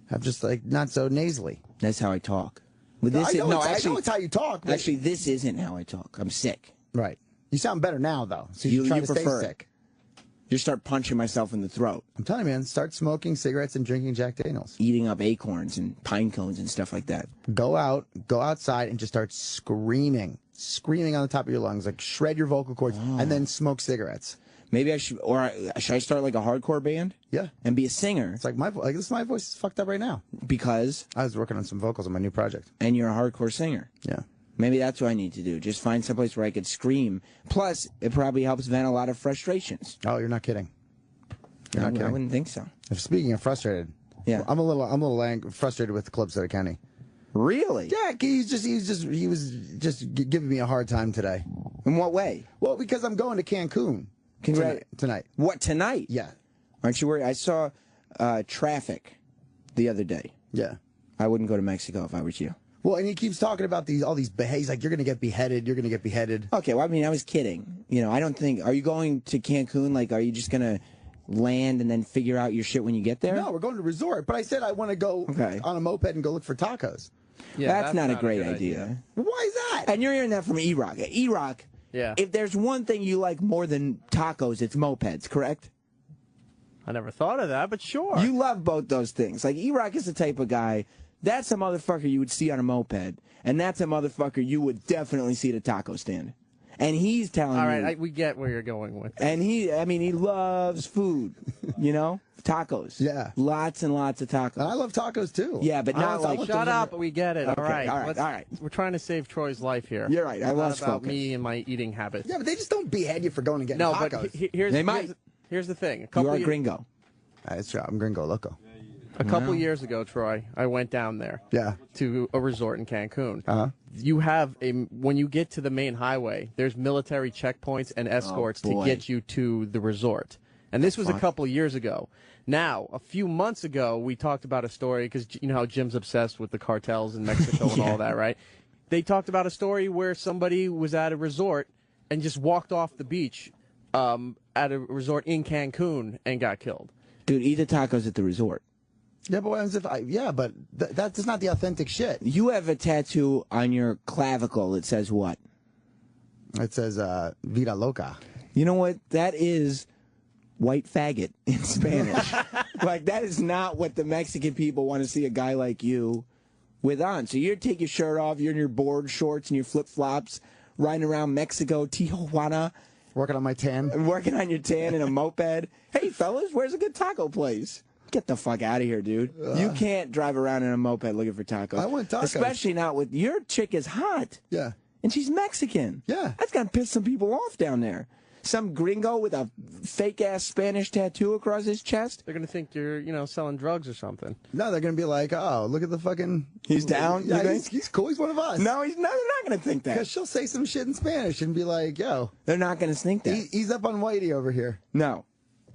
have just not so nasally. That's how I talk. But this I is, know no, it's, actually, I know it's how you talk. But actually, this isn't how I talk. I'm sick. Right. You sound better now, though. So You you're trying to prefer stay it. sick. Just start punching myself in the throat. I'm telling you, man, start smoking cigarettes and drinking Jack Daniels. Eating up acorns and pine cones and stuff like that. Go outside and just start screaming on the top of your lungs, like shred your vocal cords, and then smoke cigarettes. Maybe I should, or should I start like a hardcore band? Yeah. And be a singer? It's like my voice is fucked up right now. Because? I was working on some vocals on my new project. And you're a hardcore singer? Yeah. Maybe that's what I need to do. Just find someplace where I could scream. Plus, it probably helps vent a lot of frustrations. Oh, you're not kidding. You're not kidding. I wouldn't think so. Speaking of frustrated, yeah, I'm a little frustrated with Club Soda Kenny. Really? Yeah, he was just giving me a hard time today. In what way? Well, because I'm going to Cancun tonight. What, tonight? Yeah. Aren't you worried? I saw Traffic the other day. Yeah. I wouldn't go to Mexico if I was you. Well, and he keeps talking about all these he's like, you're going to get beheaded, you're going to get beheaded. Okay, well, I mean, I was kidding. You know, I don't think, are you going to Cancun? Like, are you just going to land and then figure out your shit when you get there? No, we're going to resort. But I said I want to go on a moped and go look for tacos. Yeah, that's not a great idea. Why is that? And you're hearing that from E-Rock. E-Rock, yeah. If there's one thing you like more than tacos, it's mopeds, correct? I never thought of that, but sure. You love both those things. Like, E-Rock is the type of guy, that's a motherfucker you would see on a moped, and that's a motherfucker you would definitely see at a taco stand. And he's telling All you... right, we get where you're going with this. And he loves food, you know? Tacos. Yeah. Lots and lots of tacos. And I love tacos, too. Yeah, but not like... Shut up, we get it. Okay, all right. all right. We're trying to save Troy's life here. You're right, I It's lost not about focus. me and my eating habits. Yeah, but they just don't behead you for going and getting No, tacos. but here's the thing. You are gringo. That's true. I'm gringo loco. A couple years ago, Troy, I went down there. Yeah. To a resort in Cancun. Uh-huh. You have when you get to the main highway, there's military checkpoints and escorts to boy. get you to the resort. And this was a couple years ago. Now, a few months ago, we talked about a story because you know how Jim's obsessed with the cartels in Mexico and all that, right? They talked about a story where somebody was at a resort and just walked off the beach at a resort in Cancun and got killed. Dude, eat the tacos at the resort. Yeah, but what happens if but that's not the authentic shit. You have a tattoo on your clavicle that says what? It says Vida Loca. You know what? That is white faggot in Spanish. Like, that is not what the Mexican people want to see a guy like you with on. So you take your shirt off, you're in your board shorts and your flip-flops, riding around Mexico, Tijuana. Working on my tan. Working on your tan in a moped. Hey, fellas, where's a good taco place? Get the fuck out of here, dude. You can't drive around in a moped looking for tacos. I want tacos. Especially not with... Your chick is hot. Yeah. And she's Mexican. Yeah. That's got to piss some people off down there. Some gringo with a fake-ass Spanish tattoo across his chest. They're going to think you're, selling drugs or something. No, they're going to be like, oh, look at the fucking... He's down? Yeah, you think? he's cool. He's one of us. No, they're not going to think that. Because she'll say some shit in Spanish and be like, yo. They're not going to think that. He's up on Whitey over here. No.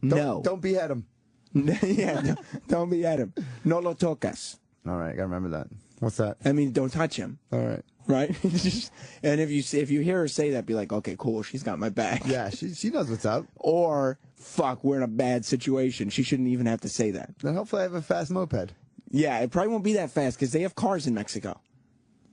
Don't behead him. Yeah, don't be at him. No lo tocas. All right, gotta remember that. What's that? I mean, don't touch him. All right. Right? And if you hear her say that, be like, okay, cool, she's got my back. Yeah, she knows what's up. Or, fuck, we're in a bad situation. She shouldn't even have to say that. Then hopefully I have a fast moped. Yeah, it probably won't be that fast because they have cars in Mexico.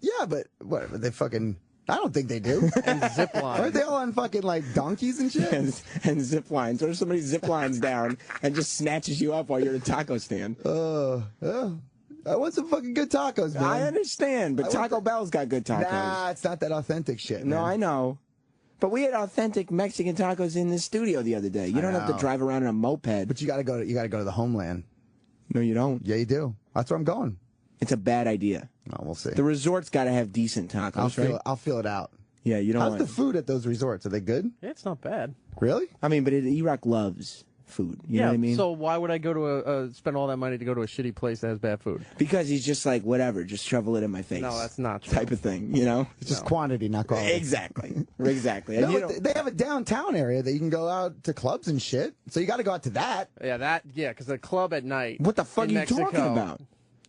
Yeah, but whatever, they fucking... I don't think they do. And zip lines. Aren't they all on fucking, like, donkeys and shit? and zip lines. What if somebody zip lines down and just snatches you up while you're at a taco stand? I want some fucking good tacos, man. I understand, but Taco Bell's got good tacos. Nah, it's not that authentic shit, man. No, I know. But we had authentic Mexican tacos in the studio the other day. You don't have to drive around in a moped. But you gotta go to the homeland. No, you don't. Yeah, you do. That's where I'm going. It's a bad idea. No, we'll see. The resort's got to have decent tacos, I'll feel it out. Yeah, you don't How's want... the food at those resorts? Are they good? Yeah, it's not bad. Really? I mean, but E-Rock loves food. You know what I mean? So why would I go to spend all that money to go to a shitty place that has bad food? Because he's just like, whatever, just shovel it in my face. No, that's not true. Type of thing, you know? It's just quantity, not quality. Exactly. Exactly. And No, they have a downtown area that you can go out to clubs and shit. So you got to go out to that. Yeah, because the club at night. What the fuck in are you Mexico, talking about?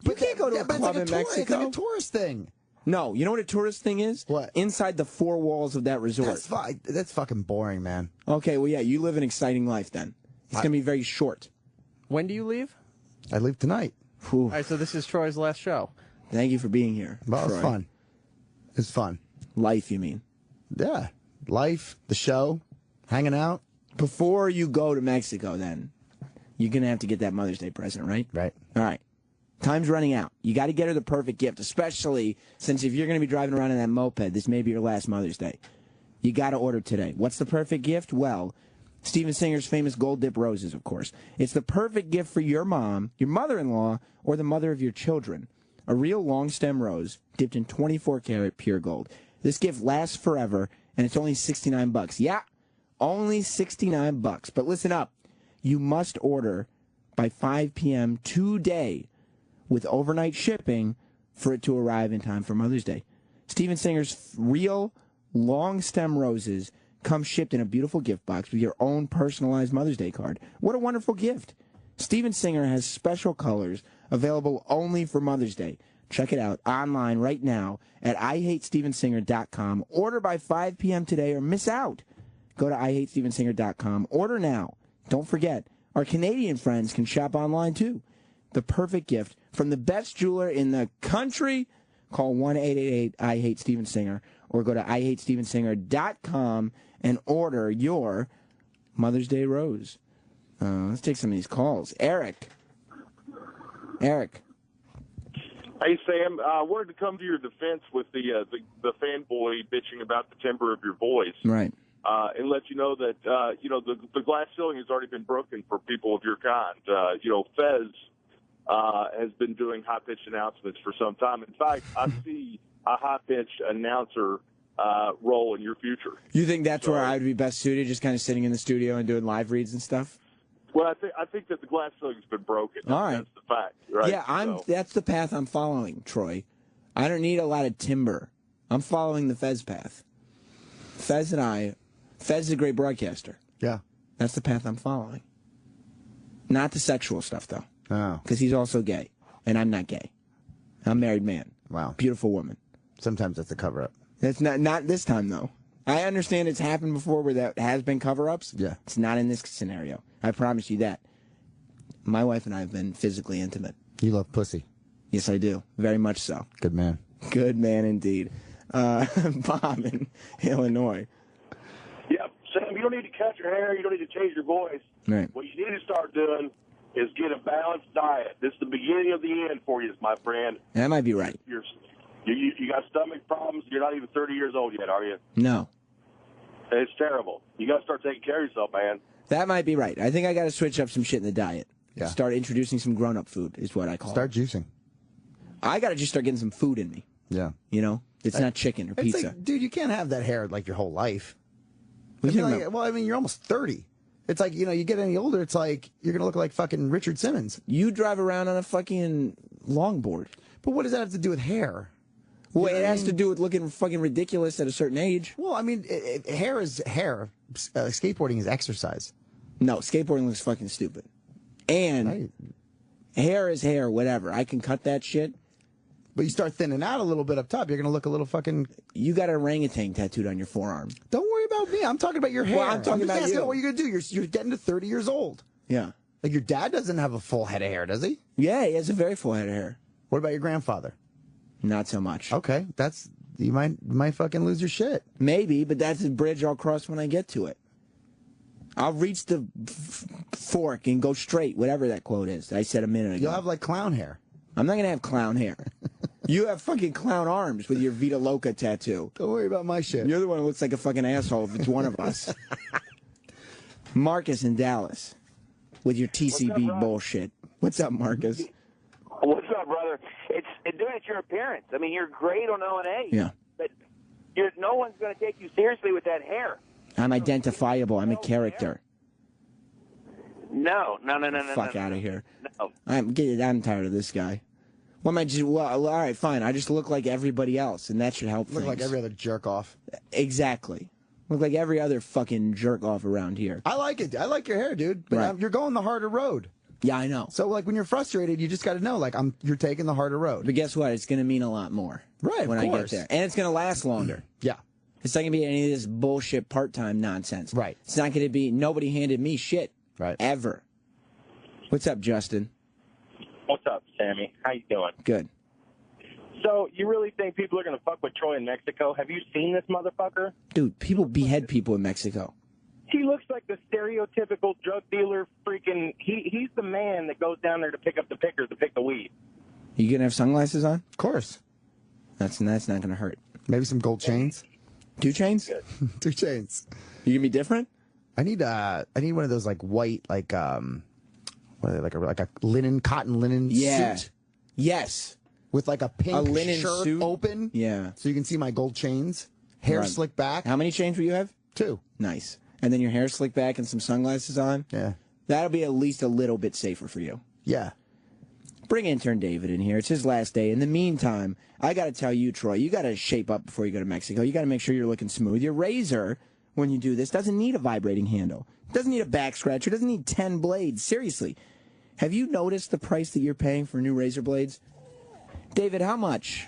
You can't go to a club in Mexico. It's like a tourist thing. No, you know what a tourist thing is? What? Inside the four walls of that resort. That's fucking boring, man. Okay, well, yeah, you live an exciting life then. It's going to be very short. When do you leave? I leave tonight. All right, so this is Troy's last show. Thank you for being here. Well, Troy. it's fun. It's fun. Life, you mean? Yeah. Life, the show, hanging out, Before you go to Mexico, then, you're going to have to get that Mother's Day present, right? Right. All right. Time's running out. You got to get her the perfect gift, especially since if you're going to be driving around in that moped, this may be your last Mother's Day. You got to order today. What's the perfect gift? Well, Steven Singer's famous gold dip roses, of course. It's the perfect gift for your mom, your mother-in-law, or the mother of your children. A real long stem rose dipped in 24-karat pure gold. This gift lasts forever, and it's only $69. Yeah, only $69. But listen up. You must order by 5 p.m. today with overnight shipping for it to arrive in time for Mother's Day. Steven Singer's real long stem roses come shipped in a beautiful gift box with your own personalized Mother's Day card. What a wonderful gift. Steven Singer has special colors available only for Mother's Day. Check it out online right now at IHateStevenSinger.com. Order by 5 p.m. today or miss out. Go to IHateStevenSinger.com. Order now. Don't forget, our Canadian friends can shop online too. The perfect gift from the best jeweler in the country. Call 1-888-I-HATE-STEVEN-SINGER or go to IHateStevenSinger.com and order your Mother's Day rose. Let's take some of these calls. Eric. Hey, Sam. I wanted to come to your defense with the fanboy bitching about the timbre of your voice. Right. And let you know that, the glass ceiling has already been broken for people of your kind. Fez has been doing high-pitched announcements for some time. In fact, I see a high-pitched announcer role in your future. You think that's where I would be best suited, just kind of sitting in the studio and doing live reads and stuff? Well, I think that the glass ceiling's been broken. All right. That's the fact, right? Yeah, that's the path I'm following, Troy. I don't need a lot of timber. I'm following the Fez path. Fez is a great broadcaster. Yeah. That's the path I'm following. Not the sexual stuff, though. Oh. Because he's also gay, and I'm not gay. I'm a married man. Wow. Beautiful woman. Sometimes that's a cover-up. That's not this time, though. I understand it's happened before where that has been cover-ups. Yeah. It's not in this scenario. I promise you that. My wife and I have been physically intimate. You love pussy. Yes, I do. Very much so. Good man. Good man indeed. Bob in Illinois. Yeah, Sam, you don't need to cut your hair. You don't need to change your voice. Right. What you need to start doing is get a balanced diet. This is the beginning of the end for you, my friend. That might be right. You got stomach problems. You're not even 30 years old yet, are you? No. It's terrible. You got to start taking care of yourself, man. That might be right. I think I got to switch up some shit in the diet. Yeah. Start introducing some grown-up food is what I call Start it. juicing. I got to just start getting some food in me. Yeah. You know? It's not chicken or It's pizza. like, dude, you can't have that hair like your whole life. What I do you feel think like, well, I mean, you're almost 30. It's like, you get any older, it's like you're going to look like fucking Richard Simmons. You drive around on a fucking longboard. But what does that have to do with hair? Well, it has to do with looking fucking ridiculous at a certain age. Well, I mean, hair is hair. Skateboarding is exercise. No, skateboarding looks fucking stupid. And hair is hair, whatever. I can cut that shit. But you start thinning out a little bit up top, you're going to look a little fucking... You got an orangutan tattooed on your forearm. Don't worry about me. I'm talking about your hair. Well, I'm talking about just asking you. what you're going to do. You're getting to 30 years old. Yeah. Like, your dad doesn't have a full head of hair, does he? Yeah, he has a very full head of hair. What about your grandfather? Not so much. Okay, you might fucking lose your shit. Maybe, but that's a bridge I'll cross when I get to it. I'll reach the fork and go straight, whatever that quote is that I said a minute ago. You'll have like clown hair. I'm not going to have clown hair. You have fucking clown arms with your Vita Loca tattoo. Don't worry about my shit. You're the one who looks like a fucking asshole if it's one of us. Marcus in Dallas with your TCB bullshit. What's up, Marcus? What's up, brother? It's your appearance. I mean, you're great on O&A. Yeah. But no one's going to take you seriously with that hair. I'm identifiable. I'm a character. No. Fuck out of here. No. I'm tired of this guy. What am I just? Well, all right, fine. I just look like everybody else, and that should help. Look like every other jerk off. Exactly. Look like every other fucking jerk off around here. I like it. I like your hair, dude. But you're going the harder road. Yeah, I know. So, like, when you're frustrated, you just got to know, like, you're taking the harder road. But guess what? It's going to mean a lot more. Right, when of I get course. there. And it's going to last longer. Yeah. It's not going to be any of this bullshit part-time nonsense. Right. It's not going to be, nobody handed me shit. Right. Ever. What's up, Justin? What's up, Sammy? How you doing? Good. So, you really think people are going to fuck with Troy in Mexico? Have you seen this motherfucker? Dude, people behead people in Mexico. he looks like the stereotypical drug dealer. Freaking, he's the man that goes down there to pick up the pickers to pick the weed. You gonna have sunglasses on? Of course. That's not gonna hurt. Maybe some gold chains. 2 chains? 2 chains. You gonna be different? I need one of those like white what are they, like a cotton linen suit. Yes. With like a pink linen shirt suit? open. Yeah. So you can see my gold chains. Hair Right. slicked back. How many chains will you have? 2. Nice. And then your hair slicked back and some sunglasses on? Yeah. That'll be at least a little bit safer for you. Yeah. Bring intern David in here. It's his last day. In the meantime, I got to tell you, Troy, you got to shape up before you go to Mexico. You got to make sure you're looking smooth. Your razor, when you do this, doesn't need a vibrating handle. It doesn't need a back scratcher. It doesn't need 10 blades. Seriously. Have you noticed the price that you're paying for new razor blades? David, how much?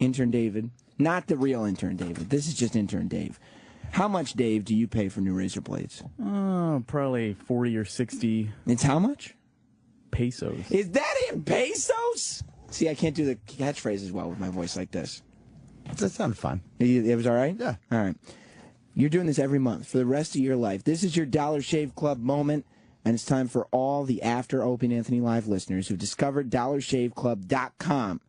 Intern David. Not the real intern David. This is just intern Dave. How much, Dave, do you pay for new razor blades? Probably 40 or 60. It's how much? Pesos. Is that in pesos? See, I can't do the catchphrase as well with my voice like this. That sounded fun. It was all right? Yeah. All right. You're doing this every month for the rest of your life. This is your Dollar Shave Club moment, and it's time for all the After Opie and Anthony Live listeners who've discovered DollarShaveClub.com.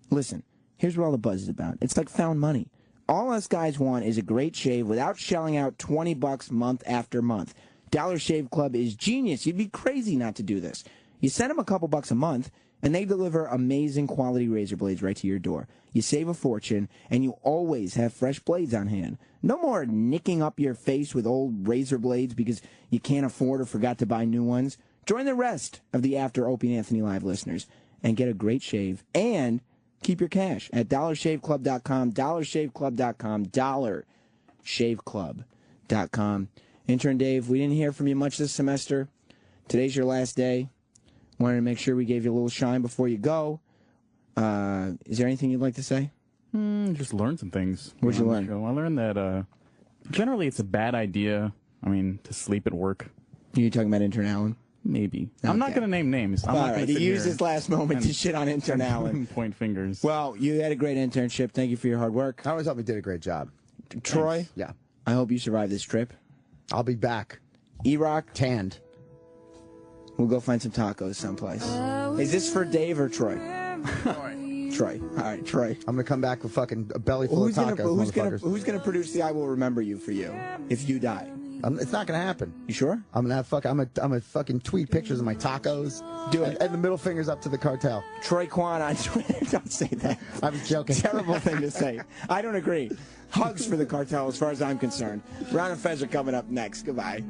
Listen, here's what all the buzz is about. It's like found money. All us guys want is a great shave without shelling out $20 month after month. Dollar Shave Club is genius. You'd be crazy not to do this. You send them a couple bucks a month, and they deliver amazing quality razor blades right to your door. You save a fortune, and you always have fresh blades on hand. No more nicking up your face with old razor blades because you can't afford or forgot to buy new ones. Join the rest of the After Opie and Anthony Live listeners and get a great shave and keep your cash at DollarShaveClub.com, DollarShaveClub.com, DollarShaveClub.com. Intern Dave, we didn't hear from you much this semester. Today's your last day. Wanted to make sure we gave you a little shine before you go. Is there anything you'd like to say? Just learned some things. What'd you learn? I learned that generally it's a bad idea, to sleep at work. Are you talking about Intern Allen? Maybe. I'm not going to name names. I'm All not right, gonna he sit used here his last moment to and- shit on Intern Allen. and point fingers. Well, you had a great internship. Thank you for your hard work. I always thought we did a great job. Troy? Thanks. Yeah. I hope you survive this trip. I'll be back. E-Rock? Tanned. We'll go find some tacos someplace. Is this for Dave or Troy? Troy. All right, Troy. I'm going to come back with fucking a belly full of tacos, Who's gonna produce the I Will Remember You for you if you die? It's not going to happen. You sure? I'm going to I'm gonna fucking tweet pictures of my tacos. Do it. And the middle fingers up to the cartel. Troy Kwan on Twitter. Don't say that. I was joking. Terrible thing to say. I don't agree. Hugs for the cartel as far as I'm concerned. Ron and Fez are coming up next. Goodbye.